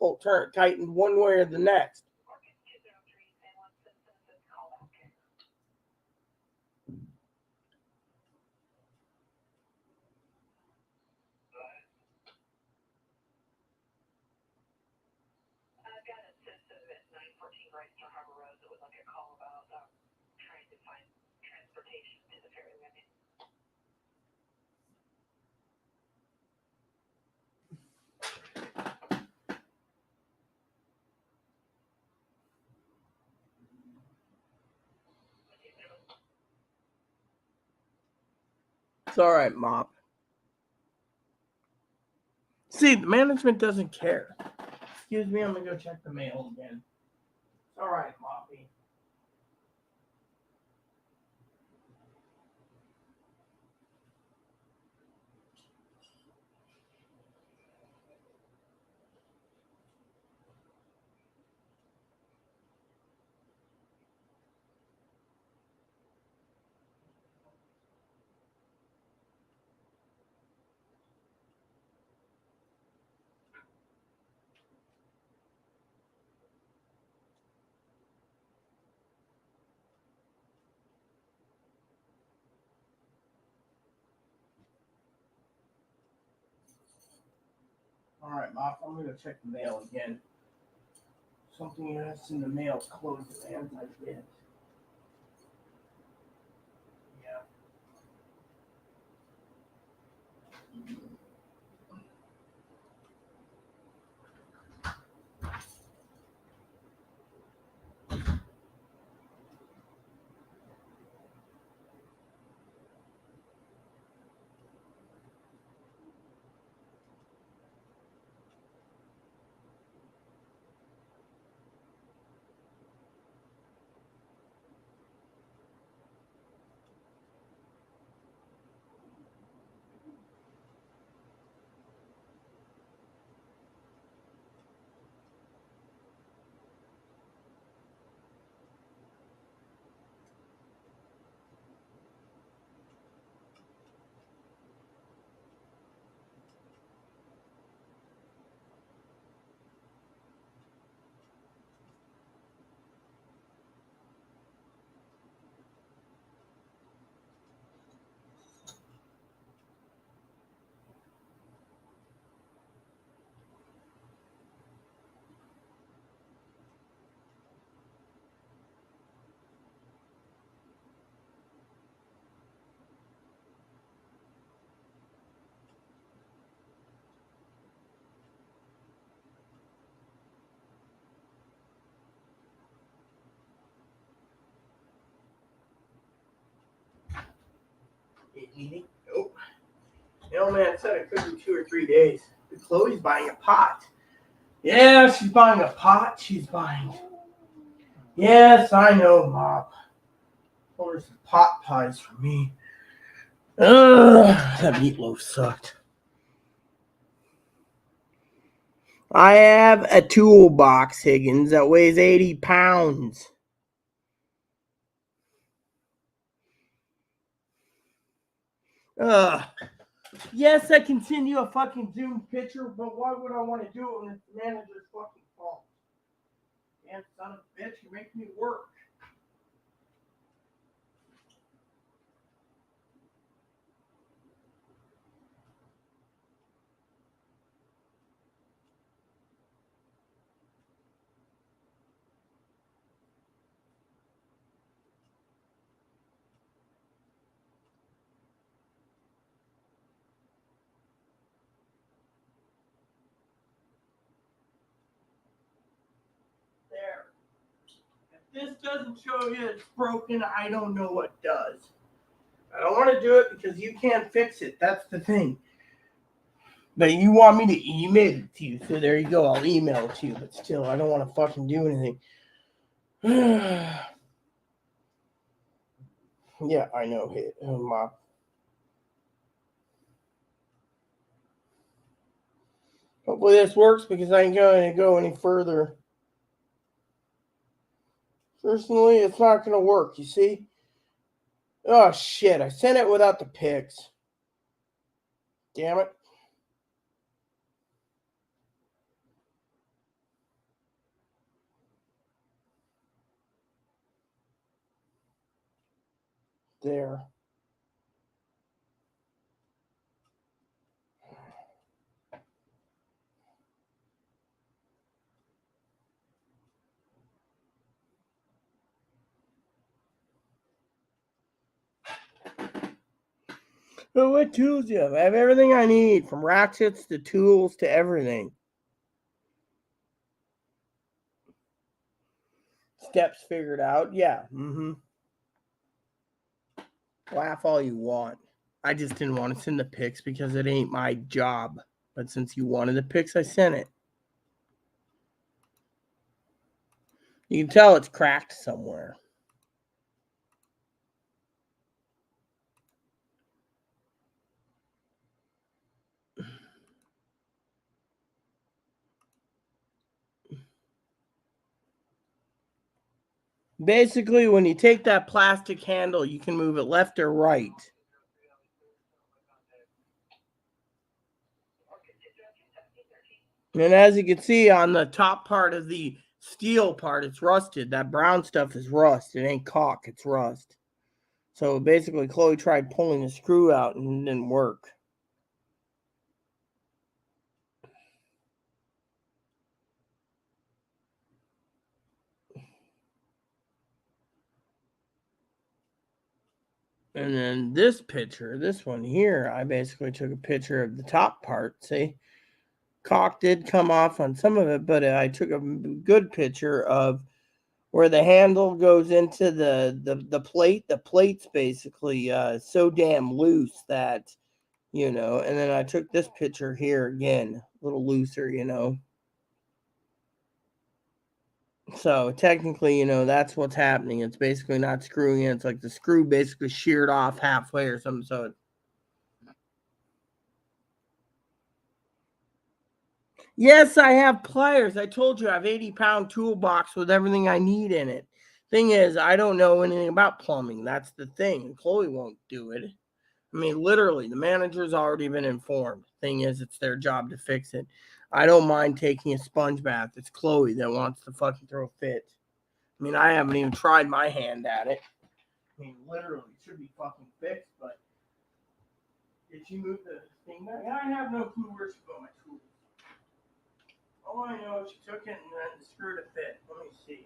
tightened one way or the next. It's all right, Mop. See, the management doesn't care. Excuse me, I'm going to go check the mail again. It's all right, Moppy. All right, Mom, I'm gonna check the mail again. Something that's in the mail closed the hands I did. Yeah. Eating? Nope. Mailman said it could be 2 or 3 days. But Chloe's buying a pot. Yeah, she's buying a pot. She's buying. Yes, I know, Mop. Told her some pot pies for me. Ugh, that meatloaf sucked. I have a toolbox, Higgins, that weighs 80 pounds. Ugh. Yes, I can send you a fucking Zoom picture, but why would I want to do it when it's the manager's fucking fault? Damn son of a bitch, you're making me work. There. If this doesn't show you it's broken, I don't know what does. I don't want to do it because you can't fix it. That's the thing. But you want me to email it to you, so there you go. I'll email it to you. But still, I don't want to fucking do anything. Yeah, I know. Mop. Hopefully this works because I ain't going to go any further. Personally, it's not going to work, you see? Oh, shit. I sent it without the pics. Damn it. There. So what tools do you have? I have everything I need, from ratchets to tools to everything. Steps figured out. Yeah. Mm-hmm. Laugh all you want. I just didn't want to send the pics because it ain't my job. But since you wanted the pics, I sent it. You can tell it's cracked somewhere. Basically, when you take that plastic handle, you can move it left or right. And as you can see on the top part of the steel part, it's rusted. That brown stuff is rust. It ain't caulk, it's rust. So basically, Chloe tried pulling the screw out and it didn't work. And then this picture, this one here, I basically took a picture of the top part. See, caulk did come off on some of it, but I took a good picture of where the handle goes into the plate. The plate's basically so damn loose that, and then I took this picture here again, a little looser, So technically, that's what's happening. It's basically not screwing in. It's like the screw basically sheared off halfway or something. So yes, I have pliers. I told you I have 80-pound toolbox with everything I need in it. Thing is, I don't know anything about plumbing. That's the thing. Chloe won't do it. I mean, literally, the manager's already been informed. Thing is, it's their job to fix it. I don't mind taking a sponge bath. It's Chloe that wants to fucking throw a fit. I mean, I haven't even tried my hand at it. I mean, literally, it should be fucking fixed, but did she move the thing back? I have no clue where she put my tools. All I know is she took it and then screwed a fit. Let me see.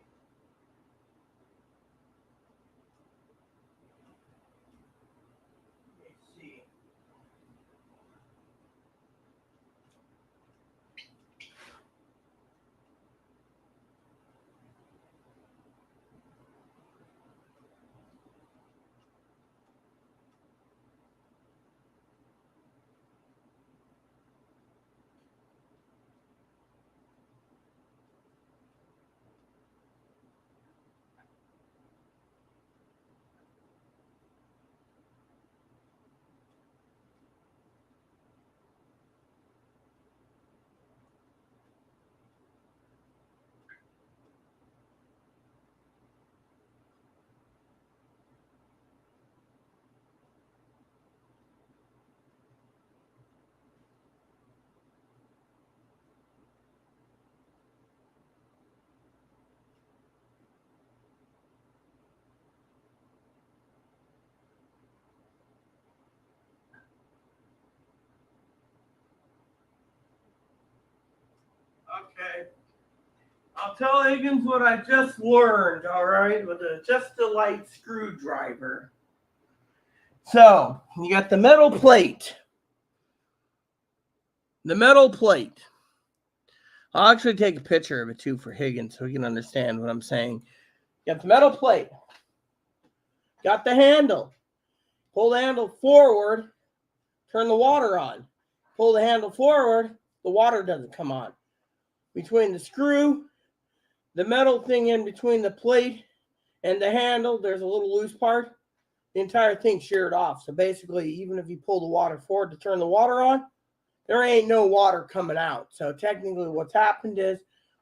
Okay. I'll tell Higgins what I just learned, all right, with just a light screwdriver. So, you got the metal plate. The metal plate. I'll actually take a picture of it too for Higgins so he can understand what I'm saying. You got the metal plate. Got the handle. Pull the handle forward. Turn the water on. Pull the handle forward. The water doesn't come on. Between the screw, the metal thing in between the plate and the handle, there's a little loose part. The entire thing sheared off. So basically, even if you pull the water forward to turn the water on, there ain't no water coming out. So technically what's happened is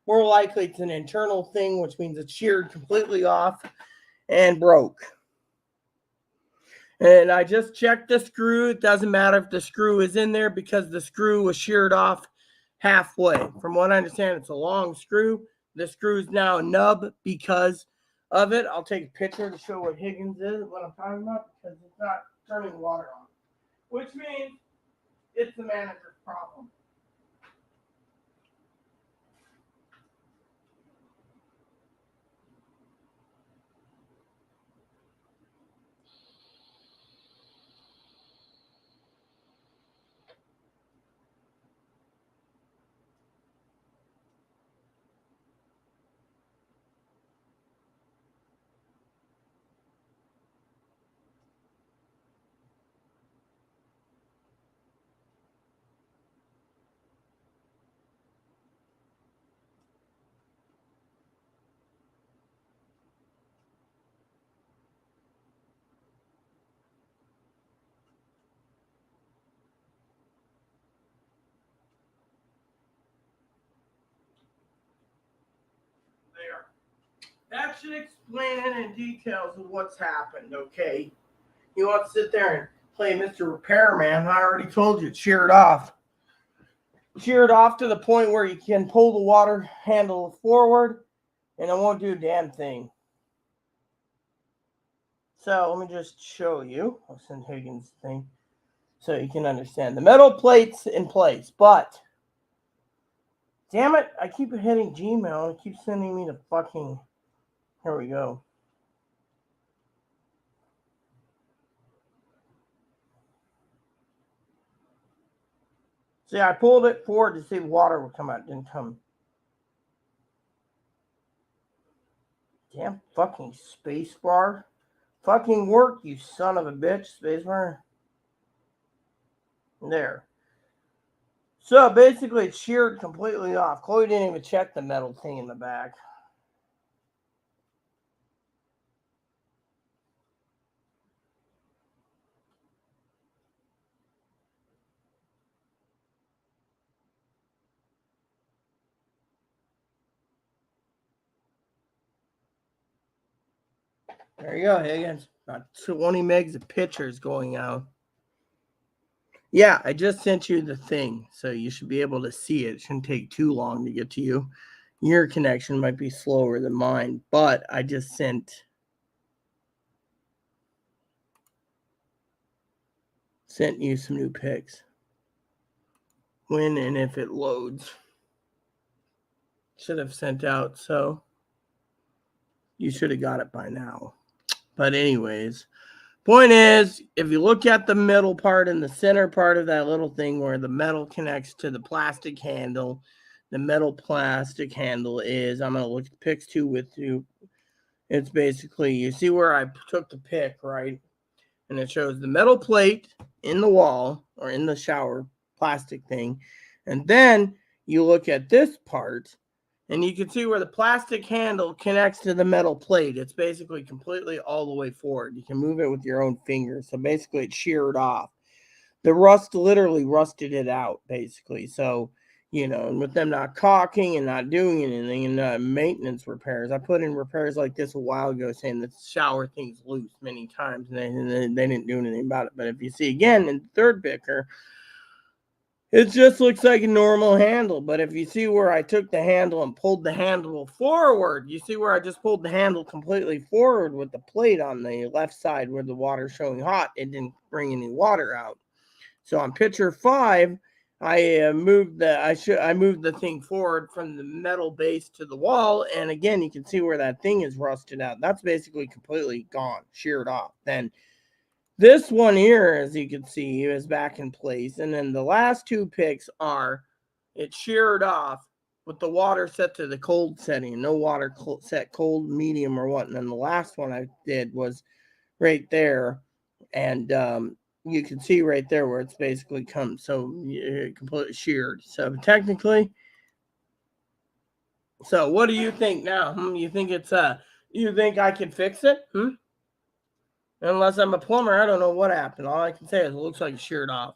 more likely it's an internal thing, which means it's sheared completely off and broke. And I just checked the screw. It doesn't matter if the screw is in there because the screw was sheared off halfway. From what I understand, it's a long screw. The screw is now a nub because of it. I'll take a picture to show what Higgins is, what I'm talking about, because it's not turning water on. Which means it's the manager's problem. There. That should explain it in details of what's happened, okay? You want to sit there and play Mr. Repairman. I already told you it's sheared off. Sheared off to the point where you can pull the water handle forward and it won't do a damn thing. So let me just show you. I'll send Higgins thing so you can understand. The metal plate's in place, but damn it, I keep hitting Gmail and it keeps sending me the fucking. Here we go. See, I pulled it forward to see if water would come out. It didn't come. Damn fucking spacebar. Fucking work, you son of a bitch, spacebar. There. So basically, it's sheared completely off. Chloe didn't even check the metal thing in the back. There you go, Higgins. About 20 megs of pictures going out. Yeah, I just sent you the thing, so you should be able to see it. It shouldn't take too long to get to you. Your connection might be slower than mine, but I just sent you some new pics. When and if it loads. Should have sent out, so you should have got it by now. But anyways, point is, if you look at the middle part and the center part of that little thing where the metal connects to the plastic handle, the metal plastic handle is, I'm going to look at the pics too with you. It's basically, you see where I took the pic, right? And it shows the metal plate in the wall or in the shower plastic thing. And then you look at this part and you can see where the plastic handle connects to the metal plate. It's basically completely all the way forward. You can move it with your own fingers. So basically it's sheared off. The rust literally rusted it out, basically. So, you know, and with them not caulking and not doing anything and maintenance repairs. I put in repairs like this a while ago saying the shower thing's loose many times and they didn't do anything about it. But if you see again in the third picker, it just looks like a normal handle. But if you see where I took the handle and pulled the handle forward, you see where I just pulled the handle completely forward with the plate on the left side where the water's showing hot. It didn't bring any water out. So on picture 5, I moved the thing forward from the metal base to the wall, and again you can see where that thing is rusted out. That's basically completely gone, sheared off. Then this one here, as you can see, is back in place, and then the last two pics are it's sheared off with the water set to the cold setting, no water set cold, medium, or what. And then the last one I did was right there, and you can see right there where it's basically come so completely sheared. So technically, so what do you think now? You think it's you think I can fix it? Unless I'm a plumber, I don't know what happened. All I can say is it looks like it's sheared off.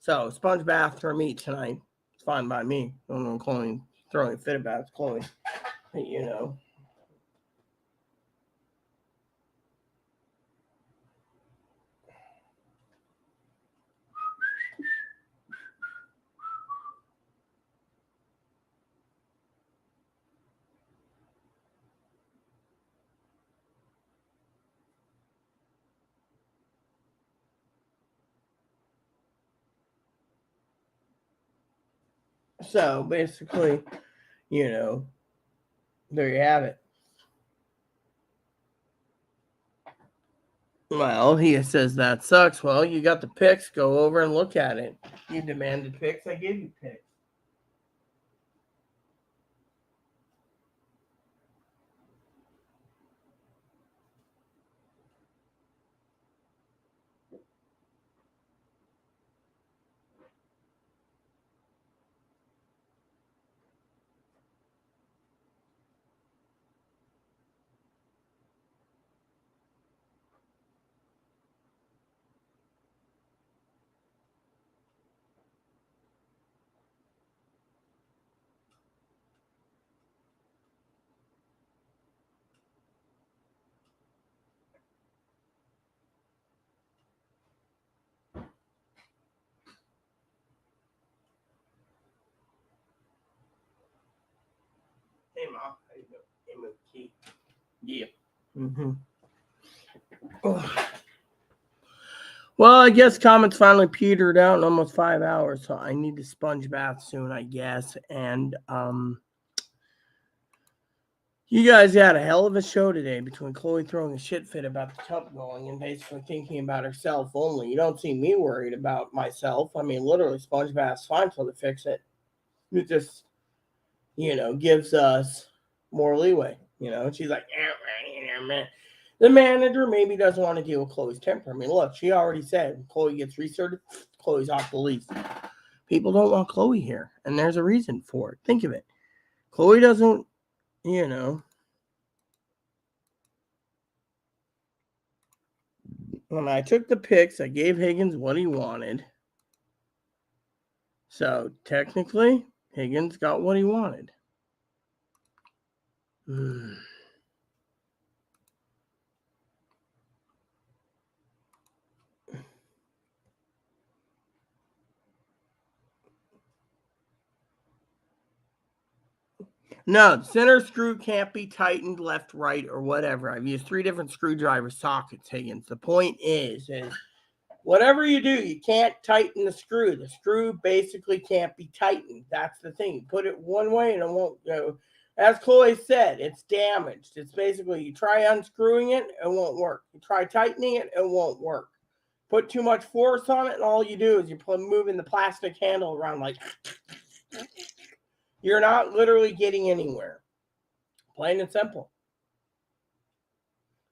So sponge bath for me tonight. It's fine by me. I don't know Chloe throwing a fit about it, Chloe. But, you know. So basically, you know, there you have it. Well, he says that sucks. Well, you got the pics. Go over and look at it. You demanded pics. I gave you pics. Hey, Mom. How you doing? Hey, Mookie. Yeah. Well, I guess comments finally petered out in almost 5 hours, so I need to sponge bath soon, I guess. And You guys had a hell of a show today between Chloe throwing a shit fit about the tub going and basically thinking about herself only. You don't see me worried about myself. I mean, literally, sponge bath's fine till they fix it. It just, gives us more leeway. She's like, the manager maybe doesn't want to deal with Chloe's temper. I mean, look, she already said when Chloe gets restarted, Chloe's off the lease. People don't want Chloe here, and there's a reason for it. Think of it. Chloe doesn't, when I took the pics, I gave Higgins what he wanted. So technically, Higgins got what he wanted. No, the center screw can't be tightened left, right, or whatever. I've used 3 different screwdriver sockets, Higgins. The point is whatever you do, you can't tighten the screw. The screw basically can't be tightened. That's the thing. You put it one way and it won't go. As Chloe said, it's damaged. It's basically you try unscrewing it, it won't work. You try tightening it, it won't work. Put too much force on it, and all you do is you're moving the plastic handle around like you're not literally getting anywhere. Plain and simple.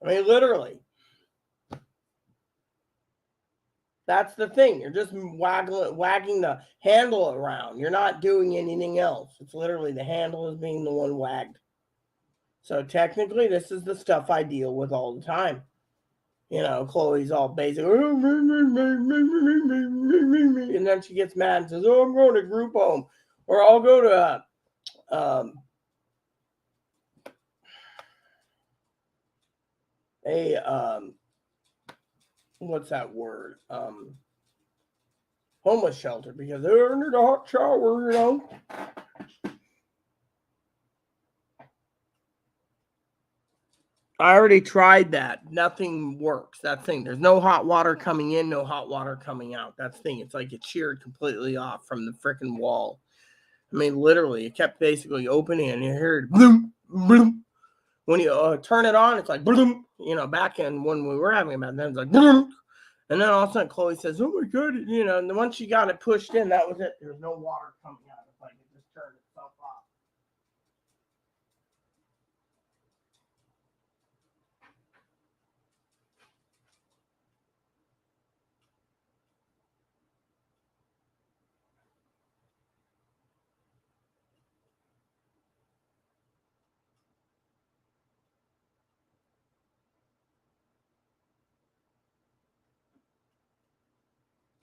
I mean, literally. That's the thing. You're just wagging the handle around. You're not doing anything else. It's literally the handle is being the one wagged. So technically, this is the stuff I deal with all the time. Chloe's all basic. And then she gets mad and says, oh, I'm going to group home. Or I'll go to what's that word? Homeless shelter because they're under the hot shower, I already tried that. Nothing works. That thing. There's no hot water coming in, no hot water coming out. That's the thing. It's like it's sheared completely off from the freaking wall. I mean, literally, it kept basically opening and you heard bloom, bloom. When you turn it on, it's like bloom. Back in when we were having it, then it's like bloom. And then all of a sudden, Chloe says, oh my God, and then once she got it pushed in, that was it. There was no water coming out. It's like it just turned itself off.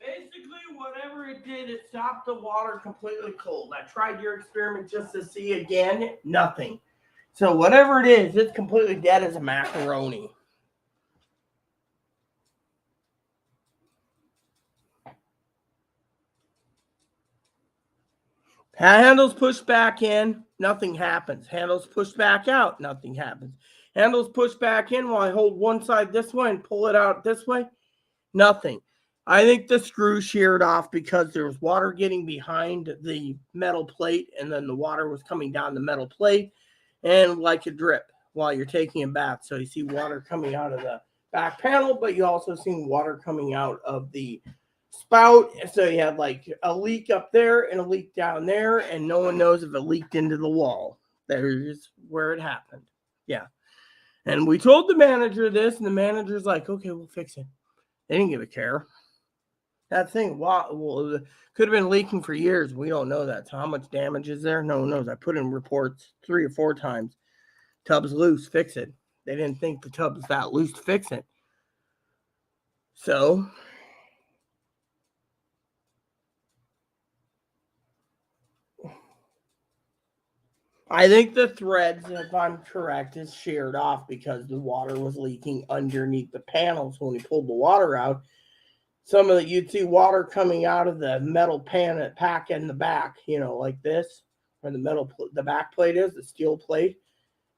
Basically, whatever it did, it stopped the water completely cold. I tried your experiment just to see again, nothing. So whatever it is, it's completely dead as a macaroni. Handles pushed back in, nothing happens. Handles pushed back out, nothing happens. Handles pushed back in while I hold one side this way and pull it out this way, nothing. I think the screw sheared off because there was water getting behind the metal plate and then the water was coming down the metal plate and like a drip while you're taking a bath. So you see water coming out of the back panel, but you also see water coming out of the spout. So you have like a leak up there and a leak down there, and no one knows if it leaked into the wall. There's where it happened. Yeah. And we told the manager this, and the manager's like, okay, we'll fix it. They didn't give a care. That thing, well, could have been leaking for years. We don't know that. So how much damage is there? No one knows. I put in reports 3 or 4 times. Tub's loose, fix it. They didn't think the tub was that loose to fix it. So I think the threads, if I'm correct, is sheared off because the water was leaking underneath the panels. When we pulled the water out, some of it, you'd see water coming out of the metal pack in the back, like this, where the back plate is, the steel plate.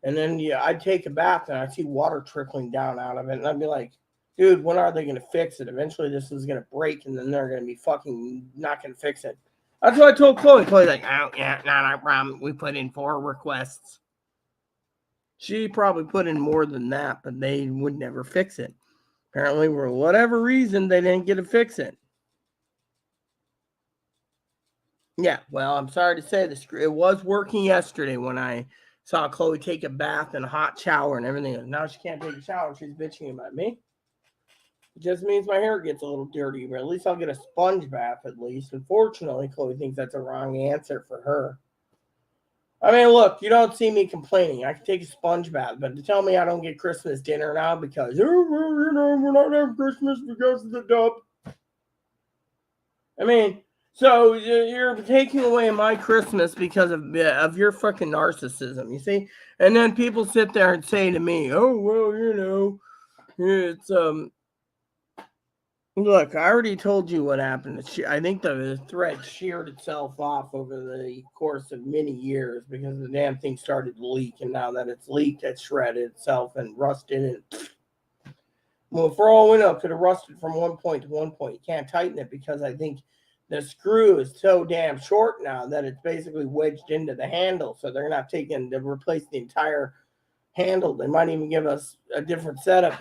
And then I'd take a bath and I'd see water trickling down out of it. And I'd be like, dude, when are they going to fix it? Eventually this is going to break and then they're going to be fucking not going to fix it. That's what I told Chloe. Chloe's like, oh, yeah, not our problem. We put in 4 requests. She probably put in more than that, but they would never fix it. Apparently, for whatever reason, they didn't get to fix it. Yeah, well, I'm sorry to say this. It was working yesterday when I saw Chloe take a bath and a hot shower and everything. Now she can't take a shower. She's bitching about me. It just means my hair gets a little dirty, but at least I'll get a sponge bath at least. Unfortunately, Chloe thinks that's a wrong answer for her. I mean, look, you don't see me complaining. I can take a sponge bath, but to tell me I don't get Christmas dinner now because, we're not having Christmas because of the dub. I mean, so you're taking away my Christmas because of your fucking narcissism, you see? And then people sit there and say to me, "Oh, well, it's Look, I already told you what happened. I think the thread sheared itself off over the course of many years because the damn thing started to leak, and now that it's leaked, it's shredded itself and rusted. And well, for all we know, it could have rusted from one point to one point. You can't tighten it because I think the screw is so damn short now that it's basically wedged into the handle. So they're not taking to replace the entire handle. They might even give us a different setup.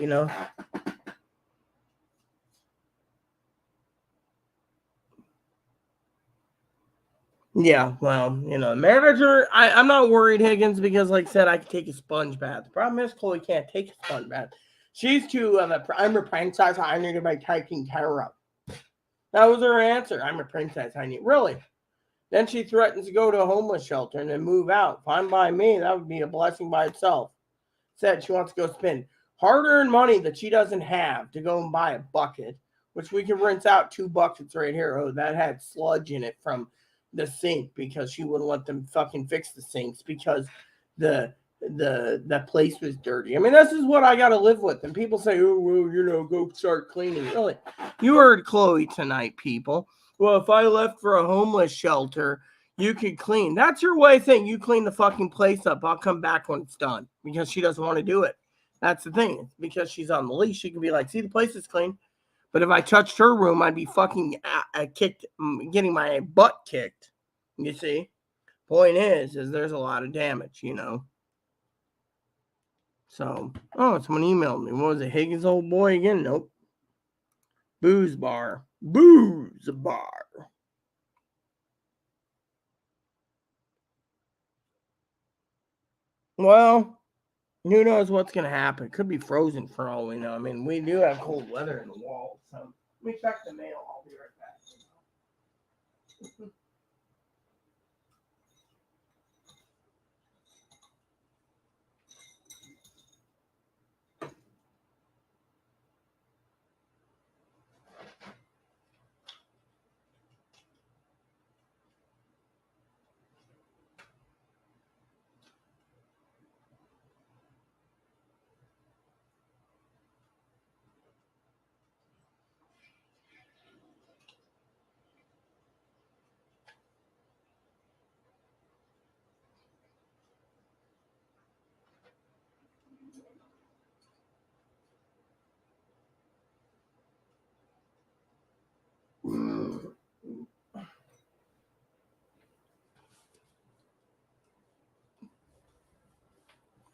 Yeah, well, manager, I'm not worried, Higgins, because like I said, I can take a sponge bath. The problem is Chloe can't take a sponge bath. She's too I'm a princess, I need to be taking care of. That was her answer. I'm a princess, I need really. Then she threatens to go to a homeless shelter and then move out. Fine by me, that would be a blessing by itself. Said she wants to go spend hard-earned money that she doesn't have to go and buy a bucket, which we can rinse out 2 buckets right here. Oh, that had sludge in it from the sink because she wouldn't let them fucking fix the sinks because the that place was dirty. I mean, this is what I got to live with. And people say, "Oh, well, go start cleaning." Really, you heard Chloe tonight, people. Well, if I left for a homeless shelter, you could clean. That's your way of saying you clean the fucking place up. I'll come back when it's done because she doesn't want to do it. That's the thing. It's because she's on the leash. She can be like, "See, the place is clean." But if I touched her room, I'd be fucking kicked, getting my butt kicked. You see? Point is there's a lot of damage. So, someone emailed me. What was it? Higgins old boy again? Nope. Booze bar. Booze bar. Well, who knows what's going to happen? It could be frozen for all we know. I mean, we do have cold weather in the walls. So, let me check the mail. I'll be right back.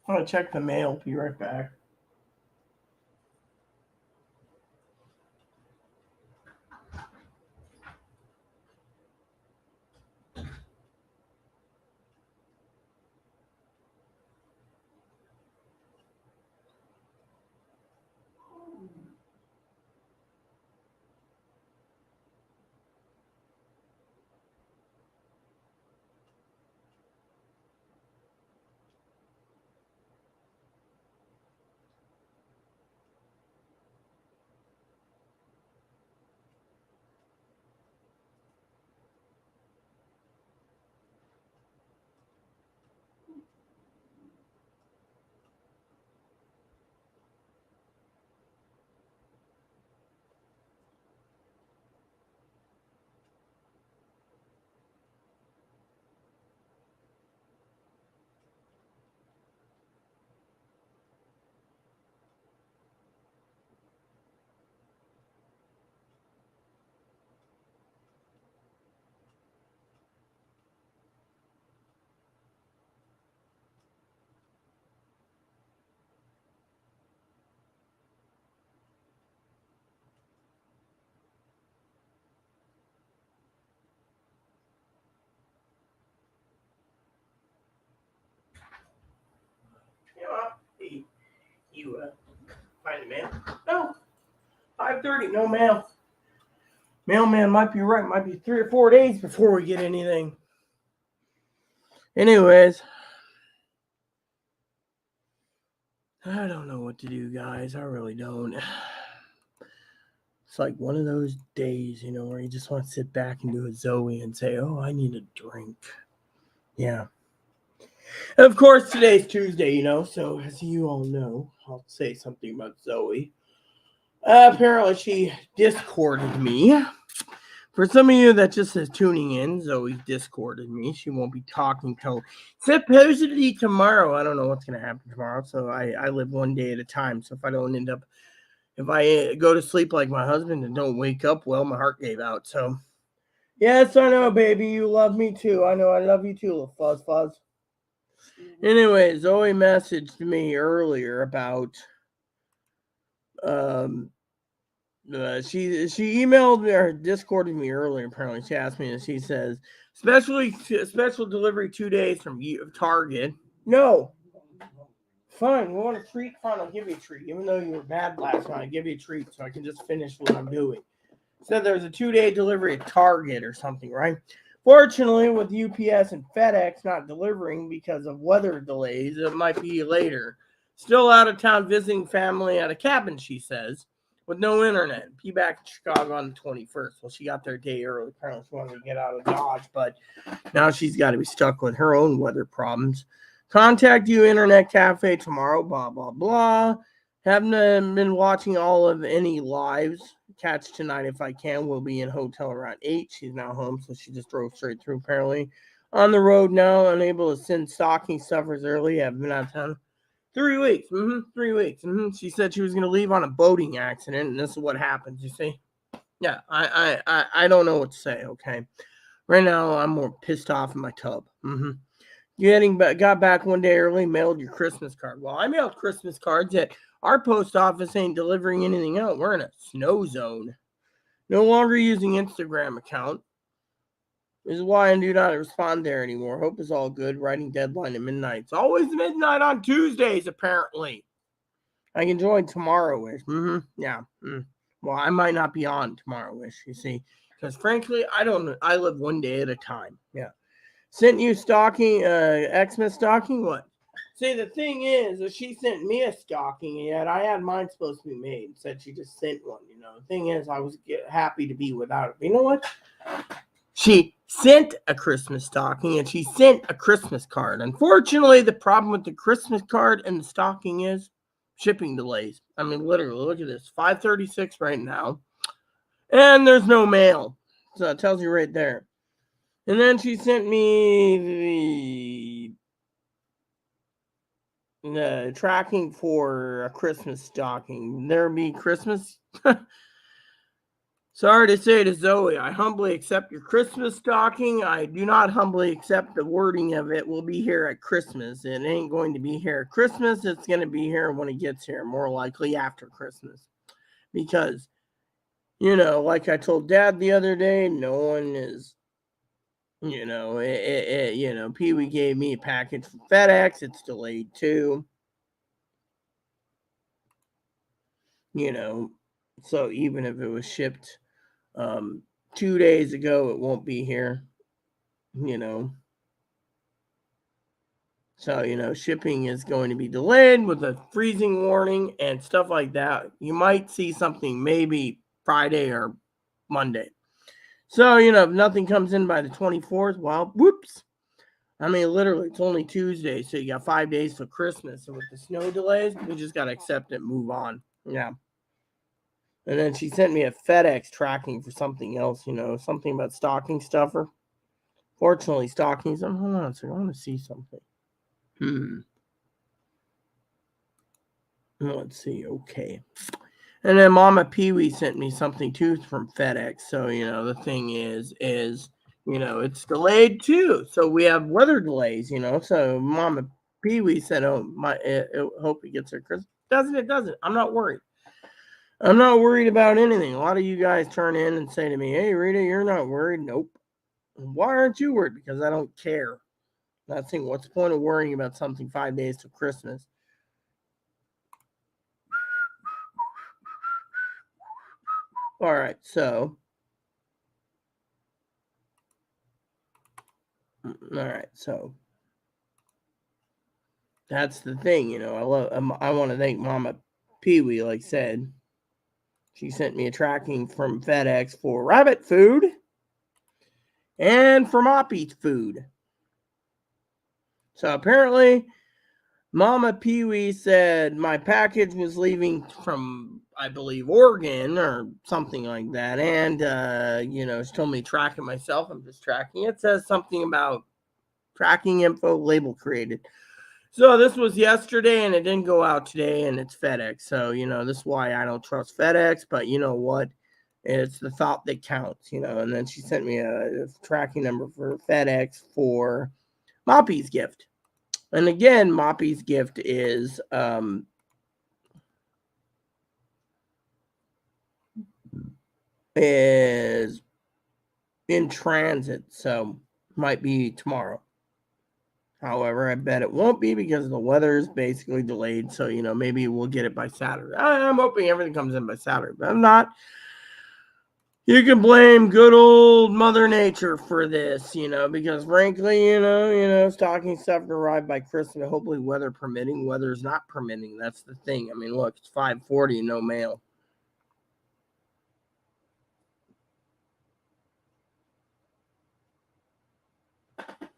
I'm going to check the mail. Be right back. you find the mail. No, 5:30, no mail. Mailman might be right. Might be 3 or 4 days before we get anything. Anyways, I don't know what to do, guys. I really don't. It's like one of those days, where you just want to sit back and do a Zoe and say, oh, I need a drink. Yeah. And of course, today's Tuesday, so as you all know, I'll say something about Zoe. Apparently, she Discorded me. For some of you that just is tuning in, Zoe Discorded me. She won't be talking till supposedly tomorrow. I don't know what's going to happen tomorrow, so I live one day at a time. So if I go to sleep like my husband and don't wake up, well, my heart gave out. So, yes, I know, baby, you love me too. I know I love you too, little fuzz. Anyway, Zoe messaged me earlier about she emailed me or Discorded me earlier. Apparently, she asked me, and she says special delivery 2 days from Target. No, fine. You want a treat? Fine, I'll give you a treat. Even though you were bad last night, I'll give you a treat so I can just finish what I'm doing. Said there's a 2-day delivery at Target or something, right? Fortunately, with UPS and FedEx not delivering because of weather delays, it might be later. Still out of town visiting family at a cabin, she says, with no internet. Be back in Chicago on the 21st. Well, she got there a day early. Apparently, she wanted to get out of Dodge, but now she's got to be stuck with her own weather problems. Contact you, Internet Cafe, tomorrow, blah, blah, blah. Haven't been watching all of any lives. Catch tonight if I can. We'll be in hotel around 8. She's now home, so she just drove straight through, apparently. On the road now, unable to send stocking stuffers early. Have been out of town 3 weeks. 3 weeks. She said she was going to leave on a boating accident, and this is what happens, you see? Yeah, I don't know what to say, okay? Right now, I'm more pissed off in my tub. Got back one day early, mailed your Christmas card. Well, I mailed Christmas cards at our post office ain't delivering anything out. We're in a snow zone. No longer using Instagram account. This is why I do not respond there anymore. Hope is all good. Writing deadline at midnight. It's always midnight on Tuesdays, apparently. I can join tomorrow-ish. Yeah. Well, I might not be on tomorrow-ish, you see. Because frankly, I don't. I live one day at a time. Yeah. Sent you stocking, Xmas stocking? What? See, the thing is she sent me a stocking, and yet I had mine supposed to be made. Said she just sent one, The thing is, I was happy to be without it. But you know what? She sent a Christmas stocking, and she sent a Christmas card. Unfortunately, the problem with the Christmas card and the stocking is shipping delays. I mean, literally, look at this. 5:36 right now, and there's no mail. So it tells you right there. And then she sent me the tracking for a Christmas stocking. There be Christmas. Sorry to say to Zoe, I humbly accept your Christmas stocking. I do not humbly accept the wording of it. Will be here at Christmas. It ain't going to be here at Christmas. It's going to be here when it gets here, more likely after Christmas. Because, like I told Dad the other day, no one is. Pee Wee gave me a package from FedEx. It's delayed too. So even if it was shipped 2 days ago, it won't be here. So, shipping is going to be delayed with a freezing warning and stuff like that. You might see something maybe Friday or Monday. So, if nothing comes in by the 24th, well, whoops. I mean, literally, it's only Tuesday, so you got 5 days till Christmas. So with the snow delays, we just got to accept it, move on. Yeah. And then she sent me a FedEx tracking for something else, something about stocking stuffer. Fortunately, stockings. Hold on a second. I want to see something. Let's see. Okay. And then Mama Pee Wee sent me something too from FedEx. So, the thing is, it's delayed too. So we have weather delays, So Mama Pee Wee said, oh, hope it gets her Christmas. It doesn't. I'm not worried. I'm not worried about anything. A lot of you guys turn in and say to me, hey, Rita, you're not worried. Nope. Why aren't you worried? Because I don't care. What's the point of worrying about something 5 days to Christmas? All right, so. All right, so. That's the thing, I want to thank Mama Pee Wee, like I said. She sent me a tracking from FedEx for rabbit food and for Moppy's food. So apparently, Mama Pee Wee said my package was leaving from, I believe, Oregon or something like that. And, she told me to track it myself. I'm just tracking it. It says something about tracking info, label created. So this was yesterday and it didn't go out today and it's FedEx. So, this is why I don't trust FedEx. But you know what? It's the thought that counts, And then she sent me a tracking number for FedEx for Moppy's gift. And again, Moppy's gift is in transit, so might be tomorrow. However, I bet it won't be because the weather is basically delayed. So, maybe we'll get it by Saturday. I'm hoping everything comes in by Saturday, but I'm not. You can blame good old Mother Nature for this, because frankly, stocking stuff to arrive by Christmas, hopefully weather permitting. Weather's not permitting. That's the thing. I mean, look, it's 5:40 and no mail.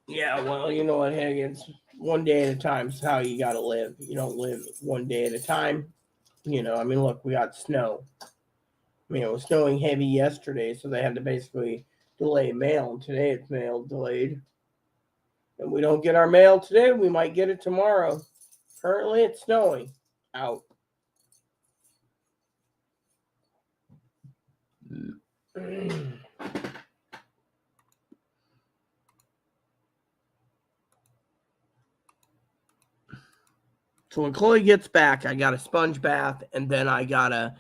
Yeah, well, you know what, Higgins? One day at a time is how you got to live. You don't live one day at a time. Look, we got snow. It was snowing heavy yesterday, so they had to basically delay mail. Today it's mail delayed. And we don't get our mail today, we might get it tomorrow. Currently it's snowing out. So when Chloe gets back, I got a sponge bath, and then I gotta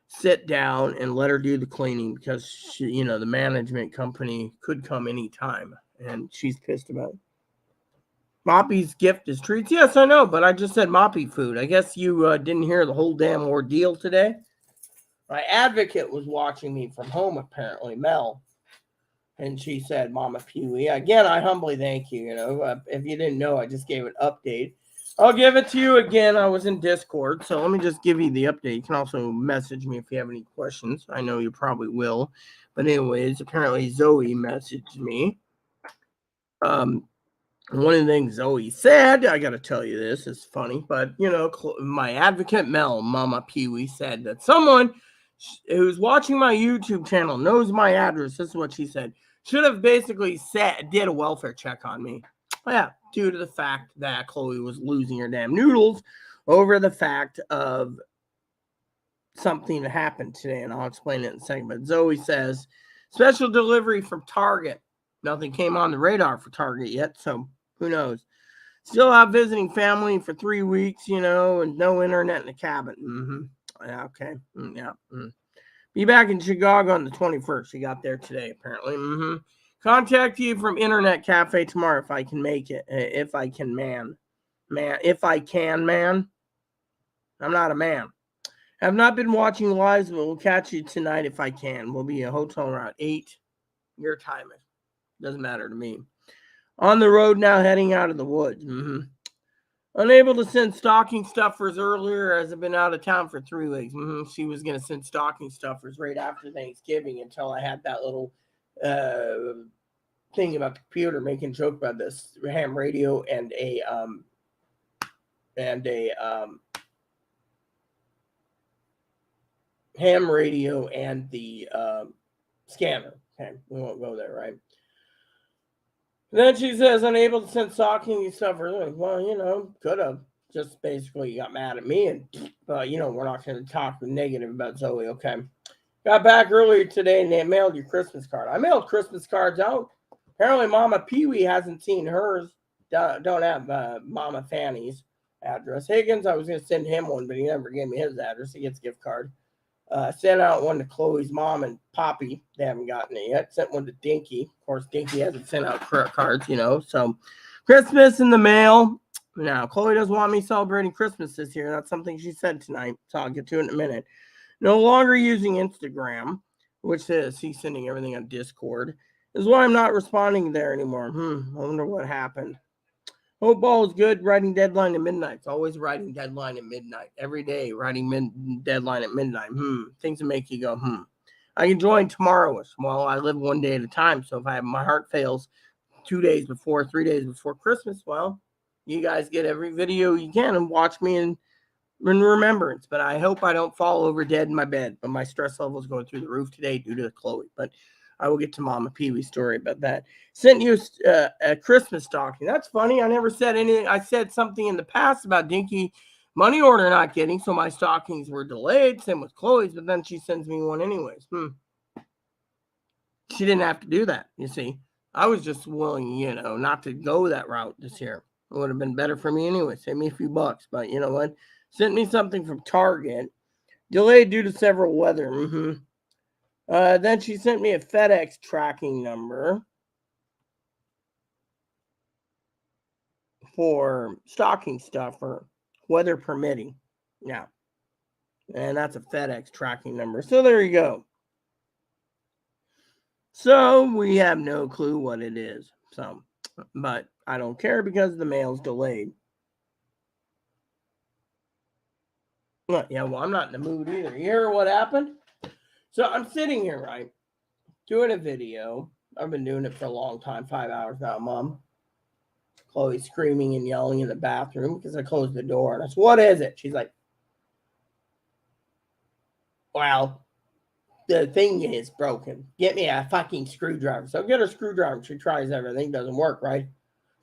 sit down and let her do the cleaning because she, the management company could come anytime, and she's pissed about it. Moppy's gift is treats. Yes, I know, but I just said Moppy food. I guess you didn't hear the whole damn ordeal today. My advocate was watching me from home, apparently, Mel. And she said, Mama Pee Wee. Again, I humbly thank you. If you didn't know, I just gave an update. I'll give it to you again. I was in Discord, so let me just give you the update. You can also message me if you have any questions. I know you probably will. But anyways, apparently Zoe messaged me. One of the things Zoe said, I got to tell you this, it's funny, but, my advocate Mel, Mama Pee Wee, said that someone who's watching my YouTube channel knows my address. This is what she said. Should have basically did a welfare check on me. Yeah, due to the fact that Chloe was losing her damn noodles over the fact of something that happened today, and I'll explain it in a second. But Zoe says, special delivery from Target. Nothing came on the radar for Target yet, so who knows? Still out visiting family for 3 weeks, and no internet in the cabin. Mm-hmm. Yeah, okay. Yeah. Be back in Chicago on the 21st. She got there today, apparently. Mm-hmm. Contact you from Internet Cafe tomorrow if I can make it. If I can, man. If I can, man. I'm not a man. Have not been watching lives, but we'll catch you tonight if I can. We'll be at hotel around 8. Your time. Doesn't matter to me. On the road now, heading out of the woods. Mm-hmm. Unable to send stocking stuffers earlier as I've been out of town for 3 weeks. Mm-hmm. She was going to send stocking stuffers right after Thanksgiving until I had that little thing about the computer making a joke about this ham radio and a ham radio and the scanner. Okay, we won't go there, right? And then she says, unable to send stocking stuffers. Like, well, could have. Just basically got mad at me, and we're not going to talk negative about Zoe. Okay. Got back earlier today, and they mailed your Christmas card. I mailed Christmas cards out. Apparently, Mama Pee Wee hasn't seen hers. Don't have Mama Fanny's address. Higgins, I was going to send him one, but he never gave me his address. He gets a gift card. Sent out one to Chloe's mom and Poppy. They haven't gotten it yet. Sent one to Dinky. Of course, Dinky hasn't sent out cards, So, Christmas in the mail. Now, Chloe doesn't want me celebrating Christmas this year. That's something she said tonight, so I'll get to it in a minute. No longer using Instagram, which says he's sending everything on Discord. Is why I'm not responding there anymore. I wonder what happened. Hope ball is good. Writing deadline at midnight. It's always writing deadline at midnight. Every day, writing deadline at midnight. Things that make you go, I can join tomorrow. Well, I live one day at a time. So if my heart fails 2 days before, 3 days before Christmas, well, you guys get every video you can and watch me in remembrance. But I hope I don't fall over dead in my bed. But my stress level is going through the roof today due to Chloe. But I will get to Mama Pee Wee's story about that. Sent you a Christmas stocking. That's funny. I never said anything. I said something in the past about Dinky money order not getting, so my stockings were delayed. Same with Chloe's, but then she sends me one anyways. She didn't have to do that, you see. I was just willing, not to go that route this year. It would have been better for me anyway. Save me a few bucks, but you know what? Sent me something from Target. Delayed due to several weather. Then she sent me a FedEx tracking number for stocking stuffer, weather permitting. Yeah. And that's a FedEx tracking number. So there you go. So we have no clue what it is. So, but I don't care because the mail's delayed. Yeah, well, I'm not in the mood either. You hear what happened? So I'm sitting here, right, doing a video. I've been doing it for a long time, 5 hours now, Mom. Chloe's screaming and yelling in the bathroom because I closed the door. And I said, what is it? She's like, well, the thing is broken. Get me a fucking screwdriver. So get her screwdriver. She tries everything. Doesn't work, right?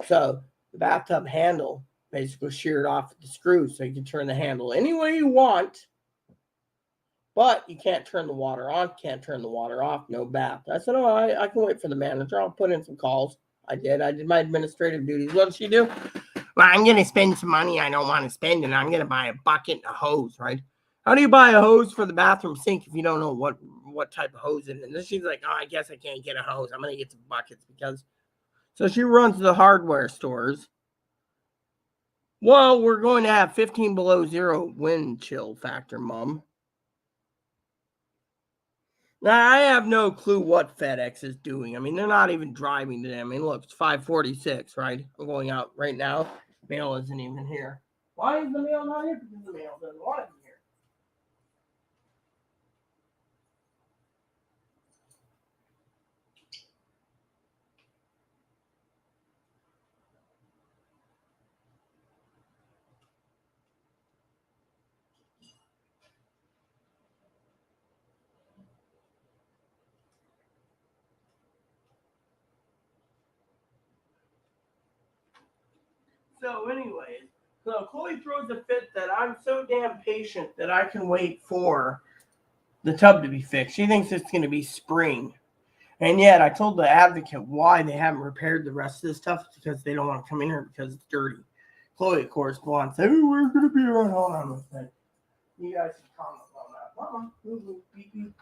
So the bathtub handle basically sheared off the screw so you can turn the handle any way you want. But you can't turn the water on, can't turn the water off, no bath. I said, I can wait for the manager. I'll put in some calls. I did my administrative duties. What did she do? Well, I'm going to spend some money I don't want to spend, and I'm going to buy a bucket and a hose, right? How do you buy a hose for the bathroom sink if you don't know what type of hose it is? And then she's like, I guess I can't get a hose. I'm going to get some buckets because... So she runs the hardware stores. Well, we're going to have 15 below zero wind chill factor, Mom. Now, I have no clue what FedEx is doing. I mean, they're not even driving today. I mean, look, it's 5:46, right? I'm going out right now. Mail isn't even here. Why is the mail not here? Because the mail doesn't want it here. So, anyways, Chloe throws a fit that I'm so damn patient that I can wait for the tub to be fixed. She thinks it's going to be spring. And yet, I told the advocate why they haven't repaired the rest of this stuff. It's because they don't want to come in here because it's dirty. Chloe, of course, wants, hey, we're going to be around. Hold on a second. You guys can comment on that. Mama, move, beep, beep.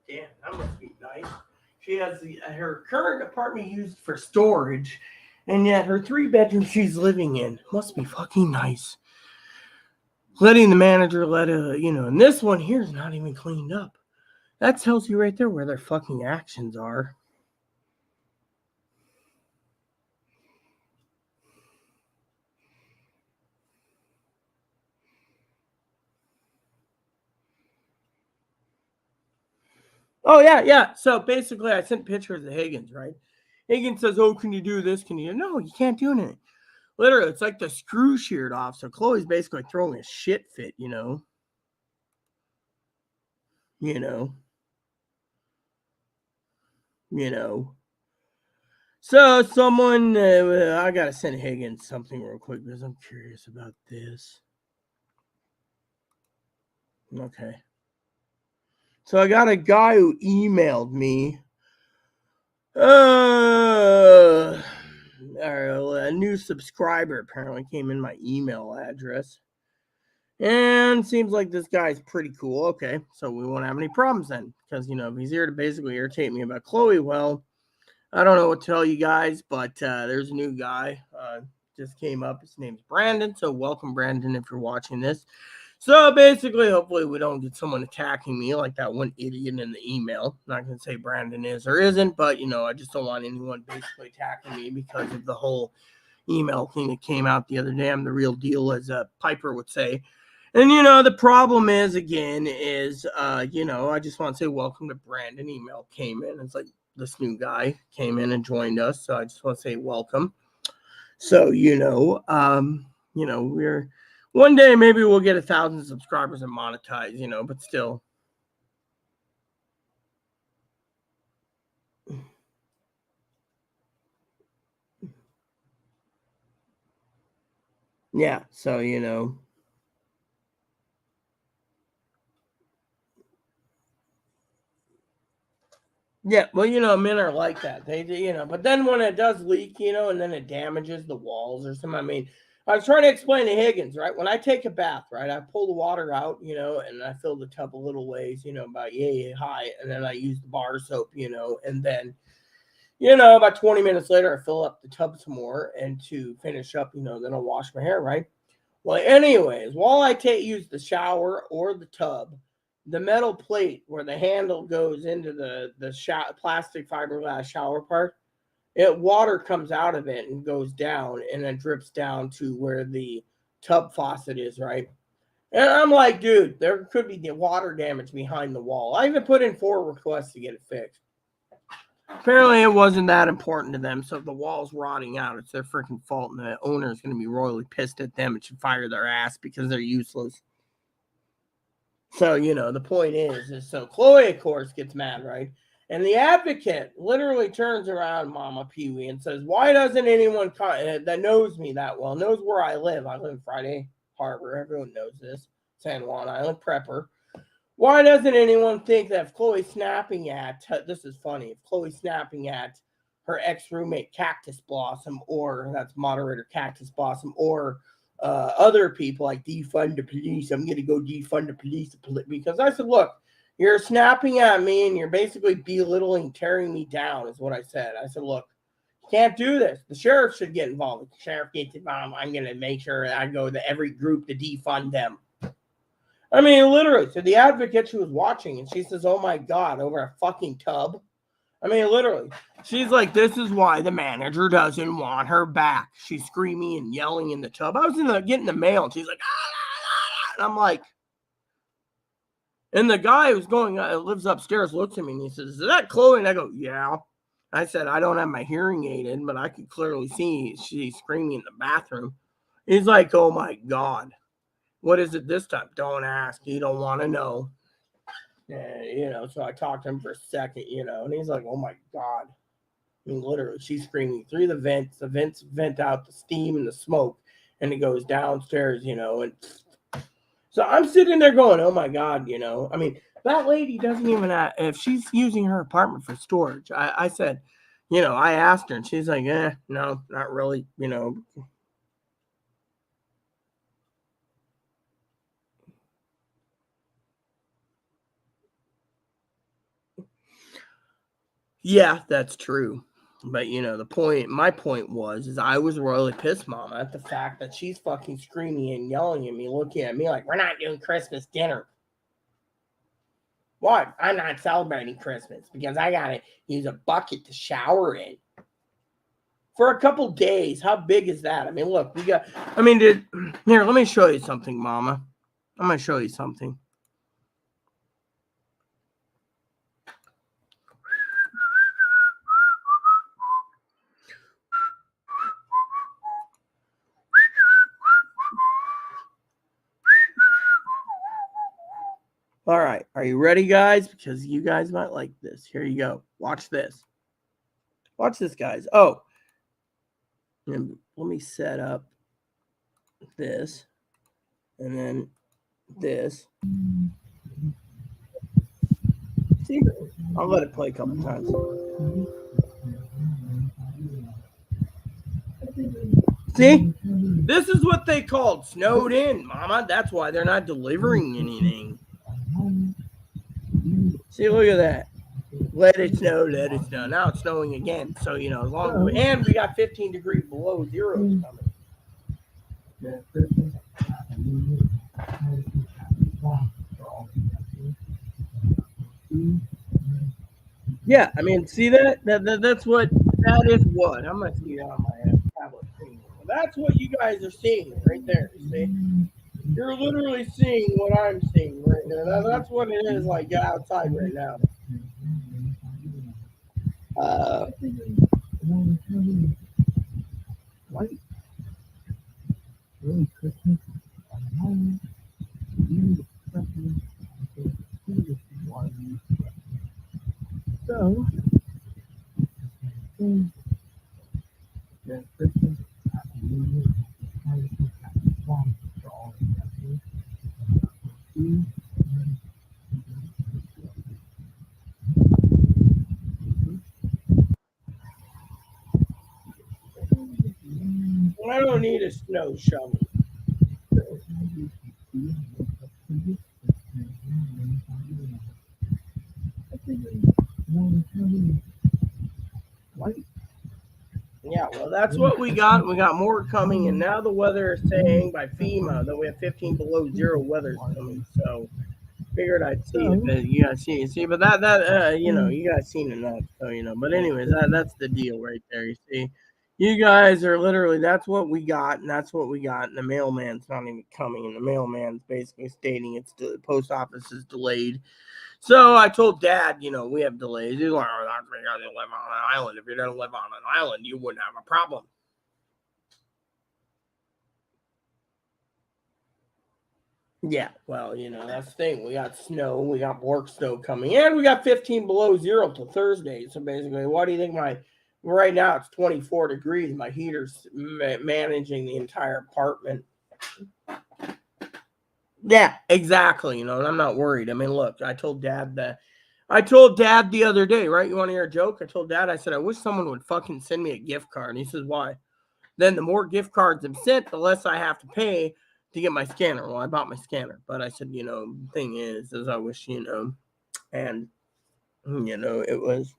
Damn, that must be nice. She has her current apartment used for storage, and yet her 3 bedroom she's living in must be fucking nice. Letting the manager and this one here is not even cleaned up. That tells you right there where their fucking actions are. Oh, yeah. So basically, I sent pictures of Higgins, right? Higgins says, oh, can you do this? Can you? No, you can't do anything. Literally, it's like the screw sheared off. So Chloe's basically throwing a shit fit, you know. You know. So someone, I gotta send Higgins something real quick because I'm curious about this. Okay. So I got a guy who emailed me. A new subscriber apparently came in my email address. And seems like this guy's pretty cool. Okay, so we won't have any problems then. Because, if he's here to basically irritate me about Chloe, well, I don't know what to tell you guys, but there's a new guy. Just came up. His name's Brandon. So welcome, Brandon, if you're watching this. So basically, hopefully we don't get someone attacking me like that one idiot in the email. I'm not going to say Brandon is or isn't, but, I just don't want anyone basically attacking me because of the whole email thing that came out the other day. I'm the real deal, as Piper would say. And, the problem is, again, I just want to say welcome to Brandon. Email came in. It's like this new guy came in and joined us. So I just want to say welcome. So, we're one day maybe we'll get 1,000 subscribers and monetize, but still. Yeah, so Yeah, well, men are like that. But then when it does leak, and then it damages the walls or something. I mean, I was trying to explain to Higgins, right? When I take a bath, right, I pull the water out, and I fill the tub a little ways, about yay high, and then I use the bar soap, and then, about 20 minutes later, I fill up the tub some more, and to finish up, then I'll wash my hair, right? Well, anyways, while I use the shower or the tub, the metal plate where the handle goes into the plastic fiberglass shower part, water comes out of it and goes down, and then drips down to where the tub faucet is, right? And I'm like, dude, there could be water damage behind the wall. I even put in 4 requests to get it fixed. Apparently, it wasn't that important to them. So if the wall's rotting out, it's their freaking fault, and the owner is going to be royally pissed at them and should fire their ass because they're useless. So, the point is so Chloe, of course, gets mad, right? And the advocate literally turns around Mama Pee Wee and says, why doesn't anyone that knows me that well, knows where I live? I live in Friday Harbor. Everyone knows this. San Juan Island, Prepper. Why doesn't anyone think that if Chloe's snapping at, this is funny, if Chloe's snapping at her ex-roommate Cactus Blossom, or that's moderator Cactus Blossom, or other people like defund the police, I'm going to go defund the police, because I said, look, you're snapping at me and you're basically belittling, tearing me down, is what I said. I said, look, you can't do this. The sheriff should get involved. If the sheriff gets involved, I'm going to make sure that I go to every group to defund them. I mean, literally, to the advocate who was watching, and she says, oh my God, over a fucking tub. I mean, literally, she's like, this is why the manager doesn't want her back. She's screaming and yelling in the tub. I was getting the mail, and she's like, and I'm like, and the guy who's lives upstairs looks at me, and he says, is that Chloe? And I go, yeah. I said, I don't have my hearing aid in, but I could clearly see she's screaming in the bathroom. He's like, oh my God. What is it this time? Don't ask. You don't want to know. And, so I talked to him for a second, and he's like, oh my God. I mean, literally, she's screaming through the vents. The vents vent out the steam and the smoke, and it goes downstairs, and so I'm sitting there going, oh my God, I mean, that lady doesn't even have, if she's using her apartment for storage, I said, I asked her, and she's like, no, not really, Yeah, that's true. But my point is I was royally pissed, Mama, at the fact that she's fucking screaming and yelling at me, looking at me like we're not doing Christmas dinner. What? I'm not celebrating Christmas because I gotta use a bucket to shower in for a couple days. How big is that? I mean, look, here. Let me show you something, Mama. I'm gonna show you something. All right, are you ready, guys? Because you guys might like this. Here you go. Watch this. Watch this, guys. Oh, and let me set up this and then this. See, I'll let it play a couple times. See, this is what they called snowed in, Mama. That's why they're not delivering anything. See, look at that. Let it snow, let it snow. Now it's snowing again. So, as long as and we got 15 degrees below zero coming. Yeah, I mean, see that? That's what that is. What I'm gonna see on my tablet screen. That's what you guys are seeing right there. See, you're literally seeing what I'm seeing right there. That's what it is like outside right now. What? So, I don't need a snow shovel. What? Yeah, well, that's what we got. We got more coming, and now the weather is saying by FEMA that we have 15 below zero weather coming. So, figured I'd see it. But you guys see, but you guys seen enough. So but anyways, that's the deal right there. You see, you guys are literally that's what we got, and that's what we got. And the mailman's not even coming, and the mailman's basically stating the post office is delayed. So I told Dad, we have delays. He's like, "Oh, that's because you live on an island. If you didn't live on an island, you wouldn't have a problem." Yeah, well, that's the thing. We got snow, we got more snow coming, and we got 15 below zero till Thursday. So basically, what do you think? Right now it's 24 degrees. My heater's managing the entire apartment. Yeah, exactly. And I'm not worried. I mean, look, I told Dad the other day, right? You want to hear a joke? I told Dad, I said, I wish someone would fucking send me a gift card. And he says, why? Then the more gift cards I'm sent, the less I have to pay to get my scanner. Well, I bought my scanner, but I said, the thing is I wish, and it was.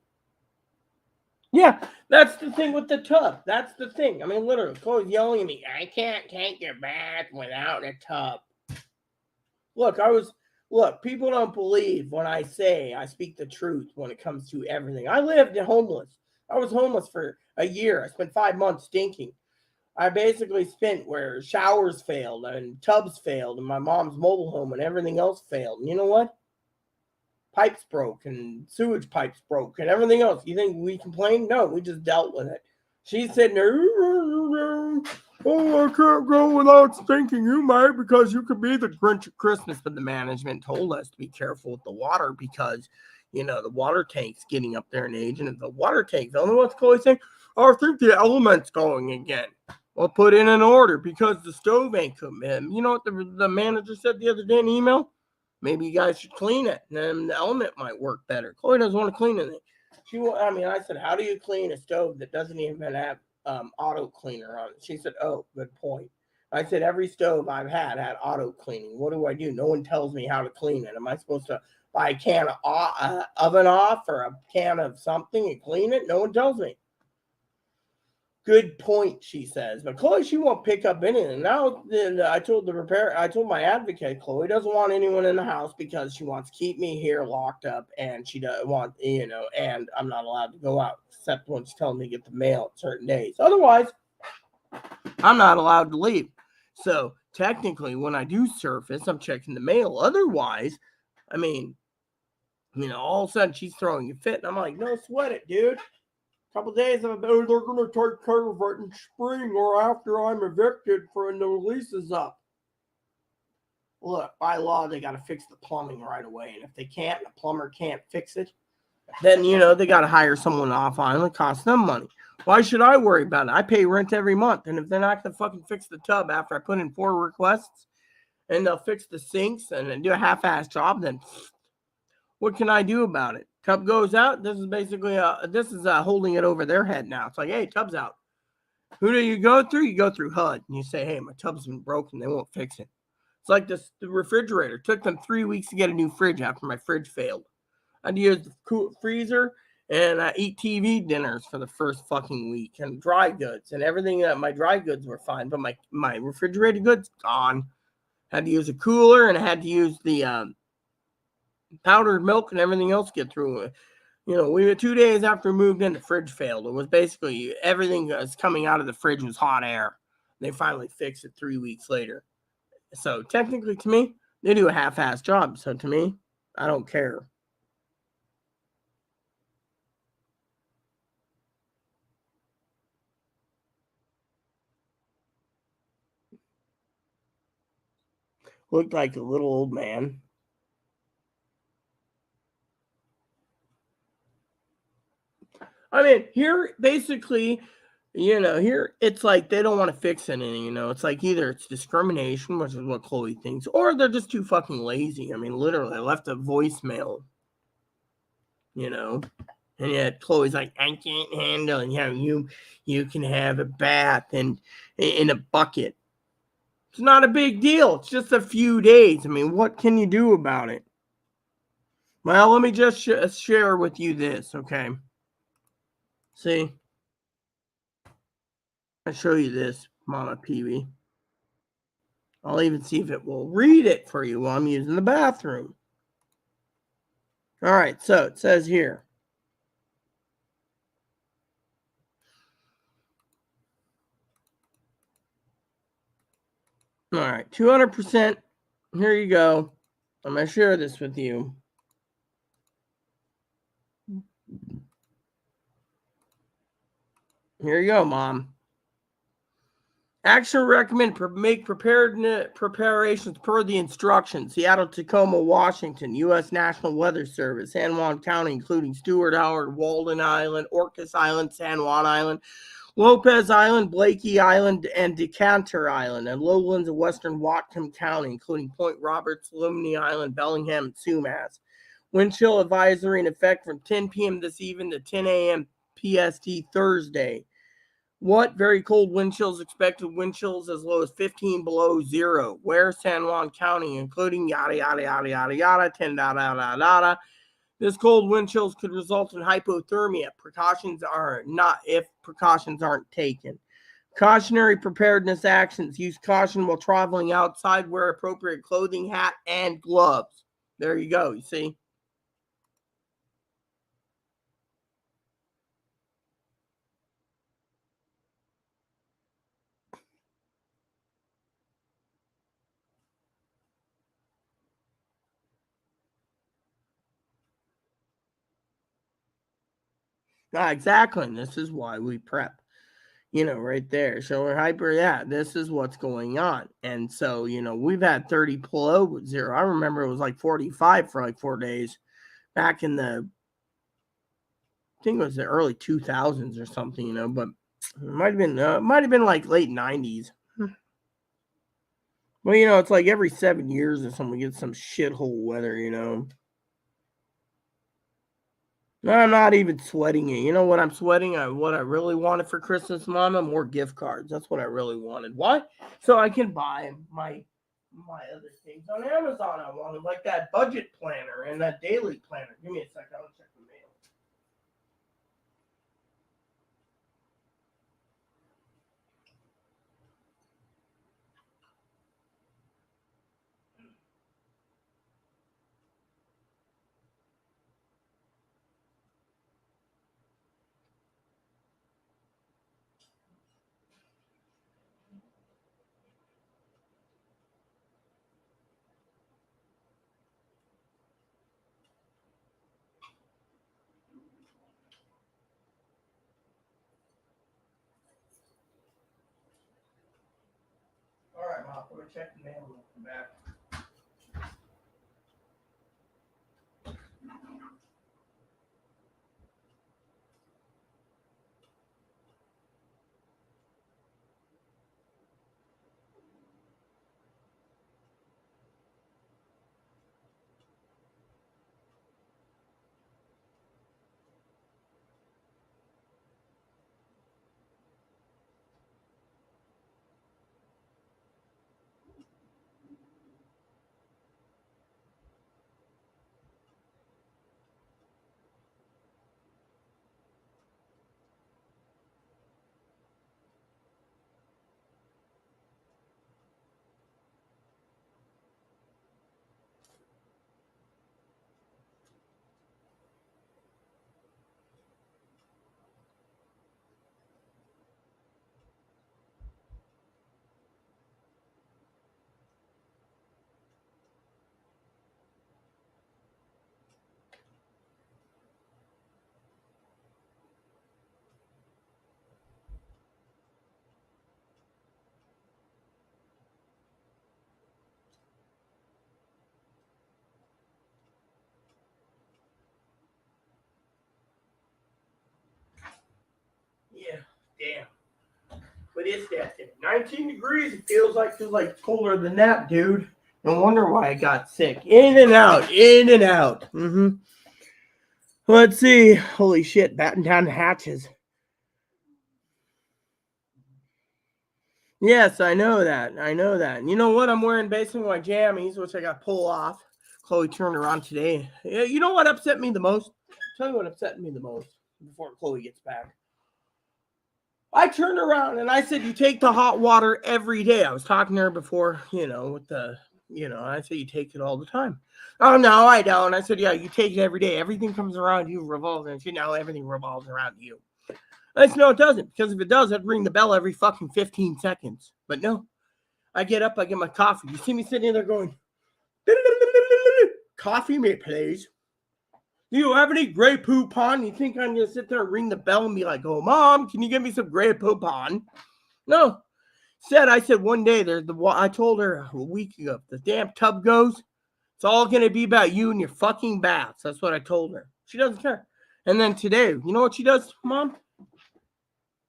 Yeah, that's the thing with the tub. That's the thing. I mean, literally, Chloe's yelling at me. I can't take your bath without a tub. Look, people don't believe when I say I speak the truth when it comes to everything. I lived homeless. I was homeless for a year. I spent 5 months stinking. I basically spent where showers failed and tubs failed and my mom's mobile home and everything else failed. And you know what? Pipes broke and sewage pipes broke and everything else. You think we complained? No, we just dealt with it. She's sitting there, oh, I can't go without stinking. You might because you could be the Grinch of Christmas. But the management told us to be careful with the water because, the water tank's getting up there in age. And if the water tank's, I don't know what's Chloe saying. Oh, I think the element's going again. Well, put in an order because the stove ain't coming. You know what the manager said the other day in email? Maybe you guys should clean it, and then the element might work better. Chloe doesn't want to clean it. I said, how do you clean a stove that doesn't even have auto cleaner on it? She said, oh, good point. I said every stove I've had auto cleaning. What do? No one tells me how to clean it. Am I supposed to buy a can of oven off or a can of something and clean it? No one tells me. Good point, she says. But Chloe, she won't pick up anything. Now, I told my advocate, Chloe doesn't want anyone in the house because she wants to keep me here locked up, and she doesn't want, and I'm not allowed to go out except when she's telling me to get the mail at certain days. Otherwise, I'm not allowed to leave. So technically, when I do surface, I'm checking the mail. Otherwise, I mean, all of a sudden she's throwing a fit, and I'm like, no sweat it, dude. Couple days of they're going to take care of it in spring or after I'm evicted and the lease is up. Look, by law, they got to fix the plumbing right away. And if they can't, the plumber can't fix it, then, they got to hire someone off on it. It costs them money. Why should I worry about it? I pay rent every month. And if they're not going to fucking fix the tub after I put in 4 requests and they'll fix the sinks and then do a half-ass job, then what can I do about it? Tub goes out. This is basically holding it over their head now. It's like, hey, tub's out. Who do you go through? You go through HUD. And you say, hey, my tub's been broken. They won't fix it. It's like the refrigerator. It took them 3 weeks to get a new fridge after my fridge failed. I had to use the freezer and eat TV dinners for the first fucking week and dry goods and everything. My dry goods were fine, but my refrigerated goods gone. Had to use a cooler and I had to use the powdered milk and everything else get through. We were 2 days after we moved in, the fridge failed. It was basically everything that's coming out of the fridge was hot air. They finally fixed it 3 weeks later. So technically, to me, they do a half-ass job. So to me, I don't care. Looked like a little old man. I mean, here, basically, here it's like they don't want to fix anything, It's like either it's discrimination, which is what Chloe thinks, or they're just too fucking lazy. I mean, literally, I left a voicemail, and yet Chloe's like, I can't handle it. You can have a bath and in a bucket. It's not a big deal. It's just a few days. I mean, what can you do about it? Well, let me just share with you this, okay? See? I'll show you this, Mama Peewee. I'll even see if it will read it for you while I'm using the bathroom. All right, so it says here. All right, 200%. Here you go. I'm going to share this with you. Here you go, Mom. Action recommend make preparations per the instructions. Seattle, Tacoma, Washington, U.S. National Weather Service, San Juan County, including Stewart, Howard, Walden Island, Orcas Island, San Juan Island, Lopez Island, Blakey Island, and Decanter Island, and lowlands of western Whatcom County, including Point Roberts, Lumini Island, Bellingham, and Sumas. Wind chill advisory in effect from 10 p.m. this evening to 10 a.m. PST Thursday. What? Very cold wind chills expected. Wind chills as low as 15 below zero. Where? San Juan County, including yada, yada, yada, yada, yada, 10 da, da, da, da, da. This cold wind chills could result in hypothermia. Precautions aren't taken. Cautionary preparedness actions. Use caution while traveling outside. Wear appropriate clothing, hat, and gloves. There you go. You see? Exactly. And this is why we prep. Right there. So we're hyper. Yeah, this is what's going on. And so, we've had 30 below zero. I remember it was like 45 for like 4 days back in I think it was the early 2000s or something, but it might have been like late 90s. Well, it's like every 7 years or something we get some shithole weather, No, I'm not even sweating it. You know what I'm sweating? What I really wanted for Christmas, Mama? More gift cards. That's what I really wanted. Why? So I can buy my other things on Amazon. I wanted like that budget planner and that daily planner. Give me a second. I'll check the mail. All right, Mom. I'm gonna check the mail and come back. Yeah, damn. What is that thing? 19 degrees. It feels like colder than that, dude. No wonder why I got sick. In and out, in and out. Let's see. Holy shit, batten down the hatches. Yes, I know that. I know that. And you know what? I'm wearing basically my jammies, which I got to pull off. Chloe turned around today. Yeah, you know what upset me the most? Tell you what upset me the most before Chloe gets back. I turned around and I said, "You take the hot water every day." I was talking to her before, with I said, "You take it all the time." "Oh, no, I don't." I said, "Yeah, you take it every day. Everything comes around you, revolves around you. Now everything revolves around you." I said, "No, it doesn't. Because if it does, I'd ring the bell every fucking 15 seconds. But no, I get up, I get my coffee. You see me sitting there going, "Coffee, me, please. Do you have any Grey Poupon?" You think I'm going to sit there and ring the bell and be like, "Oh, Mom, can you give me some Grey Poupon?" No. I said one day I told her a week ago, if the damn tub goes, it's all going to be about you and your fucking baths. That's what I told her. She doesn't care. And then today, you know what she does, Mom?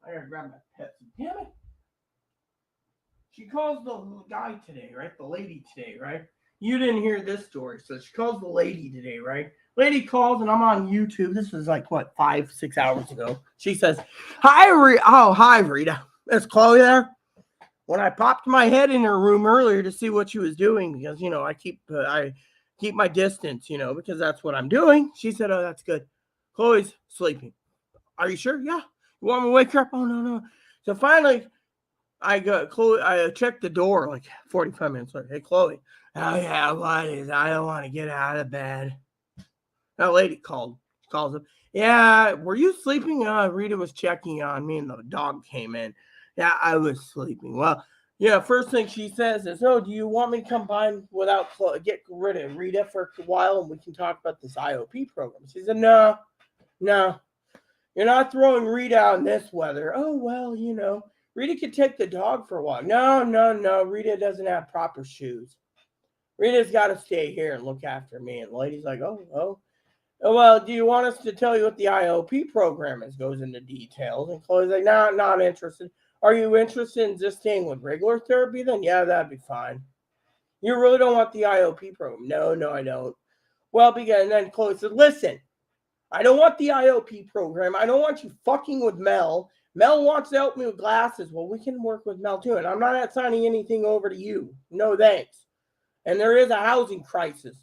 I gotta grab my Pepsi. Damn it. She calls the guy today, right? The lady today, right? You didn't hear this story. So she calls the lady today, right? Lady calls and I'm on YouTube. This was like, 5-6 hours ago. She says, "Hi, Rita." "Oh, hi, Rita. Is Chloe there?" When I popped my head in her room earlier to see what she was doing, because I keep my distance, because that's what I'm doing. She said, "Oh, that's good. Chloe's sleeping." "Are you sure?" "Yeah." "You want me to wake her up?" "Oh, no, no." So finally, I got Chloe. I checked the door like 45 minutes later. "Hey, Chloe." "Oh yeah, what is? I don't want to get out of bed." That lady calls him. "Yeah, were you sleeping?" Rita was checking on me, and the dog came in. "Yeah, I was sleeping." Well, yeah. First thing she says is, "Oh, do you want me to come by without get rid of Rita for a while, and we can talk about this IOP program?" She said, "No, no, you're not throwing Rita out in this weather." "Oh well, Rita could take the dog for a walk." "No, no, no. Rita doesn't have proper shoes. Rita's got to stay here and look after me." And the lady's like, "Oh, oh. Well, do you want us to tell you what the IOP program is?" Goes into details. And Chloe's like, "No, not interested." "Are you interested in just staying with regular therapy then?" "Yeah, that'd be fine." "You really don't want the IOP program?" "No, no, I don't." "Well, and then Chloe said, "Listen, I don't want the IOP program. I don't want you fucking with Mel. Mel wants to help me with glasses. Well, we can work with Mel too. And I'm not signing anything over to you. No thanks. And there is a housing crisis.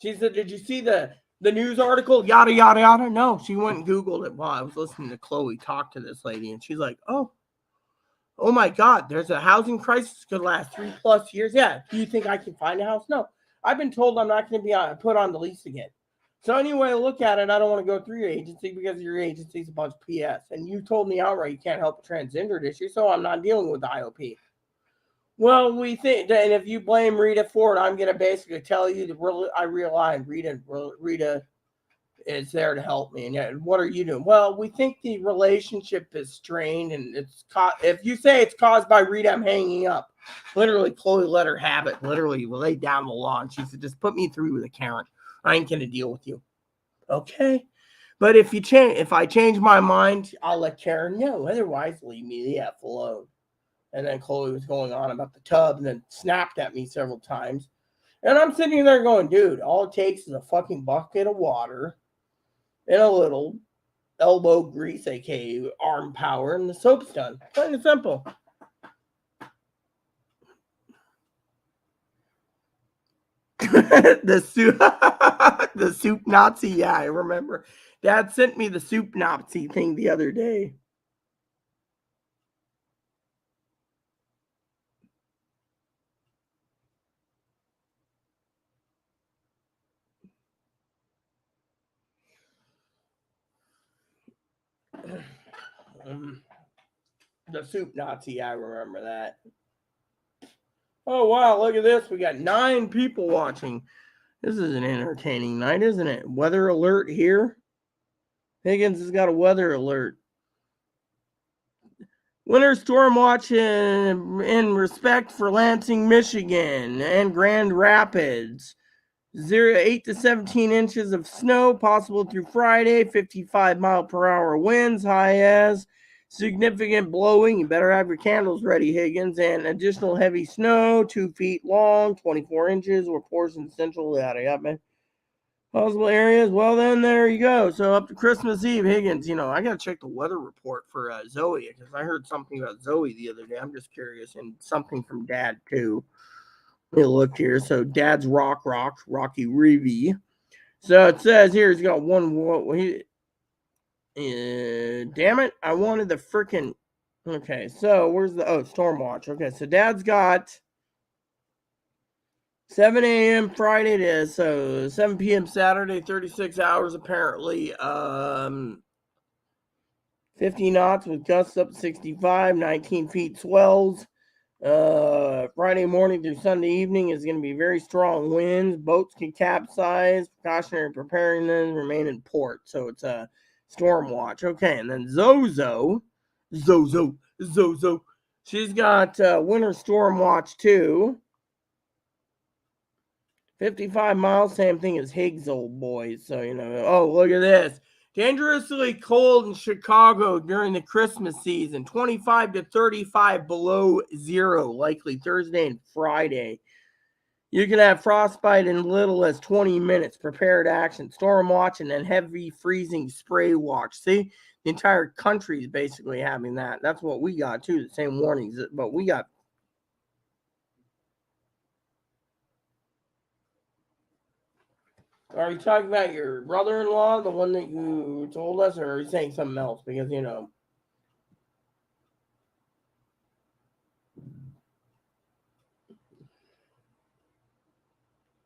She said, did you see the news article? Yada, yada, yada. No, she went and Googled it while I was listening to Chloe talk to this lady. And she's like, oh my God, there's a housing crisis could last 3+ years. Yeah. Do you think I can find a house? No. I've been told I'm not going to be put on the lease again. So anyway, look at it. I don't want to go through your agency because your agency's a bunch of PS. And you told me outright you can't help a transgendered issue, so I'm not dealing with the IOP. Well, we think, and if you blame Rita for it, I'm going to basically tell you that I realize Rita is there to help me. And what are you doing? Well, we think the relationship is strained, and if you say it's caused by Rita, I'm hanging up. Literally, Chloe let her have it. Literally, laid down the law, and she said, just put me through with a Karen. I ain't going to deal with you. Okay. But if I change my mind, I'll let Karen know. Otherwise, leave me the F alone. And then Chloe was going on about the tub and then snapped at me several times. And I'm sitting there going, dude, all it takes is a fucking bucket of water and a little elbow grease, aka arm power, and the soap's done. Plain and simple. The soup Nazi, yeah, I remember. Dad sent me the soup Nazi thing the other day. The soup Nazi, I remember that. Oh wow, look at this. We got 9 people watching. This is an entertaining night, isn't it? Weather alert here. Higgins has got a weather alert. Winter storm watch in respect for Lansing, Michigan and Grand Rapids. 8 to 17 inches of snow possible through Friday. 55-mile-per-hour winds, high as. Significant blowing. You better have your candles ready, Higgins. And additional heavy snow, 2 feet long, 24 inches, or portions central. Yada. Possible areas. Well, then there you go. So up to Christmas Eve, Higgins. I got to check the weather report for Zoe because I heard something about Zoe the other day. I'm just curious. And something from Dad, too. Let me look here. So Dad's Rocky Reevy. So it says here he's got one. Damn it! I wanted the freaking. Okay, so where's the storm watch? Okay, so Dad's got 7 a.m. Friday to 7 p.m. Saturday, 36 hours apparently. 50 knots with gusts up to 65, 19 feet swells. Friday morning through Sunday evening is going to be very strong winds. Boats can capsize. Precautionary preparedness remain in port. So it's a storm watch. Okay, and then Zozo. She's got winter storm watch too. 55 miles, same thing as Higgs, old boys. So, oh, look at this. Dangerously cold in Chicago during the Christmas season. 25 to 35 below zero, likely Thursday and Friday. You can have frostbite in little as 20 minutes. Prepared action, storm watch, and then heavy freezing spray watch. See, the entire country is basically having that. That's what we got, too, the same warnings. But we got. Are you talking about your brother-in-law, the one that you told us, or are you saying something else? Because,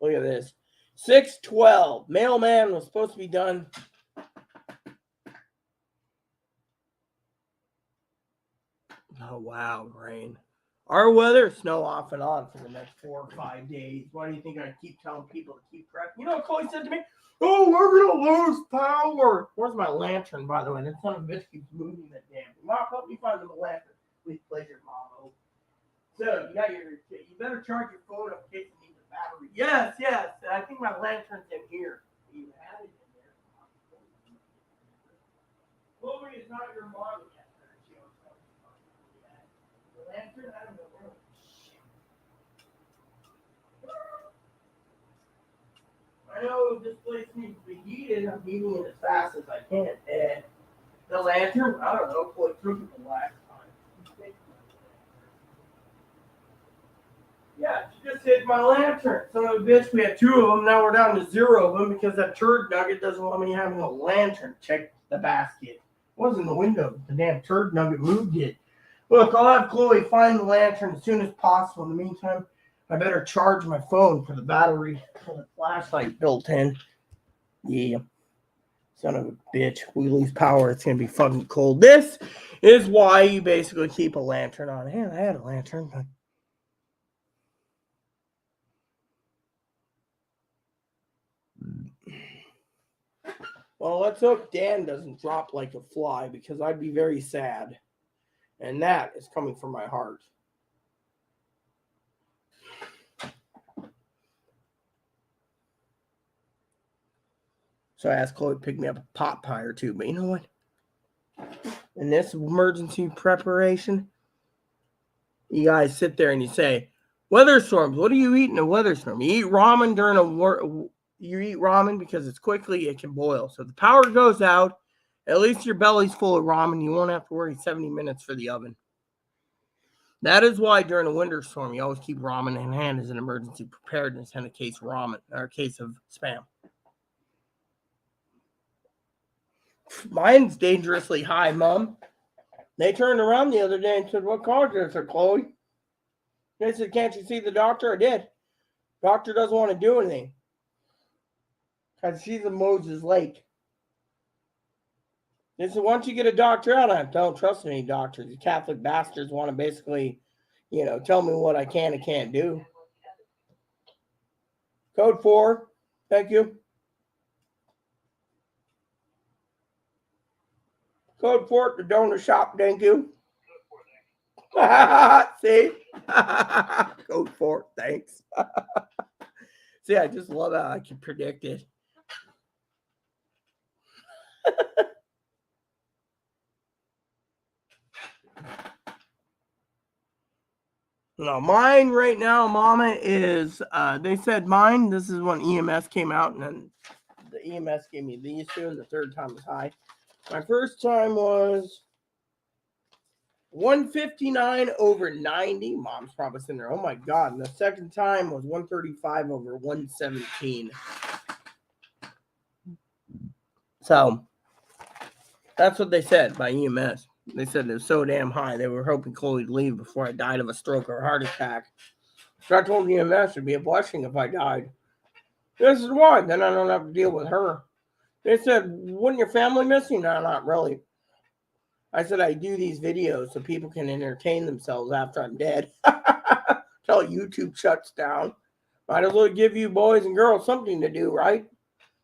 look at this. 6/12. Mailman was supposed to be done. Oh, wow, rain. Our weather, snow off and on for the next 4 or 5 days. Why do you think I keep telling people to keep track? You know what Chloe said to me? Oh, we're going to lose power. Where's my lantern, by the way? That son of a bitch keeps moving that damn thing. Mom, help me find the lantern. Please, pleasure, Mom. So, you better charge your phone up in case you need the battery. Yes. I think my lantern's in here. You had it in there. Chloe is not your mom yet. The lantern, I don't know where. I know this place needs to be heated. I'm heating it as fast as I can. And the lantern, I don't know what took it the last time. Yeah, she just hit my lantern. Son of a bitch, we had 2 of them. Now we're down to 0 of them because that turd nugget doesn't want me having a lantern. Check the basket. It wasn't the window. The damn turd nugget moved it. Look, I'll have Chloe find the lantern as soon as possible. In the meantime, I better charge my phone for the battery for the flashlight built in. Yeah. Son of a bitch. We lose power. It's going to be fucking cold. This is why you basically keep a lantern on hand. I had a lantern, but well, let's hope Dan doesn't drop like a fly because I'd be very sad. And that is coming from my heart. So I asked Chloe to pick me up a pot pie or 2. But you know what? In this emergency preparation, you guys sit there and you say, weather storms, what do you eat in a weather storm? You eat ramen during you eat ramen because it's quickly, it can boil. So if the power goes out, at least your belly's full of ramen. You won't have to worry 70 minutes for the oven. That is why during a winter storm, you always keep ramen in hand as an emergency preparedness in a case of ramen or a case of spam. Mine's dangerously high, Mom. They turned around the other day and said, what caused this? I said, Chloe. They said, can't you see the doctor? I did. Doctor doesn't want to do anything. Because she's in Moses Lake. They said, once you get a doctor out, I don't trust any doctors. The Catholic bastards want to basically, tell me what I can and can't do. Code 4. Thank you. Code 4 at the donor shop. Thank you. See? Code 4. Thanks. See, I just love how I can predict it. No, mine right now, Mama, is, they said mine, this is when EMS came out, and then the EMS gave me these 2, and the third time was high. My first time was 159 over 90. Mom's probably sitting there, oh my God. And the second time was 135 over 117. So, that's what they said by EMS. They said it was so damn high, they were hoping Chloe would leave before I died of a stroke or a heart attack. So I told EMS it'd be a blessing if I died. This is why. Then I don't have to deal with her. They said, wouldn't your family miss you? No, not really. I said, I do these videos so people can entertain themselves after I'm dead. Till YouTube shuts down. Might as well give you boys and girls something to do, right?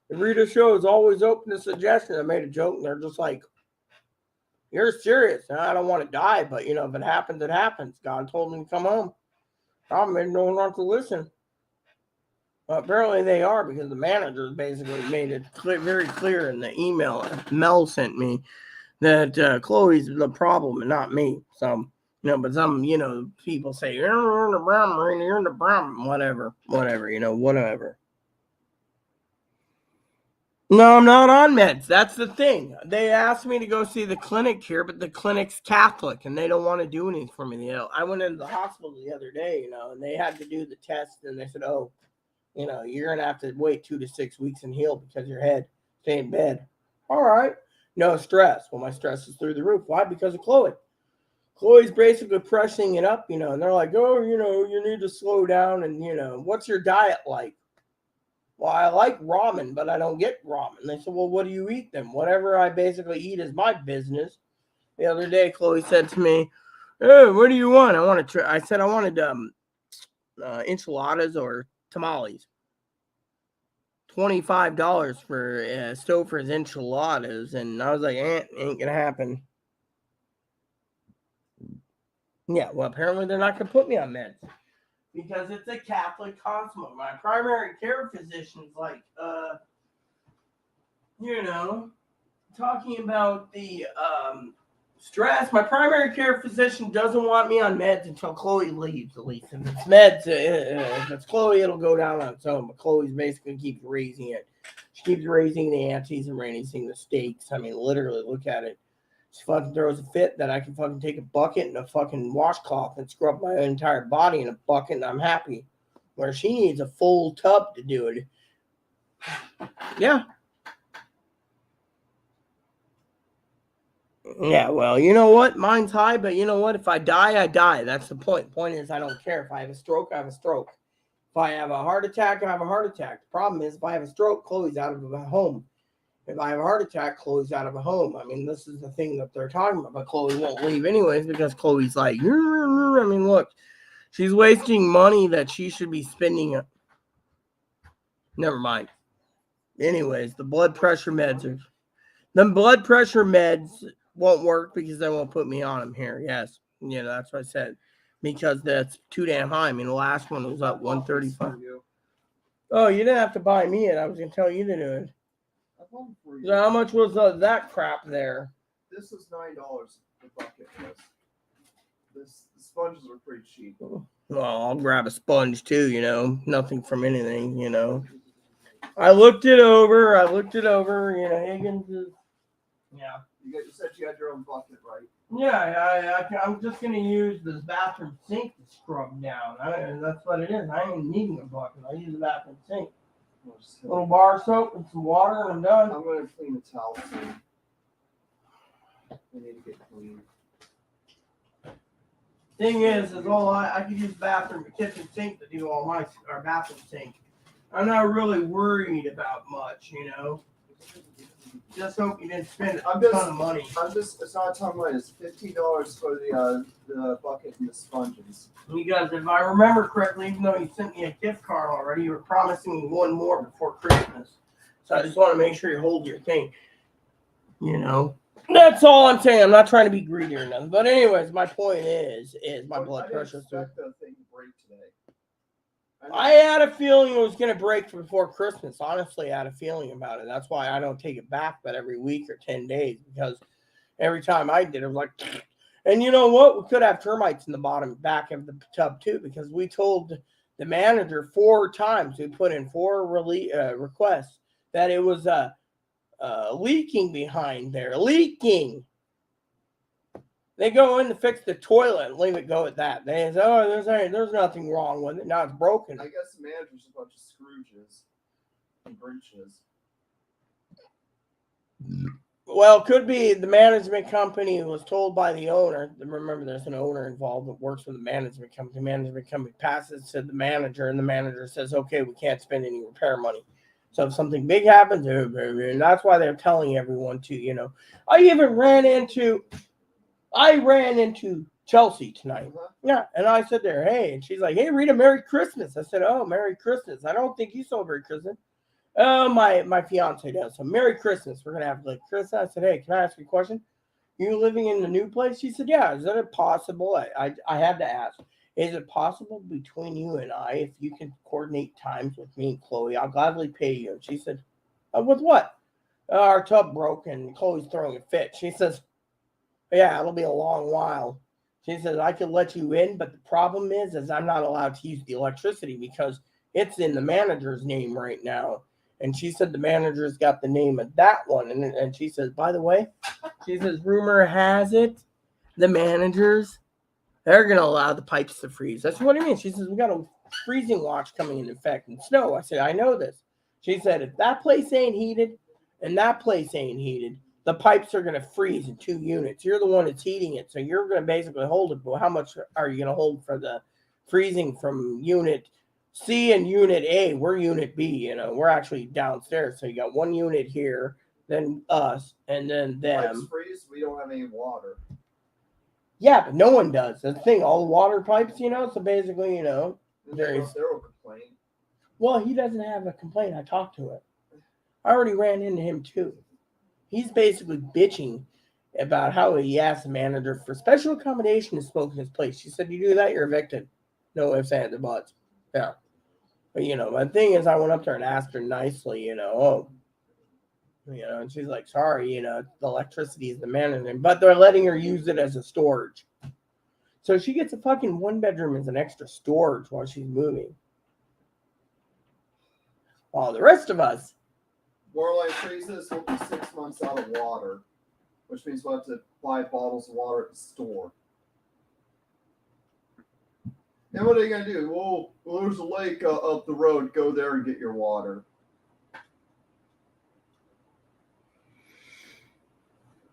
The Rita show is always open to suggestions. I made a joke and they're just like, you're serious. I don't want to die, but if it happens, it happens. God told me to come home. Problem is, no one wants to listen. Well, apparently they are because the managers basically made it very clear in the email Mel sent me that Chloe's the problem and not me. So, but some, people say, you're in the brown, Marina, you're in the brown, whatever. No, I'm not on meds. That's the thing. They asked me to go see the clinic here, but the clinic's Catholic, and they don't want to do anything for me. I went into the hospital the other day, and they had to do the test, and they said, oh, you're going to have to wait 2 to 6 weeks and heal because your head stay in bed. All right. No stress. Well, my stress is through the roof. Why? Because of Chloe. Chloe's basically pressing it up, and they're like, oh, you need to slow down, and, what's your diet like? Well, I like ramen, but I don't get ramen. They said, well, what do you eat then? Whatever I basically eat is my business. The other day, Chloe said to me, hey, what do you want? I said I wanted enchiladas or tamales. $25 for Stouffer's enchiladas. And I was like, ain't going to happen. Yeah, well, apparently they're not going to put me on meds. Because it's a Catholic hospital. My primary care physician's like, talking about the Stress. My primary care physician doesn't want me on meds until Chloe leaves, at least. If it's meds, if it's Chloe, it'll go down on its own. But Chloe's basically keeps raising it. She keeps raising the antes and raising the stakes. I mean, literally, look at it. She fucking throws a fit that I can fucking take a bucket and a fucking washcloth and scrub my entire body in a bucket and I'm happy. Where she needs a full tub to do it. Yeah. Yeah, well, you know what? Mine's high, but you know what? If I die, I die. That's the point. The point is, I don't care. If I have a stroke, I have a stroke. If I have a heart attack, I have a heart attack. The problem is, if I have a stroke, Chloe's out of a home. If I have a heart attack, Chloe's out of a home. I mean, this is the thing that they're talking about, but Chloe won't leave anyways because Chloe's like, I mean, look, she's wasting money that she should be spending. Never mind. Anyways, the blood pressure meds won't work because they won't put me on them here. Yes. Yeah, that's what I said. Because that's too damn high. I mean, the last one was up 135. Oh, you didn't have to buy me it. I was going to tell you to do it. So how much was that crap there? This was $9 the bucket was. The sponges were pretty cheap. Well, I'll grab a sponge too, nothing from anything, I looked it over, Higgins is, yeah. You said you had your own bucket, right? Yeah, I'm just going to use this bathroom sink to scrub down. That's what it is. I ain't needing a bucket. I use the bathroom sink. A little bar soap and some water and I'm done. I'm going to clean the towels soon. I need to get clean. Thing is all I could use the kitchen sink to do all our bathroom sink. I'm not really worried about much, Just hope you didn't spend a ton of money. It's not a ton of money. It's $15 for the bucket and the sponges. Because if I remember correctly, even though you sent me a gift card already, you were promising me one more before Christmas. So I just want to make sure you hold your thing. That's all I'm saying. I'm not trying to be greedy or nothing. But anyways, my point is my blood pressure. I didn't expect the thing to break today. I had a feeling it was going to break before Christmas. Honestly, I had a feeling about it. That's why I don't take it back but every week or 10 days. Because every time I did, it was like... And you know what? We could have termites in the back of the tub too, because we told the manager 4 times. We put in 4 requests that it was leaking behind there. Leaking. They go in to fix the toilet and leave it go at that. They say, "Oh, there's nothing wrong with it. Now it's broken." I guess the manager's a bunch of Scrooges and Grinches. Well, it could be the management company was told by the owner. Remember, there's an owner involved that works with the management company. The management company passes to the manager, and the manager says, "Okay, we can't spend any repair money." So if something big happens, and that's why they're telling everyone to, I ran into Chelsea tonight. Yeah, and I said to her, "Hey," and she's like, "Hey, Rita, Merry Christmas." I said, "Oh, Merry Christmas. I don't think you celebrate Christmas." Oh, my fiance does. So Merry Christmas. We're gonna have like Christmas. I said, "Hey, can I ask you a question? You living in the new place?" She said, "Yeah." Is it possible? I had to ask. Is it possible between you and I, if you can coordinate times with me and Chloe, I'll gladly pay you. And she said, "With what?" Our tub broke and Chloe's throwing a fit. She says, "Yeah, it'll be a long while." She says, "I could let you in, but the problem is I'm not allowed to use the electricity because it's in the manager's name right now." And she said the manager's got the name of that one. And she says, "By the way," she says, "rumor has it, the managers, they're going to allow the pipes to freeze." That's what I mean. She says, "We got a freezing watch coming in effect and snow." I said, "I know this." She said, "If that place ain't heated and that place ain't heated, the pipes are going to freeze in 2 units. You're the one that's heating it. So you're going to basically hold it. But how much are you going to hold for the freezing from unit C and unit A? We're unit B, we're actually downstairs. So you got 1 unit here, then us, and then them. Pipes freeze, we don't have any water. Yeah, but no one does. That's the thing. All the water pipes, so basically, There will complain. Well, he doesn't have a complaint. I talked to him. I already ran into him too. He's basically bitching about how he asked the manager for special accommodation to smoke in his place. She said, "You do that, you're evicted." No ifs, ands, or buts. Yeah. But, my thing is, I went up there and asked her nicely, "Oh, And she's like, sorry, the electricity is demanding, but they're letting her use it as a storage. So she gets a fucking 1 bedroom as an extra storage while she's moving. While the rest of us, Borderline freezes, will be 6 months out of water, which means we'll have to buy bottles of water at the store. And what are you gonna do? Well, there's a lake up the road. Go there and get your water.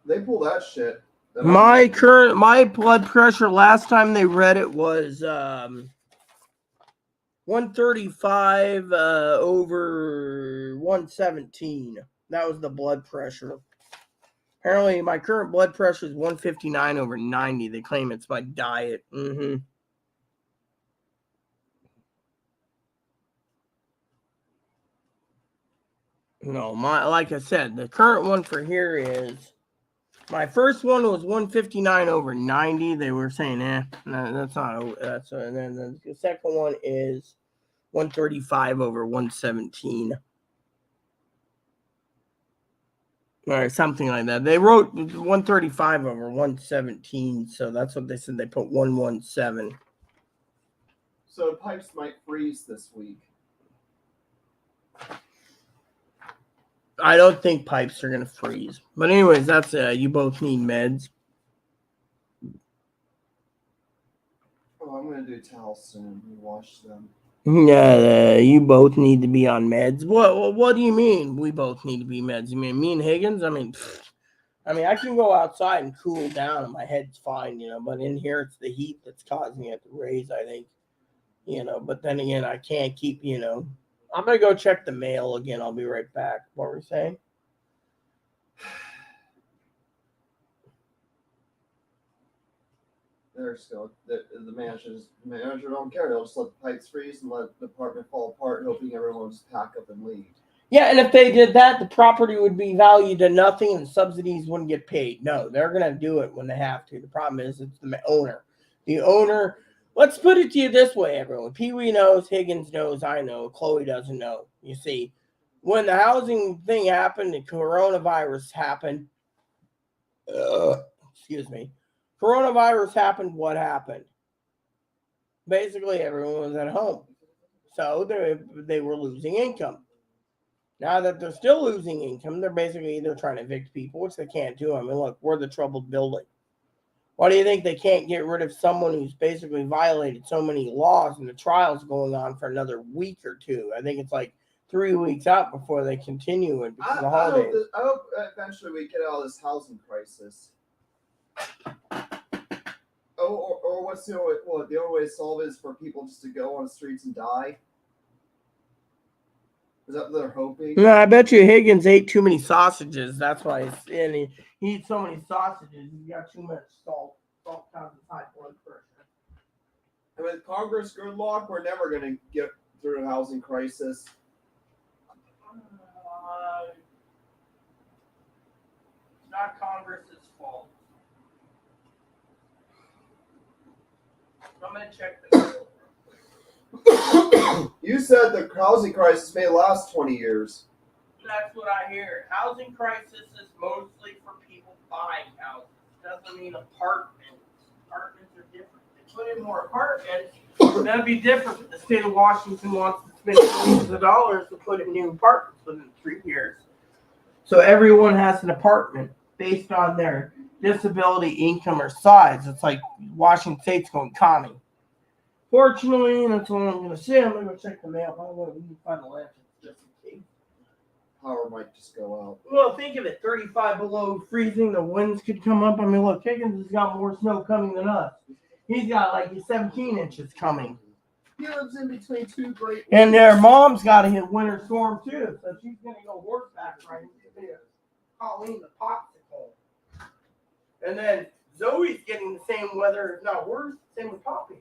They pull that shit. my blood pressure last time they read it was 135 over 117. That was the blood pressure. Apparently, my current blood pressure is 159 over 90. They claim it's my diet. No, like I said, the current one for here is, my first one was 159 over 90. They were saying, no, that's not. And then the second one is 135 over 117. Or something like that. They wrote 135 over 117, so that's what they said. They put 117. So pipes might freeze this week. I don't think pipes are going to freeze. But anyways, that's you both need meds. Oh, I'm going to do towels soon and wash them. Yeah, you both need to be on meds. What do you mean we both need to be meds? You mean me and Higgins? I mean, I can go outside and cool down and my head's fine, but in here it's the heat that's causing it to raise, I think. But then again, I can't keep, I'm going to go check the mail again. I'll be right back. What were we saying? They're still the manager don't care. They'll just let the pipes freeze and let the apartment fall apart, hoping everyone will just pack up and leave. Yeah, and if they did that, the property would be valued to nothing and subsidies wouldn't get paid. No, they're going to do it when they have to. The problem is it's the owner. The owner, let's put it to you this way, everyone. Pee-wee knows, Higgins knows, I know, Chloe doesn't know. You see, when the housing thing happened, the coronavirus happened, excuse me, coronavirus happened, what happened? Basically, everyone was at home. So they were losing income. Now that they're still losing income, they're basically either trying to evict people, which they can't do. I mean, look, we're the troubled building. Why do you think they can't get rid of someone who's basically violated so many laws and the trial's going on for another week or two? I think it's like 3 weeks out before they continue it because of the holidays. I hope eventually we get out of this housing crisis. Oh, or what's the only way to solve it is for people just to go on the streets and die? Is that what they're hoping? No, I bet you Higgins ate too many sausages. That's why he eats so many sausages. He's got too much salt. Salt causes high blood pressure. And with Congress gridlock, we're never going to get through a housing crisis. It's not Congress's fault. I'm going to check the bill. You said the housing crisis may last 20 years. That's what I hear. Housing crisis is mostly for people buying houses. Doesn't mean apartments. Apartments are different. They put in more apartments. That'd be different. But the state of Washington wants to spend millions of dollars to put in new apartments within 3 years. So everyone has an apartment based on their disability, income, or size. It's like Washington State's going commie. Fortunately, that's all I'm going to say. I'm going to go check the mail. I don't know. We can find the lamp just in case. Power might just go out. Well, think of it. 35 below freezing. The winds could come up. I mean, look, Higgins has got more snow coming than us. He's got like 17 inches coming. He lives in between two great. And their mom's got to hit winter storm too. So she's going to go horseback riding. Colleen the popsicle. And then Zoe's getting the same weather, if not worse. Same with Poppy.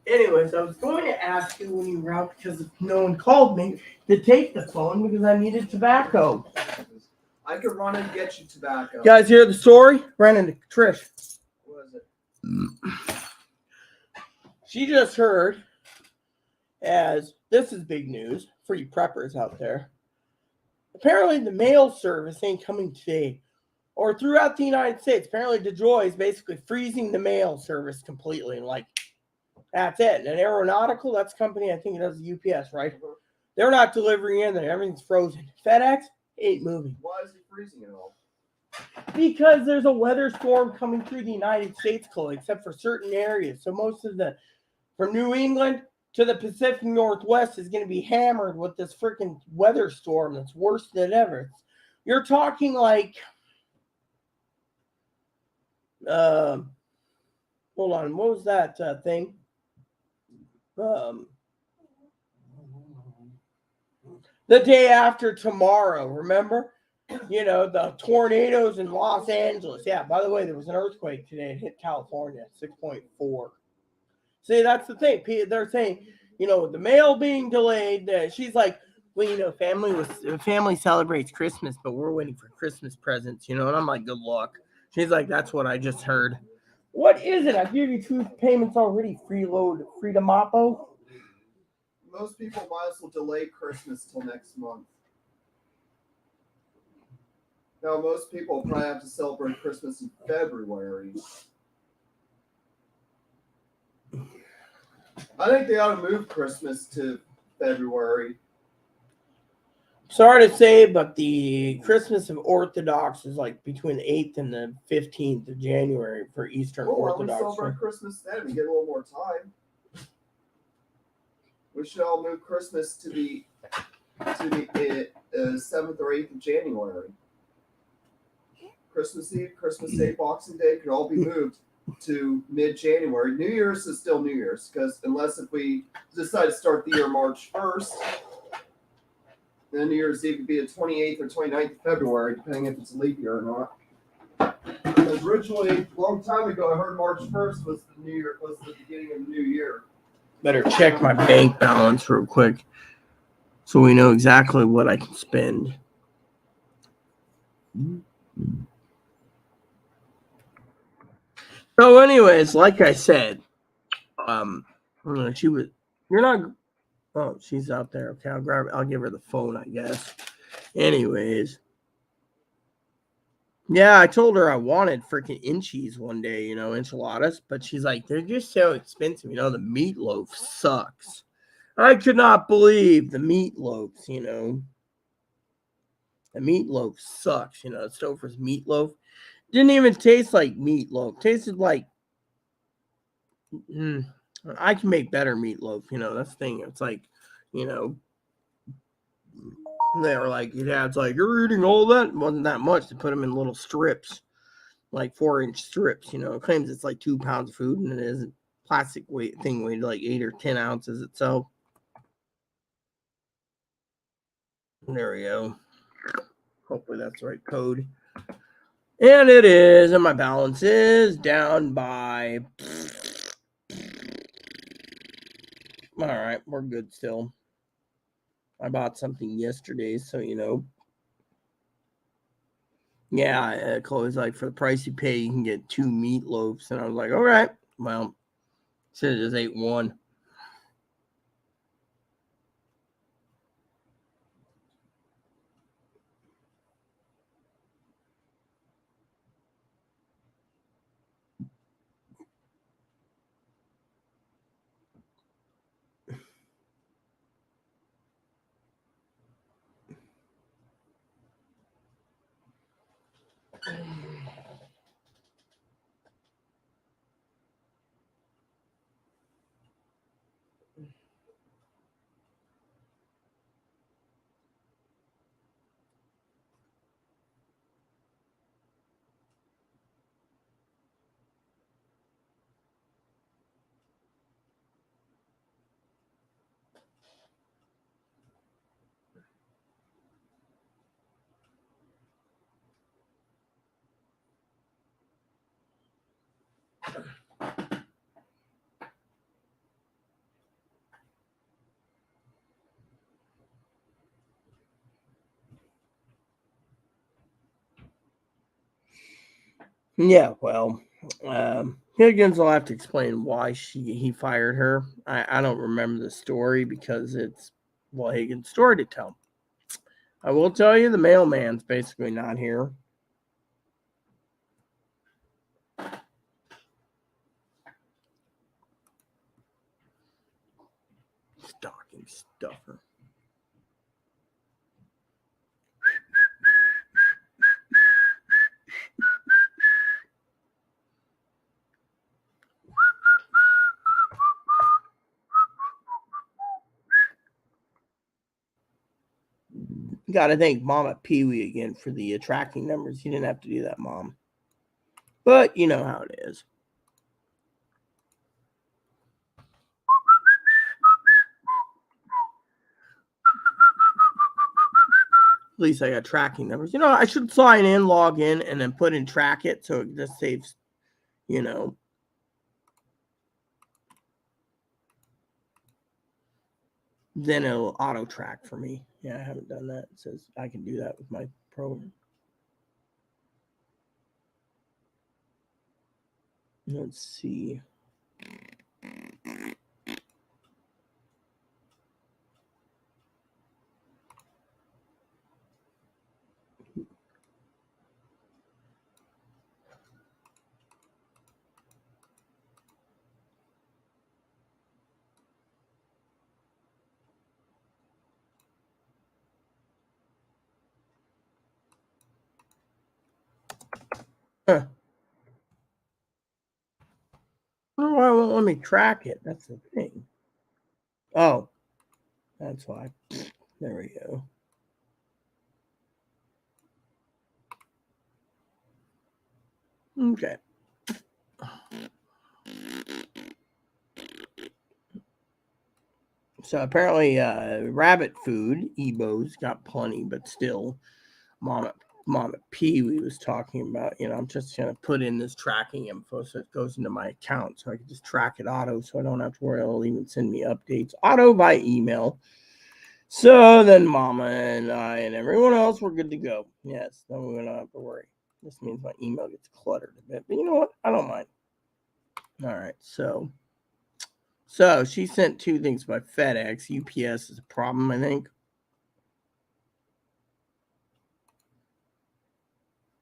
Anyways, I was going to ask you when you were out because no one called me to take the phone because I needed tobacco. I could run and get you tobacco. You guys hear the story? Ran into Trish. What is it? She just heard, as this is big news for you preppers out there. Apparently, the mail service ain't coming today or throughout the United States. Apparently, DeJoy is basically freezing the mail service completely. And like, that's it. And Aeronautical, that's a company, I think it does the UPS, right? They're not delivering in there. Everything's frozen. FedEx ain't moving. Why is he freezing it all? Because there's a weather storm coming through the United States, Chloe, except for certain areas. So most of from New England to the Pacific Northwest is going to be hammered with this freaking weather storm that's worse than ever. You're talking like, hold on, what was that thing? The day after tomorrow, remember? You know, the tornadoes in Los Angeles. Yeah, by the way, there was an earthquake today. It hit California, 6.4. See, that's the thing. They're saying, you know, the mail being delayed. She's like, well, you know, family celebrates Christmas, but we're waiting for Christmas presents, you know. And I'm like, good luck. She's like, that's what I just heard. What is it? I gave you 2 payments already. Freedom Oppo. Most people might as well delay Christmas till next month. Now, most people probably have to celebrate Christmas in February. I think they ought to move Christmas to February. Sorry to say, but the Christmas of Orthodox is like between the 8th and the 15th of January for Eastern Orthodox. Why don't we celebrate Christmas then? We get a little more time. We should all move Christmas to the 7th or 8th of January. Christmas Eve, Christmas Day, Boxing Day could all be moved to mid-January. New Year's is still New Year's, because if we decide to start the year March 1st, then New Year's Eve would be the 28th or 29th of February, depending if it's a leap year or not. Because originally, a long time ago, I heard March 1st was the beginning of the new year. Better check my bank balance real quick so we know exactly what I can spend. So, anyways, like I said, you're not. Oh, she's out there. Okay, I'll give her the phone, I guess. Anyways, yeah, I told her I wanted freaking inchies one day, you know, enchiladas, but she's like, they're just so expensive, you know. The meatloaf sucks. I could not believe the meatloaves, you know. The meatloaf sucks, you know. Stouffer's meatloaf didn't even taste like meatloaf. Tasted like I can make better meatloaf, you know. That's the thing. It's like, you know, they were like, your dad's like, you're eating all that? It wasn't that much. To put them in little strips, like 4-inch strips, you know. It claims it's like 2 pounds of food, and it isn't. Plastic thing weighed like 8 or 10 ounces itself. There we go. Hopefully that's the right code. And it is, and my balance is down by. All right, we're good still. I bought something yesterday, so you know. Yeah, Chloe's like, for the price you pay, you can get 2 meatloaves. And I was like, all right, well, Should have just ate one. Yeah, well, Higgins will have to explain why he fired her. I don't remember the story because it's Higgins' story to tell. I will tell you the mailman's basically not here. Stocking stuffer. Got to thank Mama Pee Wee again for the tracking numbers. You didn't have to do that, Mom. But you know how it is. At least I got tracking numbers. You know, I should sign in, log in, and then put in track it so it just saves, you know. Then it'll auto track for me. Yeah, I haven't done that. It says I can do that with my program. Let's see. Huh. I don't know why it won't let me track it. That's the thing. Oh, that's why. There we go. Okay. So apparently, rabbit food, Ebo's got plenty, but still, Mama Pee Wee was talking about. You know, I'm just gonna put in this tracking info so it goes into my account, so I can just track it auto, so I don't have to worry. It'll even send me updates auto by email. So then, Mama and I and everyone else, we're good to go. Yes, then we don't have to worry. This means my email gets cluttered a bit, but you know what? I don't mind. All right, so she sent 2 things by FedEx. UPS is a problem, I think.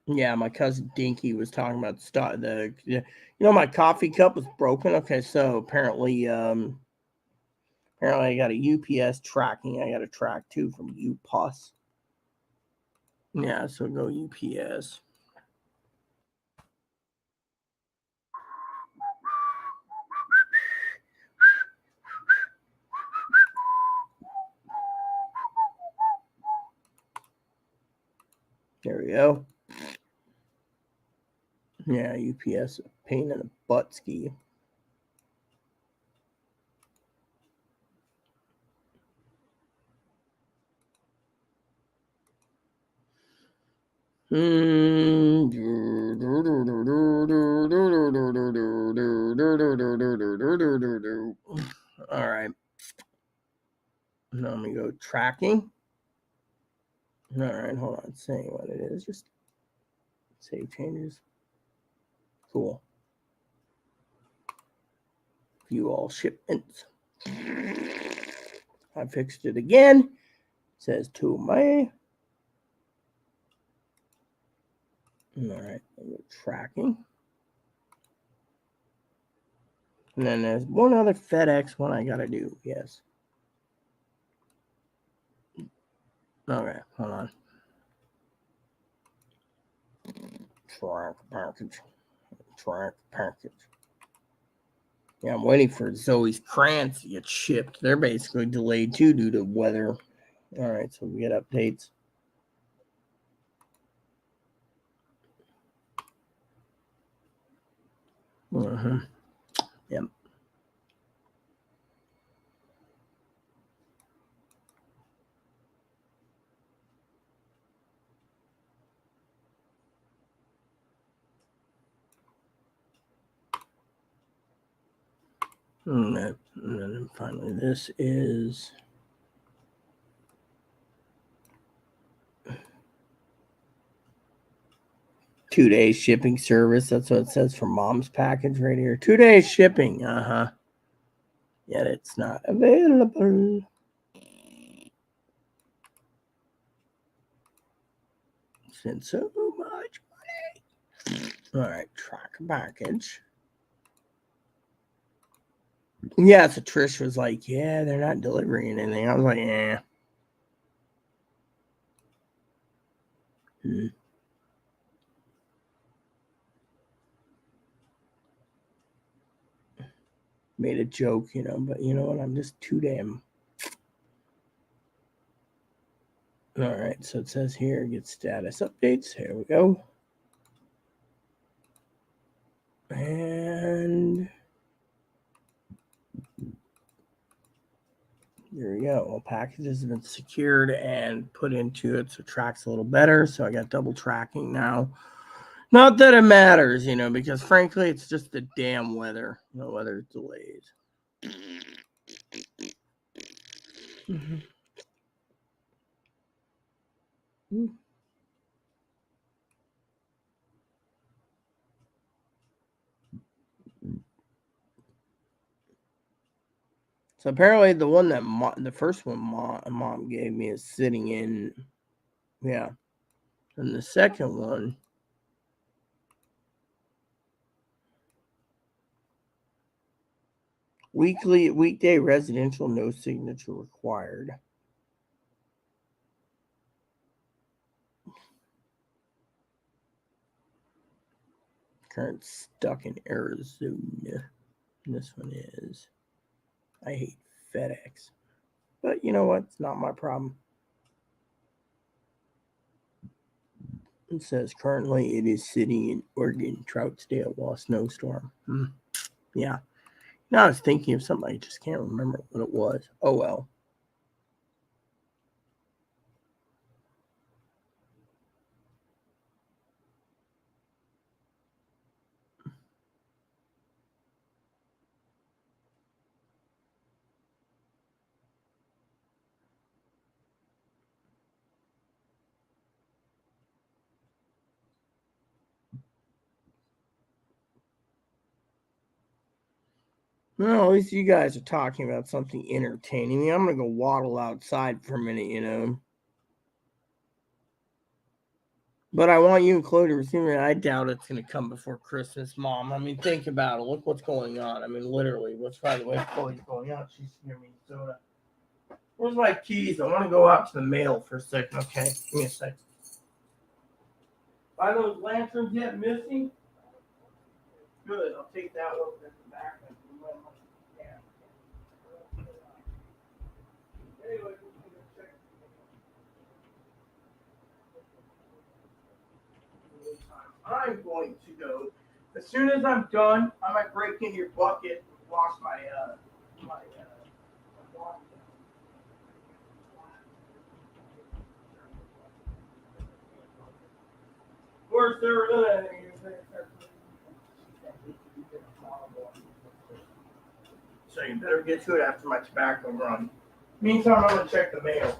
Yeah, my cousin Dinky was talking about my coffee cup was broken. Okay, so apparently I got a UPS tracking. I got a track too from UPS. Yeah, so go UPS. There we go. Yeah, UPS, pain in the butt ski. All right. Now let me go tracking. All right, hold on. Saying what it is. Just save changes. Cool. View all shipments. I fixed it again. It says to May. All right, tracking. And then there's one other FedEx one I gotta do. Yes. Okay, hold on. Track package. Track package. Yeah, I'm waiting for Zoe's crayons to get shipped. They're basically delayed too due to weather. All right, so we get updates. Yep. And then finally, this is 2 days shipping service. That's what it says for Mom's package right here. 2 days shipping. Yet it's not available. Spent so much money. All right, track package. Yeah, so Trish was like, yeah, they're not delivering anything. I was like, yeah. Made a joke, but you know what? I'm just too damn. All right, so it says here, get status updates. Here we go. And there we go. All packages have been secured and put into it, so it tracks a little better. So I got double tracking now. Not that it matters, because frankly, it's just the damn weather. No weather delays. So apparently the one that the first one mom gave me is sitting in, yeah. And the second one, weekday residential, no signature required. Current stuck in Arizona. This one is. I hate FedEx. But you know what? It's not my problem. It says currently it is sitting in Oregon, Troutdale, while a snowstorm. Yeah. Now I was thinking of something. I just can't remember what it was. Oh well. Well, at least you guys are talking about something entertaining. I'm going to go waddle outside for a minute. But I want you and Chloe to receive it. I doubt it's going to come before Christmas, Mom. I mean, think about it. Look what's going on. I mean, literally, what's by the way Chloe's going out. She's giving me soda. Where's my keys? I want to go out to the mail for a second. Okay, give me a second. Are those lanterns yet missing? Good. I'll take that one at the back. Anyway, I'm going to go. As soon as I'm done, I might break in your bucket and wash my Where's there? So you better get to it after my tobacco run. Meantime, I'm gonna check the mail.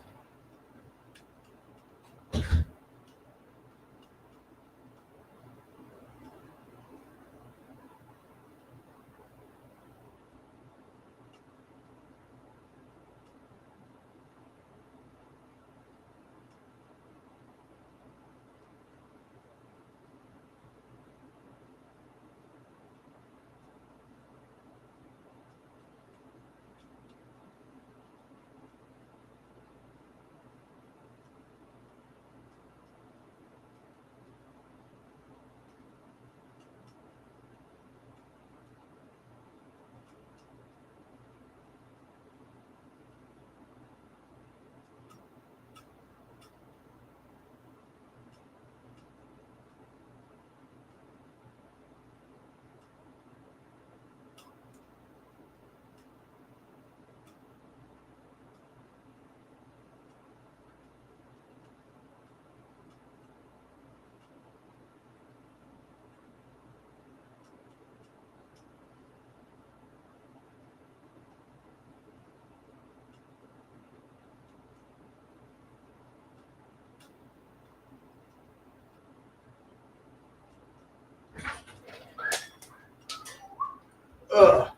Ugh.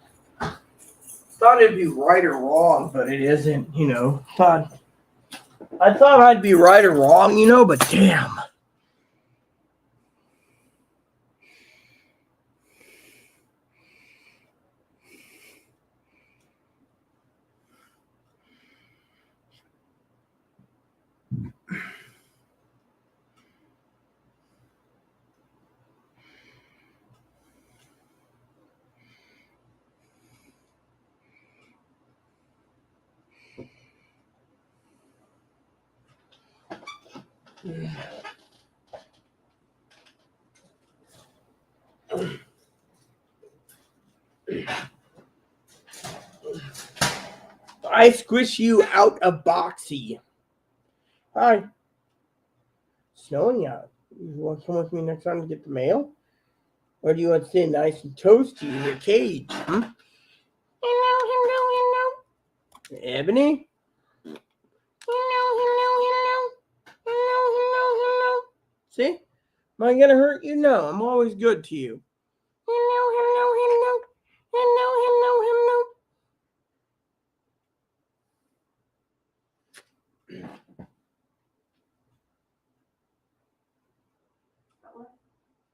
Thought it'd be right or wrong, but it isn't, I thought I'd be right or wrong, but damn. I squish you out of boxy. Hi. Snowing out. You want to come with me next time to get the mail? Or do you want to stay nice and toasty in your cage? Hello. Ebony? Hello. See? Am I going to hurt you? No, I'm always good to you. Hello.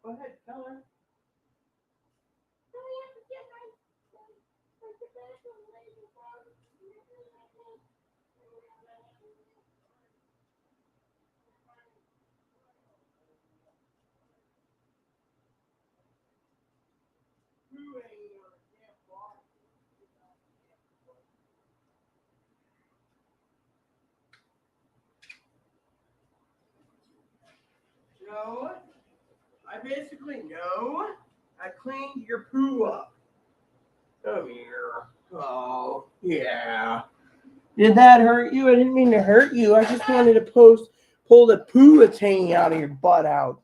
Go ahead, tell her. No, I basically know. I cleaned your poo up. Come here. Oh, yeah. Did that hurt you? I didn't mean to hurt you. I just wanted to pull the poo that's hanging out of your butt out.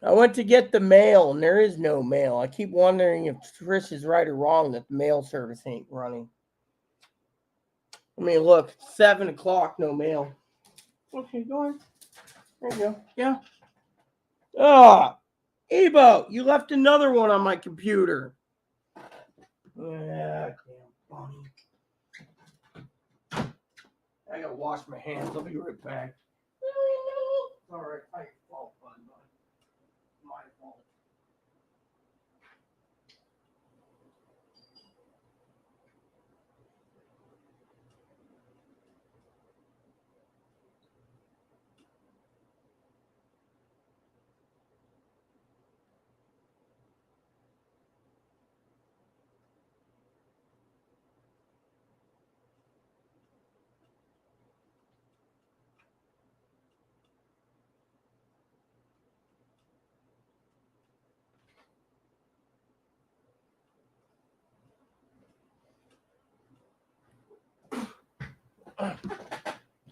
I went to get the mail, and there is no mail. I keep wondering if Trish is right or wrong that the mail service ain't running. I mean, look, 7 o'clock, no mail. Okay, go on. There you go. Yeah. Ah, Ebo, you left another one on my computer. Yeah, damn bunny. I gotta wash my hands. I'll be right back. All right, it's not your fault, bud. My fault.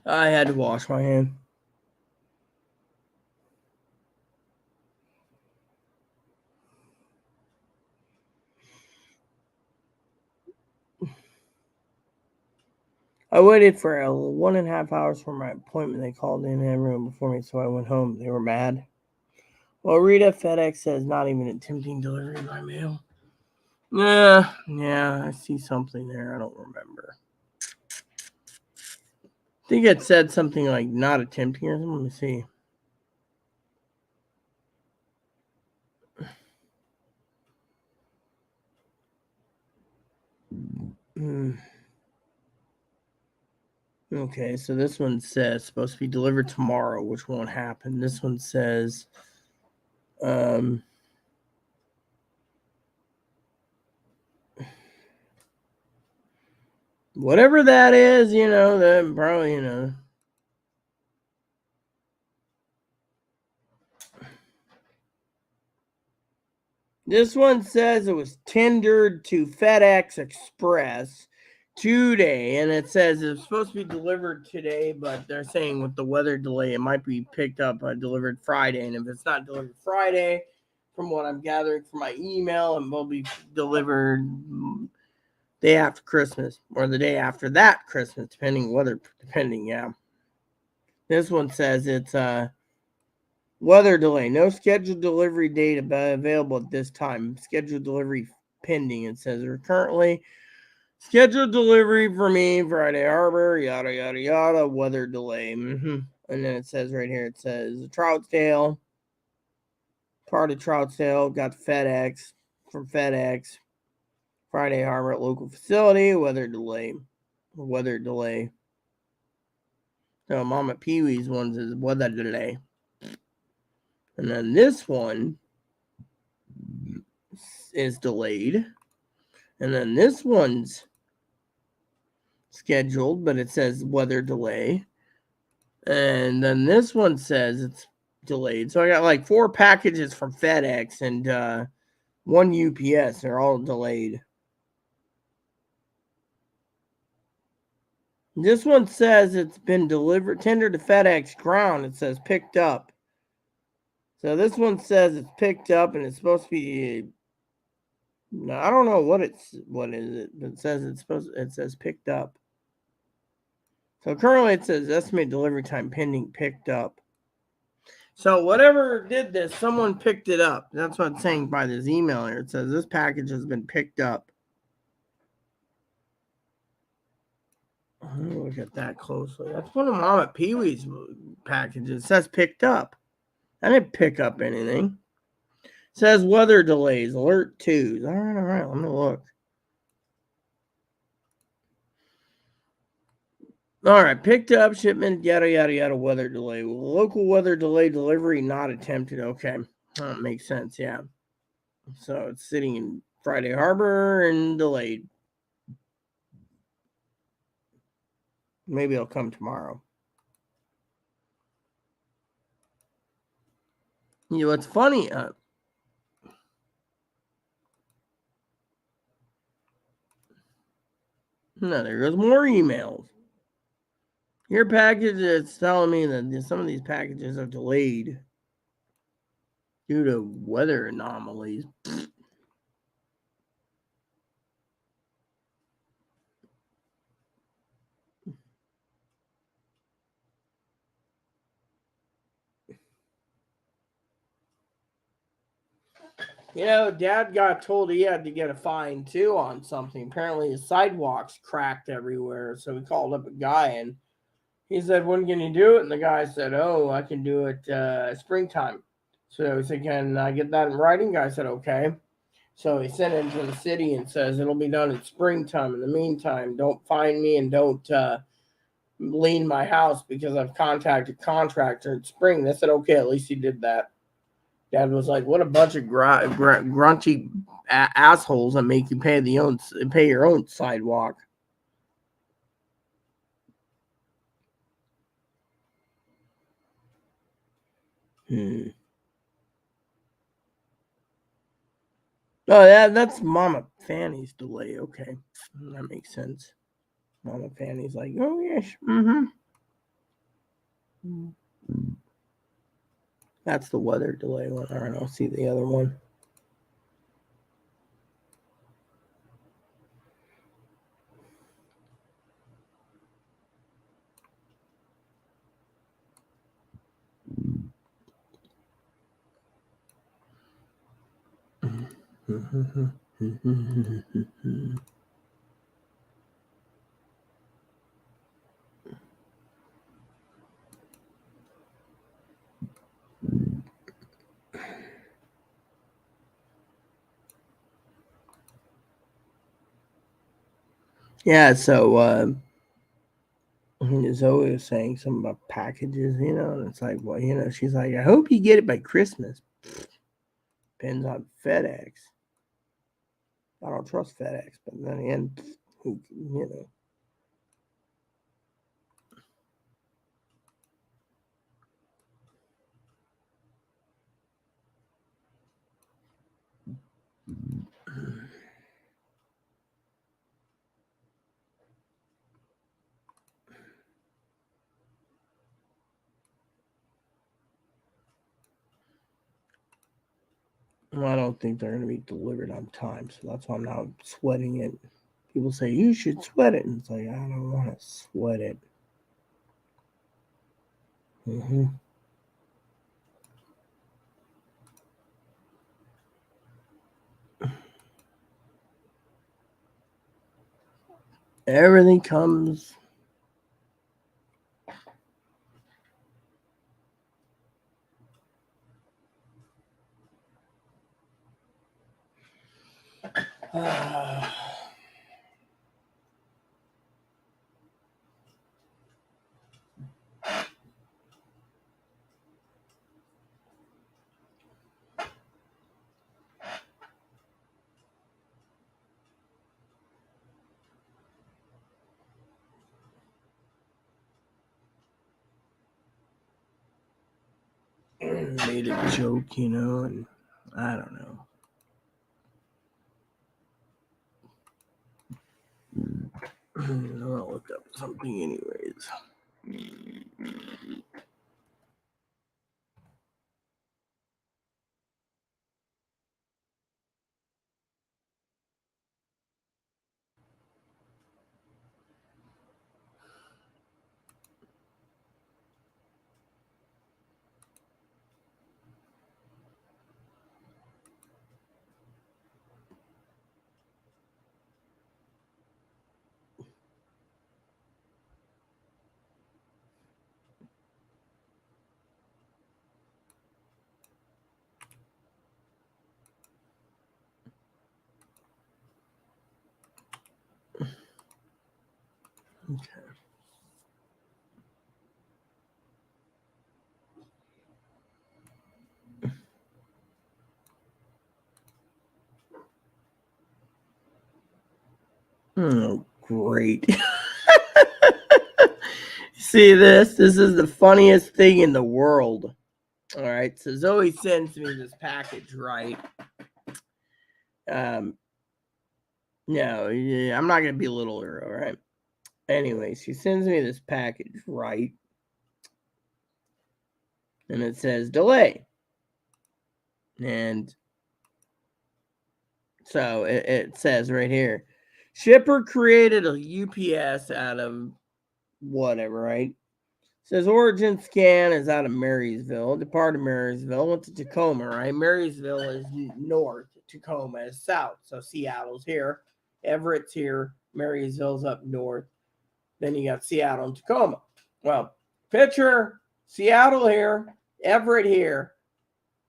I had to wash my hand. I waited for 1.5 hours for my appointment. They called in everyone before me, so I went home. They were mad. Well, Rita, FedEx says not even attempting delivery by mail. Yeah, I see something there. I don't remember. I think it said something like not attempting or something. Let me see. Okay, so this one says supposed to be delivered tomorrow, which won't happen. This one says whatever that is, that probably, This one says it was tendered to FedEx Express today, and it says it's supposed to be delivered today, but they're saying with the weather delay, it might be picked up delivered Friday. And if it's not delivered Friday, from what I'm gathering from my email, it will be delivered day after Christmas or the day after that Christmas, depending, yeah. This one says it's weather delay. No scheduled delivery date available at this time. Scheduled delivery pending. It says we're currently scheduled delivery for me, Friday Harbor, yada, yada, yada, weather delay. And then it says right here, it says Troutdale, part of Troutdale, got FedEx from FedEx, Friday Harbor at local facility, weather delay. So Mama Pee Wee's one says weather delay. And then this one is delayed. And then this one's scheduled, but it says weather delay. And then this one says it's delayed. So I got like 4 packages from FedEx and 1 UPS. They're all delayed. This one says it's been delivered, tendered to FedEx ground. It says picked up. So this one says it's picked up and it's supposed to be. No, I don't know what is it. But it says picked up. So currently it says estimated delivery time pending picked up. So whatever did this, someone picked it up. That's what it's saying by this email here. It says this package has been picked up. Let me look at that closely. That's one of Mama Pee Wee's packages. It says picked up. I didn't pick up anything. It says weather delays, alert 2s. All right. Let me look. All right, picked up, shipment, yada, yada, yada, weather delay. Local weather delay delivery not attempted. Okay, that makes sense, yeah. So it's sitting in Friday Harbor and delayed. Maybe it'll come tomorrow. You know what's funny? No, there goes more emails. Your package is telling me that some of these packages are delayed due to weather anomalies. You know, Dad got told he had to get a fine too on something. Apparently, his sidewalks cracked everywhere. So we called up a guy and he said, "When can you do it?" And the guy said, "Oh, I can do it springtime." So he said, "Can I get that in writing?" The guy said, "Okay." So he sent it to the city and says it'll be done in springtime. In the meantime, don't fine me and don't lien my house because I've contacted contractor in spring. They said, "Okay, at least he did that." Dad was like, "What a bunch of grunty assholes that make you pay your own sidewalk." Oh, that's Mama Fanny's delay. Okay, that makes sense. Mama Fanny's like, "Oh yes, That's the weather delay one. All right, I'll see the other one. Yeah, so Zoe was saying something about packages, and it's like, well, she's like, I hope you get it by Christmas. Depends on FedEx. I don't trust FedEx, but then again, Well, I don't think they're going to be delivered on time, so that's why I'm not sweating it. People say you should sweat it, and it's like I don't want to sweat it. Mm-hmm. Everything comes. Made a joke, and I don't know. I'll look up something anyways. Okay. Oh, great. See this? This is the funniest thing in the world. All right. So Zoe sends me this package, right? No, yeah, I'm not going to belittle her, all right? Anyway, she sends me this package, right? And it says delay. And so it says right here, shipper created a UPS out of whatever, right? Says origin scan is out of Marysville, departed Marysville, went to Tacoma, right? Marysville is north, Tacoma is south. So Seattle's here, Everett's here, Marysville's up north. Then you got Seattle and Tacoma. Well, picture Seattle here, Everett here,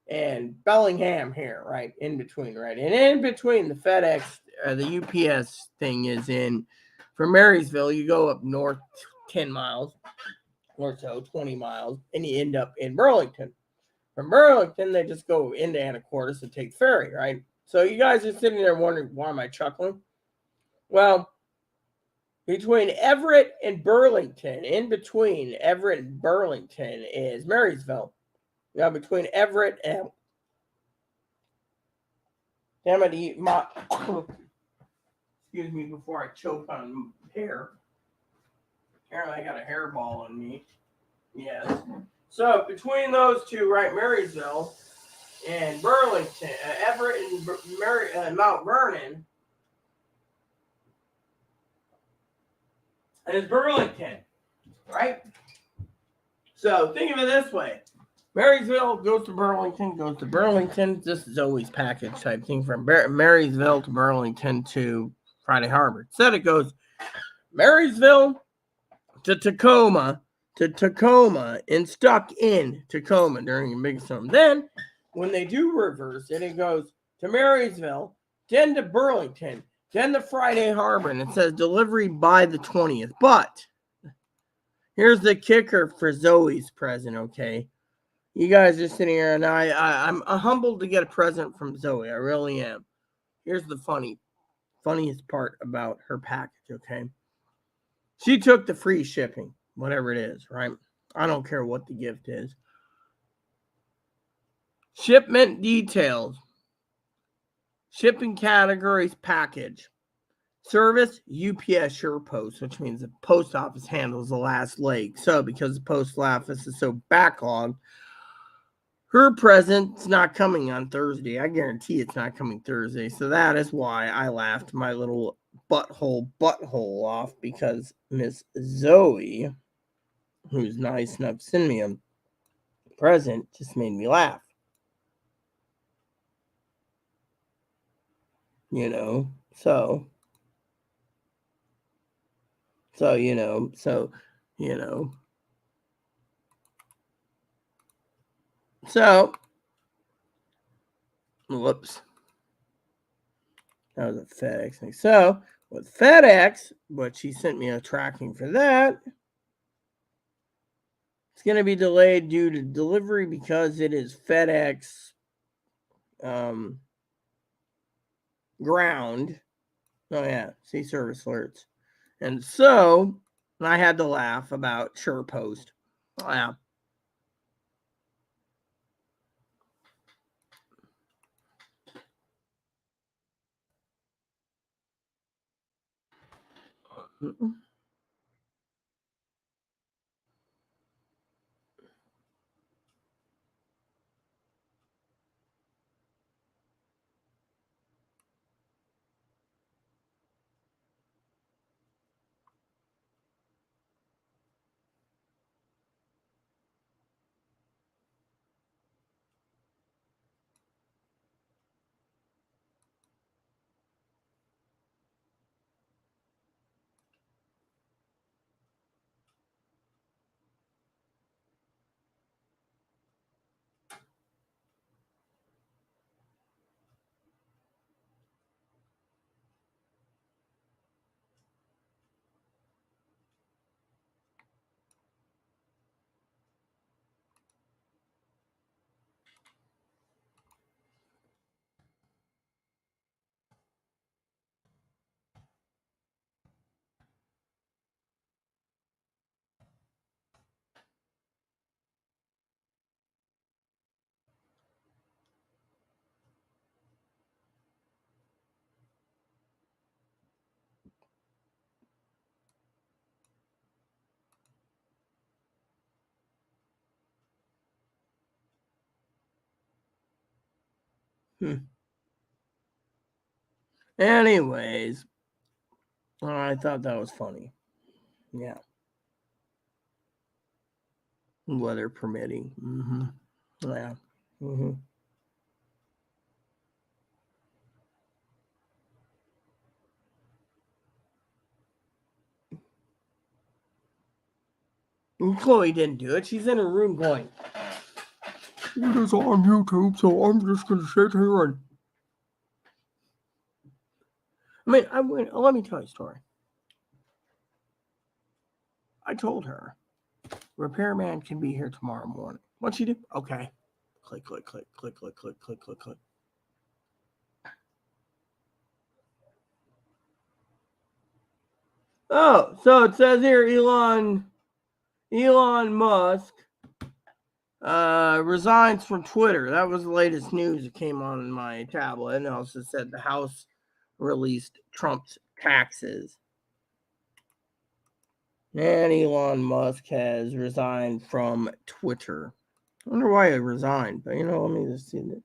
and Bellingham here, right? In between, right? And in between the FedEx, the UPS thing is in, from Marysville, you go up north 10 miles or so, 20 miles, and you end up in Burlington. From Burlington, they just go into Anacortes and take ferry, right? So you guys are sitting there wondering, why am I chuckling? Well, between Everett and Burlington, in between Everett and Burlington is Marysville. Now, between Everett and damn it, eat my excuse me before I choke on hair. Apparently, I got a hairball on me. Yes. So between those two, right, Marysville and Burlington, Everett and Mount Vernon, is Burlington, right? So think of it this way. Marysville goes to Burlington. This is always package type thing from Marysville to Burlington to Friday Harbor. Instead, it goes Marysville to Tacoma and stuck in Tacoma during a big storm. Then, when they do reverse it, it goes to Marysville, then to Burlington, then to Friday Harbor, and it says delivery by the 20th. But here's the kicker for Zoe's present, okay? You guys are sitting here, and I'm humbled to get a present from Zoe. I really am. Here's the funniest part about her package, okay? She took the free shipping, whatever it is, right? I don't care what the gift is. Shipment details. Shipping categories package. Service UPS SurePost, which means the post office handles the last leg. So because the post office is so backlogged, her present's not coming on Thursday. I guarantee it's not coming Thursday. So that is why I laughed my little butthole off, because Miss Zoe who's nice enough to send me a present, just made me laugh. You know, so you know, so whoops, that was a FedEx thing. So with FedEx, but she sent me a tracking for that. It's going to be delayed due to delivery because it is FedEx ground. Oh yeah, see service alerts. And so I had to laugh about SurePost. Oh, yeah. Anyways, I thought that was funny. Yeah. Weather permitting. Yeah. Chloe didn't do it. She's in her room going, it is on YouTube, so I'm just going to sit here and. I mean, let me tell you a story. I told her, repairman can be here tomorrow morning. What'd she do? Okay. Click, click, click, click, click, click, click, click, click. Oh, so it says here Elon Musk resigns from Twitter. That was the latest news that came on my tablet. And it also said the House released Trump's taxes. And Elon Musk has resigned from Twitter. I wonder why he resigned, but let me just see that.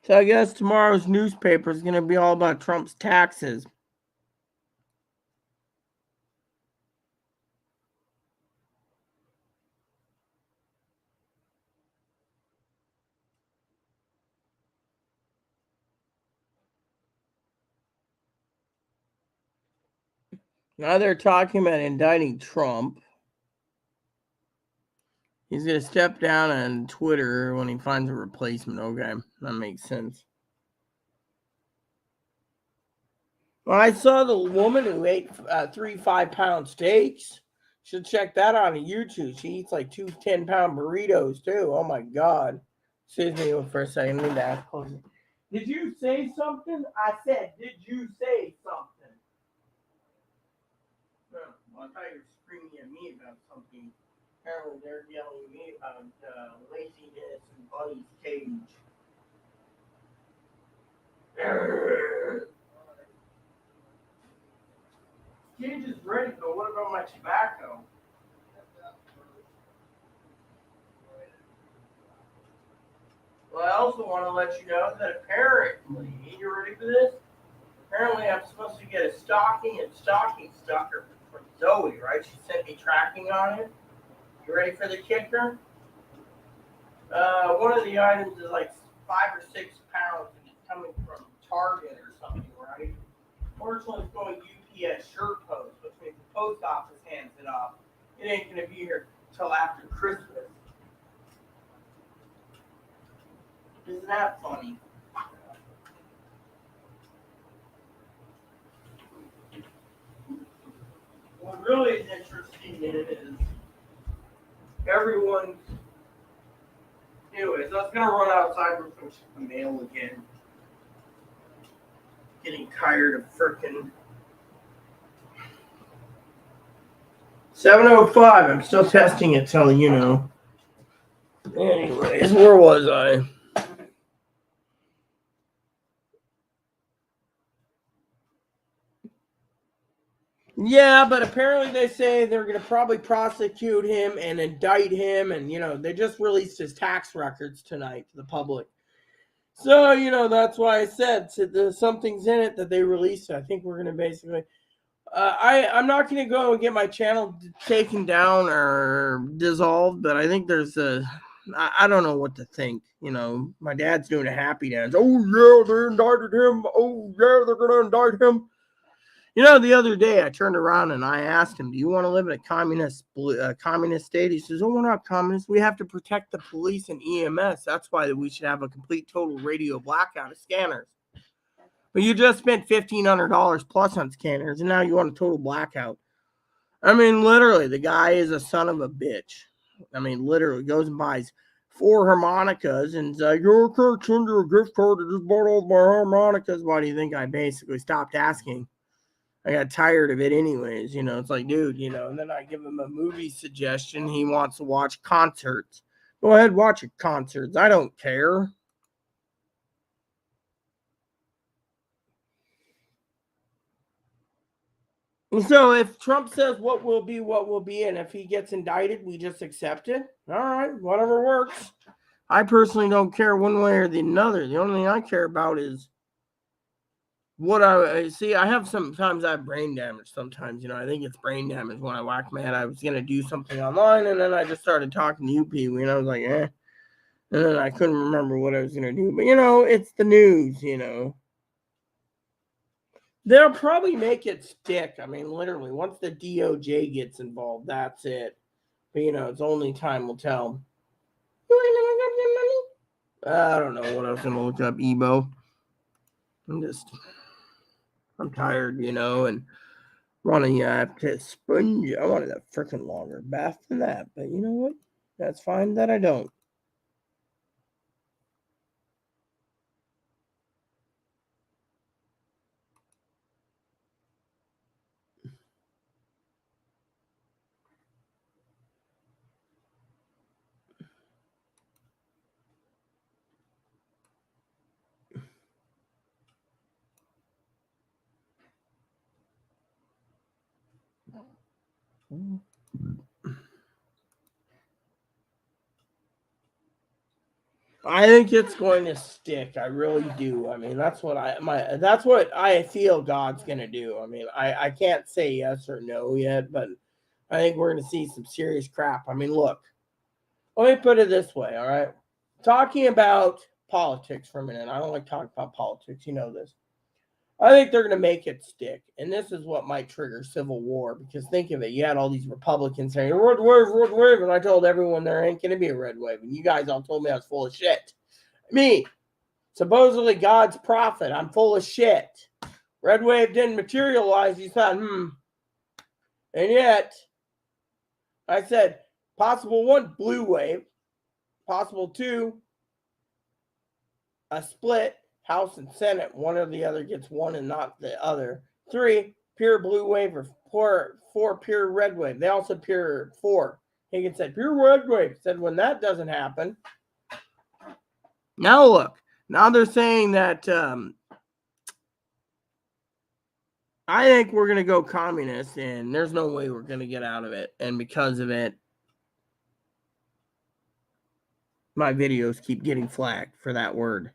So I guess tomorrow's newspaper is going to be all about Trump's taxes. Now they're talking about indicting Trump. He's going to step down on Twitter when he finds a replacement. Okay, that makes sense. Well, I saw the woman who ate 3 5-pound steaks. Should check that out on YouTube. She eats like 2 10-pound burritos too. Oh my God. Excuse me for a second. I need to ask closer. Did you say something? I said, did you say something? No, I thought you were screaming at me about something. Apparently, they're yelling at me about laziness and Bunny's cage. Cage is ready, but what about my tobacco? Well, I also want to let you know that apparently, you ready for this? Apparently, I'm supposed to get a stocking and stocking stuffer from Zoe, right? She sent me tracking on it. You ready for the kicker? One of the items is like 5 or 6 pounds, and it's coming from Target or something, right? Fortunately, it's going UPS shirt post, which means the post office hands it off. It ain't gonna be here till after Christmas. Isn't that funny? What really is interesting is everyone. Anyways, I was gonna run outside and finish the mail again. Getting tired of frickin' 7:05. I'm still testing it till you know. Anyways, where was I? Yeah, but apparently they say they're going to probably prosecute him and indict him. And, they just released his tax records tonight to the public. So, that's why I said there's something's in it that they released. I think we're going to basically. I'm not going to go and get my channel taken down or dissolved, but I think there's I don't know what to think. My dad's doing a happy dance. Oh, yeah, they indicted him. Oh, yeah, they're going to indict him. The other day I turned around and I asked him, do you want to live in a communist state? He says, oh, we're not communists. We have to protect the police and EMS. That's why we should have a complete total radio blackout of scanners. But you just spent $1,500 plus on scanners, and now you want a total blackout. I mean, literally, the guy is a son of a bitch. I mean, literally, goes and buys 4 harmonicas and is like, you can't send you a gift card to just bought all my harmonicas. Why do you think I basically stopped asking? I got tired of it anyways. It's like, dude, and then I give him a movie suggestion. He wants to watch concerts. Go ahead, watch your concerts. I don't care. So if Trump says what will be, and if he gets indicted, we just accept it. All right, whatever works. I personally don't care one way or the other. The only thing I care about is what I see. I have sometimes I have brain damage. Sometimes, I think it's brain damage when I whack mad. I was going to do something online, and then I just started talking to you people, and I was like, eh. And then I couldn't remember what I was going to do. But, it's the news, They'll probably make it stick. I mean, literally, once the DOJ gets involved, that's it. But, it's only time will tell. I don't know what I was going to look up, Ebo. I'm tired, and wanting to sponge. I wanted a freaking longer bath than that. But you know what? That's fine that I don't. I think it's going to stick. I really do. I mean, that's what I feel God's going to do. I mean, I can't say yes or no yet, but I think we're going to see some serious crap. I mean, look, let me put it this way, all right? Talking about politics for a minute. I don't like talking about politics. You know this. I think they're going to make it stick. And this is what might trigger civil war. Because think of it. You had all these Republicans saying, red wave. And I told everyone there ain't going to be a red wave. And you guys all told me I was full of shit. Me, supposedly God's prophet. I'm full of shit. Red wave didn't materialize. You thought, And yet, I said, possible 1, blue wave. Possible 2, a split. House and Senate, one or the other gets one and not the other. 3, pure blue wave or four pure red wave. They also pure 4. Higgins said pure red wave. Said when that doesn't happen. Now look. Now they're saying that I think we're going to go communist, and there's no way we're going to get out of it. And because of it, my videos keep getting flagged for that word.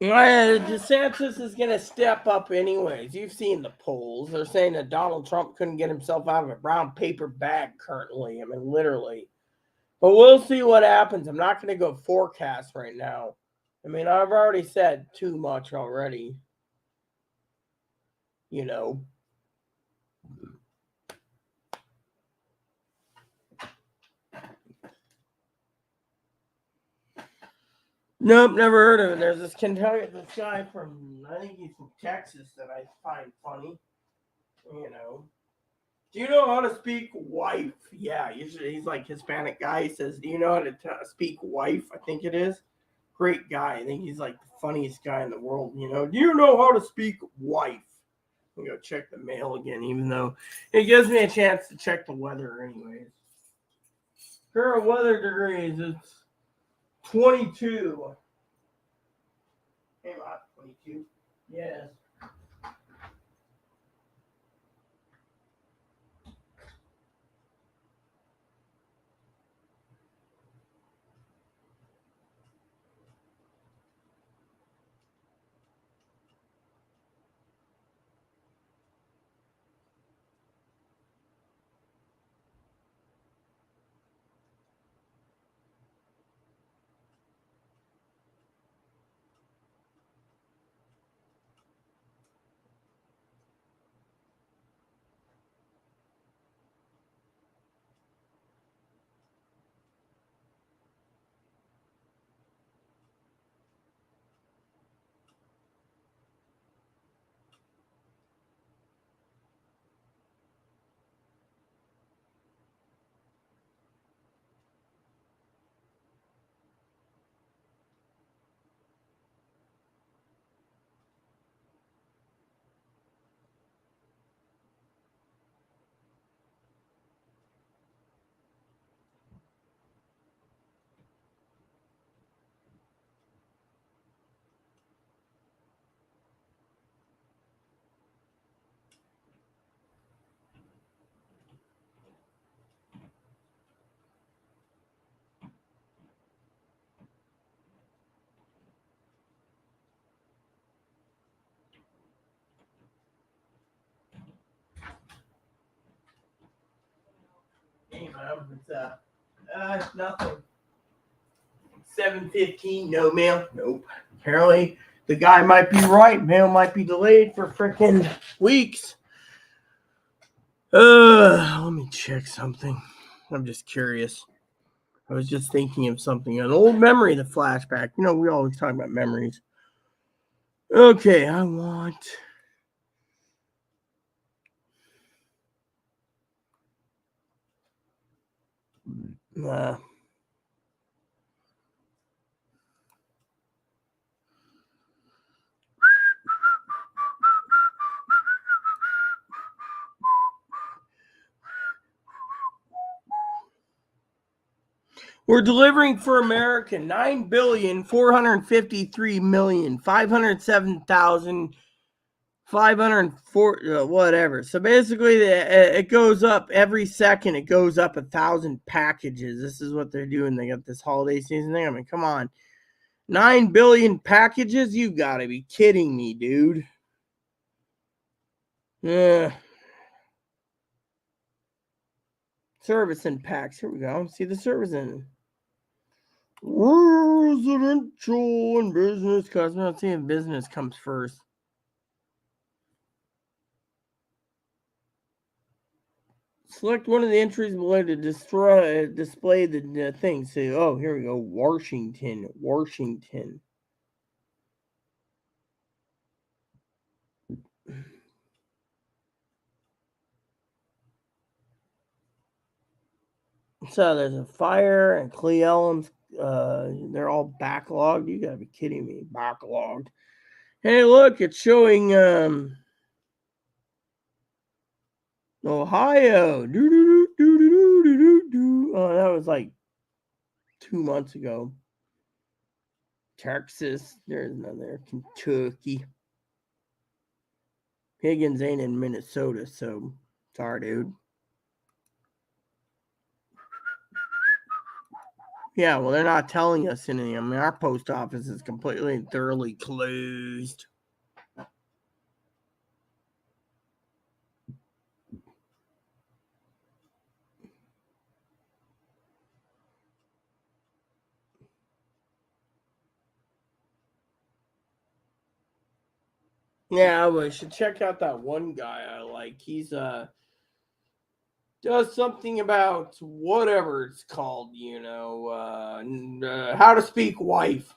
DeSantis is going to step up anyways. You've seen the polls. They're saying that Donald Trump couldn't get himself out of a brown paper bag currently. I mean, literally. But we'll see what happens. I'm not going to go forecast right now. I mean, I've already said too much already. You know. Nope, never heard of it. There's this guy from, I think he's from Texas that I find funny. You know. Do you know how to speak wife? Yeah, he's like Hispanic guy. He says, do you know how to speak wife? I think it is. Great guy. I think he's like the funniest guy in the world. You know, do you know how to speak wife? I'm going to go check the mail again, even though it gives me a chance to check the weather anyways. Current weather degrees, it's 22. Hey, about 22. Yes. Hey, man, it's nothing. 7:15, no mail. Nope. Apparently, the guy might be right. Mail might be delayed for freaking weeks. Let me check something. I'm just curious. I was just thinking of something, an old memory, the flashback. You know, we always talk about memories. Okay, I want. We're delivering for America 9,453,507,504 whatever. So basically, it goes up every second. It goes up 1,000 packages. This is what they're doing. They got this holiday season thing. I mean, come on, 9 billion packages. You got to be kidding me, dude. Yeah. Service and packs. Here we go. See the service in. Residential and business customer. Let's see if business comes first. Select one of the entries below to display the thing. Say, oh, here we go. Washington. So there's a fire and Cle Elum's they're all backlogged. You gotta be kidding me. Backlogged. Hey, look, it's showing Ohio. Oh, that was like 2 months ago. Texas, there's none there. Kentucky. Higgins ain't in Minnesota, so sorry, dude. Yeah, well, they're not telling us anything. I mean, our post office is completely and thoroughly closed. Yeah, we should check out that one guy I like. He's does something about whatever it's called, how to speak wife.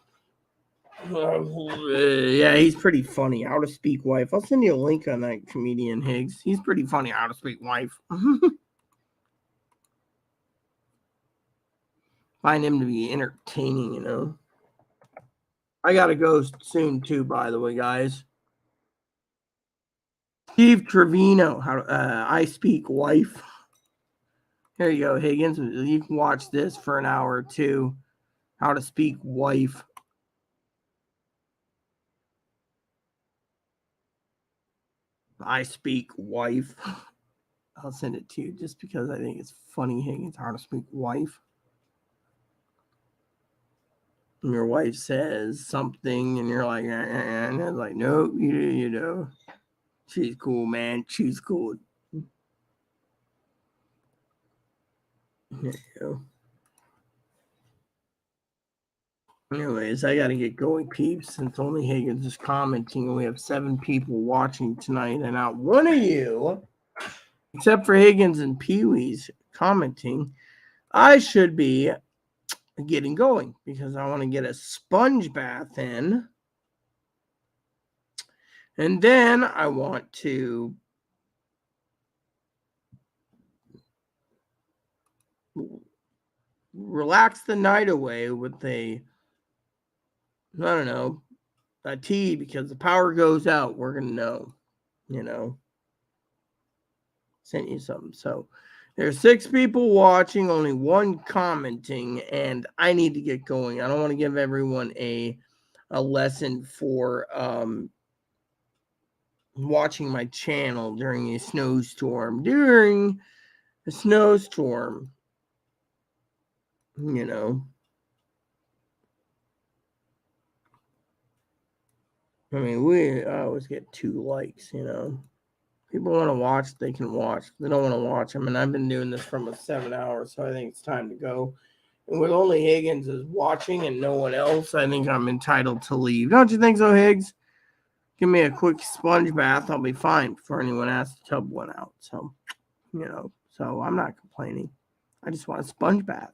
Yeah, he's pretty funny. How to speak wife. I'll send you a link on that comedian Higgs. He's pretty funny. How to speak wife. Find him to be entertaining. I gotta go soon too. By the way, guys. Steve Trevino. How I speak wife. Here you go, Higgins. You can watch this for an hour or two. How to speak wife. I speak wife. I'll send it to you just because I think it's funny, Higgins. How to speak wife. And your wife says something, and you're like, and it's like, no, she's cool, man. She's cool. There you go. Anyways, I got to get going, peeps, since only Higgins is commenting, and we have 7 people watching tonight, and not one of you, except for Higgins and Pee-wee's commenting, I should be getting going because I want to get a sponge bath in, and then I want to relax the night away with a tea, because the power goes out, we're gonna know. Sent you something. So there's 6 people watching, only 1 commenting, and I need to get going. I don't want to give everyone a lesson for watching my channel during a snowstorm. During a snowstorm, I mean, we always get 2 likes. People want to watch, they can watch. They don't want to watch. I mean, I've been doing this for almost 7 hours, so I think it's time to go. And with only Higgins is watching and no one else, I think I'm entitled to leave. Don't you think so, Higgs? Give me a quick sponge bath. I'll be fine before anyone has to tub one out. So, so I'm not complaining. I just want a sponge bath.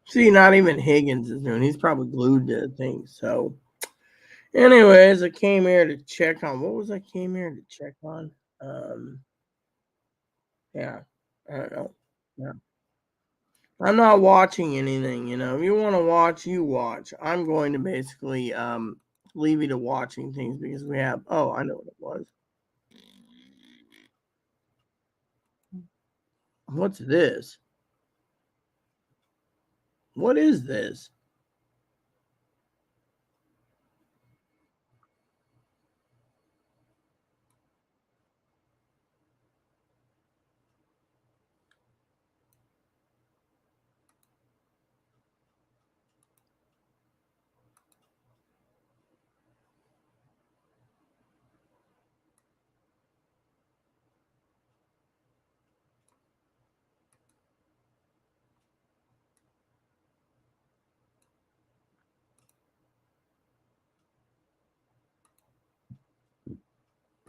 See, not even Higgins is doing. He's probably glued to things. So, anyways, I came here to check on. What was I came here to check on? Yeah, I don't know. Yeah. I'm not watching anything. If you want to watch, you watch. I'm going to basically leave you to watching things because we have. Oh, I know what it was. What's this? What is this?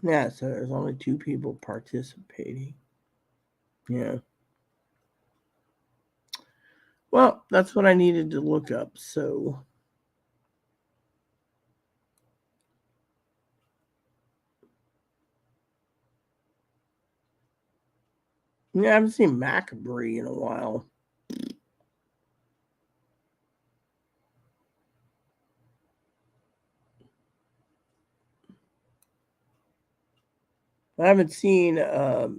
Yeah, so there's only 2 people participating. Yeah. Well, that's what I needed to look up. So yeah, I haven't seen Macabre in a while. I haven't seen her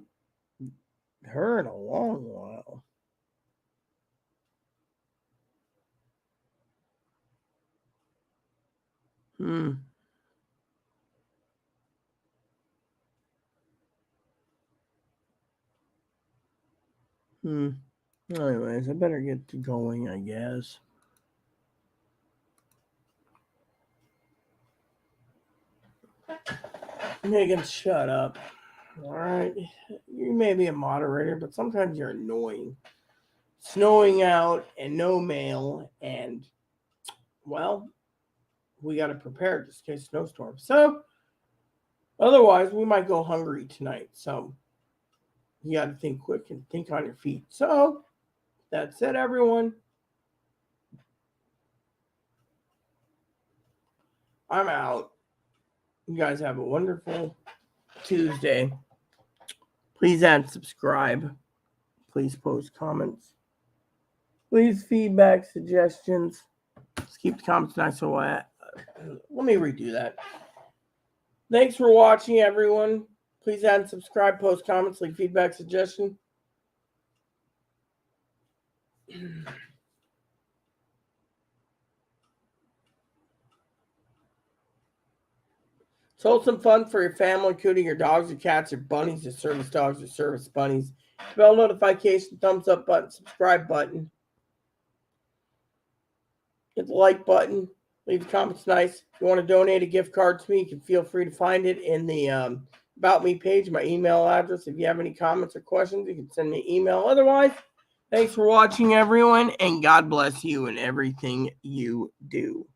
in a long while. Hmm. Anyways, I better get to going, I guess. Megan, shut up. All right. You may be a moderator, but sometimes you're annoying. Snowing out and no mail, and, well, we got to prepare just in case snowstorm. So, otherwise, we might go hungry tonight. So, you got to think quick and think on your feet. So, that's it, everyone. I'm out. You guys have a wonderful Tuesday. Please add subscribe. Please post comments. Please feedback, suggestions. Let's keep the comments nice. So let me redo that. Thanks for watching, everyone. Please add and subscribe, post comments, leave feedback, suggestion. So some fun for your family, including your dogs, your cats, your bunnies, your service dogs, your service bunnies. Bell notification, thumbs up button, subscribe button. Hit the like button. Leave the comments nice. If you want to donate a gift card to me, you can feel free to find it in the About Me page, my email address. If you have any comments or questions, you can send me an email. Otherwise, thanks for watching, everyone, and God bless you in everything you do.